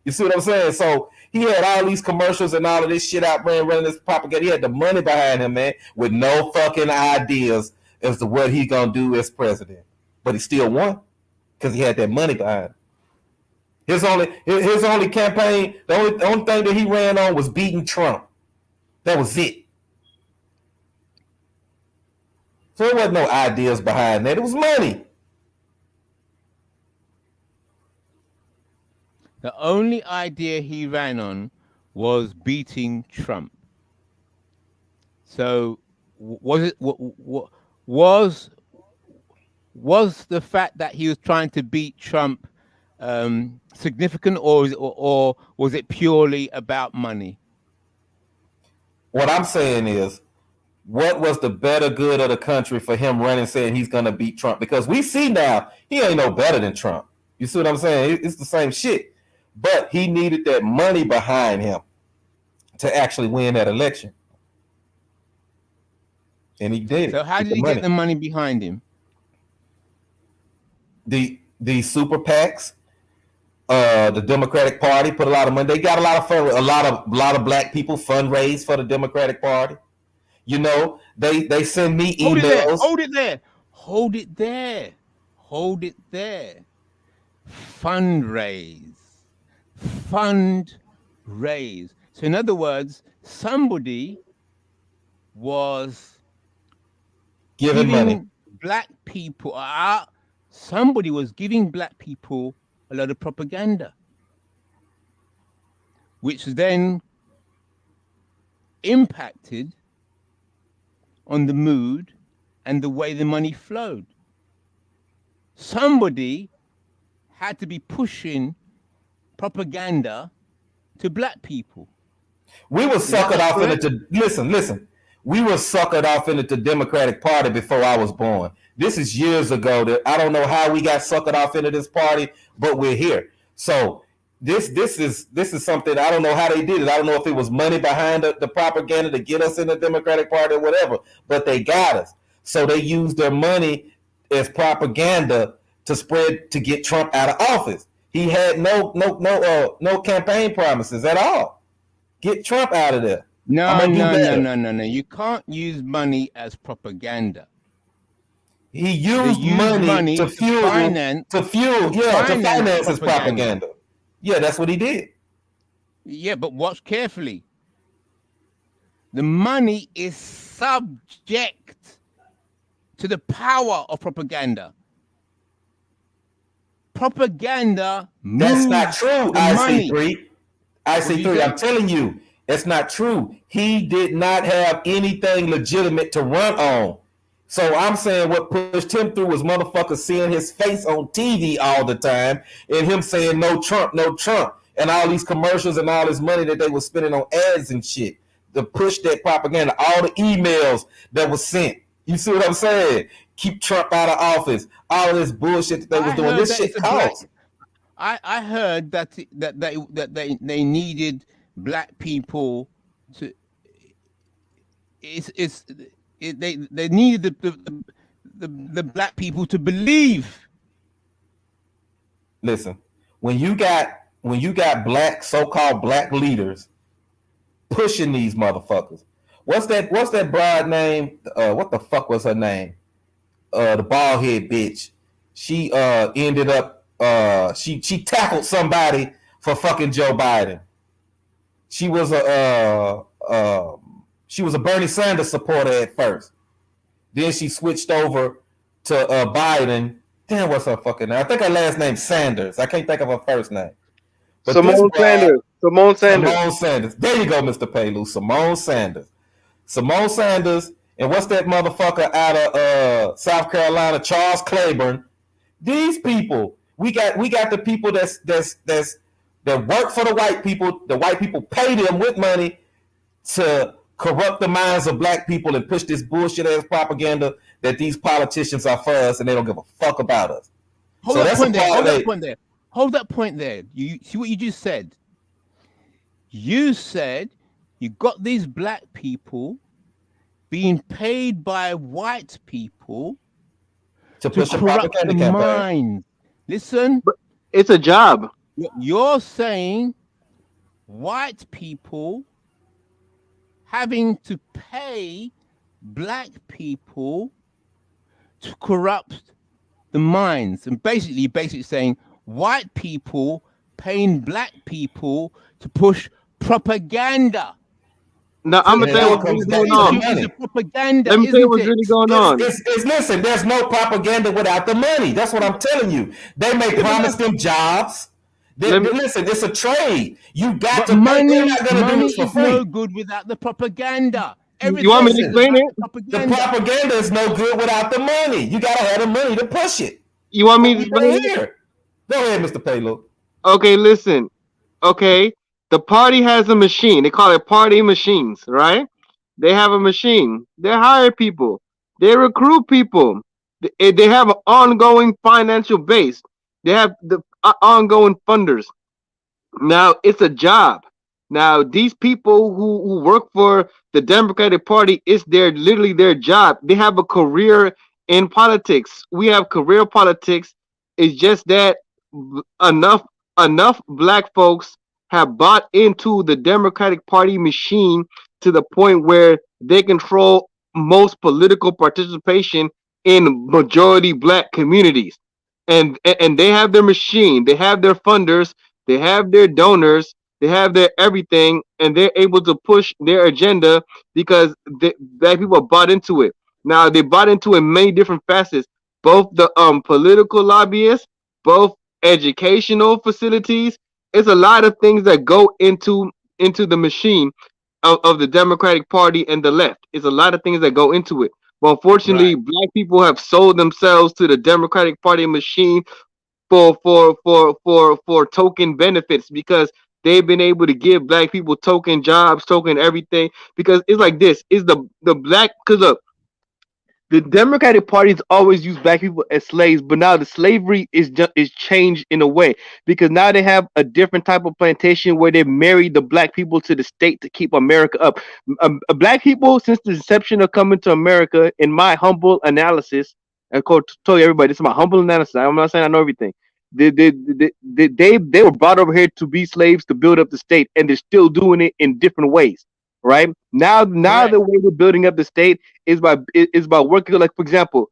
You see what I'm saying? So he had all these commercials and all of this shit out there running this propaganda. He had the money behind him, man, with no fucking ideas as to what he's gonna do as president. But he still won because he had that money behind him. His only campaign, the only thing that he ran on was beating Trump. That was it. So there wasn't no ideas behind that. It was money. The only idea he ran on was beating Trump. So was the fact that he was trying to beat Trump significant, or was it purely about money? What I'm saying is, what was the better good of the country for him running saying he's going to beat Trump? Because we see now he ain't no better than Trump. You see what I'm saying? It's the same shit. But he needed that money behind him to actually win that election. And he did. So how did he get the money behind him? The super PACs, the Democratic Party put a lot of money. They got a lot of fun. A lot of black people fundraise for the Democratic Party. You know, they send me emails. Hold it there. Fundraise. So in other words, somebody was giving money. Black people. Somebody was giving black people a lot of propaganda, which then impacted on the mood and the way the money flowed. Somebody had to be pushing propaganda to black people. We were suckered off into listen. We were suckered off into the Democratic Party before I was born. This is years ago. That I don't know how we got suckered off into this party, but we're here. So this is something I don't know how they did it. I don't know if it was money behind the propaganda to get us in the Democratic Party or whatever, but they got us. So they used their money as propaganda to spread to get Trump out of office. He had no campaign promises at all. Get Trump out of there. No. You can't use money as propaganda. He used money to finance his propaganda. Yeah, that's what he did. Yeah, but watch carefully. The money is subject to the power of propaganda. propaganda That's not moves true, the money. IC3. What do you IC3, say? I'm telling you, it's not true. He did not have anything legitimate to run on. So I'm saying what pushed him through was motherfuckers seeing his face on TV all the time and him saying no Trump, and all these commercials and all this money that they were spending on ads and shit to push that propaganda, all the emails that was sent. You see what I'm saying? Keep Trump out of office. All of this bullshit that they was doing. This shit costs. I heard that they needed black people to. They needed the black people to believe. Listen, when you got black so-called black leaders pushing these motherfuckers. What's that broad name? What the fuck was her name? The bald head bitch. She ended up she tackled somebody for fucking Joe Biden. She was a Bernie Sanders supporter at first. Then she switched over to Biden. Damn, what's her fucking name? I think her last name's Sanders. I can't think of her first name. But Simone Sanders. Simone Sanders. Simone Sanders. There you go, Mr. Paylou. Simone Sanders. Simone Sanders. And what's that motherfucker out of South Carolina? Charles Claiborne. These people. We got the people that work for the white people. The white people pay them with money to corrupt the minds of black people and push this bullshit ass propaganda that these politicians are for us and they don't give a fuck about us. Hold that point there. You see what you just said? You said you got these black people being paid by white people to push corrupt the mind. Listen, but it's a job. You're saying white people having to pay black people to corrupt the minds, and basically saying white people paying black people to push propaganda. Now I'm gonna tell you what's really going on. Propaganda. Let me tell you what's really going on. Listen, there's no propaganda without the money. That's what I'm telling you. They may promise them jobs. Listen, it's a trade. You got to money. They're not gonna do Money this for is free. no good without the propaganda. You want me to explain it? The propaganda is no good without the money. You gotta have the money to push it. You want me to explain it? Go ahead, Mr. Paylou. Okay, listen. Okay, the party has a machine. They call it party machines, right? They have a machine. They hire people. They recruit people. They have an ongoing financial base. They have the ongoing funders. Now it's a job. Now these people who work for the Democratic Party, it's literally their job. They have a career in politics. We have career politics. It's just that enough black folks have bought into the Democratic Party machine to the point where they control most political participation in majority black communities. And they have their machine, they have their funders, they have their donors, they have their everything, and they're able to push their agenda because black people bought into it. Now they bought into it in many different facets, both the political lobbyists, both educational facilities. It's a lot of things that go into the machine of the Democratic Party and the left. It's a lot of things that go into it. But unfortunately, black people have sold themselves to the Democratic Party machine for token benefits because they've been able to give black people token jobs, token everything. Because it's like this: is the black? Because look, the Democratic Party has always used black people as slaves, but now the slavery is changed in a way because now they have a different type of plantation where they marry the black people to the state to keep America up. Black people, since the inception of coming to America, in my humble analysis, I told everybody this is my humble analysis. I'm not saying I know everything. They were brought over here to be slaves to build up the state, and they're still doing it in different ways. Right now the way we're building up the state is by working. Like for example,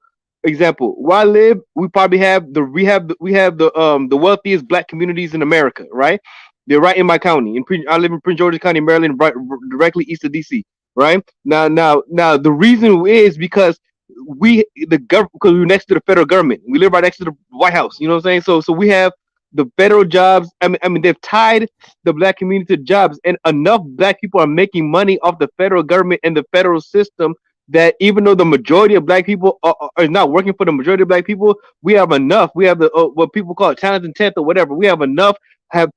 where I live, we probably have the wealthiest black communities in America. Right, they're right in my county. I live in Prince George's County, Maryland, right directly east of DC. Right now, the reason is because the government, because we're next to the federal government. We live right next to the White House. You know what I'm saying? So we have the federal jobs. I mean, they've tied the black community to jobs, and enough black people are making money off the federal government and the federal system that even though the majority of black people are not working for the majority of black people, we have enough. We have the what people call talent and tenth or whatever. We have enough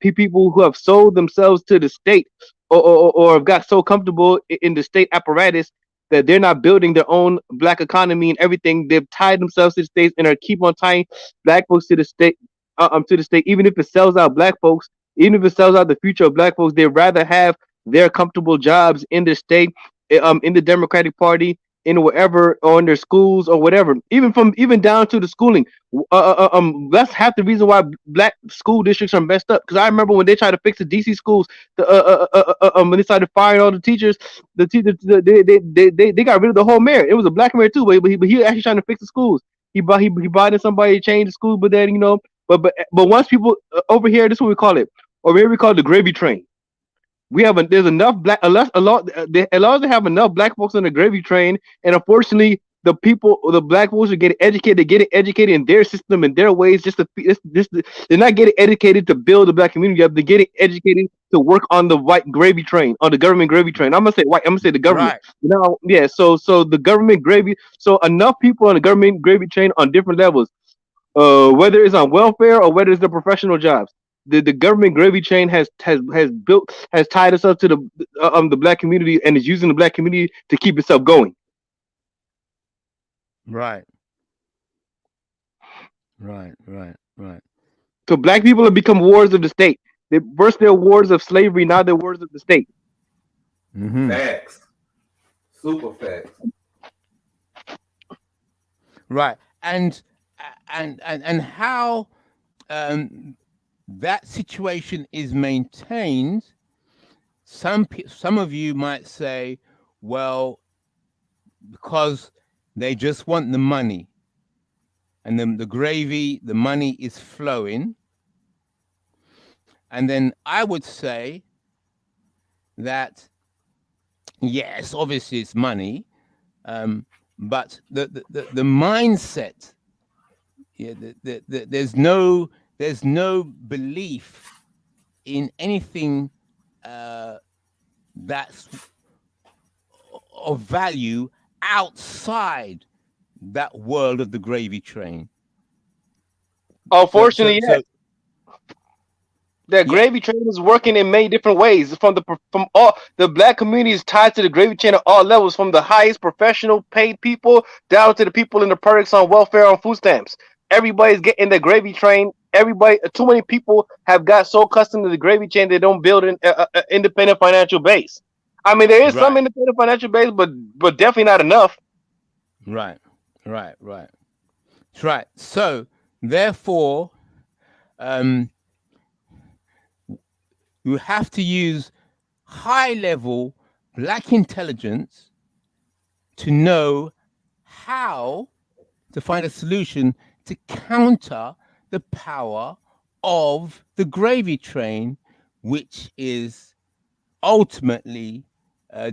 people who have sold themselves to the state or have got so comfortable in the state apparatus that they're not building their own black economy and everything. They've tied themselves to the states and are keep on tying black folks to the state, even if it sells out black folks, even if it sells out the future of black folks. They'd rather have their comfortable jobs in the state, in the Democratic Party, in wherever, or in their schools or whatever. Even down to the schooling. That's half the reason why black school districts are messed up. Because I remember when they tried to fix the DC schools, when they started firing all the teachers, they got rid of the whole mayor. It was a black mayor too, but he actually trying to fix the schools. He brought in somebody to change the schools, but then but once people over here, this is what we call it. Over here we call it the gravy train. There's enough black, as long as they have enough black folks on the gravy train, and unfortunately the black folks are getting educated in their system and their ways. They're not getting educated to build the black community up. They're getting educated to work on the white gravy train, on the government gravy train. I'm gonna say white. I'm gonna say the government. Right. Yeah. So the government gravy. So enough people on the government gravy train on different levels, whether it's on welfare or whether it's the professional jobs. The government gravy train has tied us up to the black community and is using the black community to keep itself going. Right. So black people have become wards of the state. First they're wards of slavery, now they're wards of the state. Mm-hmm. Facts. Super facts. Right. And how that situation is maintained, some of you might say, well, because they just want the money, and then the gravy, the money is flowing. And then I would say that yes, obviously it's money, but the mindset, there's no belief in anything that's of value outside that world of the gravy train. Unfortunately, yes. The gravy train is working in many different ways. From all the black community is tied to the gravy train at all levels, from the highest professional paid people down to the people in the products on welfare on food stamps. Everybody's getting the gravy train. Too many people have got so accustomed to the gravy train they don't build an independent financial base. I mean, there is some independent financial base, but definitely not enough. Right. So therefore, you have to use high-level black intelligence to know how to find a solution to counter the power of the gravy train, which is ultimately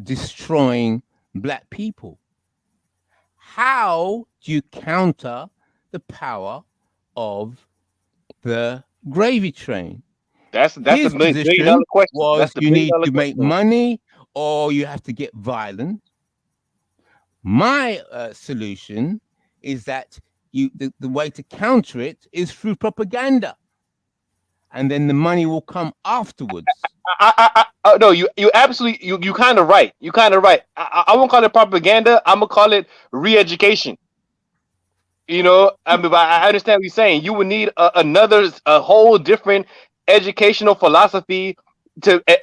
destroying black people. How do you counter the power of the gravy train? That's His a $1 position million question. was you need to make money or you have to get violent. My solution is that the way to counter it is through propaganda, and then the money will come afterwards. No, you absolutely you kind of right. You kind of right. I won't call it propaganda. I'm gonna call it re-education. You know, I mean, I understand what you're saying. You would need a whole different educational philosophy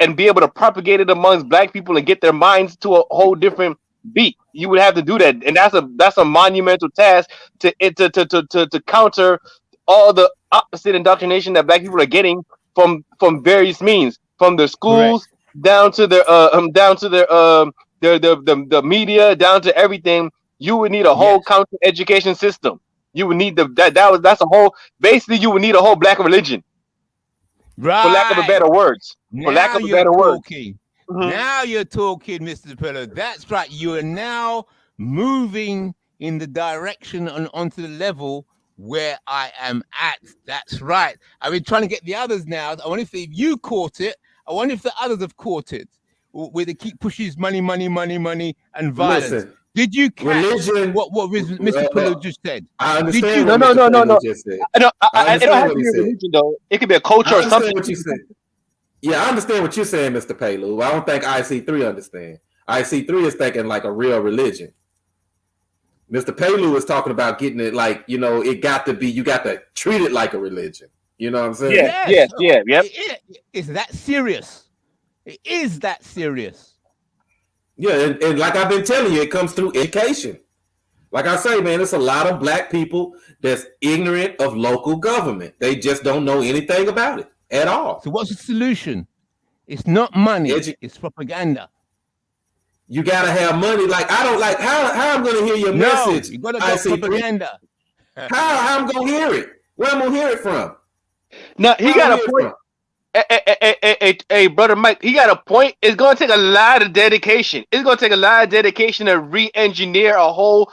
and be able to propagate it amongst black people and get their minds to a whole different beat. You would have to do that, and that's a monumental task to counter all the opposite indoctrination that black people are getting from various means, from their schools down to their the media, down to everything. You would need a whole counter education system. You would need that's a whole. Basically, you would need a whole black religion. Right. For lack of a better words. Now you're talking, Mr. Pillow. That's right. You are now moving in the direction and onto the level where I am at. That's right. I've been trying to get the others now. I wonder if you caught it. I wonder if the others have caught it. Where they keep pushing money, and violence. Listen, Did you catch religion. what Mr. Pillow just said? I Did understand you? what No. Mr. Paley just said. I don't understand have what to he be a said. religion though. It could be a culture I or something. understand what you said. Yeah, I understand what you're saying, Mr. Paley. I don't think IC3 understand. IC3 is thinking like a real religion. Mr. Paley was talking about getting it like, you know, it got to be, you got to treat it like a religion. You know what I'm saying? Yes. It's that serious. It is that serious. Yeah, and like I've been telling you, it comes through education. Like I say, man, it's a lot of black people that's ignorant of local government. They just don't know anything about it at all. So what's the solution? It's not money. It's propaganda. You gotta have money. Like I don't like how I'm gonna hear your message. You gotta go propaganda. How I'm gonna hear it? Where I'm gonna hear it from? No, he got a point. Hey, brother Mike, he got a point. It's gonna take a lot of dedication. It's gonna take a lot of dedication to re-engineer a whole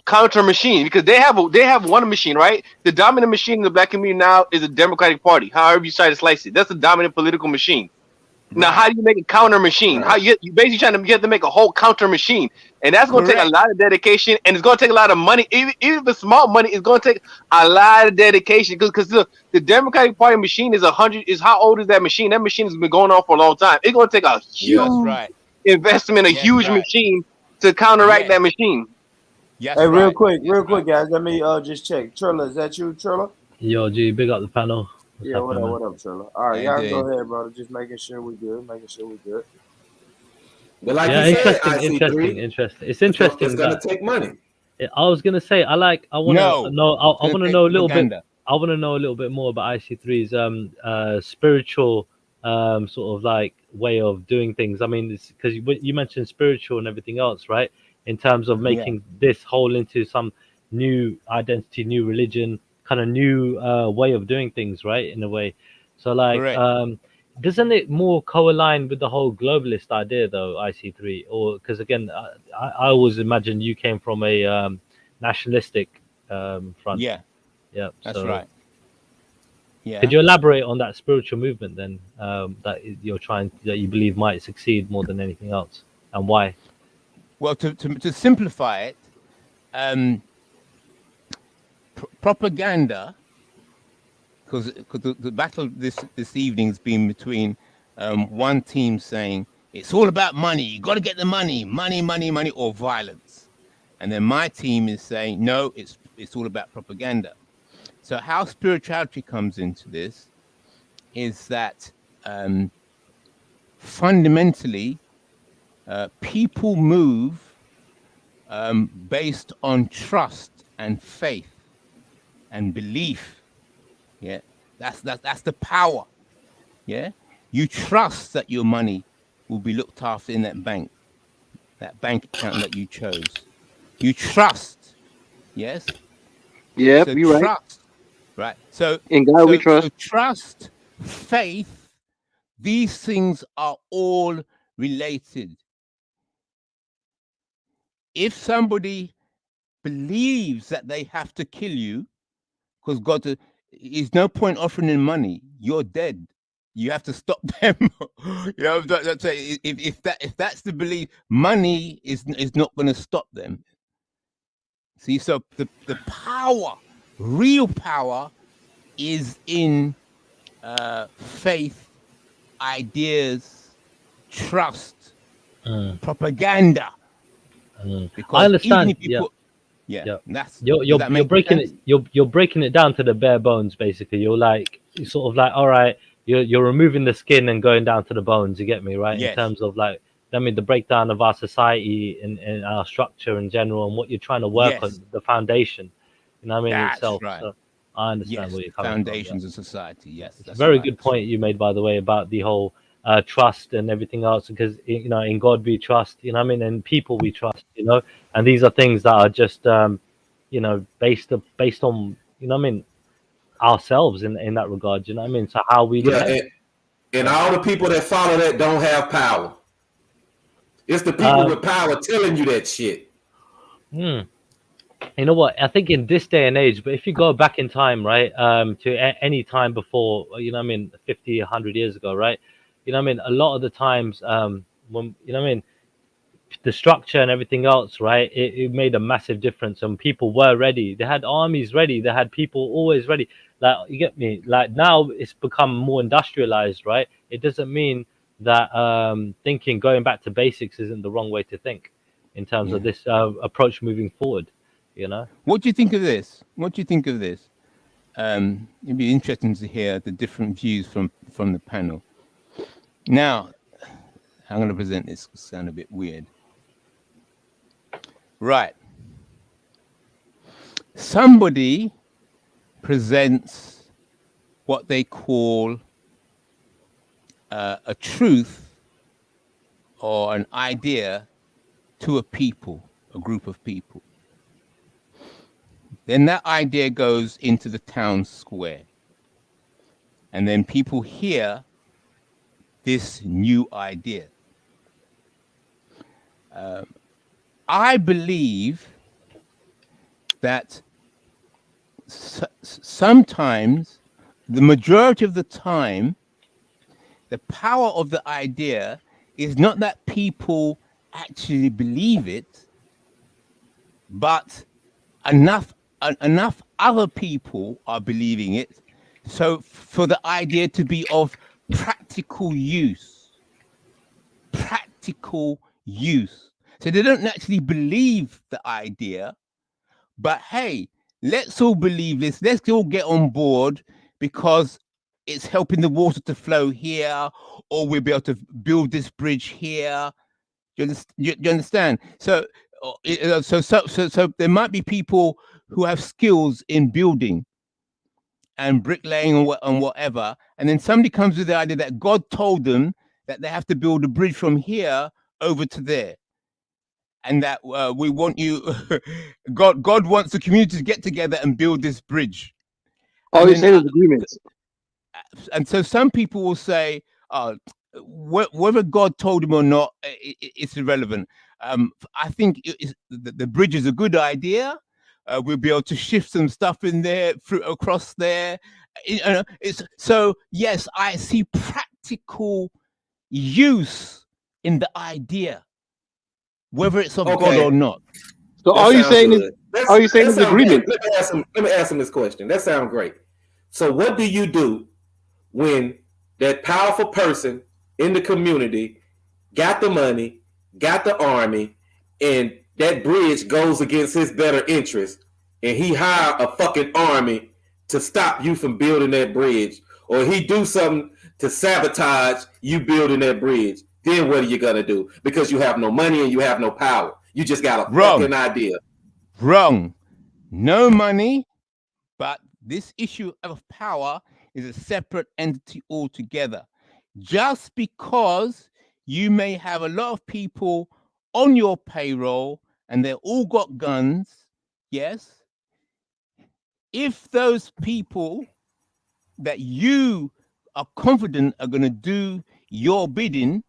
counter machine, because they have one machine, right? The dominant machine in the black community now is the Democratic Party. However you try to slice it, that's the dominant political machine. Now, how do you make a counter machine? How you basically you have to make a whole counter machine, and that's going to take a lot of dedication, and it's going to take a lot of money. Even if it's small money, it's going to take a lot of dedication, because the Democratic Party machine is how old is that machine? That machine has been going on for a long time. It's going to take a huge investment, a huge machine to counteract that machine. Yes, hey, real quick, guys. Let me just check. Trilla, is that you, Trilla? Yo, G, big up the panel. Yeah, what up, Trilla? All right, y'all go ahead, brother. Just making sure we good. But like yeah, you said, interesting. It's interesting. It's gonna take money. I was gonna say, I want to know. I want to know a little bit. I want to know a little bit more about IC3's spiritual sort of like way of doing things. I mean, because you mentioned spiritual and everything else, right? In terms of making this whole into some new identity, new religion, kind of new way of doing things, right? In a way. So like, doesn't it more co-align with the whole globalist idea though, IC3? Or because again, I always imagined you came from a nationalistic front. Yeah, that's right. Yeah. Could you elaborate on that spiritual movement then, that you believe might succeed more than anything else, and why? Well, to simplify it, propaganda, because the battle this evening's been between one team saying it's all about money, you got to get the money, or violence, and then my team is saying no, it's all about propaganda. So how spirituality comes into this is that fundamentally people move based on trust and faith and belief. Yeah, that's the power. Yeah, you trust that your money will be looked after in that bank account that you chose. You trust. Yes. Yeah, so you're trust, right? So in God we trust. So trust, faith, these things are all related. If somebody believes that they have to kill you because God is no point offering them money, you're dead. You have to stop them. You know, if that's the belief, money is not going to stop them. See, so the power, real power, is in faith, ideas, trust, propaganda. Because I understand. Even if you that's you're breaking it. You're breaking it down to the bare bones. Basically, you're sort of like, all right, you're removing the skin and going down to the bones. You get me, right? Yes. In terms of like, I mean, the breakdown of our society and our structure in general, and what you're trying to work on, the foundation. You know what I mean? That's itself. right. So I understand where you're coming foundations from. of society. Yes, it's a very good point you made, by the way, about the whole trust and everything else, because you know, in God we trust, you know what I mean, and people we trust, you know, and these are things that are just you know, based on, you know what I mean, ourselves in that regard, you know what I mean. So how we and all the people that follow that don't have power. It's the people with power telling you that shit. You know what? I think in this day and age, but if you go back in time, right, to any time before, 50, 100 years ago, right, a lot of the times, when, the structure and everything else, right, it made a massive difference, and people were ready. They had armies ready. They had people always ready. Like, you get me? Like, now it's become more industrialized, right? It doesn't mean that going back to basics isn't the wrong way to think in terms of this approach moving forward. What do you think of this? It'd be interesting to hear the different views from the panel. Now, I'm going to present this. It's sound a bit weird. Right. Somebody presents what they call a truth or an idea to a group of people. Then that idea goes into the town square. And then people hear this new idea. I believe that sometimes, the majority of the time, the power of the idea is not that people actually believe it, but enough other people are believing it, so for the idea to be of practical use. So they don't actually believe the idea, but hey, let's all believe this. Let's all get on board because it's helping the water to flow here, or we'll be able to build this bridge here. You understand? So there might be people who have skills in building and bricklaying and whatever, and then somebody comes with the idea that God told them that they have to build a bridge from here over to there. And that we want you, God wants the community to get together and build this bridge. All you say is agreements. And so some people will say, whether God told him or not, it's irrelevant. I think the bridge is a good idea. We'll be able to shift some stuff in there across there. So yes, I see practical use in the idea, whether it's of God or not. So all you saying is agreement. Let me ask him this question. That sounds great. So what do you do when that powerful person in the community got the money, got the army, and that bridge goes against his better interest, and he hire a fucking army to stop you from building that bridge, or he do something to sabotage you building that bridge? Then what are you gonna do? Because you have no money and you have no power. You just got a fucking idea. Wrong. No money, but this issue of power is a separate entity altogether. Just because you may have a lot of people on your payroll and they all got guns, yes. If those people that you are confident are going to do your bidding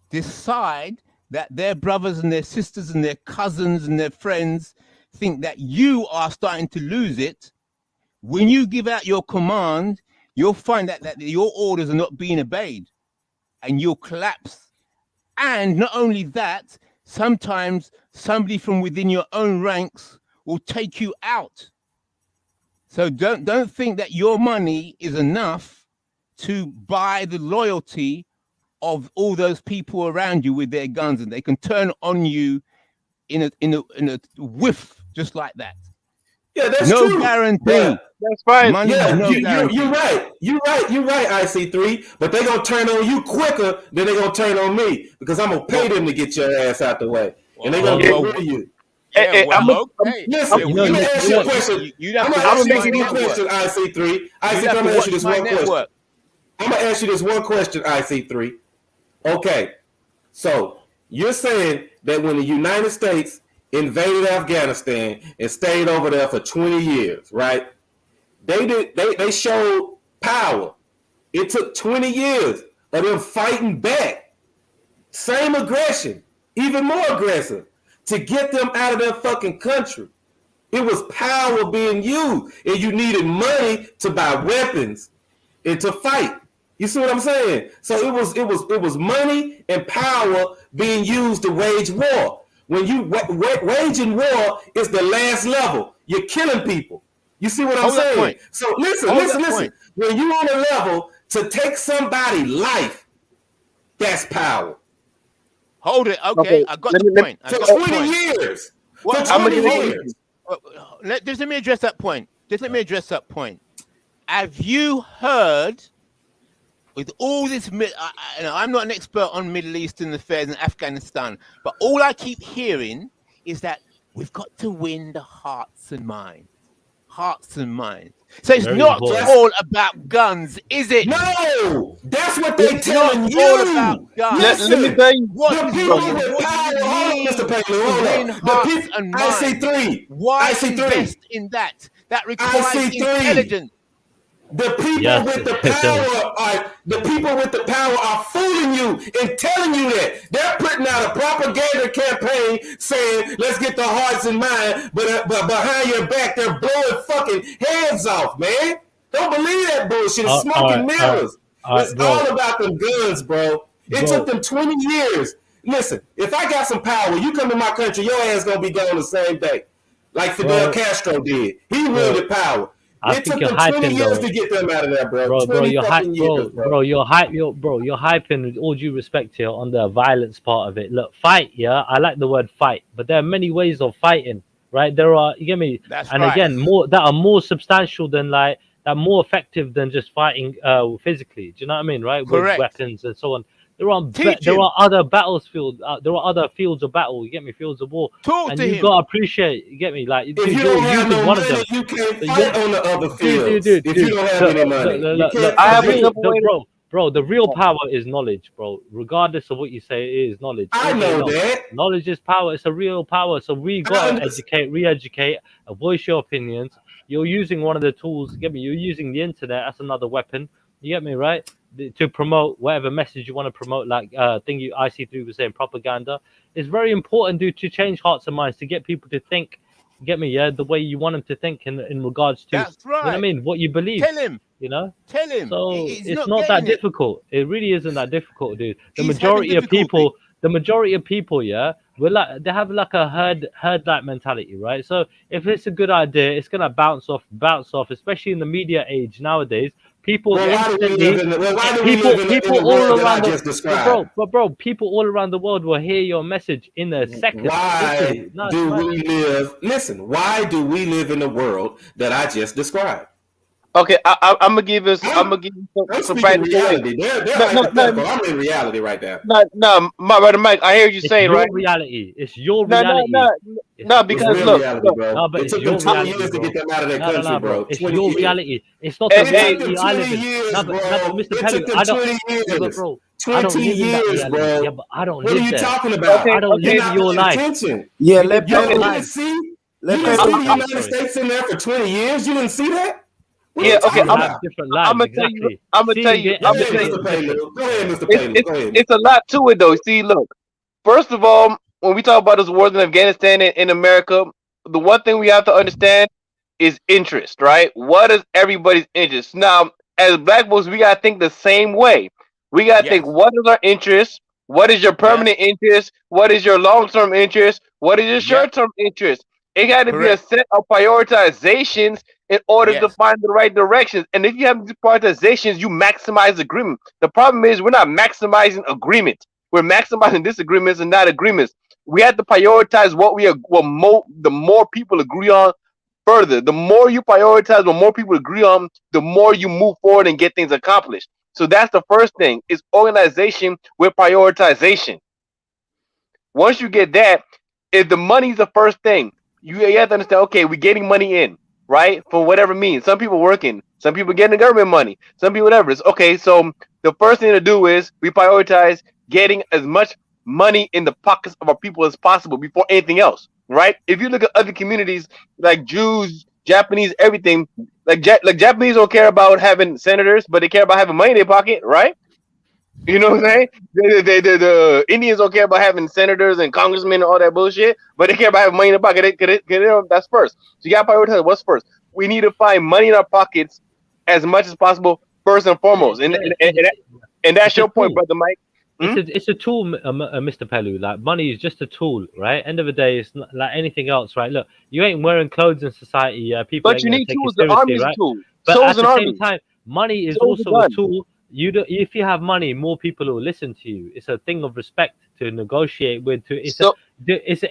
decide that their brothers and their sisters and their cousins and their friends think that you are starting to lose it, when you give out your command, you'll find that your orders are not being obeyed and you'll collapse. And not only that, sometimes somebody from within your own ranks will take you out. So don't think that your money is enough to buy the loyalty of all those people around you with their guns, and they can turn on you in a whiff just like that. Yeah, that's no true. guarantee. That's fine. Money, Yeah, no guarantee. you're right. You're right, IC3. But they're gonna turn on you quicker than they're gonna turn on me, because I'm gonna pay them to get your ass out the way, and they're gonna get rid of you. Listen, let me ask you a question. I'm gonna ask you this one question, IC3. I'm gonna ask you this one question. I'm gonna ask you this one question, IC3. Okay, so you're saying that when the United States invaded Afghanistan and stayed over there for 20 years, right? They showed power. It took 20 years of them fighting back Same aggression, even more aggressive, to get them out of their fucking country. It was power being used, and you needed money to buy weapons and to fight. You see what I'm saying? So it was money and power being used to wage war. When you waging war is the last level. You're killing people. You see what I'm saying? So listen. When you on a level to take somebody's life, that's power. Hold it. Okay, I got the point. For 20 years. For 20 years. Let me address that point. Have you heard, with all this, I'm not an expert on Middle Eastern affairs and Afghanistan, but all I keep hearing is that we've got to win the hearts and minds. So it's not all about guns, is it? No, that's what they're telling you. All about guns. Let me tell you. The people with power, Mr. Palin, hold on. The people, IC3. Why invest in that? That requires intelligence. The people with the power are fooling you and telling you that. They're putting out a propaganda campaign saying, let's get the hearts and minds, but behind your back, they're blowing fucking heads off, man. Don't believe that bullshit. It's smoke and mirrors. It's all about the guns, bro. It took them 20 years. Listen, if I got some power, you come to my country, your ass gonna be gone the same day. Like Fidel Castro did. He wielded power. It took them 20 years to get them out of there, bro. Bro, you're hyping with all due respect here on the violence part of it. Look, fight, yeah. I like the word fight, but there are many ways of fighting, right? There are, you get me? Again, more that are more substantial than that are more effective than just fighting physically. Do you know what I mean? Right? Correct. With weapons and so on. There are other battlefields. There are other fields of battle. You get me? Fields of war. And you gotta appreciate. You get me? Like if you don't have no money, you can't fight on the other fields. If you don't have any money, bro. The real power is knowledge, bro. Regardless of what you say, it is knowledge. I know that. Knowledge is power. It's a real power. So we gotta educate, re-educate, voice your opinions. You're using one of the tools. Get me? You're using the internet. That's another weapon. You get me, right? To promote whatever message you want to promote, like IC3 was saying, propaganda. It's very important, dude, to change hearts and minds, to get people to think, get me, the way you want them to think in regards to, that's right. You know what I mean, what you believe. Tell him. Tell him. So it's not that difficult. It really isn't that difficult, dude. The majority of people, they have like a herd-like mentality, right? So if it's a good idea, it's gonna bounce off, especially in the media age nowadays. People all around the world will hear your message in a second. Why do we live in the world that I just described? Okay, I'm gonna give you some reality. I'm in reality right now. No, my brother Mike, I hear you saying right. Reality. It's your reality. No, because look, it took them 20 years to get them out of their country, bro. It's your reality. It's not the reality I live in. Mr. Pelly, I don't, bro. 20 years, bro. Yeah, but I don't live there. What are you talking about? I don't live your life. Yeah, you didn't see the United States in there for 20 years. You didn't see that? Yeah, okay. I'm gonna tell you. Go ahead, Mr. Palin. Go ahead. It's a lot to it, though. See, look. First of all, when we talk about this wars in Afghanistan and in America, the one thing we have to understand is interest, right? What is everybody's interest? Now, as Black folks, we gotta think the same way. We gotta think, what is our interest? What is your permanent interest? What is your long-term interest? What is your short-term interest? It got to be a set of prioritizations in order to find the right directions. And if you have these prioritizations, you maximize agreement. The problem is we're not maximizing agreement. We're maximizing disagreements and not agreements. We have to prioritize the more people agree on further. The more you prioritize, what more people agree on, the more you move forward and get things accomplished. So that's the first thing, is organization with prioritization. Once you get that, if the money's the first thing, you have to understand, okay, we're getting money in, right? For whatever means. Some people working, some people getting the government money, some people whatever. It's okay, so the first thing to do is we prioritize getting as much money in the pockets of our people as possible before anything else, right? If you look at other communities like Jews, Japanese, everything, like Japanese don't care about having senators, but they care about having money in their pocket, right? You know what I'm saying? The Indians don't care about having senators and congressmen and all that bullshit, but they care about having money in the pocket. That's first. So you got to prioritize what's first. We need to find money in our pockets as much as possible, first and foremost. And that's It's a your point, tool. brother Mike. It's a tool, Mr. Pelu. Like money is just a tool, right? End of the day, it's not like anything else, right? Look, you ain't wearing clothes in society. People But ain't you gonna need take you tools. The army seriously, is a right? tool. But So is at an the same army. time, money is So is a also a gun. tool. You do, if you have money, more people will listen to you. It's a thing of respect to negotiate with. So It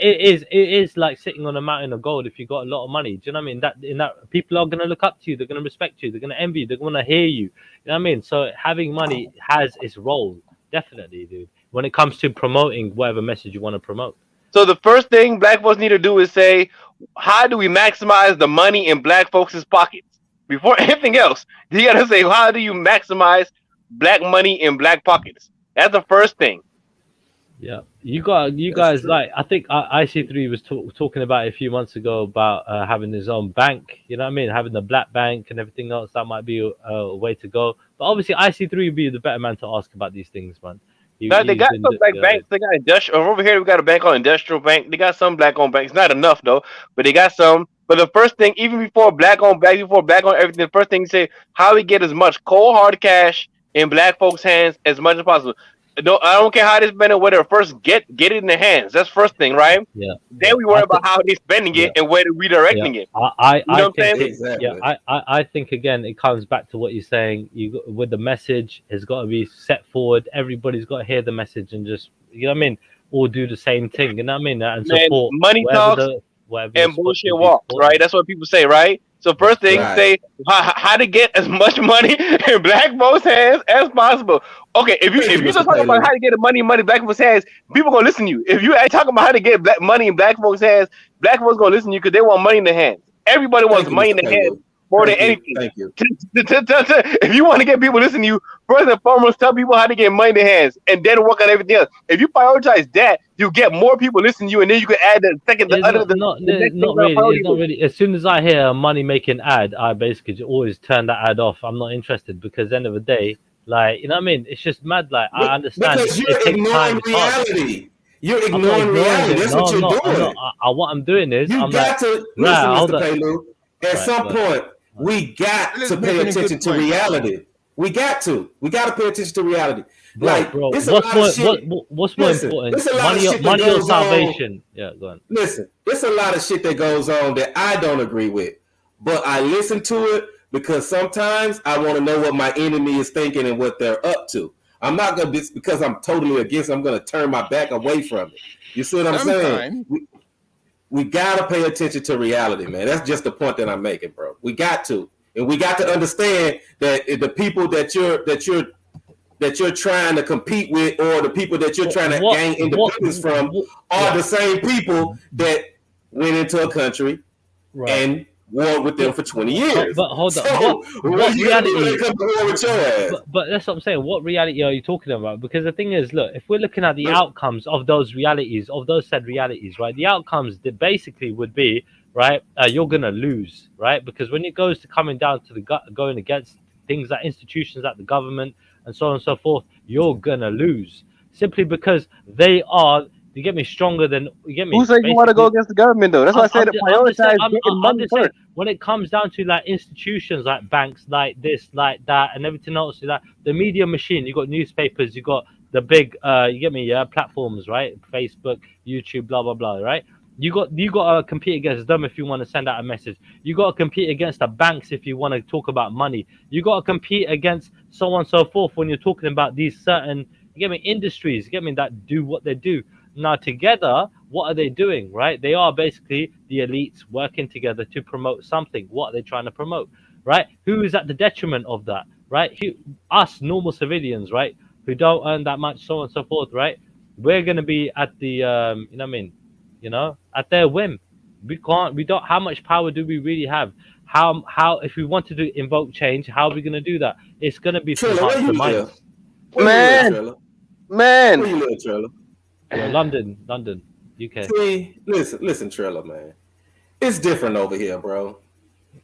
is like sitting on a mountain of gold. If you got a lot of money, do you know what I mean? That in that people are gonna look up to you. They're gonna respect you. They're gonna envy you. They're gonna hear you. You know what I mean? So having money has its role, definitely, dude. When it comes to promoting whatever message you want to promote. So the first thing black folks need to do is say, how do we maximize the money in black folks' pockets? Before anything else, you gotta say, how do you maximize black money in black pockets? That's the first thing. Yeah, you That's guys true. like. I think IC3 was talking about it a few months ago about having his own bank. You know what I mean? Having the black bank and everything else. That might be a way to go. But obviously, IC3 would be the better man to ask about these things, man. Now they He's got been. some black banks. They got industrial. Over here, we got a bank called Industrial Bank. They got some black-owned banks. Not enough though, but they got some. But the first thing, even before black-owned bank, before black-owned everything, the first thing you say, how we get as much cold hard cash in black folks' hands as much as possible. No, I don't care how they spend it. Whether first get it in their hands. That's first thing, right? Yeah, Then yeah. we worry about how they spending Yeah. it and where they redirecting it. You know I what I'm think saying? I think again it comes back to what you're saying. With the message has got to be set forward. Everybody's got to hear the message and just you know what I mean, all do the same thing. You know what I mean, and Man, support money talks whatever you're and supposed bullshit to be walks, right? supporting. That's what people say, right? So first thing, Right. say how to get as much money in black folks' hands as possible. Okay, if you don't talk about how to get the money in black folks' hands, people gonna listen to you. If you ain't talking about how to get money in black folks' hands, black folks gonna listen to you because they want money in their hands. Everybody wants Thank you, money in Mr. their hands Pelu. more than Thank you. anything. Thank you. If you want to get people listening to you, first and foremost, tell people how to get money in their hands, and then work on everything else. If you prioritize that, you get more people listening to you, and then you can add the second, It's the next thing not on really. priority It's not list. really. As soon as I hear a money making ad, I basically just always turn that ad off. I'm not interested because at the end of the day, like you know what I mean. It's just mad. Like I understand Because it you're takes time. ignoring It's hard. reality. You're I'm not ignoring ignoring reality. it. That's No, what I'm you're not. I'm not. doing. What I'm doing is You I'm like, got to listen, right, hold Mr. up. Pelu. At Right, some go ahead. point, we got to Let's pay making a good attention to point. reality. We got to. We got to pay attention to reality. Like Bro, it's a what's lot of more shit. what's more Listen, important? there's a lot of shit that Money or goes on. salvation? Yeah, go on. Listen, it's a lot of shit that goes on that I don't agree with, but I listen to it because sometimes I want to know what my enemy is thinking and what they're up to. I'm not gonna just because I'm totally against it, I'm gonna turn my back away from it. You see what I'm saying? Sometimes. We gotta pay attention to reality, man. That's just the point that I'm making, bro. We got to, and we got to understand that the people that you're trying to compete with, or the people that you're trying to gain independence from, are the same people that went into a country and warred with them for 20 years. But hold So on. what What you gonna do when reality? they come to war with your ass? But that's what I'm saying. What reality are you talking about? Because the thing is, look, if we're looking at the outcomes of those realities, of those said realities, right? The outcomes that basically would be, right, you're gonna lose, right? Because when it goes to coming down to going against things like institutions like the government and so on and so forth, you're gonna lose simply because they are. You get me stronger than you get me. Who said you want to go Basically, against the government though? That's why I said to I'm just saying. prioritize getting I'm money just saying. first. When it comes down to like institutions, like banks, like this, like that, and everything else, like the media machine. You got newspapers. You got the big. You get me? Yeah, platforms, right? Facebook, YouTube, blah blah blah, right? You got to compete against them if you want to send out a message. You got to compete against the banks if you want to talk about money. You got to compete against so on and so forth when you're talking about these certain. You get me? Industries. You get me? That do what they do. Now, together, what are they doing, right? They are basically the elites working together to promote something. What are they trying to promote, right? Who is at the detriment of that, right? Us normal civilians, right? Who don't earn that much, so on and so forth, right? We're going to be at the, you know what I mean? You know, at their whim. We don't, how much power do we really have? How, if we wanted to invoke change, how are we going to do that? It's going to be from Trilla, where hearts you and live? minds. Where you live, Trilla? Man. Where you live, Trilla? London, UK. See, listen, Trilla, man. It's different over here, bro.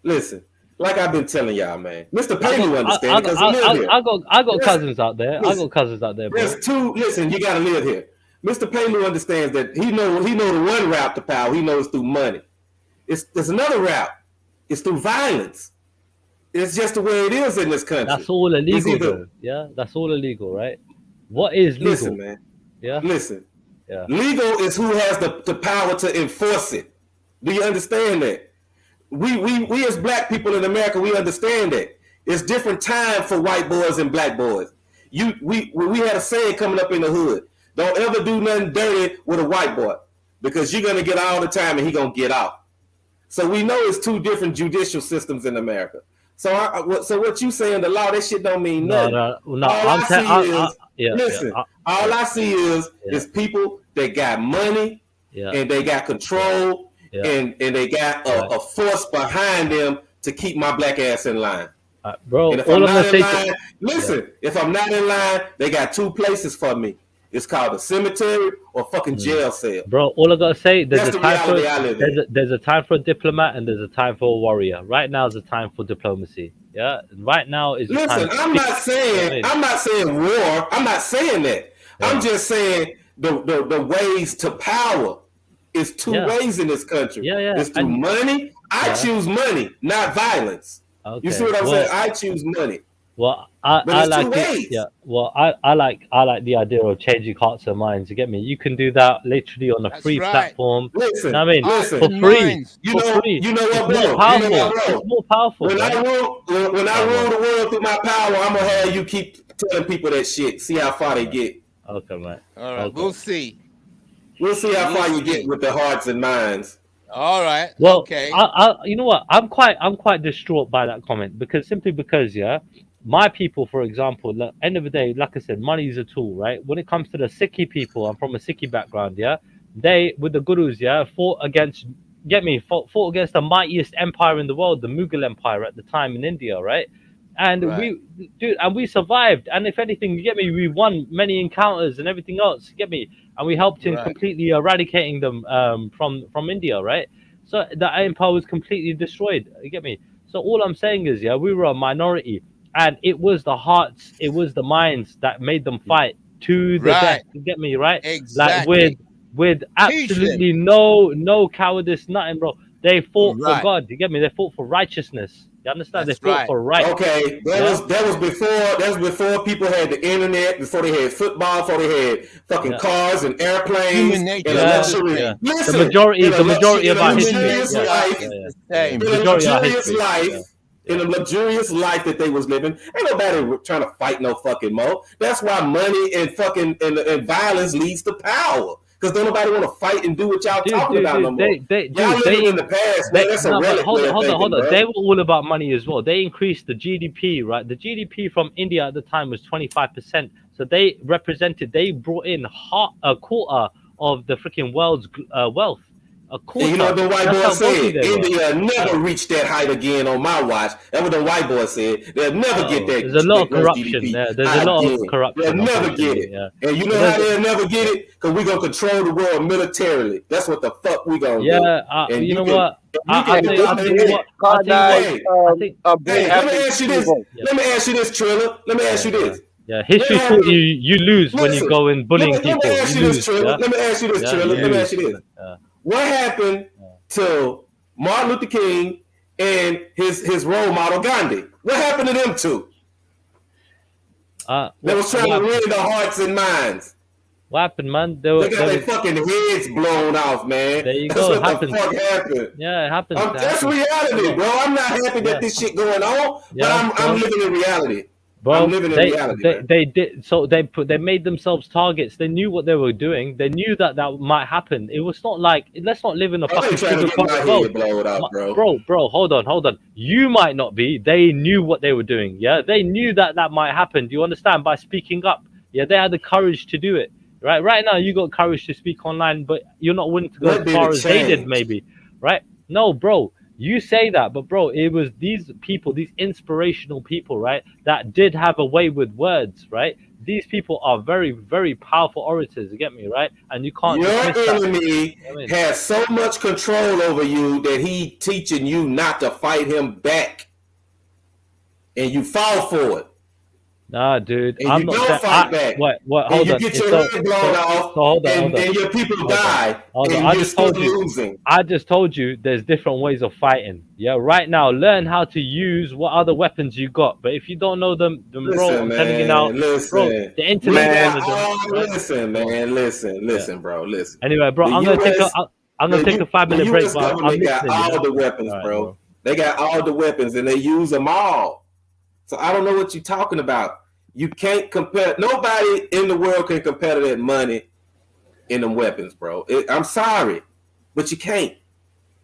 Listen, like I've been telling y'all, man. Mr. Paley understand because he lives here. I got cousins out there. Listen, I got cousins out there, bro. There's two. Listen, you gotta live here. Mr. Paley understands that he know the one route to power. He knows through money. There's another route. It's through violence. It's just the way it is in this country. That's all illegal, though. Yeah, that's all illegal, right? What is legal? Listen, man. Yeah. Listen. Yeah. Legal is who has the power to enforce it. Do you understand that? We as black people in America, we understand that. It's different time for white boys and black boys. We had a saying coming up in the hood. Don't ever do nothing dirty with a white boy because you're going to get all the time and he going to get out. So we know it's two different judicial systems in America. So what you saying the law, that shit don't mean nothing. No. All I see is people that got money and they got control and they got a force behind them to keep my black ass in line. Bro, and if I'm not in line, if I'm not in line, they got two places for me. It's called a cemetery or fucking jail cell. Bro, all I gotta say, there's a time for a diplomat and there's a time for a warrior. Right now is a time for diplomacy. Yeah, right now is. Listen, I'm not saying war. I'm not saying that. Yeah. I'm just saying the ways to power is two ways in this country. Yeah. It's through money. I choose money, not violence. Okay. You see what I'm saying? I choose money. Well, I like it. Yeah. Well, I like the idea of changing hearts and minds. You get me? You can do that literally on a free platform. Listen, I mean, listen, for free. You know what, bro? It's more powerful. When I rule the world through my power, I'm gonna have you keep telling people that shit. See how far they get. Okay, man. All right, we'll see. We'll see how far you get with the hearts and minds. All right. Well, okay. You know what? I'm quite distraught by that comment because my people, for example, at the end of the day, like I said, money is a tool, right? When it comes to the Sikhi people, I'm from a Sikhi background, yeah. They, with the Gurus, fought against the mightiest empire in the world, the Mughal Empire at the time in India, right? And we survived. And if anything, you get me, we won many encounters and everything else, you get me? And we helped in completely eradicating them from India, right? So the empire was completely destroyed, you get me? So all I'm saying is, we were a minority. And it was the hearts, it was the minds that made them fight to the death. You get me, right? Exactly. Like with absolutely no cowardice, nothing, bro. They fought for God. You get me? They fought for righteousness. You understand? They fought for right. Okay, that was before people had the internet, before they had football, before they had fucking cars and airplanes and luxury. Listen, the majority of our history. In a luxurious life that they was living, ain't nobody trying to fight no fucking more. That's why money and fucking and violence leads to power. Because don't nobody want to fight and do what y'all talking about no more. Y'all living in the past, man. That's a relic. Hold on. They were all about money as well. They increased the GDP, right? The GDP from India at the time was 25%. So they brought in a quarter of the freaking world's wealth. And you know what the white boy said? India never reached that height again on my watch. That's what the white boy said. They'll never get that. There's a lot of corruption there. There's a lot of corruption. They'll never get it. Yeah. And you know how they'll never get it? Because we're going to control the world militarily. That's what the fuck we going to do. And you know what? Let me ask you this, Triller. Let me ask you this. Yeah, history taught you lose when you go in bullying people. Let me ask you this, Triller. Let me ask you this. What happened to Martin Luther King and his role model Gandhi? What happened to them two? They was trying to win the hearts and minds. What happened, man? They got their fucking heads blown off, man. There you That's go. what the fuck happened. Yeah, it happened. That's reality, bro. I'm not happy that this shit going on, but I'm living in reality. Bro, I'm living in reality. They did. So they made themselves targets. They knew what they were doing. They knew that might happen. It was not like, let's not live in a fucking sugar world. Bro, hold on. You might not be. They knew what they were doing. Yeah, they knew that might happen. Do you understand? By speaking up. Yeah, they had the courage to do it. Right now, you got courage to speak online, but you're not willing to go as far as they did, maybe. Right? No, bro. You say that, but bro, it was these people, these inspirational people, right, that did have a way with words, right? These people are very, very powerful orators, you get me, right? And you can't. Your enemy has so much control over you that he teaching you not to fight him back. and you fall for it. Nah, dude, And I'm you not don't saying. fight back. What? And Hold you on. get It's your head blown off, hold on. and your people Hold on. die, Hold on. and I you're just still told you. losing. I just told you there's different ways of fighting. Yeah, right now, learn how to use what other weapons you got. But if you don't know them, then bro, Listen, I'm telling you now, man. bro, Listen. the We internet's one got of them. all. Right? Listen, Come on. man. Listen, Yeah. bro. Listen. Anyway, bro, The I'm gonna take a U.S. I'm gonna take a 5-minute the break, U.S. but I'm government got listening. all Yeah. the weapons, All right, bro. They got all the weapons, and they use them all. So I don't know what you're talking about. You can't compare. Nobody in the world can compare to that money in them weapons, bro. I'm sorry, but you can't.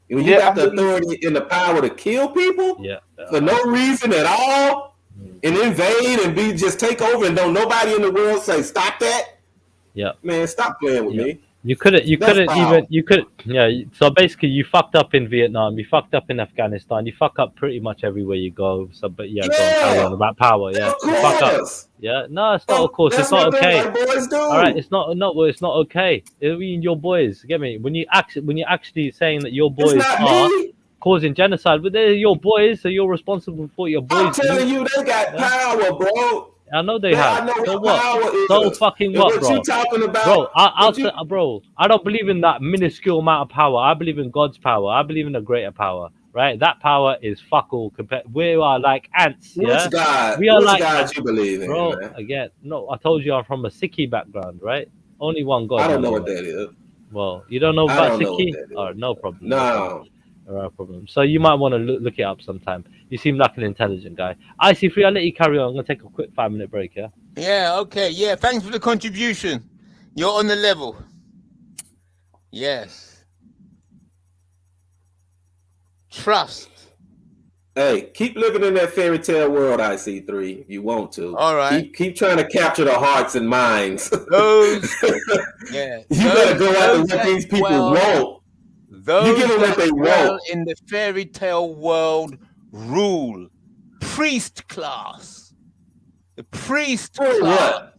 When you got the authority and the power to kill people for no reason at all, and invade and just take over, and don't nobody in the world say stop that. Yeah. Man, stop playing with me. You couldn't so basically you fucked up in Vietnam, you fucked up in Afghanistan, you fuck up pretty much everywhere you go. So but go on, carry on about power, Of you fuck up. course. Yeah, no, it's not of course, That's it's not what them okay. white boys do. All right, it's not okay. I mean your boys, get me? When you actually saying that your boys not are me. causing genocide, but they're your boys, so you're responsible for your boys. I'm telling you, they got power, bro. I know they have. I know So what what? power is. So fucking And what, what you bro? talking about? Bro, bro, I don't believe in that minuscule amount of power. I believe in God's power. I believe in a greater power, right? That power is fuck all compared. We are like ants, yeah. Which God? We are Which like God you believe in, bro. man? Again, no, I told you I'm from a Sikhi background, right? Only one God. I don't know man. what that is. Well, you don't know I about don't know what Sikhi? that is. All right, no problem. No. No problem. So you might want to look it up sometime. You seem like an intelligent guy. IC3, I'll let you carry on. I'm gonna take a quick 5-minute break, yeah? Yeah, okay. Yeah, thanks for the contribution. You're on the level. Yes. Trust. Hey, keep living in that fairy tale world, IC3, if you want to. All right. Keep trying to capture the hearts and minds. Those, yeah. You better go after what these people want. You give them what they want. In the fairy tale world rule. Priest class. The priest class.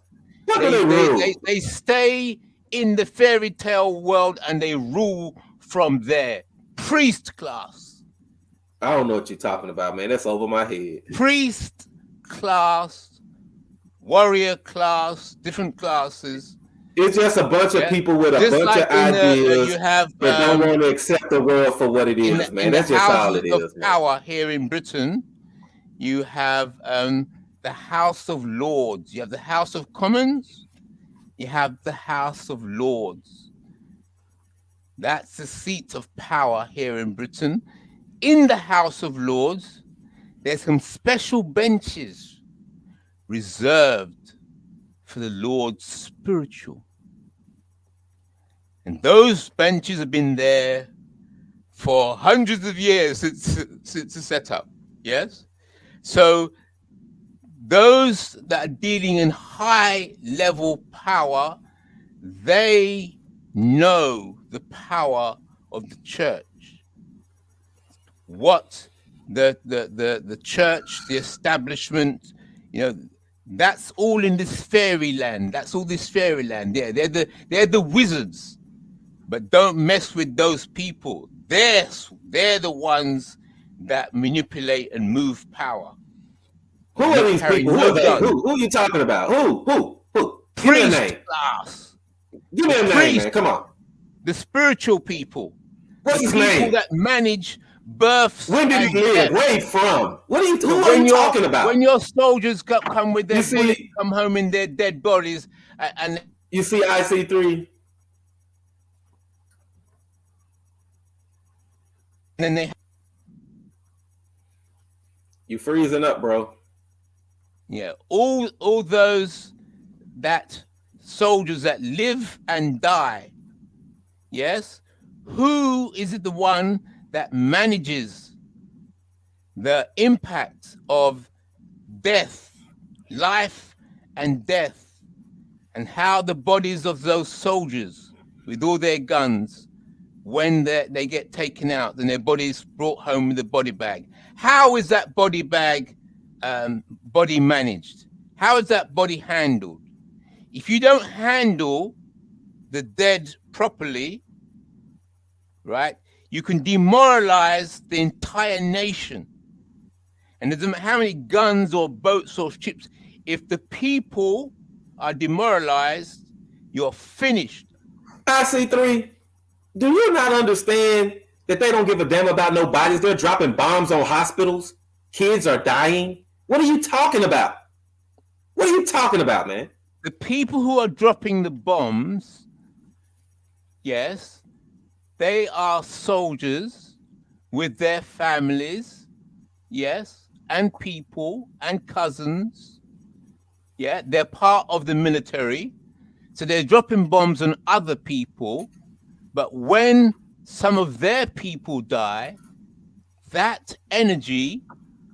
What do they rule? They stay in the fairy tale world and they rule from there. Priest class. I don't know what you're talking about, man. That's over my head. Priest class, warrior class, different classes. It's just a bunch of people with a bunch of ideas you have, that don't want to accept the world for what it is, man. That's just all it is, man. Power here in Britain, you have the House of Lords. You have the House of Commons. You have the House of Lords. That's the seat of power here in Britain. In the House of Lords, there's some special benches reserved for the Lord's spiritual. And those benches have been there for hundreds of years since the setup. Yes? So those that are dealing in high level power, they know the power of the church. What the church, the establishment, that's all in this fairyland. That's all this fairyland. Yeah, they're the wizards. But don't mess with those people. They're the ones that manipulate and move power. Who are these people? Who are they? Who are you talking about? Who? Give me a name. Class. Give me a name, man. Come on. The spiritual people. What's his people name? That manage births. When did he live? Where he from? Who are you talking about? When your soldiers come with their bullets, come home in their dead bodies, and you see IC3. And then you freezing up, bro. Yeah, all those that soldiers that live and die. Yes, who is it the one that manages the impact of death, life and death, and how the bodies of those soldiers with all their guns, when they get taken out and their bodies brought home with a body bag? How is that body bag body managed? How is that body handled? If you don't handle the dead properly, right, you can demoralize the entire nation. And it doesn't matter how many guns or boats or ships. If the people are demoralized, you're finished. IC3, do you not understand that they don't give a damn about no bodies? They're dropping bombs on hospitals. Kids are dying. What are you talking about? What are you talking about, man? The people who are dropping the bombs, yes, they are soldiers with their families, yes, and people and cousins. Yeah, they're part of the military. So they're dropping bombs on other people. But when some of their people die, that energy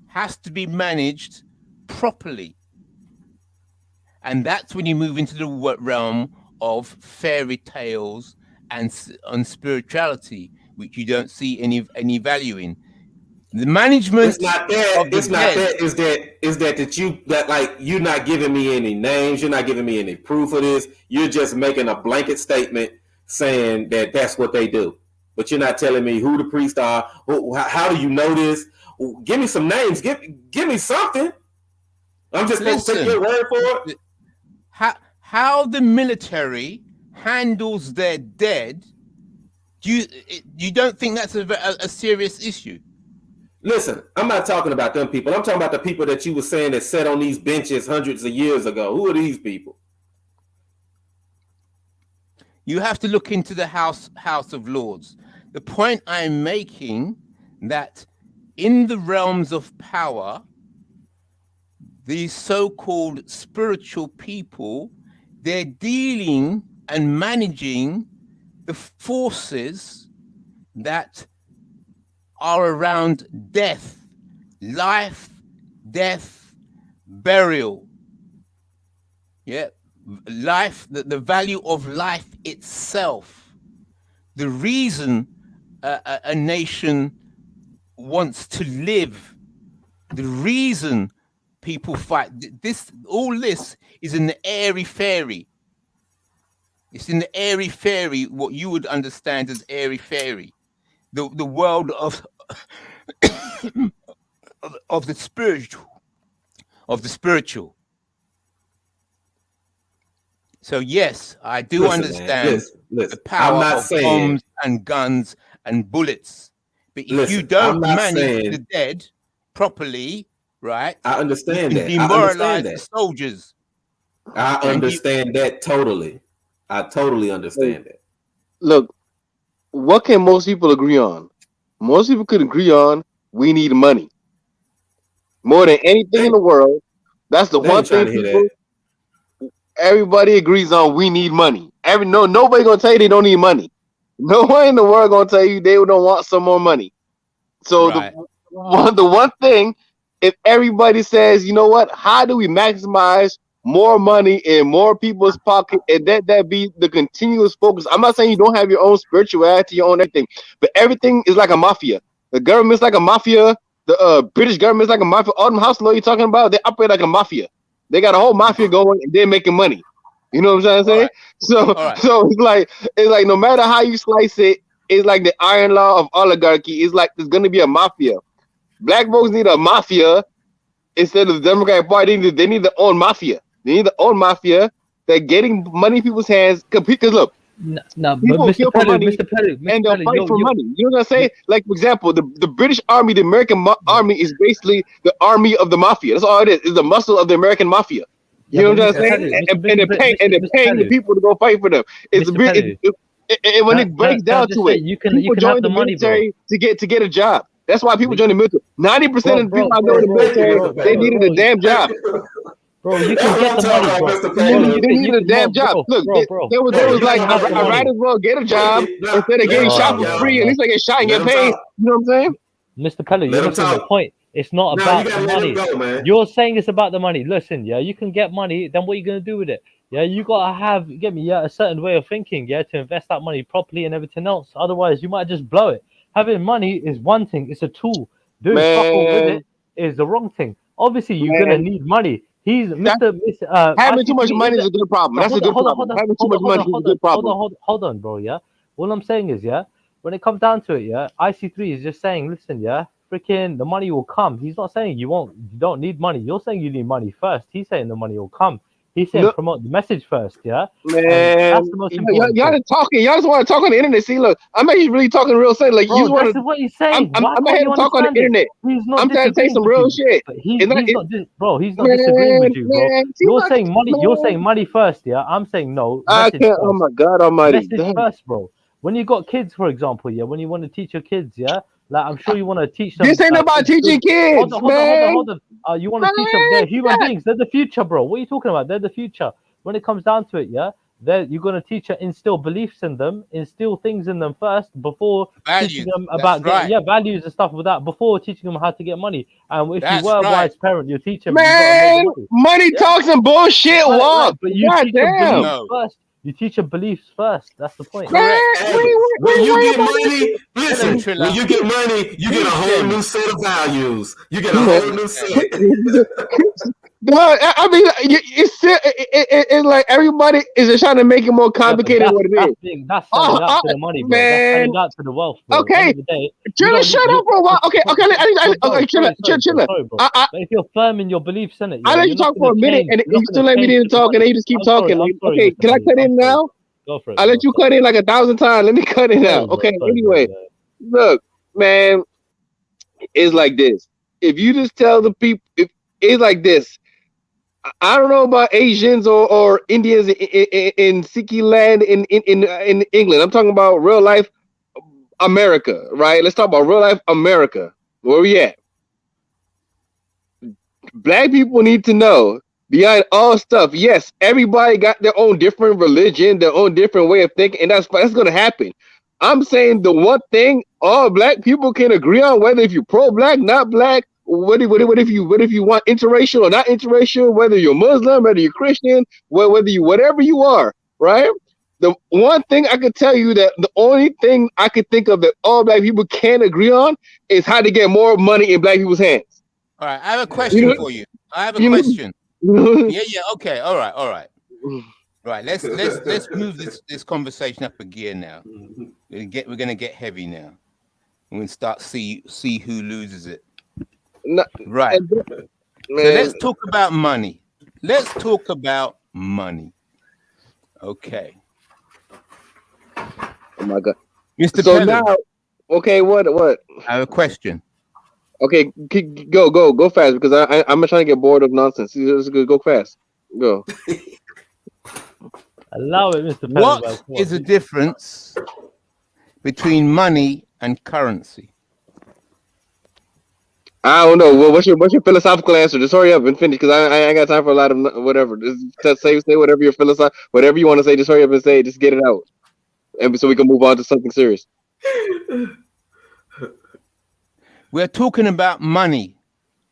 has to be managed properly. And that's when you move into the realm of fairy tales and spirituality, which you don't see any value in. The management it's not that. of the It's not dead. that. Is that like you're not giving me any names. You're not giving me any proof of this. You're just making a blanket statement saying that that's what they do. But you're not telling me who the priests are. How do you know this? Give me some names. Give me something. I'm just supposed to take your word for it. How the military handles their dead? You don't think that's a serious issue? Listen, I'm not talking about them people. I'm talking about the people that you were saying that sat on these benches hundreds of years ago. Who are these people? You have to look into the House of Lords. The point I'm making that in the realms of power, these so-called spiritual people, they're dealing and managing the forces that are around death, life, death, burial. Yeah, life, the value of life itself. The reason a nation wants to live, the reason people fight. All this is in the airy fairy. It's in the airy fairy, what you would understand as airy fairy. The world of the spiritual. So yes, I do understand the power of bombs and guns and bullets. But if you don't manage the dead properly, right? I understand you that. can demoralize the soldiers. I understand that totally. I totally understand that. Look, what can most people agree on? Most people could agree on we need money. More than anything in the world. That's the one thing people, everybody agrees on, we need money. Nobody gonna tell you they don't need money. No one in the world gonna tell you they don't want some more money. So the one thing, if everybody says, you know what, how do we maximize more money in more people's pocket, and that be the continuous focus. I'm not saying you don't have your own spirituality, your own everything, but everything is like a mafia. The government's like a mafia. The British government's like a mafia. All them house law you're talking about, they operate like a mafia. They got a whole mafia going, and they're making money. You know what I'm saying? So it's like no matter how you slice it, it's like the iron law of oligarchy. It's like there's gonna be a mafia. Black folks need a mafia instead of the Democratic Party. They need their own mafia. They need their own mafia. They're getting money in people's hands. Because look, people kill for money and they'll fight for money. You know what I'm saying? Like, for example, the British Army, the American Army is basically the army of the mafia. That's all it is. It's the muscle of the American mafia. You know what I'm saying? And they're paying the people to go fight for them. And when it breaks down to it, people join the military to get a job. That's why people join the military. 90% of the people I know in the military, they needed a damn job. Bro, you can get the money, bro. They needed a damn job. Look, there was like, I might as well get a job instead of getting shot for free. At least I get shot and get paid. You know what I'm saying? Mr. Pelly, you're missing the point. It's not about the money. You're saying it's about the money. Listen, yeah, you can get money. Then what are you gonna do with it? Yeah, you gotta have a certain way of thinking, yeah, to invest that money properly and everything else. Otherwise, you might just blow it. Having money is one thing; it's a tool. Doing fuck all with it is the wrong thing. Obviously, you're gonna need money. Having too much money is a good problem. That's a good problem. Having too much money is a good problem. Hold on, bro. Yeah, all I'm saying is, yeah, when it comes down to it, yeah, IC3 is just saying, listen, yeah, freaking the money will come. He's not saying you don't need money. You're saying you need money first. He's saying the money will come. He's saying promote the message first, yeah? Man, that's the most important y'all thing. just talking. Y'all just want to talk on the internet. See, look, I'm actually really talking real sense. Like, Bro, you want this to. is what he's saying. I'm Why not can't here you to talk on the understand it? internet. He's not I'm trying to say disagreeing some with real you. shit. But he's not disagreeing Man, with you, bro. man, You're saying money. You're saying money first, yeah? I'm saying no. I Message can't. Oh first. my God Almighty! Message Damn. first, bro. When you got kids, for example, yeah, when you want to teach your kids, yeah, like I'm sure you want to teach them. This ain't about teaching kids, Hold man. on. You want to teach them? They're human beings. They're the future, bro. What are you talking about? They're the future. When it comes down to it, yeah, you're gonna teach and instill beliefs in them, instill things in them first before teaching them about values and stuff with that. Before teaching them how to get money. And if you were a wise parent, you teach them. Man, money talks and bullshit walk. But you God teach them damn. beliefs first. You teach them beliefs first. That's the point. Correct. When you get money, listen. Let him When you get money, you get a whole new set of values. You get a whole new set. I mean, it's like everybody is just trying to make it more complicated than what it is. That's selling out to the money, bro. Man. That's selling out to the wealth, bro. Okay. Chilla, Shut up for a while. Okay, chill. But if you're firm in your beliefs, innit? I let you talk for a minute, and you still let me in talk, and then you just keep talking. Okay, can I cut in now? Go for it. I let you cut in like 1,000 times. Let me cut in now. Okay. Anyway, look, man, it's like this. If you just tell the people, it's like this. I don't know about Asians or Indians in Sikhi land in England. I'm talking about real life America, right? Let's talk about real life America. Where we at? Black people need to know behind all stuff. Yes, everybody got their own different religion, their own different way of thinking, and that's going to happen. I'm saying the one thing all black people can agree on, whether if you're pro-black, not black, what if you want interracial or not interracial, whether you're Muslim, whether you're Christian, whether you whatever you are, right? The one thing I could tell you that the only thing I could think of that all black people can agree on is how to get more money in black people's hands. All right, I have a question for you. I have a question. Yeah. Okay. All right. Right. Let's move this conversation up a gear now. We're gonna get heavy now. We're gonna start see who loses it. Right. So let's talk about money. Okay. Oh my God, Mr. So Pelham, now, okay, what? I have a question. Okay, go fast because I'm not trying to get bored of nonsense. Let's go fast. Go. Allow it, Mr. What Pelham. is the difference between money and currency? I don't know. Well, what's your philosophical answer? Just hurry up and finish because I ain't got time for a lot of whatever. Just say whatever your whatever you want to say. Just hurry up and say it. Just get it out, and so we can move on to something serious. We're talking about money.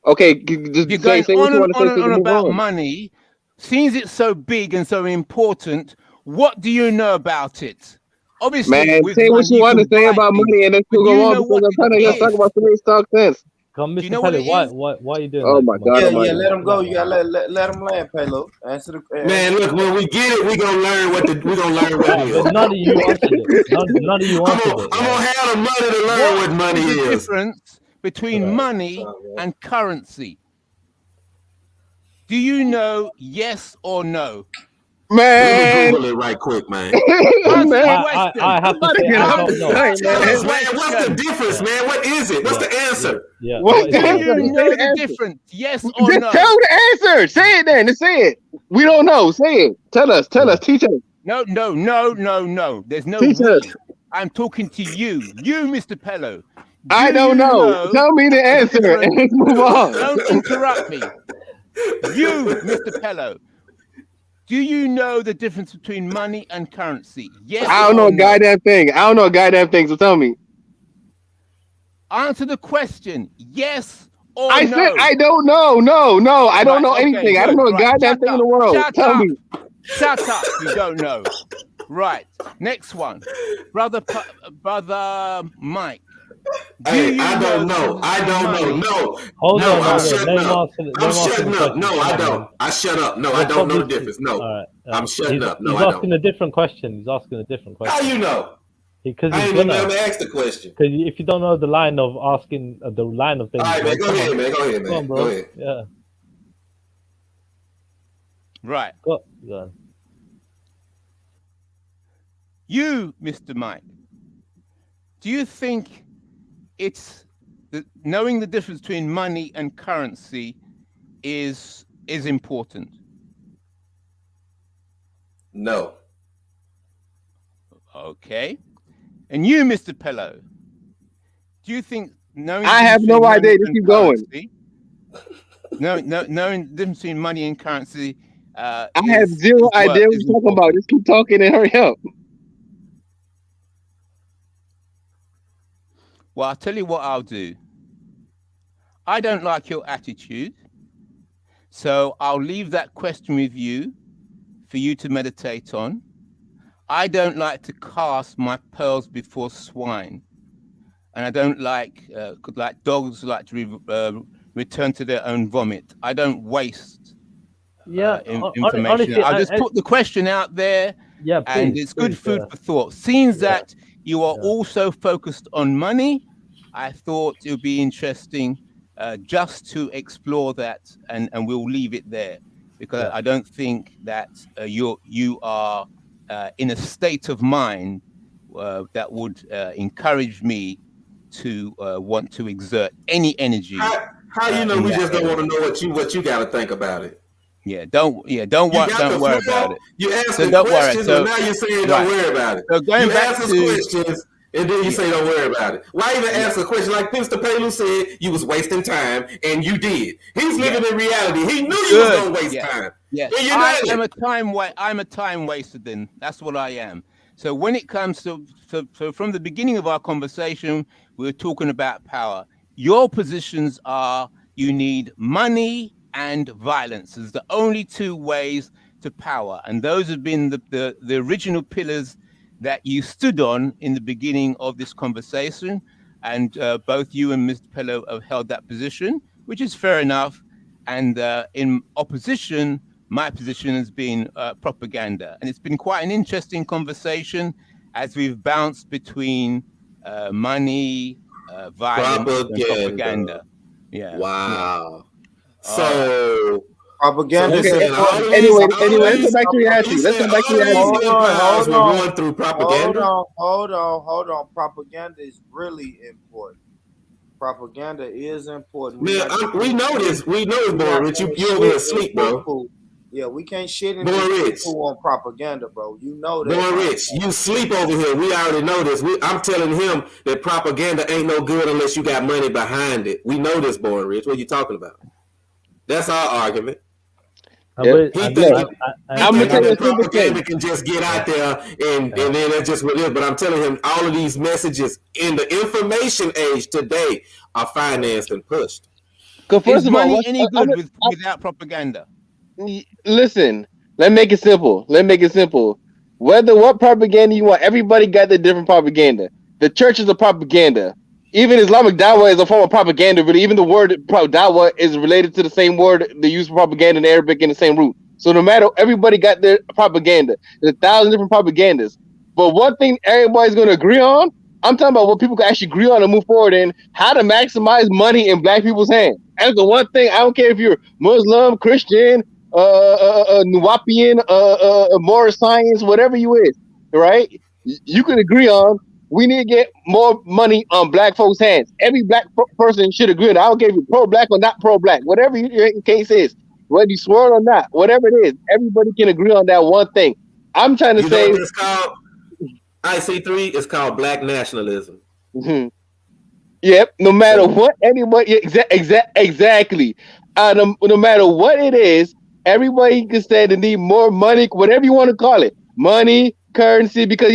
Okay, just you're going say what you want to say. on about money. Since it's so big and so important, what do you know about it? Obviously, man, say what you want to say about money, and then we'll go on because I'm trying to just talk about serious talk sense. Come, Do you know Mr. what it Pelham, is? why are you doing Oh that? my God! Yeah, let him go. You gotta let him land, Palo. Answer the Man, look, when we get it, we gonna learn what it is. But none of you answered it. None of you answered it. I'm gonna have the money to learn what money is. What's the difference between money and currency? Do you know? Yes or no? Man, let me Google it right quick, man. I have to say I don't know. Tell us, man, what's the difference, man? What is it? What's the answer? Yeah. What's Do the answer? you know the difference? Yes or Just no? tell the answer. Say it then. Just say it. We don't know. Say it. Tell us. Teach us. No. There's no Teach us. I'm talking to you. You, Mr. Pello. I don't know. Tell me the answer and let's move on. Don't interrupt me. You, Mr. Pello. Do you know the difference between money and currency? Yes. I don't know a goddamn thing. So tell me. Answer the question. Yes or I no. said I don't know. No. I don't know anything. Good. I don't know a goddamn thing in the world. Tell me. Shut up. You don't know. Right. Next one. Brother Mike. Hey, I don't know. No. Hold on. I'm shutting up. No, I don't. I shut up. No, I don't know the difference. No. All right. I'm shutting up. No, he's I don't. asking a different question. How you know? Because I he's ain't even gonna. ever asked the question. Because if you don't know the line of asking the line of All things, right, man. Go ahead, man. Go ahead, Come on, man. bro. Go ahead. Yeah. Right. Go on. You, Mr. Mike, do you think it's knowing the difference between money and currency is important? No. Okay. And you, Mr. Pello, do you think knowing I the have difference no between money idea. Just and keep going. currency, knowing the difference between money and currency I have zero idea what you're talking about. Just keep talking and hurry up. Well, I'll tell you what I'll do. I don't like your attitude, so I'll leave that question with you for you to meditate on. I don't like to cast my pearls before swine, and I don't like dogs like to return to their own vomit. I don't waste information. Honestly, I'll just put the question out there. Yeah, and please, it's good please, food for thought. Seeing that you are yeah. also focused on money, I thought it would be interesting just to explore that, and we'll leave it there, because I don't think that you are in a state of mind that would encourage me to want to exert any energy. How you know we just don't want to know what you got to think about it? Don't worry about it. You ask So the don't worry. questions, So, and now you're saying right. don't worry about it. So going You back ask us to questions, and then you say don't worry about it. Why even ask a question like Mr. Pelu said? You was wasting time, and you did. He's living in reality. He knew you was gonna waste time. Yes, And you I did am it. I'm a time waster. Then that's what I am. So when it comes to so from the beginning of our conversation, we were talking about power. Your positions are you need money and violence as the only two ways to power, and those have been the original pillars that you stood on in the beginning of this conversation, and both you and Mr. Pello have held that position, which is fair enough. And in opposition, my position has been propaganda, and it's been quite an interesting conversation as we've bounced between money, violence, and propaganda. Yeah. Wow. Yeah. So propaganda. you saying all of Anyway, these, let's go back to reality. you Let's saying go back to all of these reality. empires were going through propaganda? Hold on. Propaganda is really important. Propaganda is important. Man, we know this. We know it's Born Rich. You over here asleep, bro. Yeah, we can't shit in Born Rich. on propaganda, bro. You know that. Born Rich, you sleep over here. We already know this. I'm telling him that propaganda ain't no good unless you got money behind it. We know this, Born Rich. What are you talking about? That's our argument. Yep. He thinking that simple propaganda can just get out there and then that's just what it is. But I'm telling him all of these messages in the information age today are financed and pushed. First Is of all, money any good without propaganda? Listen, let's make it simple. What propaganda you want, everybody got their different propaganda. The church is a propaganda. Even Islamic dawah is a form of propaganda. Really, even the word dawah is related to the same word they use for propaganda in Arabic in the same root. So no matter, everybody got their propaganda. There's 1,000 different propagandas. But one thing everybody's going to agree on, I'm talking about what people can actually agree on and move forward in, how to maximize money in black people's hands. That's the one thing. I don't care if you're Muslim, Christian, Nuwapian, Morris science, whatever you is, right? You can agree on we need to get more money on black folks' hands. Every black person should agree on. I don't care if you're pro-black or not pro-black. Whatever your case is, whether you swear or not, whatever it is, everybody can agree on that one thing. I'm trying to say. You know what it's called? IC3 is called black nationalism. Mm-hmm. Yep. No matter what anybody, exactly. No matter what it is, everybody can say they need more money, whatever you want to call it, money, currency. Because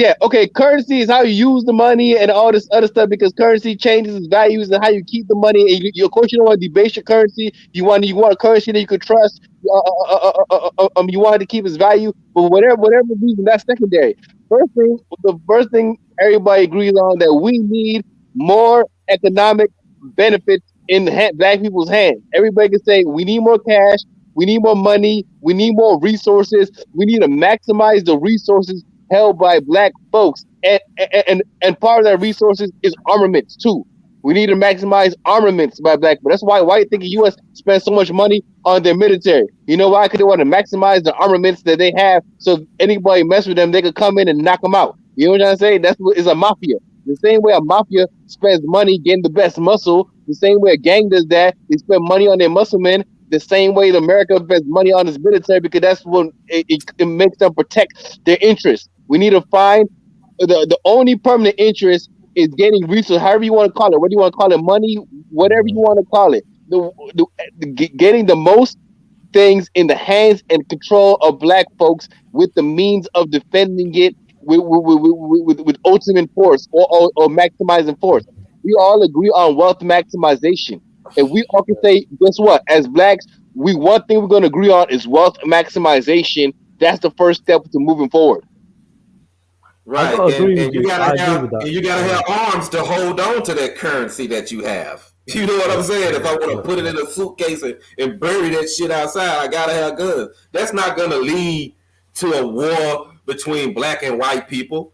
currency is how you use the money and all this other stuff. Because currency changes its values and how you keep the money. And of course, you don't want to debase your currency. You want a currency that you could trust. You want to keep its value, but whatever reason, that's secondary. The first thing everybody agrees on that we need more economic benefits in black people's hands. Everybody can say we need more cash, we need more money, we need more resources, we need to maximize the resources held by black folks, and part of that resources is armaments too. We need to maximize armaments by black people. That's why white think the U.S. spends so much money on their military. You know why? Because they want to maximize the armaments that they have, so anybody mess with them, they could come in and knock them out. You know what I'm saying? That's what is a mafia. The same way a mafia spends money getting the best muscle, the same way a gang does that, they spend money on their muscle men. The same way America spends money on its military, because that's what it makes them protect their interests. We need to find the only permanent interest is getting resources, however you want to call it. What do you want to call it? Money, whatever you want to call it. Getting the most things in the hands and control of black folks with the means of defending it with ultimate force or maximizing force. We all agree on wealth maximization. If we all can say, guess what? As blacks, one thing we're going to agree on is wealth maximization. That's the first step to moving forward. Right, I agree with and you you. I gotta agree have with that. and you gotta have arms to hold on to that currency that you have. You know what I'm saying? If I want to put it in a suitcase and bury that shit outside, I gotta have guns. That's not gonna lead to a war between black and white people.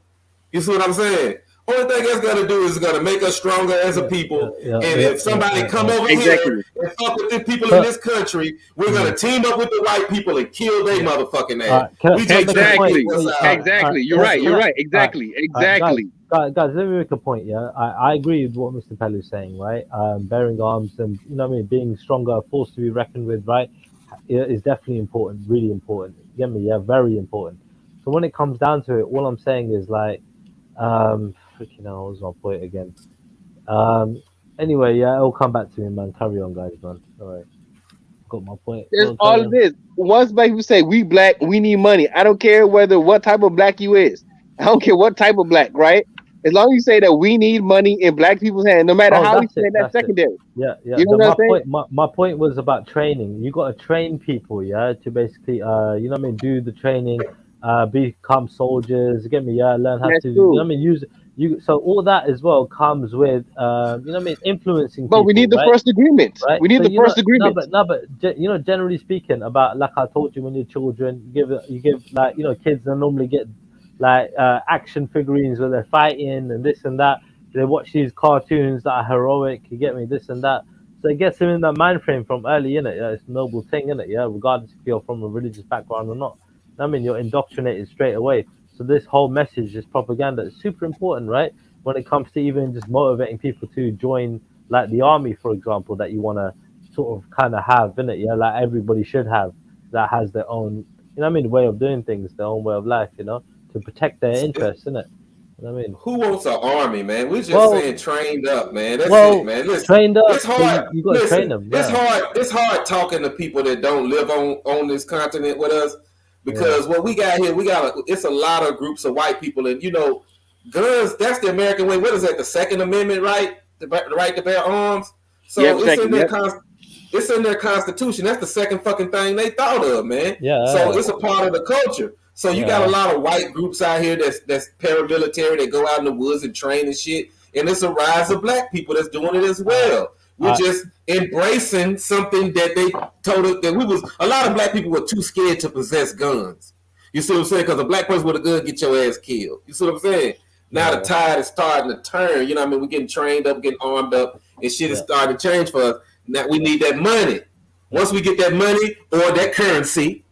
You see what I'm saying? Only thing that's gonna do is gonna make us stronger as a people. And if somebody come over here and fuck with the people in this country, we're gonna team up with the white people and kill their motherfucking ass. Exactly. You're right. Exactly. Guys, let me make a point. Yeah, I agree with what Mr. Pellu is saying. Right, bearing arms and being stronger, a force to be reckoned with. Right, is definitely important. Really important. You get me? Yeah, very important. So when it comes down to it, all I'm saying is like, freaking hell, what was my point again? Anyway, yeah, it'll come back to me, man. Carry on, guys, man. All right, got my point. There's all of this. Once black people say we black, we need money. I don't care what type of black you is. I don't care what type of black, right? As long as you say that we need money in black people's hands, no matter how you say that's secondary. Yeah. You know what I'm saying? My point was about training. You got to train people, yeah, to basically, do the training, become soldiers. You get me? Yeah, learn how to, use you. So all that as well comes with, influencing. But people, we need the right? first agreement. Right? We need the first agreement. Generally speaking, about like I told you, when you're children, you give like kids that normally get like action figurines where they're fighting and this and that. They watch these cartoons that are heroic. You get me? This and that. So it gets them in that mind frame from early, innit? Yeah, it's a noble thing, innit? Yeah, regardless if you're from a religious background or not. You're indoctrinated straight away. So this whole message, this propaganda, is super important, right? When it comes to even just motivating people to join, like the army, for example, that you want to sort of kind of have, innit? Yeah, like everybody should have, that has their own, way of doing things, their own way of life, to protect their interests, innit? Who wants an army, man? We're just saying trained up, man. That's it, man. Listen, trained up. It's hard. You got to train them. It's hard. It's hard talking to people that don't live on this continent with us, because what we got here, it's a lot of groups of white people, and guns. That's the American way. What is that? The Second Amendment, right? The right to bear arms. So it's in their constitution. That's the second fucking thing they thought of, man. Yeah. So it's a part of the culture. So you got a lot of white groups out here that's paramilitary. They go out in the woods and train and shit. And it's a rise of black people that's doing it as well. We're just embracing something that they told us that a lot of black people were too scared to possess guns. You see what I'm saying? Because a black person with a gun get your ass killed. You see what I'm saying? Now the tide is starting to turn. You know what I mean? We're getting trained up, getting armed up, and shit is starting to change for us. Now we need that money. Once we get that money or that currency,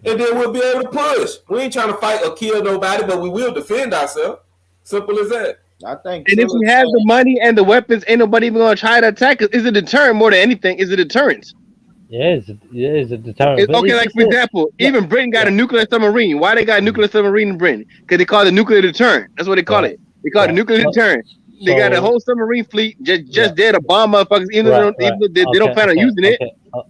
and then we'll be able to push. We ain't trying to fight or kill nobody, but we will defend ourselves. Simple as that. I think. And if we have the money and the weapons, ain't nobody even gonna try to attack us. It's a deterrent more than anything. It's a deterrent. Yeah, it's a deterrent. Okay, like for example, even Britain got a nuclear submarine. Why they got a nuclear submarine in Britain? Because they call it a nuclear deterrent. That's what they call it. They call it a nuclear deterrent. They got a whole submarine fleet just there to bomb motherfuckers, even though they don't plan on using it.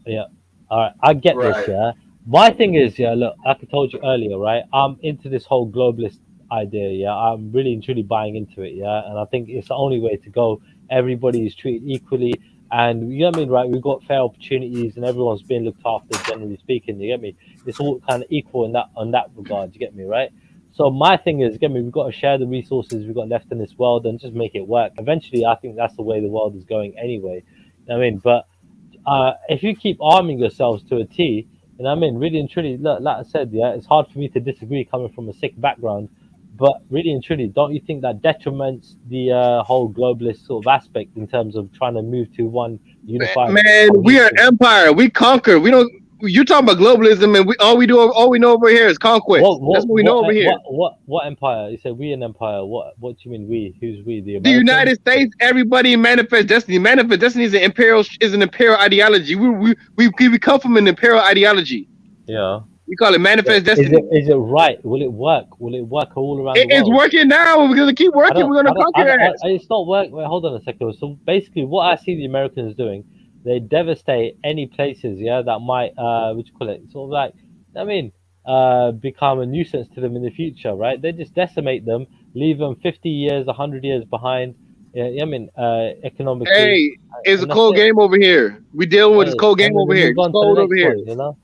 Yeah. All right, I get this. Yeah. My thing is, look, like I told you earlier, right? I'm into this whole globalist idea. Yeah, I'm really and truly buying into it. Yeah, and I think it's the only way to go. Everybody is treated equally, and you know what I mean, right? We've got fair opportunities, and everyone's being looked after. Generally speaking, you get me? It's all kind of equal in that regard. You get me, right? So my thing is, get me? We've got to share the resources we've got left in this world and just make it work. Eventually, I think that's the way the world is going anyway. You know what I mean, but if you keep arming yourselves to a T, You know what I mean? Really and truly, look, like I said, yeah, it's hard for me to disagree coming from a Sikh background, but really and truly, don't you think that detriments the whole globalist sort of aspect in terms of trying to move to one unified Man, we are cohesive? empire. We conquer. We don't. You talking about globalism, and all we know over here is conquest. That's what we know over here. What empire? You say we an empire. What do you mean we? Who's we? The The Americans? United States, everybody manifest destiny. Manifest destiny is an imperial ideology. We come from an imperial ideology. Yeah. We call it manifest destiny. Is it right? Will it work? Will it work all around the It's world? working now. We're gonna keep working. We're gonna conquer that. It's not work. Wait, hold on a second. So basically, what I see the Americans doing, they devastate any places, yeah, that might, what you call it, sort of like, I mean, become a nuisance to them in the future, right? They just decimate them, leave them 50 years, 100 years behind. I mean, economically, Hey, it's a and that's cold it. game over here. We dealing with this cold game And then over we here. move It's on to the cold over next here. one, you know.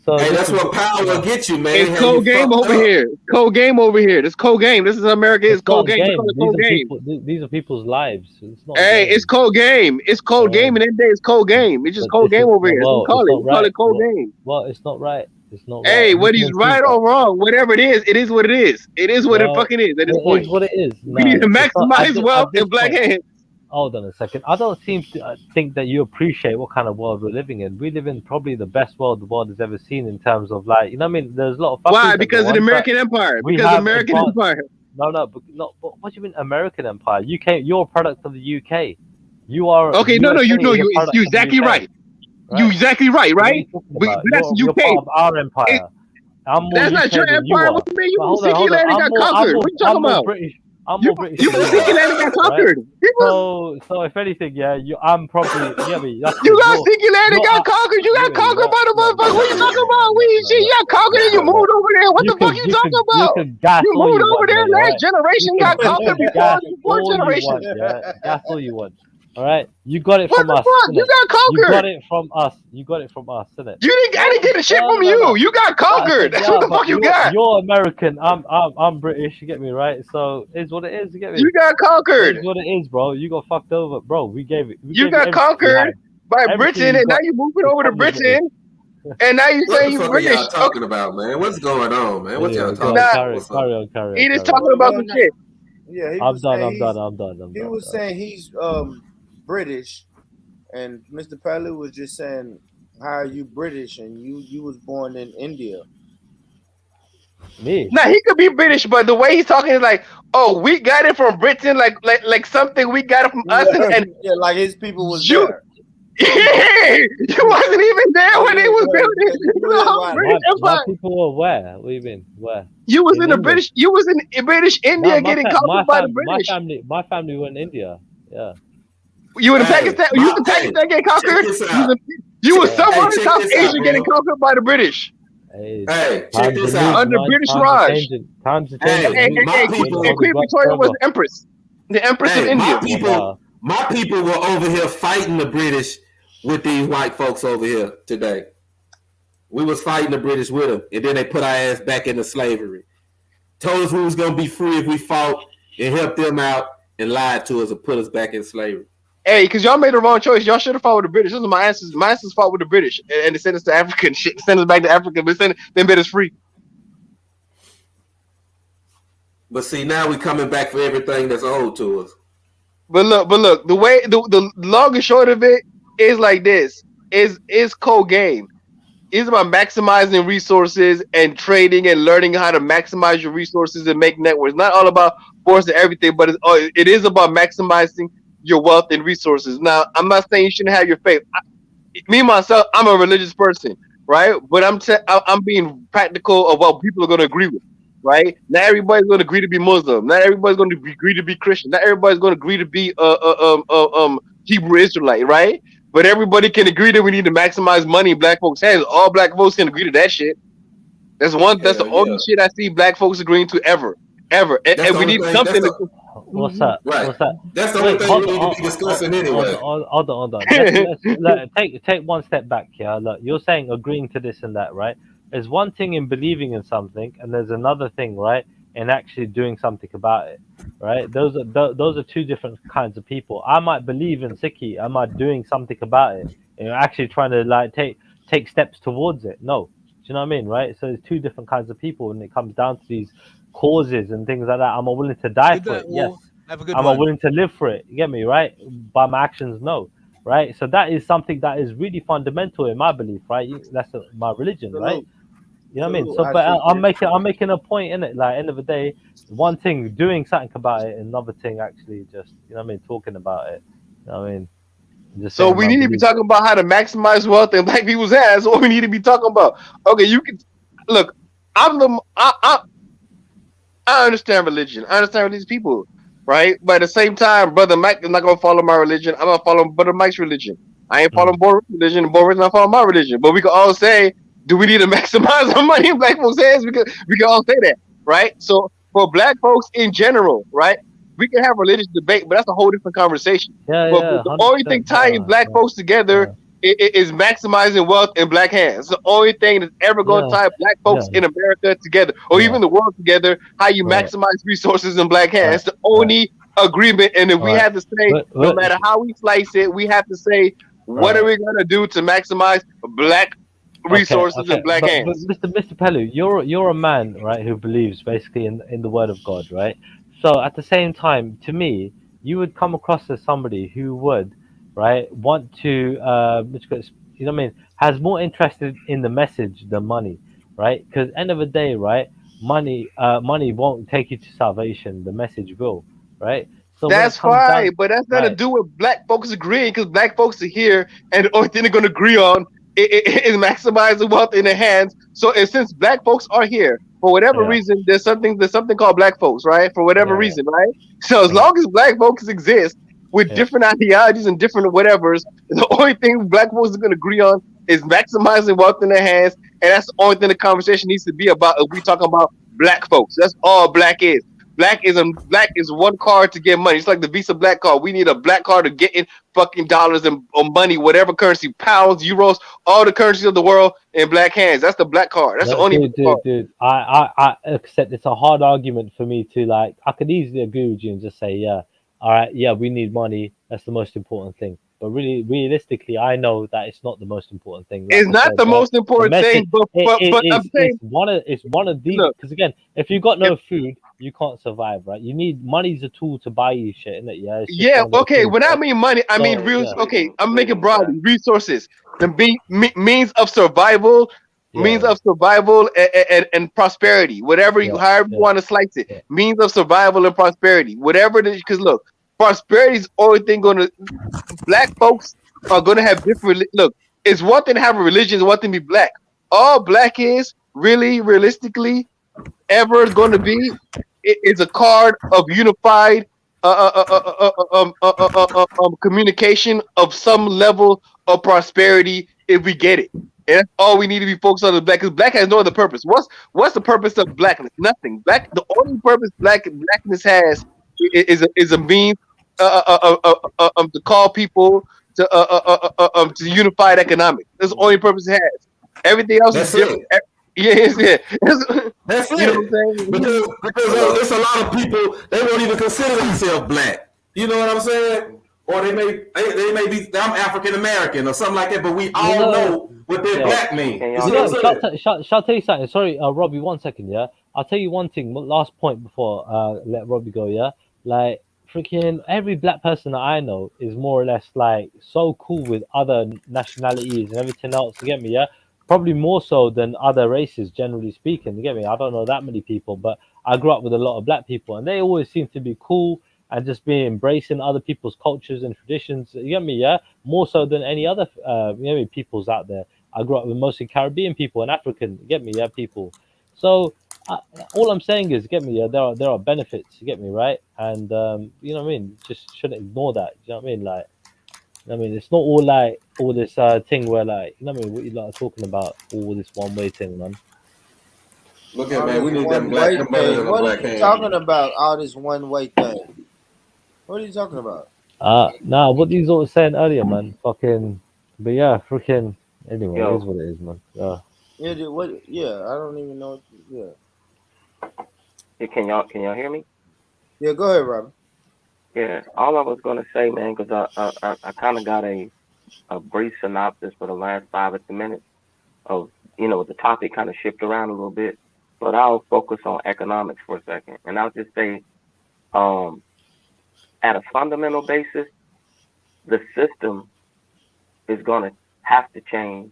So Hey, this that's is what power will get you, man. It's Have cold you game fucked over up. here. It's cold game over here. This cold game. This is America. It's It's cold not a game. We call game. it cold game. These are people's lives. It's not a Hey, game. it's cold game. It's cold game, and then day it's cold game. It's just But cold this game is over here. That's what we well, call it's it. not We call right. it cold game. Well, it's not right. It's not right. Hey, And you whether can he's concede right that. or wrong, whatever it is what it is. It is what it Well, fucking is at this it point. is what it is. We need to It's not maximize wealth at this in black point. hands. Hold on a second. I don't seem to think that you appreciate what kind of world we're living in. We live in probably the best world the world has ever seen in terms of, like, you know what I mean? There's a lot of fuckeries Why? that Because go of the on, but American Empire. we Because have American advanced. Empire. No, but not. But what do you mean American Empire? UK. You're a product of the UK. You are Okay, no, USA you is a product you of the exactly UK, right. You right? exactly right, So what are you right? talking But about? that's the You're UK. part of our empire. I'm more That's not your UK than you empire. are. What you mean? You But was Sikh land and got conquered. What you talking I'm more about? British. I'm You more British you than was you Sikh are, land and got right? conquered. So if anything, yeah, I'm probably, yeah, but that's You because got Sikh land and got conquered. You got conquered by the motherfucker. What you talking about? You got conquered and you moved over there. What the fuck you talking you about? can gas You all moved you over want, there. mate, Last right? generation got You conquered can before gas fourth all you generation. want, yeah, gas all you want. All right, you got it What from the us, fuck? You innit? got You got conquered. it from us. You got it from us, innit? I didn't get the shit from No. you. You got Like I conquered. said, That's yeah, what the but fuck you got. you're American. I'm British. You get me, right? So it's what it is. You get me? You got conquered. It's what it is, bro. You got fucked over, bro. We gave you You got everything we conquered had. by Everything Britain, you and now got you moving is over to from the British. Britain, and now you What saying the you fuck are y'all British. Okay, talking about, man? What's going on, man? What y'all Anyway, talking go on, nah, about? carry What's up? on. he just talking about some shit. Yeah, he I'm was done. saying I'm done. he's I'm done. I'm he done. was saying he's British, and Mr. Palu was just saying, how are you British and you was born in India? Me? Now he could be British, but the way he's talking is like, oh, we got it from Britain, like something we got it from us, and Yeah, like his people was you, there. you wasn't even there when they was building the whole right. British My Empire. people were where? What do you mean? Where? You was in the England. British. You was in British India getting conquered by the British. My family were in India. Yeah. You were in Hey, Pakistan. You was in Pakistan getting check conquered. this You out. was, you was Check- somewhere hey, in check South this out, Asia getting bro. conquered by the British Hey, Hey, check times are this moving, out. under man. British Times are Raj. changing. Times are Hey, changing. my We're people. the And Queen world Victoria was forever. the Empress of Hey, India. my people were over here fighting the British with these white folks over here today. We was fighting the British with them, and then they put our ass back into slavery. Told us we was gonna be free if we fought and helped them out, and lied to us and put us back in slavery. Hey, because y'all made the wrong choice. Y'all should have fought with the British. This is my ancestors. My ancestors fought with the British, and they sent us to Africa and shit. Sent us back to Africa, but then made us free. But see, now we coming back for everything that's owed to us. But look, the way the long and short of it is like this: is cold game. It's about maximizing resources and trading and learning how to maximize your resources and make networks. Not all about forcing everything, but it is about maximizing your wealth and resources. Now, I'm not saying you shouldn't have your faith. Me myself, I'm a religious person, right? But I'm being practical of what people are going to agree with, right? Not everybody's going to agree to be Muslim. Not everybody's going to agree to be Christian. Not everybody's going to agree to be Hebrew Israelite, right? But everybody can agree that we need to maximize money in black folks' hands. All black folks can agree to that shit. That's the only shit I see black folks agreeing to ever. And we need something to. What's that? Right. What's that? That's the only thing we need to be discussing anyway. Hold on. Let's take one step back here. Look, you're saying agreeing to this and that, right? There's one thing in believing in something, and there's another thing, right, in actually doing something about it, right? Those are two different kinds of people. I might believe in Sikhi. I might doing something about it. You know, actually trying to like take steps towards it. No, do you know what I mean, right? So there's two different kinds of people when it comes down to these causes and things like that. Am I willing to die Good for night, it? Yes. all. Have a good Am I one. willing to live for it? You get me, right? By my actions, no, right? So that is something that is really fundamental in my belief, right? That's my religion, right? Salute. You know what I mean? Salute. So, I but see I'm this. making a point in it. Like, end of the day, one thing doing something about it, another thing actually just, you know what I mean, talking about it. You know what I mean? Just So saying we my need to be beliefs. talking about how to maximize wealth in black people's hands. That's what we need to be talking about. Okay, you can look. I understand religion. I understand religious people, right? But at the same time, brother Mike is not gonna follow my religion. I'm gonna follow brother Mike's religion. I ain't following Boris' religion, and Boris not following my religion. But we can all say, do we need to maximize our money in black folks' hands? We can all say that, right? So for black folks in general, right? We can have religious debate, but that's a whole different conversation. Yeah, But yeah, the only 100%. thing tying black folks together is maximizing wealth in black hands. It's the only thing that's ever going to Yeah, tie black yeah, folks in America together, or yeah, even the world together. How you right, maximize resources in black right, hands. The right, only agreement. And if we right. have to say, no But matter how we slice it, we have to say, what are right. we going to do to maximize black Okay, resources in okay, black but hands? Mr. Pellu, you're a man, right, who believes basically in the word of God, right? So at the same time, to me, you would come across as somebody who would, right, want to, you know what I mean, has more interest in the message than money, right? Because end of the day, right, money won't take you to salvation. The message will, right? So when it That's comes fine, down, but that's nothing to right, do with black folks agreeing because black folks are here, and the only thing they're going to agree on is maximizing wealth in their hands. So, and since black folks are here for whatever yeah, reason, there's something called black folks, right? For whatever yeah, reason, right? So, as yeah, long as black folks exist with yeah, different ideologies and different whatevers, the only thing black folks are going to agree on is maximizing wealth in their hands, and that's the only thing the conversation needs to be about. If we talking about black folks, that's all black is. Black is one card to get money. It's like the Visa Black card. We need a black card to get in fucking dollars and or money, whatever currency, pounds, euros, all the currencies of the world in black hands. That's the black card. That's the no, only black card. dude. I accept it's a hard argument for me to like. I could easily agree with you and just say, yeah, all right, yeah, we need money. That's the most important thing. But really, realistically, I know that it's not the most important thing. Like It's I not said, the right? most The important message, thing, but I'm saying, it's one of the look, because again, if you got if no food, you can't survive, right? You need money's a tool to buy you shit, isn't it? Yeah, it's just yeah, one of those okay. things, When I right? mean money, I mean So real. yeah, Okay, I'm making Freedom, broadly Zach. resources, the means of survival, yeah, and prosperity. Whatever you, yeah, however you yeah, want to slice it, yeah, means of survival and prosperity. Whatever it is, because look, prosperity is only thing going to black folks are going to have different. Look, it's one thing to have a religion, it's one thing to be black. All black is really, realistically, ever going to be is a card of unified communication of some level of prosperity if we get it. And that's all we need to be focused on is black, because black has no other purpose. What's the purpose of blackness? Nothing. The only purpose blackness has is a means to call people to unified economics. That's the only purpose it has. Everything else is That's different. it. Yes, yeah. That's You know what it. I'm saying? Because Hello. it's a lot of people they won't even consider themselves black. You know what I'm saying? Or they may be I'm African American or something like that, but we you all know. know what that Yeah. black mean. Can You y'all see You what hear I'm know, me? saying? shall I tell you something? Sorry, Robbie, 1 second, yeah. I'll tell you one thing. Last point before let Robbie go, yeah. Like freaking every black person that I know is more or less like so cool with other nationalities and everything else. You get me, yeah. Probably more so than other races, generally speaking. You get me? I don't know that many people, but I grew up with a lot of black people, and they always seem to be cool and just be embracing other people's cultures and traditions. You get me, yeah. More so than any other, peoples out there. I grew up with mostly Caribbean people and African, you get me, yeah, people. So uh, all I'm saying is, get me, yeah, there are benefits, you get me, right? And you know what I mean. Just shouldn't ignore that. You know what I mean? Like, I mean, it's not all like all this thing where like, you know what I mean, what you like are talking about, all this one way thing, man. Look at All man, this we need them one black way them brothers thing. in them What are black you hands, talking man. about? All this one way thing. What are you talking about? Nah, what these all saying earlier, man. Fucking, but yeah, freaking. Anyway, it is Yo, what it is, man. Yeah. Yeah, what? Yeah, I don't even know. Yeah, can y'all hear me? yeah. Go ahead, Robert. Yeah. All I was gonna say, man, because I kind of got a brief synopsis for the last 5 or 10 minutes. of the topic kind of shift around a little bit, but I'll focus on economics for a second, and I'll just say, um, at a fundamental basis, the system is going to have to change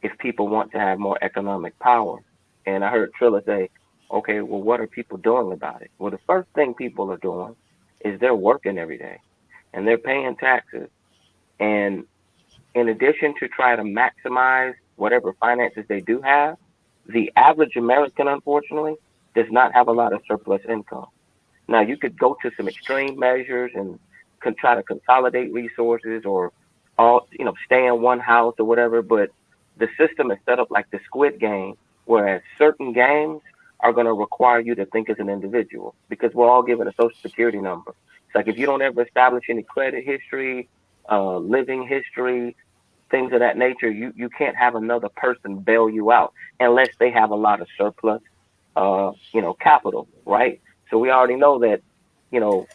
if people want to have more economic power. And I heard Trilla say, okay, well, what are people doing about it? Well, the first thing people are doing is they're working every day and they're paying taxes. And in addition to try to maximize whatever finances they do have, the average American, unfortunately, does not have a lot of surplus income. Now, you could go to some extreme measures and try to consolidate resources or stay in one house or whatever, but the system is set up like the Squid Game, whereas certain games are going to require you to think as an individual because we're all given a social security number. It's like if you don't ever establish any credit history, living history, things of that nature, you can't have another person bail you out unless they have a lot of surplus, capital, right? So we already know that, you know,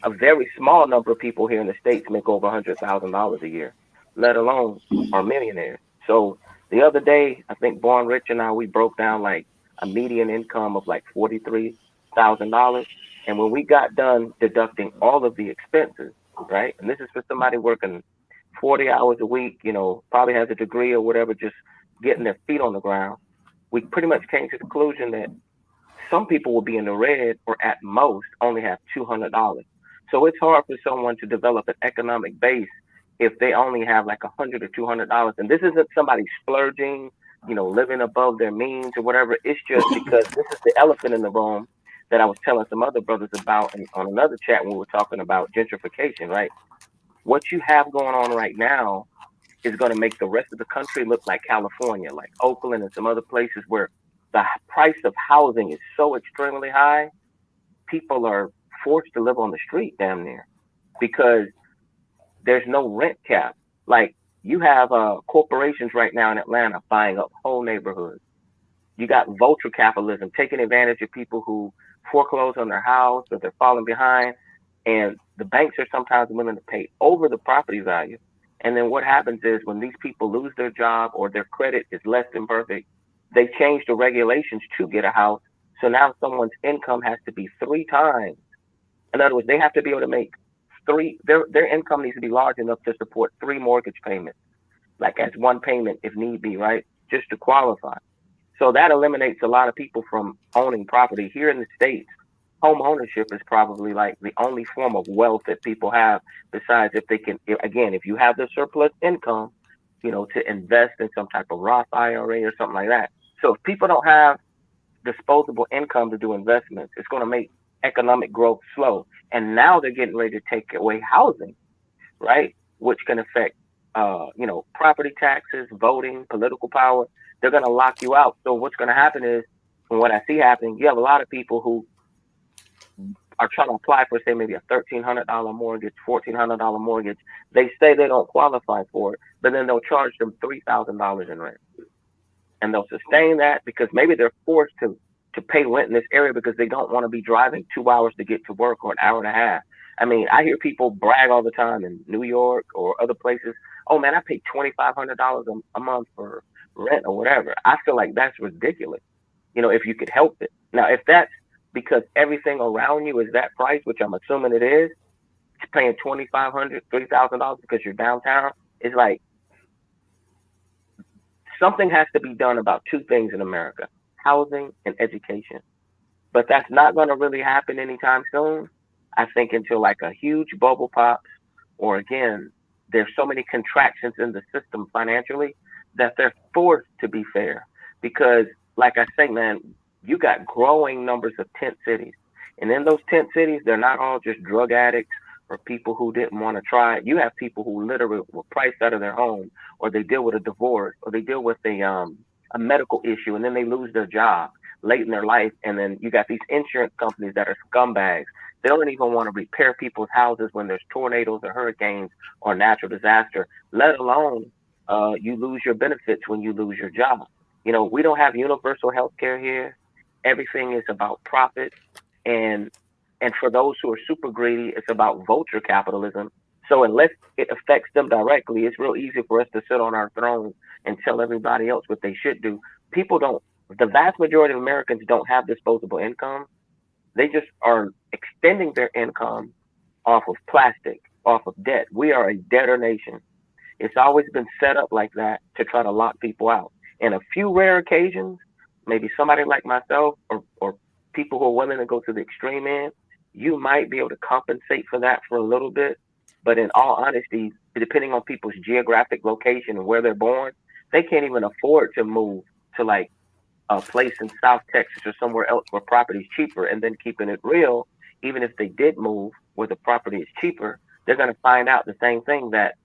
a very small number of people here in the states make over $100,000 a year, let alone are millionaires. So the other day, I think Born Rich and I we broke down like a median income of like $43,000, and when we got done deducting all of the expenses, right, and this is for somebody working 40 hours a week, probably has a degree or whatever, just getting their feet on the ground, we pretty much came to the conclusion that some people will be in the red or at most only have $200. So it's hard for someone to develop an economic base if they only have like $100 or $200. And this isn't somebody splurging, living above their means or whatever. It's just because this is the elephant in the room that I was telling some other brothers about on another chat when we were talking about gentrification, right? What you have going on right now is going to make the rest of the country look like California, like Oakland and some other places where the price of housing is so extremely high, people are forced to live on the street damn near because there's no rent cap. Like you have corporations right now in Atlanta buying up whole neighborhoods. You got vulture capitalism taking advantage of people who foreclose on their house or they're falling behind, and the banks are sometimes willing to pay over the property value. And then what happens is when these people lose their job or their credit is less than perfect, they change the regulations to get a house. So now someone's income has to be three times. In other words, they have to be able to make their income needs to be large enough to support three mortgage payments, like as one payment if need be, right? Just to qualify. So that eliminates a lot of people from owning property. Here in the States, home ownership is probably like the only form of wealth that people have, besides if they can, again, if you have the surplus income, to invest in some type of Roth IRA or something like that. So if people don't have disposable income to do investments, it's going to make economic growth slow. And now they're getting ready to take away housing, right? Which can affect, property taxes, voting, political power. They're going to lock you out. So what's going to happen is, from what I see happening, you have a lot of people who are trying to apply for, say, maybe a $1,300 mortgage, $1,400 mortgage. They say they don't qualify for it, but then they'll charge them $3,000 in rent. And they'll sustain that because maybe they're forced to pay rent in this area because they don't want to be driving 2 hours to get to work or an hour and a half. I mean, I hear people brag all the time in New York or other places. Oh man, I pay $2,500 a month for rent or whatever. I feel like that's ridiculous. If you could help it. Now, if that's because everything around you is that price, which I'm assuming it is, paying $2,500, $3,000 because you're downtown, it's like something has to be done about two things in America: housing and education. But that's not going to really happen anytime soon. I think until like a huge bubble pops, or again, there's so many contractions in the system financially that they're forced to be fair. Because, like I say, man, you got growing numbers of tent cities. And in those tent cities, they're not all just drug addicts or people who didn't want to try it. You have people who literally were priced out of their home, or they deal with a divorce, or they deal with a medical issue, and then they lose their job late in their life. And then you got these insurance companies that are scumbags. They don't even want to repair people's houses when there's tornadoes or hurricanes or natural disaster, let alone you lose your benefits when you lose your job. We don't have universal health care here. Everything is about profit. And for those who are super greedy, it's about vulture capitalism. So unless it affects them directly, it's real easy for us to sit on our thrones and tell everybody else what they should do. People don't. The vast majority of Americans don't have disposable income. They just are extending their income off of plastic, off of debt. We are a debtor nation. It's always been set up like that to try to lock people out. In a few rare occasions, maybe somebody like myself or people who are willing to go to the extreme end, you might be able to compensate for that for a little bit. But in all honesty, depending on people's geographic location and where they're born, they can't even afford to move to like a place in South Texas or somewhere else where property is cheaper. And then keeping it real, even if they did move where the property is cheaper, they're going to find out the same thing, that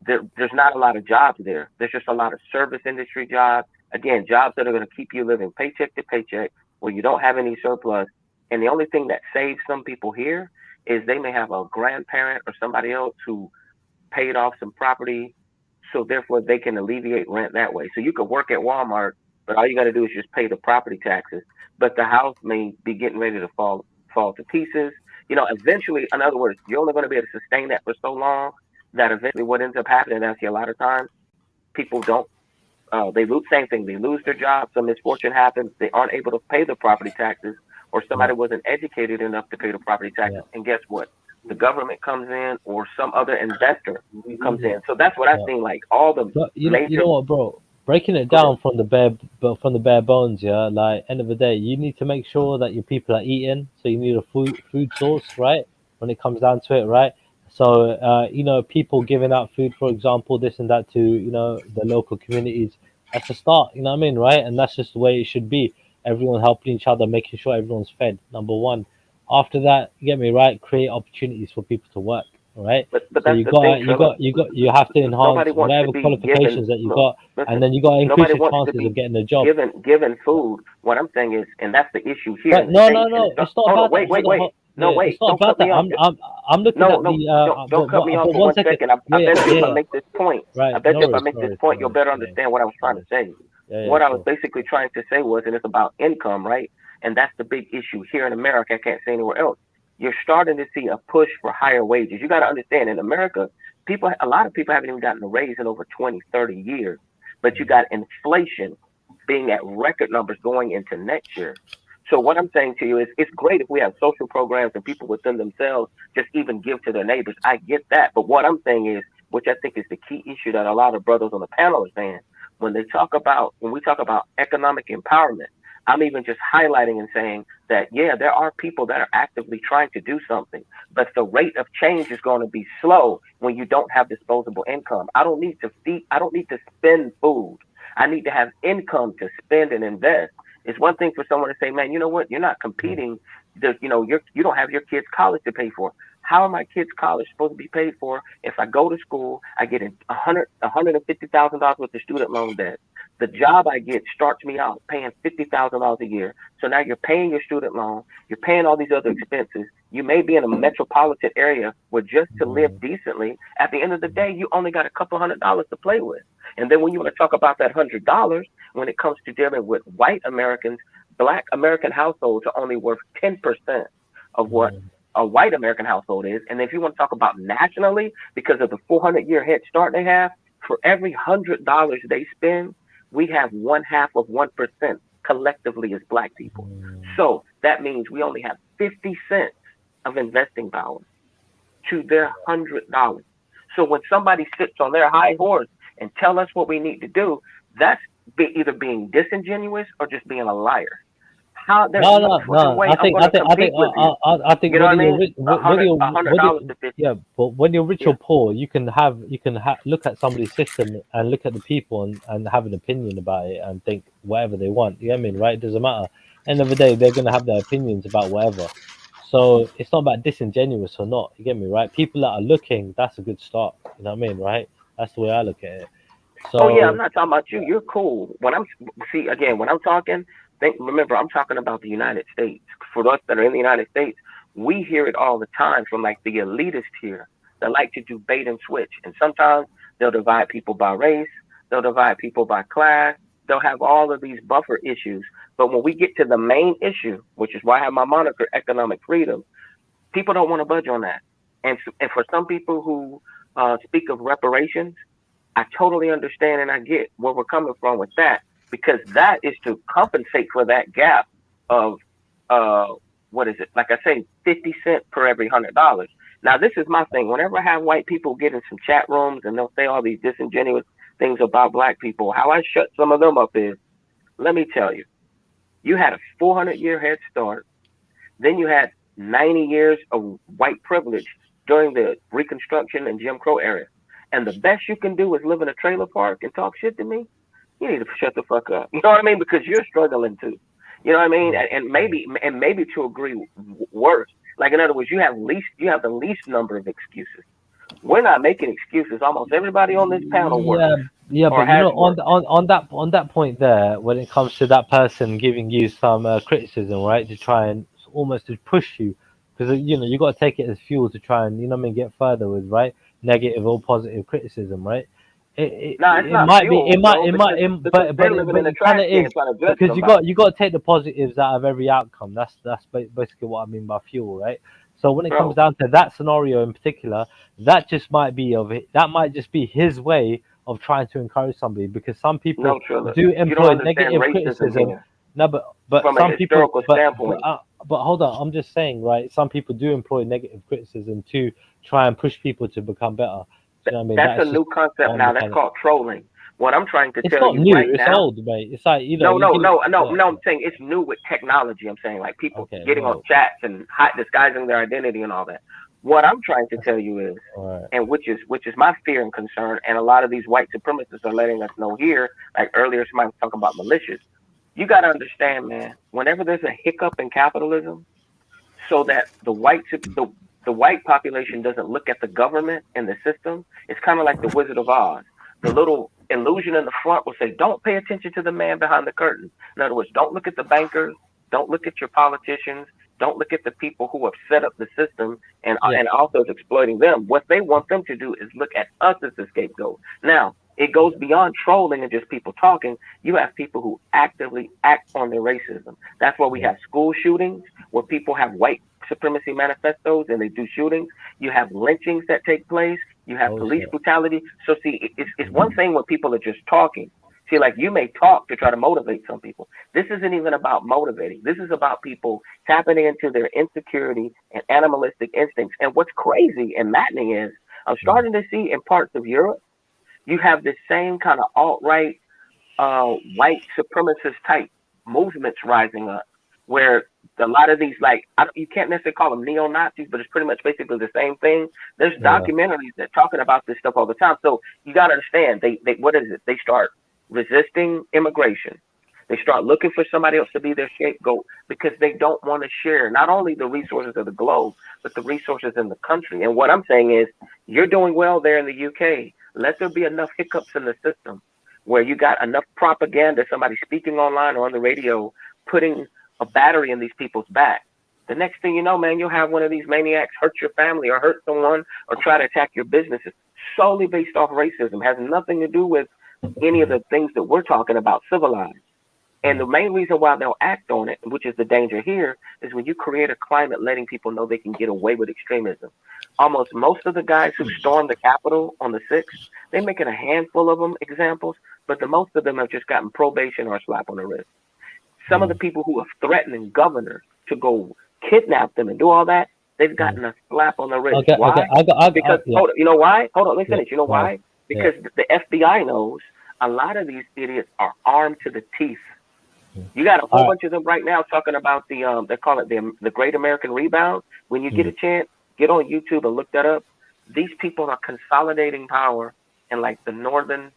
there's not a lot of jobs there. There's just a lot of service industry jobs. Again, jobs that are going to keep you living paycheck to paycheck, where you don't have any surplus. And the only thing that saves some people here is they may have a grandparent or somebody else who paid off some property, so therefore they can alleviate rent that way. So you could work at Walmart, but all you got to do is just pay the property taxes. But the house may be getting ready to fall to pieces. You know, eventually, in other words, you're only going to be able to sustain that for so long that eventually what ends up happening, I see a lot of times, people don't, they lose, same thing, they lose their job, some misfortune happens, they aren't able to pay the property taxes, or somebody wasn't educated enough to pay the property taxes, and guess what? The government comes in, or some other investor comes in. So that's what I've seen, like all the But you major... know what, bro? Breaking it down from the bare bones, yeah. Like end of the day, you need to make sure that your people are eating. So you need a food source, right? When it comes down to it, right? So you know, people giving out food, for example, this and that to the local communities. That's a start. You know what I mean, right? And that's just the way it should be. Everyone helping each other, making sure everyone's fed. Number one. After that, you get me right. Create opportunities for people to work. Right. But So that's you the got thing, you have to enhance nobody wants to whatever be qualifications that you look, got, listen, and then you got to increase nobody your wants to chances of be getting a job. given food. What I'm saying is, and that's the issue here But in the no, States. And it's not hold on, about that, wait, brother. no, Yeah, wait, it's not don't about cut that. me off. I'm looking No, at no, the don't cut me off but for one 1 second. second. I Yeah, bet you if I yeah. make this point, I Right. bet No you if I worries, make no this worries, point, no you'll worries. better Yeah, understand what I was trying to say. yeah, What I was sure. basically trying to say was, and it's about income, right? And that's the big issue here in America. I can't say anywhere else. You're starting to see a push for higher wages. You got to understand, in America, a lot of people haven't even gotten a raise in over 20, 30 years. But you got inflation being at record numbers going into next year. So what I'm saying to you is, it's great if we have social programs and people within themselves just even give to their neighbors. I get that. But what I'm saying is, which I think is the key issue that a lot of brothers on the panel are saying, when we talk about economic empowerment, I'm even just highlighting and saying that, yeah, there are people that are actively trying to do something, but the rate of change is going to be slow when you don't have disposable income. I don't need to spend food. I need to have income to spend and invest. It's one thing for someone to say, man, you know what? You're not competing. You don't have your kids' college to pay for. How are my kids' college supposed to be paid for if I go to school, I get $150,000 worth of student loan debt? The job I get starts me out paying $50,000 a year. So now you're paying your student loan, you're paying all these other expenses. You may be in a metropolitan area where just to live decently, at the end of the day, you only got a couple $100 to play with. And then when you want to talk about that $100, when it comes to dealing with white Americans, Black American households are only worth 10% of what a white American household is. And if you want to talk about nationally, because of the 400-year head start they have, for every $100 they spend, we have 0.5% collectively as Black people. So that means we only have 50 cents of investing power to their $100. So when somebody sits on their high horse and tell us what we need to do, that's either being disingenuous or just being a liar. How there's no fucking way I'm going to compete with you. I think You know what I whether you're mean? rich, whether you're $100 to 50. yeah, but when you're rich or poor, you can look at somebody's system and look at the people and have an opinion about it and think whatever they want. You know what I mean, right? It doesn't matter. End of the day, they're gonna have their opinions about whatever. So it's not about disingenuous or not. You get me, right? People that are looking, that's a good start. You know what I mean, right? That's the way I look at it. Oh yeah, I'm So not talking about you. You're cool. When I'm talking, remember I'm talking about the United States. For us that are in the United States, we hear it all the time from like the elitists here that like to do bait and switch. And sometimes they'll divide people by race, they'll divide people by class, they'll have all of these buffer issues. But when we get to the main issue, which is why I have my moniker economic freedom, people don't want to budge on that. And for some people who speak of reparations, I totally understand and I get where we're coming from with that, because that is to compensate for that gap of uh what is it? Like I say, 50 cents per every $100. Now this is my thing. Whenever I have white people get in some chat rooms and they'll say all these disingenuous things about black people, how I shut some of them up is, let me tell you, you had a 400-year head start. Then you had 90 years of white privilege during the Reconstruction and Jim Crow era. And the best you can do is live in a trailer park and talk shit to me. You need to shut the fuck up. You know what I mean? Because you're struggling too. You know what I mean? And maybe to agree worse. Like in other words, you have the least number of excuses. We're not making excuses. Almost everybody on this panel works Yeah, or but you has know, worked. on that point there, when it comes to that person giving you some criticism, right, to try and almost to push you, because you know you got to take it as fuel to try and, you know what I mean, get further with, right, negative or positive criticism, right. No, it's It not might be, fuel, bro, because they're living in but a it kind trash of can is, trying to judge because somebody. you got to take the positives out of every outcome. That's basically what I mean by fuel, right. So when it comes Bro, down to that scenario in particular, that just might be that might just be his way of trying to encourage somebody, because some people no, Trilla. do You don't employ understand negative racism criticism. here No, but from a some people, historical standpoint. but hold on, I'm just saying, right, some people do employ negative criticism to try and push people to become better. Do you know what I mean? That's a That's just new concept on the now. That's kind of, called trolling. What I'm trying to it's tell not you right new, it's now. old, mate. It's like, you know, No, you no, give, no, no, yeah, no. I'm saying it's new with technology. I'm saying like people okay, getting on well, chats and disguising their identity and all that. What I'm trying to tell you is, all right. and which is my fear and concern, and a lot of these white supremacists are letting us know here. Like earlier, somebody was talking about militias. You got to understand, man. Whenever there's a hiccup in capitalism, so that the white population doesn't look at the government and the system. It's kind of like the Wizard of Oz. The little illusion in the front will say, "Don't pay attention to the man behind the curtain." In other words, don't look at the bankers, don't look at your politicians, don't look at the people who have set up the system Yeah. and also is exploiting them. What they want them to do is look at us as the scapegoat. Now, it goes beyond trolling and just people talking. You have people who actively act on their racism. That's why we have school shootings where people have white supremacy manifestos and they do shootings. You have lynchings that take place. You have Oh police shit. brutality. So see, it's one thing when people are just talking. See, like you may talk to try to motivate some people. This isn't even about motivating. This is about people tapping into their insecurity and animalistic instincts. And what's crazy and maddening is I'm starting to see in parts of Europe, you have this same kind of alt-right, white supremacist type movements rising up, where a lot of these, like, you can't necessarily call them neo Nazis, but it's pretty much basically the same thing. There's Yeah. documentaries that talking about this stuff all the time. So you got to understand, they what is it? They start resisting immigration. They start looking for somebody else to be their scapegoat because they don't want to share not only the resources of the globe, but the resources in the country. And what I'm saying is, you're doing well there in the UK. Let there be enough hiccups in the system where you got enough propaganda, somebody speaking online or on the radio, putting a battery in these people's back. The next thing you know, man, you'll have one of these maniacs hurt your family or hurt someone or try to attack your businesses solely based off racism. It has nothing to do with any of the things that we're talking about civilized. And the main reason why they'll act on it, which is the danger here, is when you create a climate letting people know they can get away with extremism. Almost most of the guys who stormed the Capitol on the 6th, they're making a handful of them examples, but the most of them have just gotten probation or a slap on the wrist. Some of the people who are threatening governors to go kidnap them and do all that, they've gotten a slap on the wrist. Okay, Why? Because yeah. hold on, you know why? Hold on, let me Yeah. finish. You know Right. why? Because the FBI knows a lot of these idiots are armed to the teeth. You got a whole All right. bunch of them right now talking about the they call it the Great American Rebound. When you get a chance, get on YouTube and look that up. These people are consolidating power in like the northern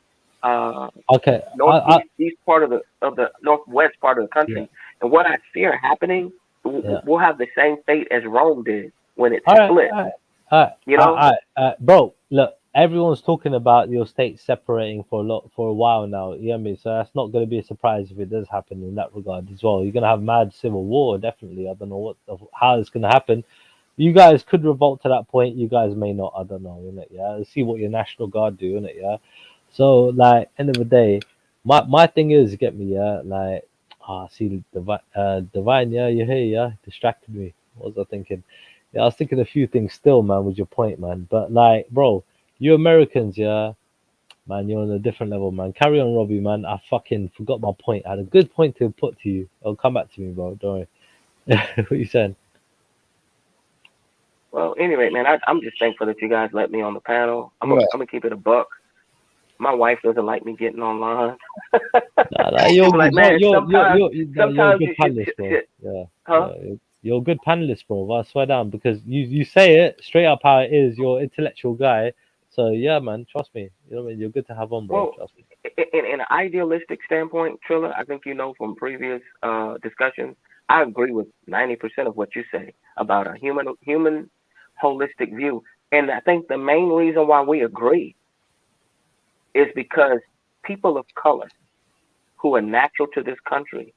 Okay. northeast east part of the northwest part of the Yeah. country. And what I fear happening, Yeah. we'll have the same fate as Rome did when it All right. split. All right. All right. You know? All right. Bro, look, everyone's talking about your state separating for a while now. You know what I mean? So that's not going to be a surprise if it does happen in that regard as well. You're going to have mad civil war, definitely. I don't know how it's going to happen. You guys could revolt to that point. You guys may not. I don't know, innit? Yeah. Let's see what your National Guard do, innit? Yeah. So, like, end of the day, my thing is, get me, yeah. Like, see, divine, yeah, you're here, yeah. Distracted me. What was I thinking? Yeah, I was thinking a few things still, man, with your point, man. But like, bro, you Americans, yeah, Man, you're on a different level, man. Carry on, Robbie, man. I fucking forgot my point. I had a good point to put to you. It'll come back to me, bro. Don't worry. What you saying? Well, anyway, man, I'm just thankful that you guys let me on the panel. I'm gonna keep it a buck. My wife doesn't like me getting online. Nah, She's you're like, good. man, sometimes You're a good you should, panelist, bro. shit. Yeah, Huh? yeah, you're a good panelist, bro. I swear down, because you say it straight up how it is. You're an intellectual guy, so yeah, man. Trust me. You know what I mean? You're good to have on, bro. Well, Trust me. in an idealistic standpoint, Trilla, I think you know from previous discussions, I agree with 90% of what you say about a human holistic view. And I think the main reason why we agree is because people of color who are natural to this country,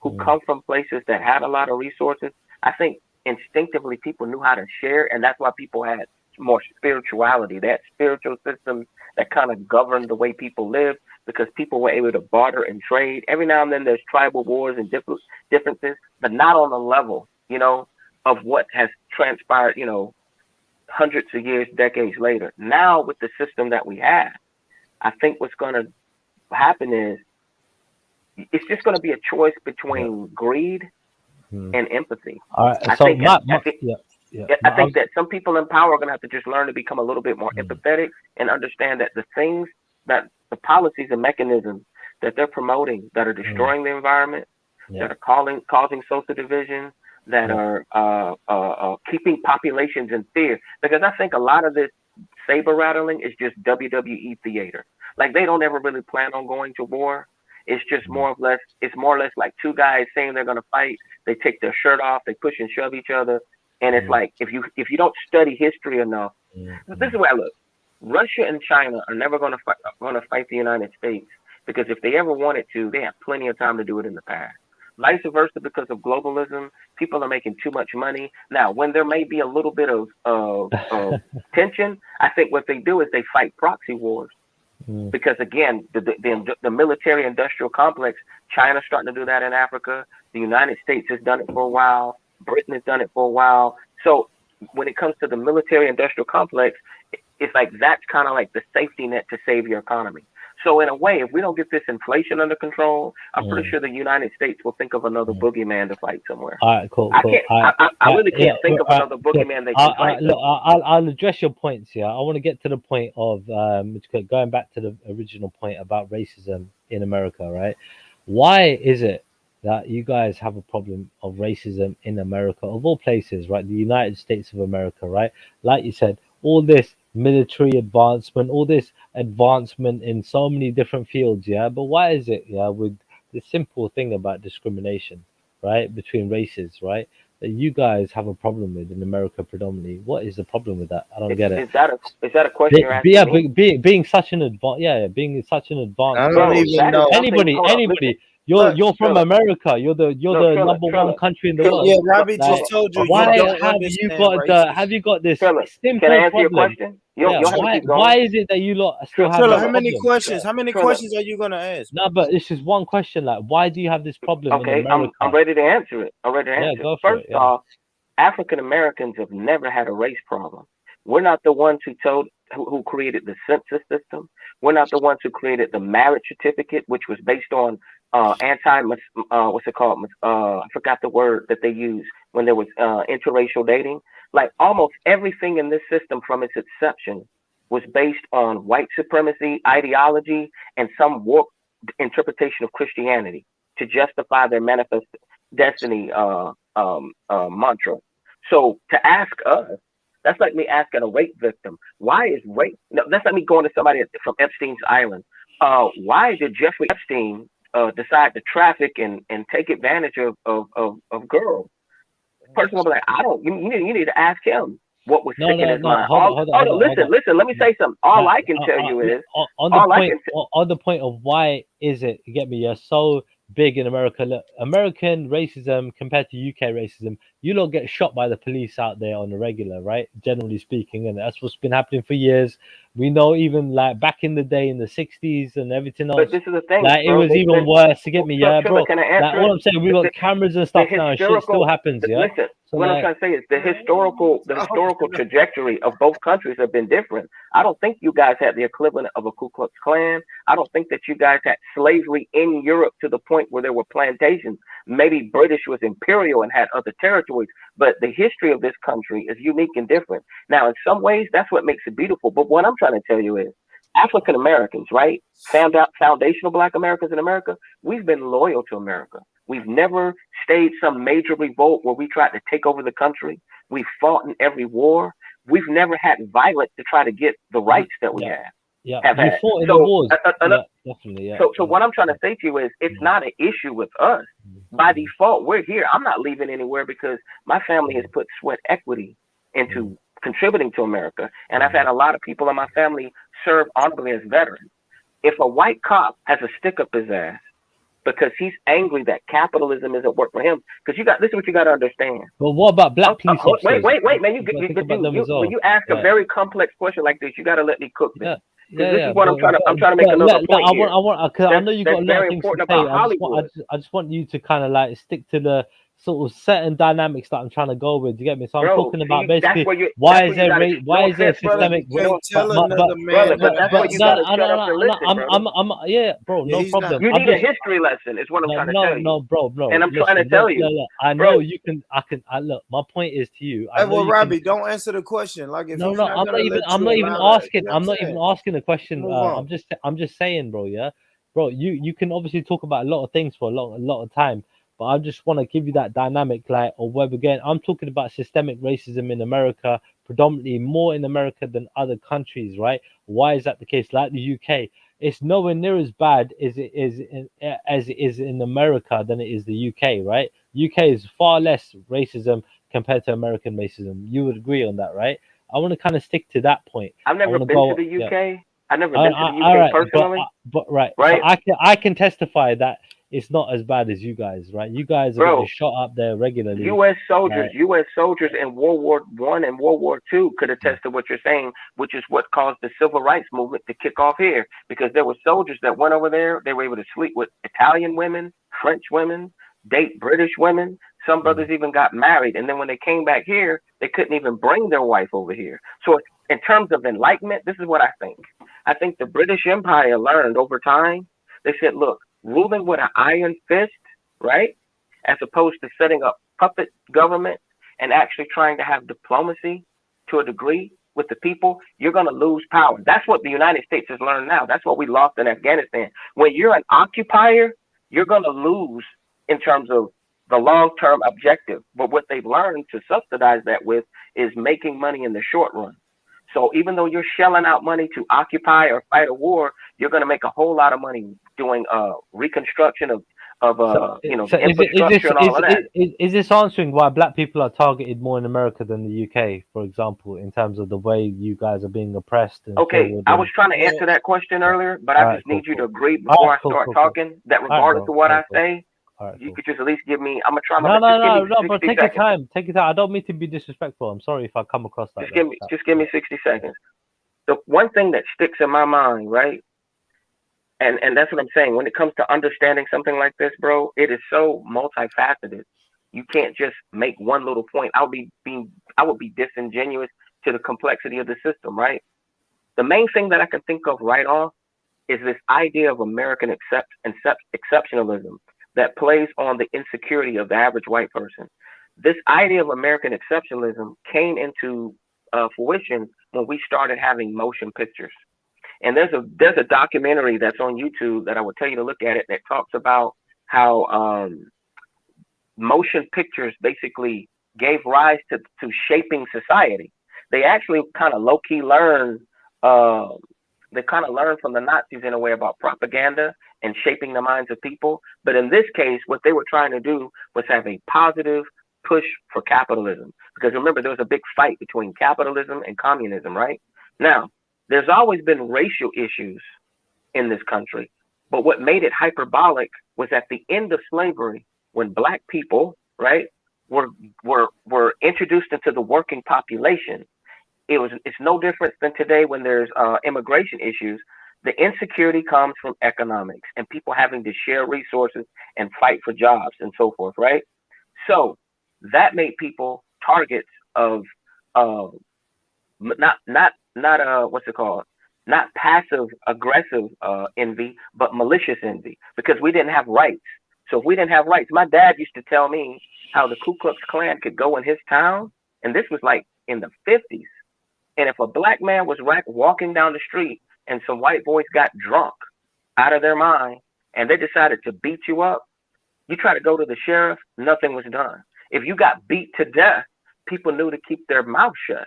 who come from places that had a lot of resources, I think instinctively people knew how to share, and that's why people had more spirituality, that spiritual system that kind of governed the way people lived, because people were able to barter and trade. Every now and then there's tribal wars and differences, but not on the level, you know, of what has transpired, you know, hundreds of years, decades later. Now with the system that we have, I think what's going to happen is it's just going to be a choice between greed and empathy. All right. I So think yeah. I think that some people in power are going to have to just learn to become a little bit more empathetic and understand that the things that the policies and mechanisms that they're promoting that are destroying the environment, that are causing social division, that are keeping populations in fear. Because I think a lot of this saber rattling is just WWE theater. Like they don't ever really plan on going to war. It's just more or less like two guys saying they're gonna fight. They take their shirt off, they push and shove each other, and it's like if you don't study history enough, this is where I look. Russia and China are never gonna fight the United States, because if they ever wanted to, they have plenty of time to do it in the past. Vice versa, because of globalism, people are making too much money. Now, when there may be a little bit of tension, I think what they do is they fight proxy wars. Because again, the military industrial complex, China's starting to do that in Africa. The United States has done it for a while. Britain has done it for a while. So when it comes to the military industrial complex, it's like that's kind of like the safety net to save your economy. So in a way, if we don't get this inflation under control, I'm pretty sure the United States will think of another boogeyman to fight somewhere. All right, cool. I really can't think of another boogeyman they can fight. Look, I'll address your points here. I want to get to the point of going back to the original point about racism in America, right? Why is it that you guys have a problem of racism in America, of all places, right? The United States of America, right? Like you said, all this military advancement, all this advancement in so many different fields, yeah? But why is it, yeah, with the simple thing about discrimination, right, between races, right, that you guys have a problem with in America predominantly? What is the problem with that? I don't get it. Is that a question you're asking me? Being such an being such an advanced. I don't even know. Anybody. You're from America. You're the number one country in the world. Yeah, Robbie just told you. Why you don't have you got racism. have you got this simple can I answer your problem? question? You'll have to keep going. Why is it that you lot still have Trilla, this how many problem? questions? How many questions are you gonna ask? No, but this is one question. Like, why do you have this problem in Okay, America? I'm ready to answer it. I'm ready to answer go it. for First it, off, African Americans have never had a race problem. We're not the ones who created the census system. We're not the ones who created the marriage certificate, which was based on what's it called? I forgot the word that they used when there was interracial dating. Like almost everything in this system from its inception was based on white supremacy, ideology, and some warped interpretation of Christianity to justify their manifest destiny mantra. So to ask us, that's like me asking a rape victim, why is rape? No, that's like me going to somebody from Epstein's Island. Why did Jeffrey Epstein decide to traffic and take advantage of girls? Person will be like, I don't. You need to ask him what was sick in his mind. Hold on. Listen. Let me say something. All I can tell you is on the point of why is it, you get me? You're so big in America. Look, American racism compared to UK racism, you don't get shot by the police out there on the regular, right? Generally speaking, and that's what's been happening for years. We know even like back in the day in the 60s and everything But else, this is the thing, like it bro. was even worse to get me, yeah, Triller, bro. can I Like answer all it? I'm saying, we got cameras and The stuff now, and shit still historical. happens, yeah. Listen, So what I'm like, trying to say is the historical trajectory of both countries have been different. I don't think you guys had the equivalent of a Ku Klux Klan. I don't think that you guys had slavery in Europe to the point where there were plantations. Maybe British was imperial and had other territories, but the history of this country is unique and different. Now, in some ways, that's what makes it beautiful. But what I'm trying to tell you is African Americans, right? Foundational Black Americans in America, we've been loyal to America. We've never staged some major revolt where we tried to take over the country. We've fought in every war. We've never had violence to try to get the rights that we have you had. fought in the So, wars, definitely, yeah. so what I'm trying to say to you is it's not an issue with us. By default, we're here. I'm not leaving anywhere because my family has put sweat equity into contributing to America. And I've had a lot of people in my family serve honorably as veterans. If a white cop has a stick up his ass because he's angry that capitalism isn't work for him, because this is what you got to understand. But what about black police officers? Wait, man! When you ask a very complex question like this, you got to let me cook this. This is what I'm trying to make another point here. I know you got a lot of things to say. Hollywood. I just want you to kind of like stick to the sort of certain dynamics that I'm trying to go with. You get me? So I'm talking about basically why is there systemic? Yeah, bro, no problem. You need a history lesson, is what I'm trying to tell you. No, bro. And I'm trying to tell you. I know you can. Look. My point is to you. Hey, well, Robbie, don't answer the question. Like, if I'm not even asking. I'm not even asking the question. I'm just saying, bro. Yeah, bro. You can obviously talk about a lot of things for a lot of time, but I just want to give you that dynamic, like, or where again, I'm talking about systemic racism in America, predominantly more in America than other countries, right? Why is that the case? Like the UK, it's nowhere near as bad as it is in America than it is the UK, right? UK is far less racism compared to American racism. You would agree on that, right? I want to kind of stick to that point. I've never been to the UK. Yeah. I've never been to the UK personally. But so I can testify that it's not as bad as you guys, right? You guys are getting shot up there regularly. U.S. soldiers in World War I and World War II could attest to what you're saying, which is what caused the civil rights movement to kick off here, because there were soldiers that went over there. They were able to sleep with Italian women, French women, date British women. Some brothers even got married, and then when they came back here, they couldn't even bring their wife over here. So in terms of enlightenment, this is what I think. I think the British Empire learned over time. They said, look, ruling with an iron fist, right, as opposed to setting up puppet government and actually trying to have diplomacy to a degree with the people, you're going to lose power. That's what the United States has learned now. That's what we lost in Afghanistan. When you're an occupier, you're going to lose in terms of the long-term objective. But what they've learned to subsidize that with is making money in the short run. So even though you're shelling out money to occupy or fight a war, you're going to make a whole lot of money doing reconstruction of infrastructure and all of that. Is this answering why black people are targeted more in America than the UK, for example, in terms of the way you guys are being oppressed? Okay, I was trying to answer that question earlier, but I just need you to agree before I start talking that regardless of what I say, you could just at least give me. I'm gonna try my No, bro. Take your time. Take your time. I don't mean to be disrespectful. I'm sorry if I come across that. Just give me 60 seconds. The one thing that sticks in my mind, right? And that's what I'm saying. When it comes to understanding something like this, bro, it is so multifaceted. You can't just make one little point. I would be disingenuous to the complexity of the system, right? The main thing that I can think of right off is this idea of American exceptionalism that plays on the insecurity of the average white person. This idea of American exceptionalism came into fruition when we started having motion pictures. And there's a documentary that's on YouTube that I would tell you to look at it that talks about how motion pictures basically gave rise to shaping society. They actually kind of low-key learned from the Nazis in a way about propaganda and shaping the minds of people. But in this case, what they were trying to do was have a positive push for capitalism. Because remember, there was a big fight between capitalism and communism, right? Now, there's always been racial issues in this country. But what made it hyperbolic was at the end of slavery, when black people, right, were introduced into the working population. It's no different than today when there's immigration issues. The insecurity comes from economics and people having to share resources and fight for jobs and so forth, right? So that made people targets of uh, not what's it called? Not passive aggressive envy, but malicious envy, because we didn't have rights. So if we didn't have rights, my dad used to tell me how the Ku Klux Klan could go in his town, and this was like in the 50s. And if a black man was walking down the street and some white boys got drunk out of their mind and they decided to beat you up, you try to go to the sheriff, nothing was done. If you got beat to death, people knew to keep their mouth shut.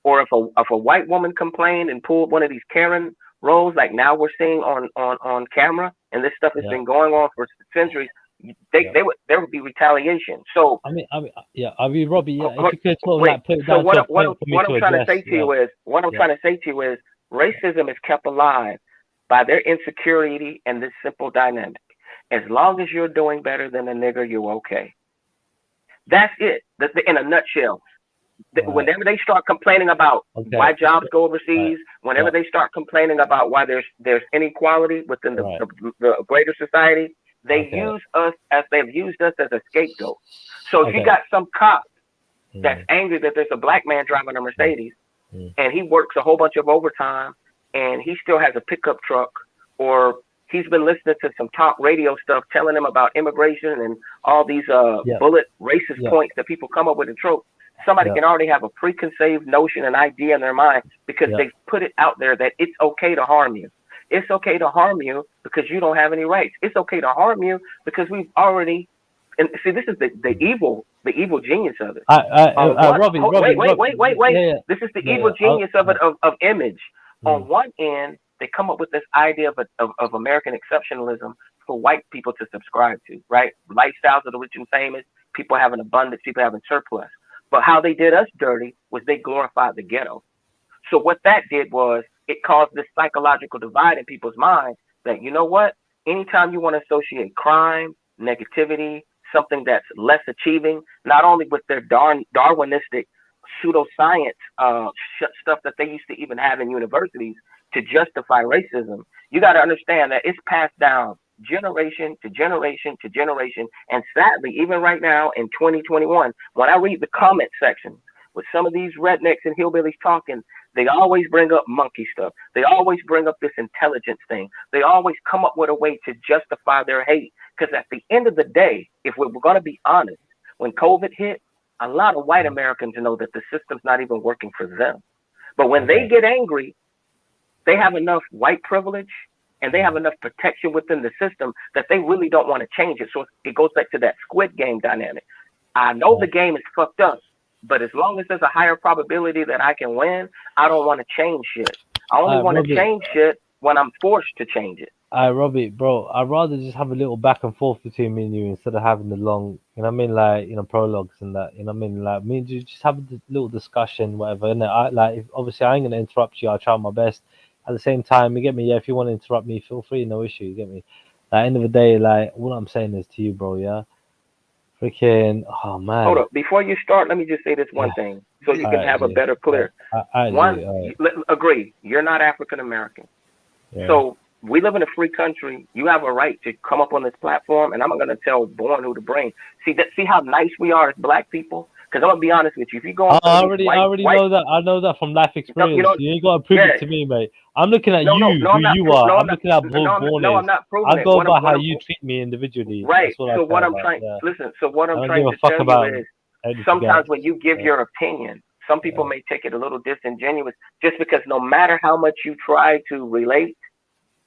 Or if a white woman complained and pulled one of these Karen roles, like now we're seeing on camera, and this stuff has been going on for centuries, there would be retaliation. So I mean, yeah. I mean, Robbie, yeah. If you could sort of like put it down to a point for me to address. What I'm trying to say to you is, racism is kept alive by their insecurity and this simple dynamic. As long as you're doing better than a nigger, you're okay. That's it. In a nutshell. Whenever they start complaining about why jobs go overseas, whenever they start complaining about why there's inequality within the greater society, they use us as they've used us as a scapegoat. So if you got some cop that's angry that there's a black man driving a Mercedes and he works a whole bunch of overtime and he still has a pickup truck, or he's been listening to some talk radio stuff telling him about immigration and all these bullet racist points that people come up with in tropes. Somebody can already have a preconceived notion and idea in their mind because they've put it out there that it's okay to harm you. It's okay to harm you because you don't have any rights. It's okay to harm you because we've already. And see, this is the evil genius of it. Robbie, wait. Yeah. This is the evil genius of it of image. On one end, they come up with this idea of American exceptionalism for white people to subscribe to, right? Lifestyles of the rich and famous, people having abundance, people having surplus. But how they did us dirty was they glorified the ghetto. So what that did was it caused this psychological divide in people's minds that, you know what? Anytime you want to associate crime, negativity, something that's less achieving, not only with their Darwinistic pseudoscience stuff that they used to even have in universities to justify racism, you got to understand that it's passed down generation to generation to generation. And sadly, even right now in 2021, when I read the comment section with some of these rednecks and hillbillies talking, they always bring up monkey stuff. They always bring up this intelligence thing. They always come up with a way to justify their hate. Because at the end of the day, if we're going to be honest, when COVID hit, a lot of white Americans know that the system's not even working for them. But when they get angry, they have enough white privilege and they have enough protection within the system that they really don't want to change it. So it goes back to that Squid Game dynamic. I know the game is fucked up, but as long as there's a higher probability that I can win, I don't want to change shit. I only want to change shit when I'm forced to change it. Robbie, bro, I'd rather just have a little back and forth between me and you instead of having the long, you know what I mean, like, you know, prologues and that, you know what I mean, like, me and you just have a little discussion, whatever, and obviously I ain't gonna interrupt you, I'll try my best. At the same time, you get me, yeah, if you want to interrupt me, feel free, no issue, you get me. At the end of the day, like, what I'm saying is to you, bro, yeah, freaking, oh man. Hold up, before you start, let me just say this one thing, so you can have a better clear. Agree, you're not African American. Yeah. So we live in a free country. You have a right to come up on this platform, and I'm not gonna tell Born who to bring. See how nice we are as black people. Because I'm gonna be honest with you, if you go, I already know that. I know that from life experience. You ain't gotta prove it to me, mate. I'm looking at who you are. I'm looking at Born I'm not proving I go it. by how you treat me individually. Right. So what I'm trying to tell you is, sometimes when you give your opinion, some people may take it a little disingenuous, just because no matter how much you try to relate,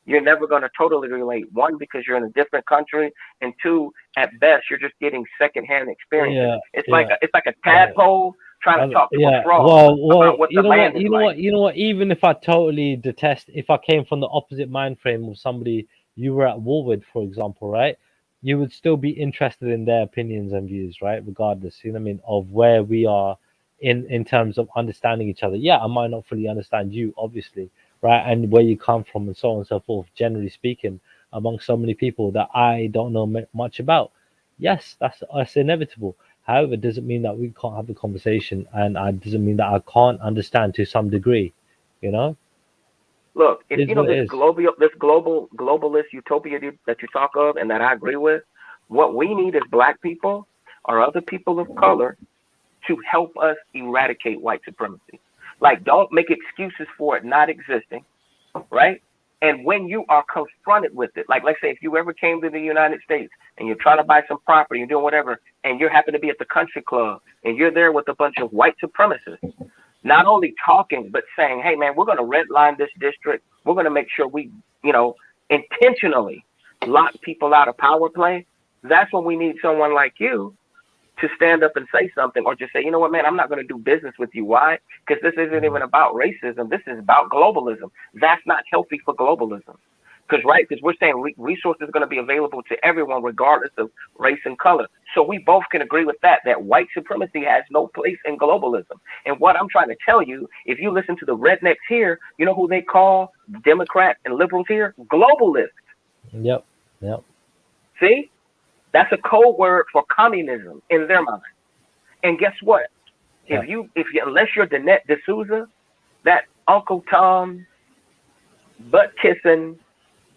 you're never going to totally relate. One, because you're in a different country, and two, at best, you're just getting secondhand experience. It's like a tadpole trying to talk to a frog about what the land is like. You know what? Even if I totally detest, if I came from the opposite mind frame of somebody you were at war with, for example, right? You would still be interested in their opinions and views, right? Regardless, you know what I mean, of where we are in terms of understanding each other. Yeah, I might not fully understand you, obviously, right, and where you come from and so on and so forth, generally speaking, among so many people that I don't know much about. Yes, that's inevitable. However, it doesn't mean that we can't have the conversation, and it doesn't mean that I can't understand to some degree. You know, Look, it if is you know what it this is. globalist utopia that you talk of and that I agree with, what we need as black people or other people of color to help us eradicate white supremacy. Like, don't make excuses for it not existing, right? And when you are confronted with it, like let's say if you ever came to the United States and you're trying to buy some property, you're doing whatever, and you happen to be at the country club and you're there with a bunch of white supremacists, not only talking but saying, hey man, we're going to redline this district, we're going to make sure we, intentionally lock people out of power play. That's when we need someone like you to stand up and say something, or just say, you know what, man, I'm not going to do business with you. Why? Because this isn't even about racism. This is about globalism. That's not healthy for globalism. Because we're saying resources are going to be available to everyone regardless of race and color. So we both can agree with that white supremacy has no place in globalism. And what I'm trying to tell you, if you listen to the rednecks here, you know who they call Democrats and liberals here? Globalists. Yep. See? That's a code word for communism in their mind. And guess what? Yeah. Unless you're Danette D'Souza, that Uncle Tom butt kissing,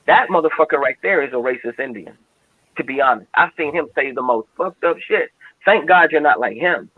that motherfucker right there is a racist Indian. To be honest, I've seen him say the most fucked up shit. Thank God you're not like him.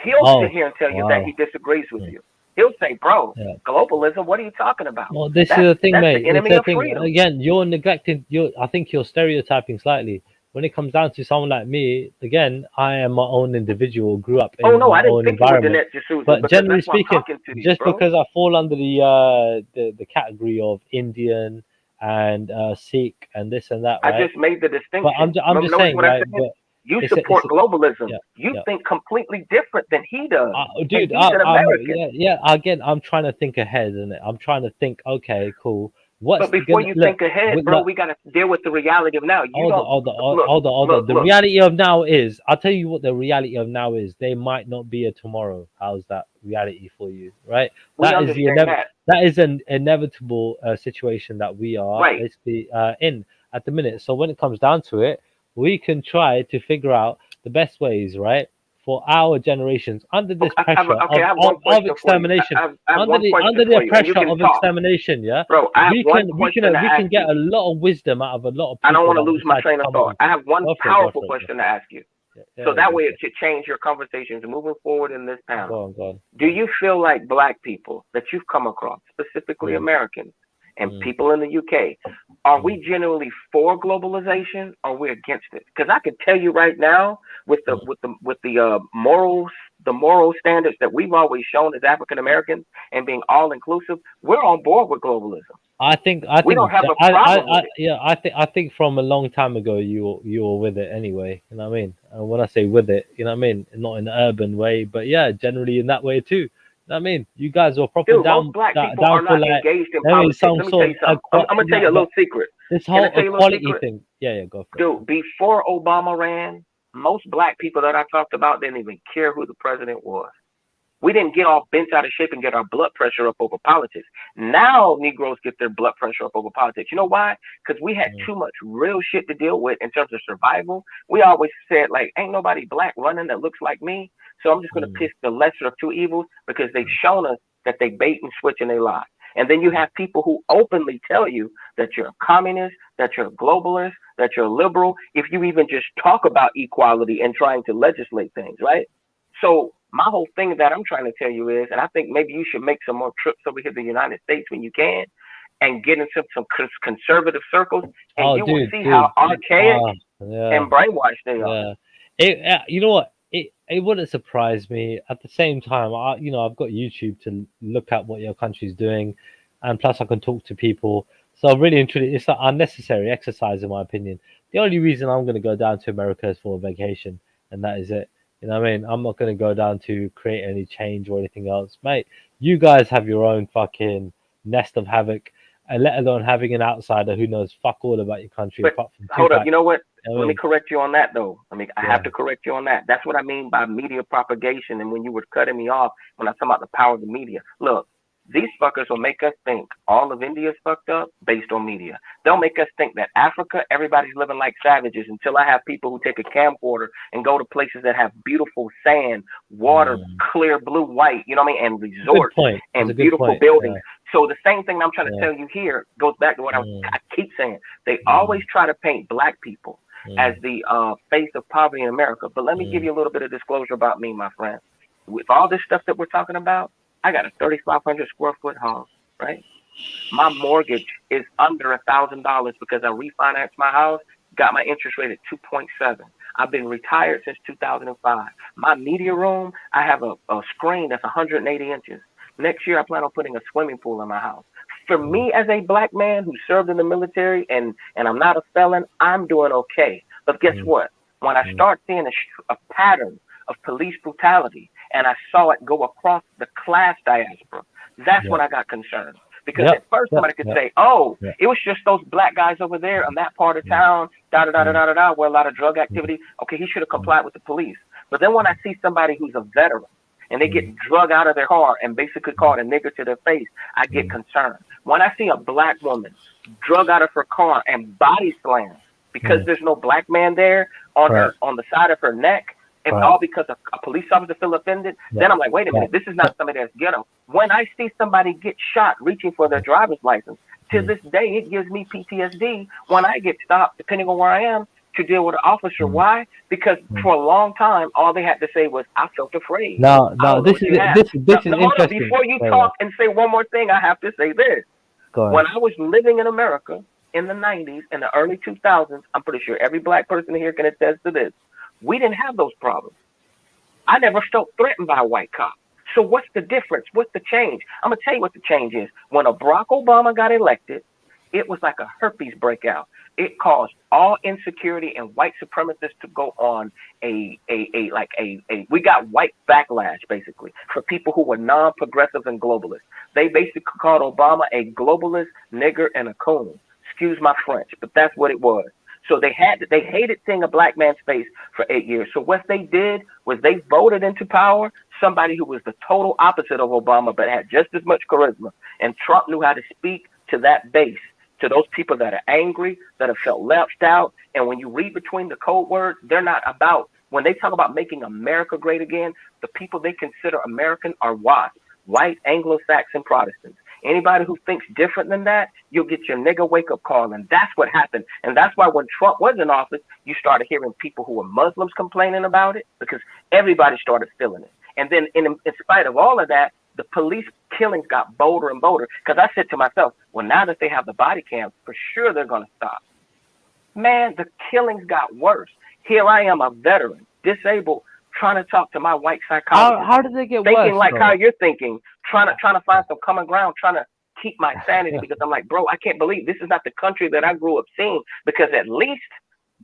He'll sit here and tell you that he disagrees with you. He'll say, bro, globalism, what are you talking about? Well, this is the thing, that's mate. the enemy It's the of thing. freedom. Again, you're neglecting. I think you're stereotyping slightly. When it comes down to someone like me, again, I am my own individual. Grew up in I my didn't own think you were environment. Danette D'Souza, But because generally that's why I'm speaking, talking to you, just bro. because I fall under the category of Indian and Sikh and this and that, right? I just made the distinction. But I'm just Notice saying, what I right? said? But You support globalism. You yeah. think completely different than he does. Dude, and he's an American. Again, I'm trying to think ahead, and I'm trying to think. Okay, cool. What's But before you think ahead, bro, we got to deal with the reality of now. You Hold on. The reality of now is, I'll tell you what the reality of now is. There might not be a tomorrow. How's that reality for you, right? We That is understand that. That is an inevitable situation that we are basically in at the minute. So when it comes down to it, we can try to figure out the best ways, right, for our generations under this pressure of extermination, under the pressure of extermination. Yeah, bro, I have we one can question to ask get you. a lot of wisdom out of a lot of people. I don't want to lose my train of thought. I have one powerful question to ask you. So that way it should change your conversations moving forward in this panel. Go on. Do you feel like black people that you've come across, specifically Americans and people in the UK, are we generally for globalization or are we against it? Because I can tell you right now, with the moral standards that we've always shown as African Americans and being all inclusive, we're on board with globalism. I think we don't have a problem with it. I think from a long time ago you were with it anyway. You know what I mean? And when I say with it, you know what I mean, not in an urban way, but yeah, generally in that way too. You know what I mean? You guys are proper down. Most black people down are for not like, engaged in politics. Let me tell you something. I'm gonna tell you a little secret. This whole equality thing. Yeah, go for it. Dude, before Obama ran, most black people that I talked about didn't even care who the president was. We didn't get all bent out of shape and get our blood pressure up over politics. Now Negroes get their blood pressure up over politics. You know why? Because we had too much real shit to deal with in terms of survival. We always said, like, ain't nobody black running that looks like me. So I'm just going to pick the lesser of two evils because they've shown us that they bait and switch and they lie. And then you have people who openly tell you that you're a communist, that you're a globalist, that you're a liberal, if you even just talk about equality and trying to legislate things, right? So my whole thing that I'm trying to tell you is, and I think maybe you should make some more trips over here to the United States when you can and get into some conservative circles, and will see how archaic and brainwashed they are. You know what? It wouldn't surprise me. At the same time, I've got YouTube to look at what your country's doing, and plus I can talk to people. So really and truly, it's an unnecessary exercise in my opinion. The only reason I'm going to go down to America is for a vacation, and that is it. You know what I mean? I'm not going to go down to create any change or anything else. Mate, you guys have your own fucking nest of havoc, and let alone having an outsider who knows fuck all about your country. But apart from hold up, Tupac. you know what? You know Let me correct you on that, though. I have to correct you on that. That's what I mean by media propagation. And when you were cutting me off, when I talk about the power of the media, look, These fuckers will make us think all of India's fucked up based on media. They'll make us think that Africa, everybody's living like savages until I have people who take a camcorder and go to places that have beautiful sand, water, clear blue, white, you know what I mean, and Good resorts point. That's a and good beautiful point. buildings. So the same thing I'm trying to Yeah. tell you here goes back to what I keep saying. They always try to paint black people as the face of poverty in America. But let me give you a little bit of disclosure about me, my friend. With all this stuff that we're talking about, I got a 3,500 square foot home, right? My mortgage is under $1,000 because I refinanced my house, got my interest rate at 2.7. I've been retired since 2005. My media room, I have a screen that's 180 inches. Next year, I plan on putting a swimming pool in my house. For me, as a black man who served in the military and I'm not a felon, I'm doing okay. But guess what? When I start seeing a pattern of police brutality and I saw it go across the class diaspora, that's when I got concerned. Because at first somebody could say, oh, it was just those black guys over there in that part of town, where a lot of drug activity. Okay, he should have complied with the police. But then when I see somebody who's a veteran and they get drug out of their car and basically called a nigger to their face, I get concerned. When I see a black woman drug out of her car and body slammed because there's no black man there on her on the side of her neck, and all because a police officer feel offended, then I'm like, wait a minute, this is not somebody that's ghetto. When I see somebody get shot reaching for their driver's license, to this day, it gives me PTSD when I get stopped, depending on where I am, to deal with an officer. Why? Because for a long time, all they had to say was, I felt afraid. Now, this is Hold on, interesting. before you talk and say one more thing, I have to say this. Go ahead. When I was living in America in the 90s and the early 2000s, I'm pretty sure every black person here can attest to this. We didn't have those problems. I never felt threatened by a white cop. So what's the difference? What's the change? I'm going to tell you what the change is. When Barack Obama got elected, it was like a herpes breakout. It caused all insecurity and white supremacists to go on we got white backlash, basically, for people who were non-progressive and globalists. They basically called Obama a globalist, nigger, and a coon. Excuse my French, but that's what it was. So they hated seeing a black man's face for 8 years. So what they did was they voted into power somebody who was the total opposite of Obama, but had just as much charisma. And Trump knew how to speak to that base, to those people that are angry, that have felt left out. And when you read between the code words, they're not about, when they talk about making America great again, the people they consider American are WASP, white Anglo-Saxon Protestants. Anybody who thinks different than that, you'll get your nigga wake-up call. And that's what happened. And that's why when Trump was in office, you started hearing people who were Muslims complaining about it because everybody started feeling it. And then in spite of all of that, the police killings got bolder and bolder because I said to myself, well, now that they have the body cams, for sure they're going to stop. Man, the killings got worse. Here I am, a veteran, disabled, trying to talk to my white psychologist. How did they get thinking worse? Like though? how you're thinking, trying to find some common ground, trying to keep my sanity because I'm like, bro, I can't believe this is not the country that I grew up seeing because at least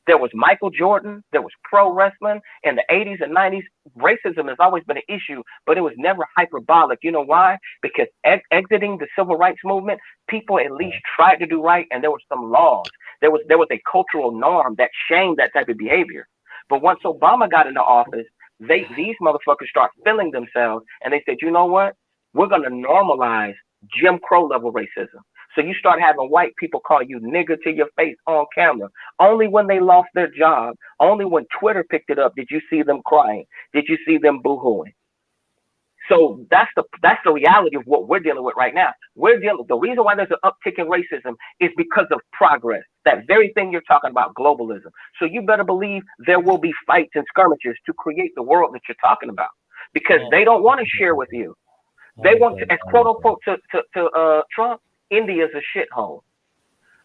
there was Michael Jordan, there was pro wrestling in the 80s and 90s. Racism has always been an issue, but it was never hyperbolic. You know why? Because exiting the civil rights movement, people at least tried to do right, and there were some laws. There was a cultural norm that shamed that type of behavior. But once Obama got into office, these motherfuckers start feeling themselves, and they said, you know what? We're going to normalize Jim Crow level racism. So you start having white people call you nigger to your face on camera. Only when they lost their job, only when Twitter picked it up did you see them crying, did you see them boo-hooing. So that's the reality of what we're dealing with right now. The reason why there's an uptick in racism is because of progress. That very thing you're talking about, globalism. So you better believe there will be fights and skirmishes to create the world that you're talking about because they don't want to share with you. They want to, as quote unquote to Trump, India's a shithole.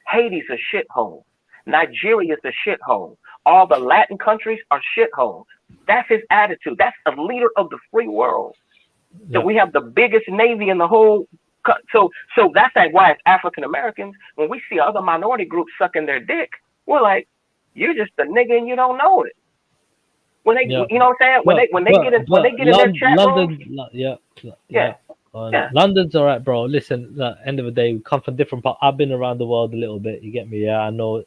Haiti's a shithole. Nigeria's a shithole. All the Latin countries are shitholes. That's his attitude. That's a leader of the free world. So we have the biggest navy in the whole. So that's why as African Americans, when we see other minority groups sucking their dick, we're like, you're just a nigga and you don't know it. When they, you know what I'm saying? When they get in their chat London, rooms, London's all right, bro. Listen, at the end of the day, we come from different parts. I've been around the world a little bit. You get me? Yeah, I know.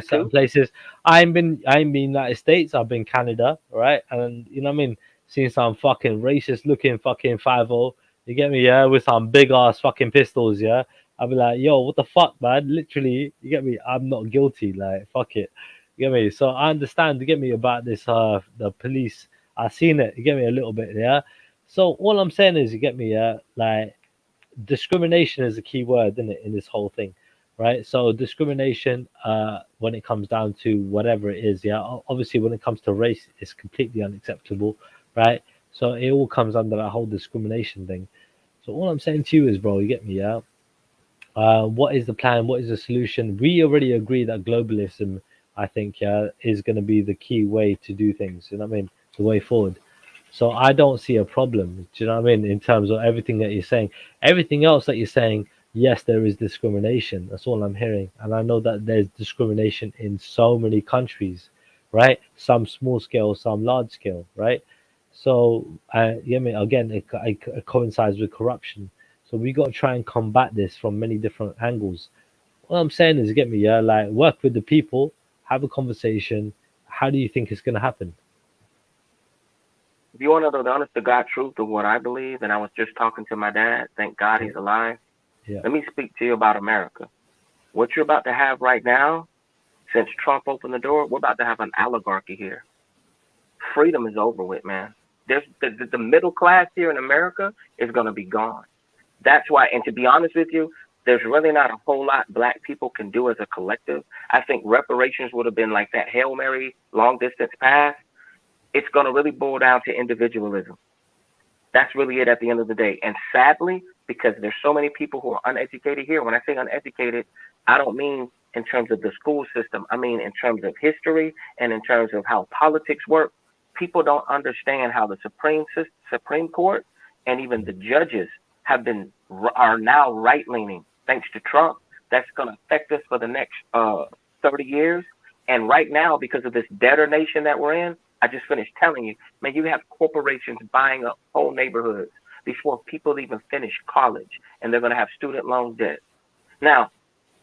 Certain places. I ain't been United States. I've been Canada, right? And you know what I mean. Seeing some fucking racist looking fucking 5-0. You get me? Yeah, with some big ass fucking pistols. Yeah, I'll be like, yo, what the fuck, man? Literally, you get me? I'm not guilty. Like, fuck it. You get me? So I understand. You get me about this? The police. I seen it. You get me a little bit. Yeah. So all I'm saying is, you get me? Yeah, like discrimination is a key word, isn't it, in this whole thing, right? So discrimination, when it comes down to whatever it is, yeah. Obviously, when it comes to race, it's completely unacceptable, right? So it all comes under that whole discrimination thing. So all I'm saying to you is, bro, you get me, yeah. What is the plan? What is the solution? We already agree that globalism, I think, yeah, is going to be the key way to do things. You know what I mean? The way forward. So I don't see a problem. Do you know what I mean? In terms of everything that you're saying, everything else that you're saying, yes, there is discrimination. That's all I'm hearing, and I know that there's discrimination in so many countries, right? Some small scale, some large scale, right? So, yeah, I mean, again, it coincides with corruption. So we got to try and combat this from many different angles. What I'm saying is, get me, yeah, like work with the people, have a conversation. How do you think it's gonna happen? If you want to know the honest to God truth of what I believe, and I was just talking to my dad, thank God he's alive. Yeah. Let me speak to you about America. What you're about to have right now, since Trump opened the door, we're about to have an oligarchy here. Freedom is over with, man. There's the middle class here in America is going to be gone. That's why, and to be honest with you, there's really not a whole lot Black people can do as a collective. I think reparations would have been like that Hail Mary long distance pass. It's going to really boil down to individualism. That's really it at the end of the day. And sadly, because there's so many people who are uneducated here, when I say uneducated, I don't mean in terms of the school system. I mean in terms of history and in terms of how politics work. People don't understand how the Supreme Court and even the judges are now right-leaning thanks to Trump. That's going to affect us for the next 30 years. And right now, because of this debtor nation that we're in, I just finished telling you, man, you have corporations buying up whole neighborhoods before people even finish college, and they're going to have student loan debt. Now,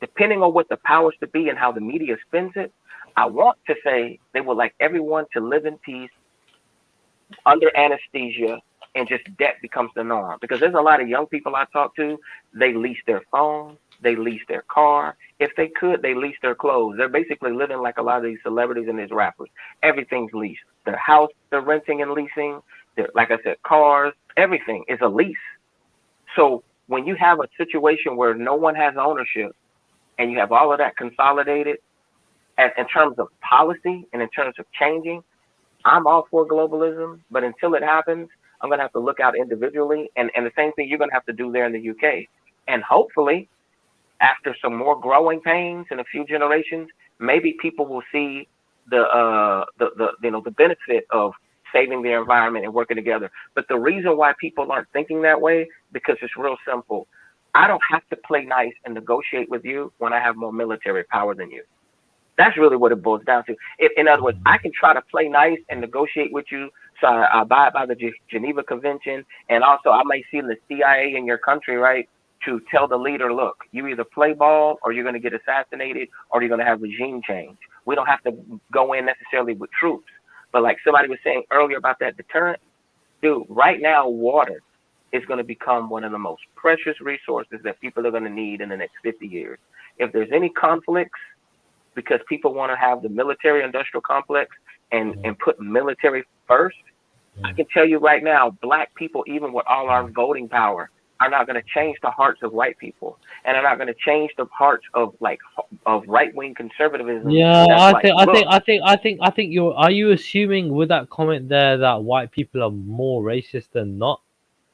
depending on what the powers to be and how the media spins it, I want to say they would like everyone to live in peace under anesthesia, and just debt becomes the norm. Because there's a lot of young people I talk to, they lease their phone, they lease their car. If they could, they lease their clothes. They're basically living like a lot of these celebrities and these rappers. Everything's leased. Their house they're renting and leasing. Like I said, cars, everything is a lease. So when you have a situation where no one has ownership and you have all of that consolidated, in terms of policy and in terms of changing, I'm all for globalism, but until it happens, I'm going to have to look out individually. And the same thing you're going to have to do there in the UK. And hopefully, after some more growing pains in a few generations, maybe people will see the benefit of saving the environment and working together. But the reason why people aren't thinking that way, because it's real simple. I don't have to play nice and negotiate with you when I have more military power than you. That's really what it boils down to. In other words, I can try to play nice and negotiate with you, so I abide by the Geneva Convention, and also I may see the CIA in your country, right, to tell the leader, look, you either play ball or you're going to get assassinated or you're going to have regime change. We don't have to go in necessarily with troops. But like somebody was saying earlier about that deterrent, dude, right now water is going to become one of the most precious resources that people are going to need in the next 50 years. If there's any conflicts, because people want to have the military industrial complex and put military first, I can tell you right now, Black people, even with all our voting power, are not going to change the hearts of white people, and are not going to change the hearts of right wing conservatism. Yeah, I think you're. Are you assuming with that comment there that white people are more racist than not?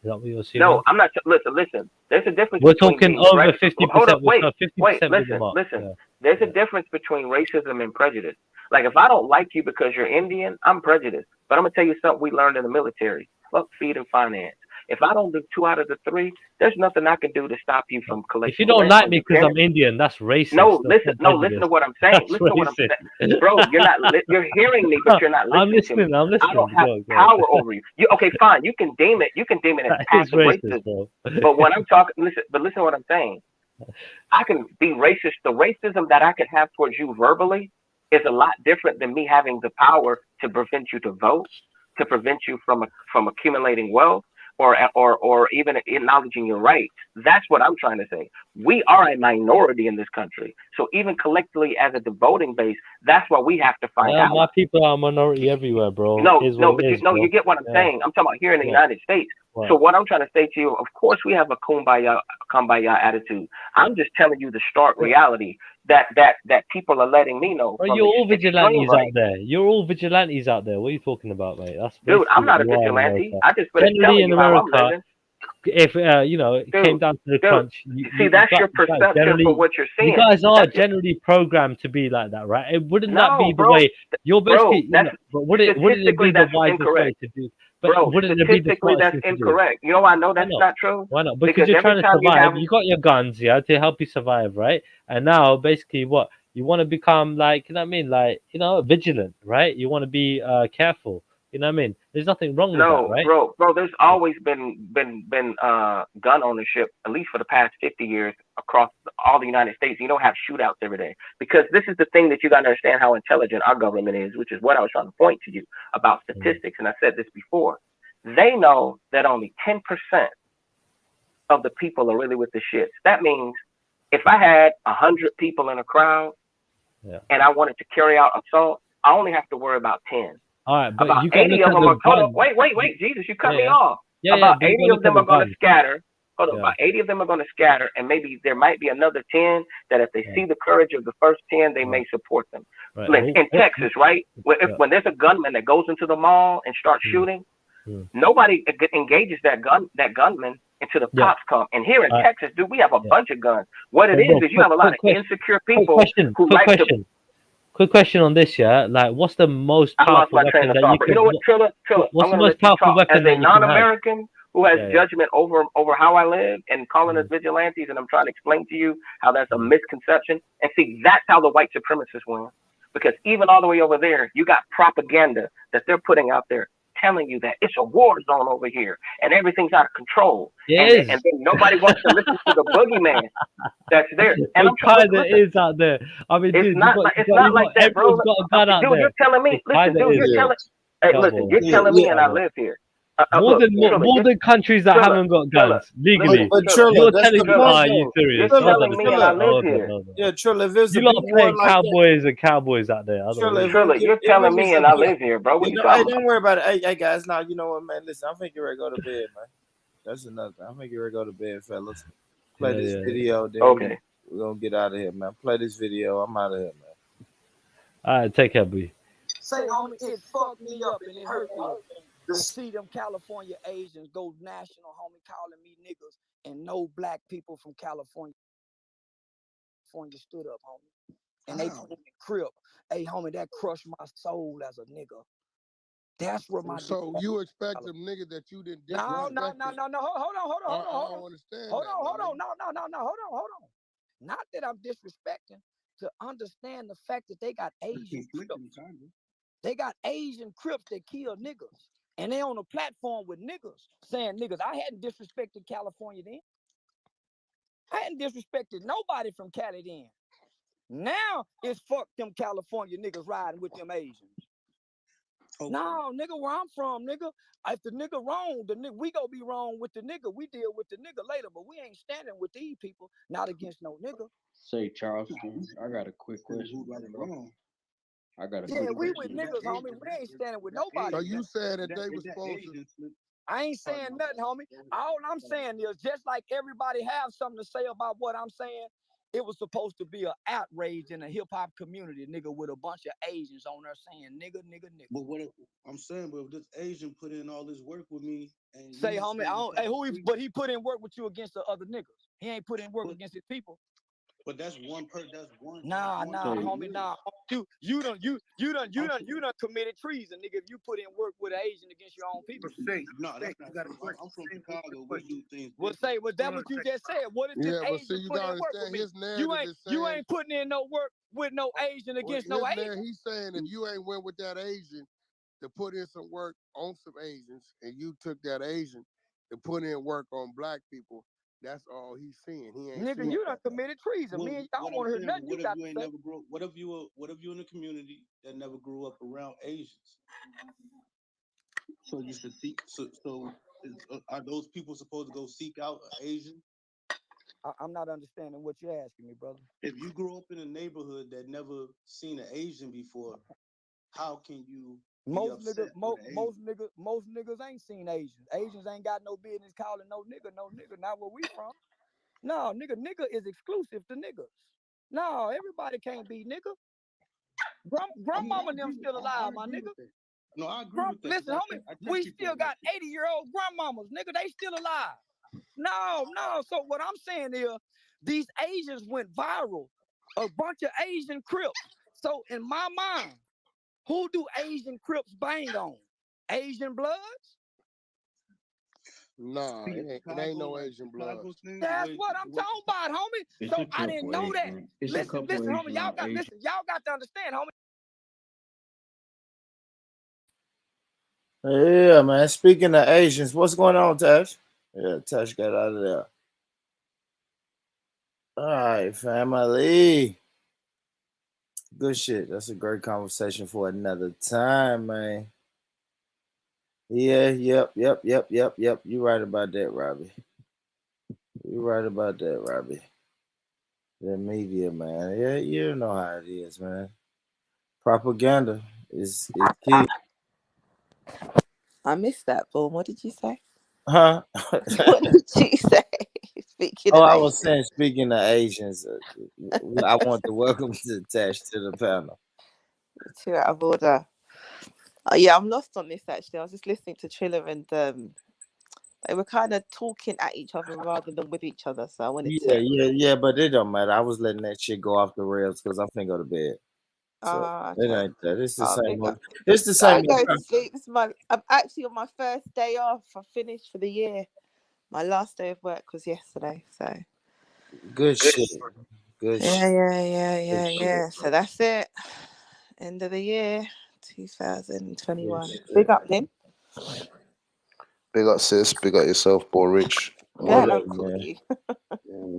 Is that what you're assuming? No, I'm not. Listen. There's a difference. We're between talking being over racist. 50%. Hold up, wait. Listen. Listen. There's a difference between racism and prejudice. Like if I don't like you because you're Indian, I'm prejudiced. But I'm gonna tell you something we learned in the military: fuck, feed, and finance. If I don't do 2 out of the 3, there's nothing I can do to stop you from collecting. If you don't like me because I'm Indian, that's racist. No, listen to what I'm saying. That's listen to what I'm racist. saying, bro. You're hearing me, but you're not listening. I'm listening. To me. I'm listening. I don't have power over you. Okay, fine. You can deem it. You can deem it as passive racism. Bro. But when I'm talking, listen to what I'm saying. I can be racist. The racism that I could have towards you verbally is a lot different than me having the power to prevent you to vote, to prevent you from accumulating wealth. or even acknowledging your rights. That's what I'm trying to say. We are a minority in this country. So even collectively as a voting base, that's what we have to find Yeah, out. my people are a minority everywhere, bro. No, Is no, what but it you is, no, bro. you get what I'm Yeah. saying. I'm talking about here in the Yeah. United States. Right. So what I'm trying to say to you, of course we have a kumbaya attitude. I'm just telling you the stark reality that people are letting me know Bro, from you're all extreme vigilantes out right. there. You're all vigilantes out there. What are you talking about, mate? That's Dude, basically I'm not what a you are in vigilante. America. I just finished Generally telling in you how I'm America, living. if you know, it came Dude, down to the dude, crunch, see, that's your you guys perception generally, for what you're you seeing. guys are That's your, generally programmed to be like that, right? Wouldn't that be no, the bro, way you're bro, basically, you that's know, but wouldn't it be statistically the that's wisest way incorrect. to do? But Bro, wouldn't it be the statistically smartest that's thing to do? incorrect. You know why I know Why that's not? not true? Why not? Because Because you're every trying to time you survive. have You got your guns, yeah, to help you survive, right? And now, basically, what you want to become like, you know what I mean? Like, you know, vigilant, right? You want to be careful. You know what I mean? There's nothing wrong with that, no, right? bro, there's always been gun ownership, at least for the past 50 years across all the United States. You don't have shootouts every day. Because this is the thing that you gotta understand how intelligent our government is, which is what I was trying to point to you about statistics, and I said this before. They know that only 10% of the people are really with the shits. That means if I had 100 people in a crowd Yeah. and I wanted to carry out assault, I only have to worry about 10. All right, but About you got to 80 look of at them the are, hold on, gun. wait, Jesus, you cut Yeah, me yeah. off. Yeah, About but you 80 got to of look at them the are going to gun. scatter. Hold on, Yeah. about 80 of them are going to scatter, and maybe there might be another 10 that if they see the courage of the first 10, they may support them. Right. Like in Texas, right? Yeah. When there's a gunman that goes into the mall and starts shooting, nobody engages that gunman until the Yeah. cops come. And here in All right. Texas, dude, we have a Yeah. bunch of guns. What it But bro, is you have a lot of insecure people who like to. Quick question on this, yeah. Like, what's the most I lost powerful my train weapon of that thought. you But can? you know what, Trilla? What's I'm the gonna most let you powerful talk. As weapon a that you can have? non-American who has Yeah, yeah. judgment over how I live and calling us vigilantes, and I'm trying to explain to you how that's a misconception. And see, that's how the white supremacists win. Because even all the way over there, you got propaganda that they're putting out there telling you that it's a war zone over here and everything's out of control. It And then nobody wants to listen to the boogeyman that's there. And It I'm trying kind to of listen. is out there. I mean, It's dude, not like that, bro. everyone's got a gun out Dude, there. you're telling me. It Listen, kind of dude, you're is. telling. Hey, listen, you're telling me, and I live here. Look, More than countries that Trilla, haven't got guns legally. But Trilla, You're that's telling the me, point, are you though. serious? You're Hold telling on a me, second. and I live Hold on, here. hold on. Yeah, Trilla, if there's You a lot big are war playing like that, cowboys and cowboys out there. I don't Trilla, know. Trilla, you're telling me, and I live here, bro. What you talking about? Don't worry about it. Hey, guys, now you know what, man. Listen, I'm thinking ready to go to bed, man. That's another thing. I'm thinking ready to go to bed, fellas. Play this video, then Okay. we're gonna get out of here, man. Play this video. I'm out of here, man. All right, take care, B. Say, homie, it fucked me up and it hurt me to see them California Asians go national, homie, calling me niggas, and no black people from California stood up, homie. And they put in the crib. Hey, homie, that crushed my soul as a nigga. That's where my. So you expect them niggas that you didn't disrespect? No. Hold on. I don't understand. Hold on. Hold on. Not that I'm disrespecting. To understand the fact that they got Asian Crips. They got Asian Crips that kill niggas. And they on a platform with niggas saying niggas. I hadn't disrespected California then. I hadn't disrespected nobody from Cali then. Now it's fuck them California niggas riding with them Asians. Okay. No, nigga, where I'm from, nigga. If the nigga wrong, we gonna be wrong with the nigga. We deal with the nigga later, but we ain't standing with these people, not against no nigga. Say, Charleston, I got a quick question. I got a quick question. We with niggas, homie. We ain't standing with nobody. So you said that they was supposed to. I ain't saying nothing, homie. All I'm saying is just like everybody have something to say about what I'm saying, it was supposed to be an outrage in the hip hop community, nigga, with a bunch of Asians on there saying nigga. But what if, I'm saying, but if this Asian put in all this work with me and say, homie, but he put in work with you against the other niggas. He ain't put in work against his people. But that's one that's one. Nah, homie, nah. You done committed treason, nigga. If you put in work with an Asian against your own people. No, that's not. I'm from Chicago. We do things. Was that what you just said? What if this Asian put in work with me? You ain't putting in no work with no Asian against no Asian. He's saying if you ain't went with that Asian to put in some work on some Asians, and you took that Asian to put in work on black people. That's all he's seeing. He ain't. Nigga, you done committed treason. Me and y'all want to hear nothing. What if you ain't never grow? What if you in a community that never grew up around Asians? So you should think. So Are those people supposed to go seek out an Asian? I'm not understanding what you're asking me, brother. If you grew up in a neighborhood that never seen an Asian before, how can you be Most upset niggas, most niggas ain't seen Asians. Asians ain't got no business calling no nigga. Not where we from. No, nigga is exclusive to niggas. No, everybody can't be nigga. Grandmama and them still alive, my nigga. No, I agree with that. Listen, homie, we still got 80-year-old grandmamas, nigga. They still alive. No. So what I'm saying is, these Asians went viral. A bunch of Asian Crips. So in my mind, who do Asian Crips bang on? Asian Bloods? Nah, it ain't no Asian blood. That's what I'm talking about, homie. It's So a I didn't know that. Asian. It's a Listen, couple homie. Asian Y'all on Asian. got to understand, homie. Yeah, man. Speaking of Asians, what's going on, Tash? Yeah, Tash got out of there. All right, family. Good shit. That's a great conversation for another time, man. Yeah, yep. You right about that, Robbie. You right about that, Robbie. The media, man. Yeah, you know how it is, man. Propaganda is key. I missed that, Bourne. What did you say? Huh? What did you say? Speaking Oh, of I was Asians. saying, speaking of Asians, I want to welcome to Tash to the panel. Too out of order. Yeah, I'm lost on this actually. I was just listening to Triller and they were kind of talking at each other rather than with each other. So I wanted to. Yeah, but it don't matter. I was letting that shit go off the rails because I'm finna go to bed. So it Okay. ain't that. It's the same. Big up. It's the same. I go to sleep. I'm actually on my first day off. I finished for the year. My last day of work was yesterday. So Good shit. Good shit. Yeah. So that's it. End of the year, 2021. Big up, Lynn. Big up, sis. Big up yourself, Bo Rich. Yeah, I'll call you.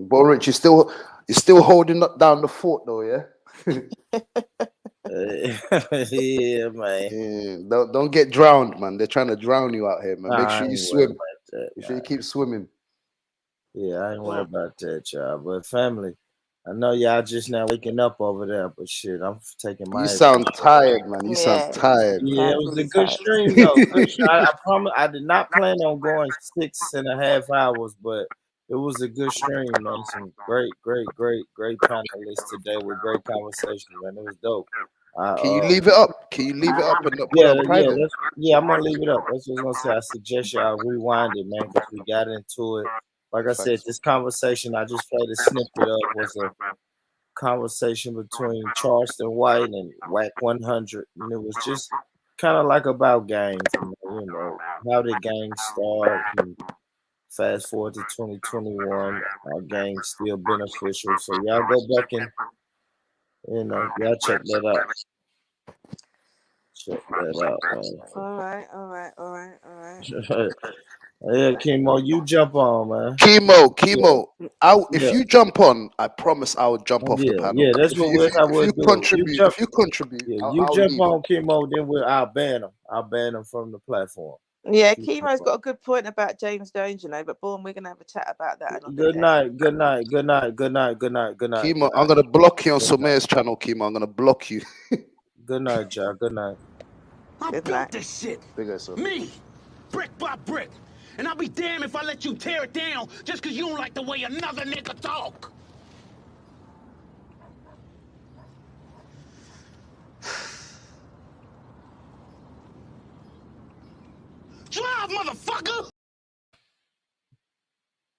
Bo Rich, you're still holding up down the fort, though, yeah. Yeah, man. Yeah, don't get drowned, man. They're trying to drown you out here, man. Make sure you swim. Make sure you keep swimming. Yeah, I ain't worried about that, y'all. But family, I know y'all just now waking up over there, but shit, I'm taking my. You sound tired, man. You sound tired. Yeah, it was a good stream though. I promise. I did not plan on going 6.5 hours, but it was a good stream, man. Some great panelists today with great conversation, man. It was dope. Can you leave it up? Can you leave it up and not put it on private? I'm gonna leave it up. That's what I was gonna say. I suggest y'all rewind it, man, because we got into it. Like I said, this conversation I just played a snippet of was a conversation between Charleston White and Whack 100, and it was just kind of like about gangs, you know, how did gangs start? And fast forward to 2021, are gangs still beneficial? So y'all go back and y'all check that out. Check that out, man. All right. Yeah, Chemo, you jump on, man. Chemo. If you jump on, I promise I will jump off the panel. Yeah, that's what I would do. If you contribute, you jump on Chemo, then I'll ban him. I'll ban him from the platform. Yeah, Chemo's got a good point about James Jones, but Bourne, we're gonna have a chat about that another Good day. night. Chemo, I'm gonna block you on Somair's channel, Chemo. I'm gonna block you. Good night, y'all. Good night. I built this shit. Me, brick by brick. And I'll be damned if I let you tear it down just because you don't like the way another nigga talk. Drive, motherfucker!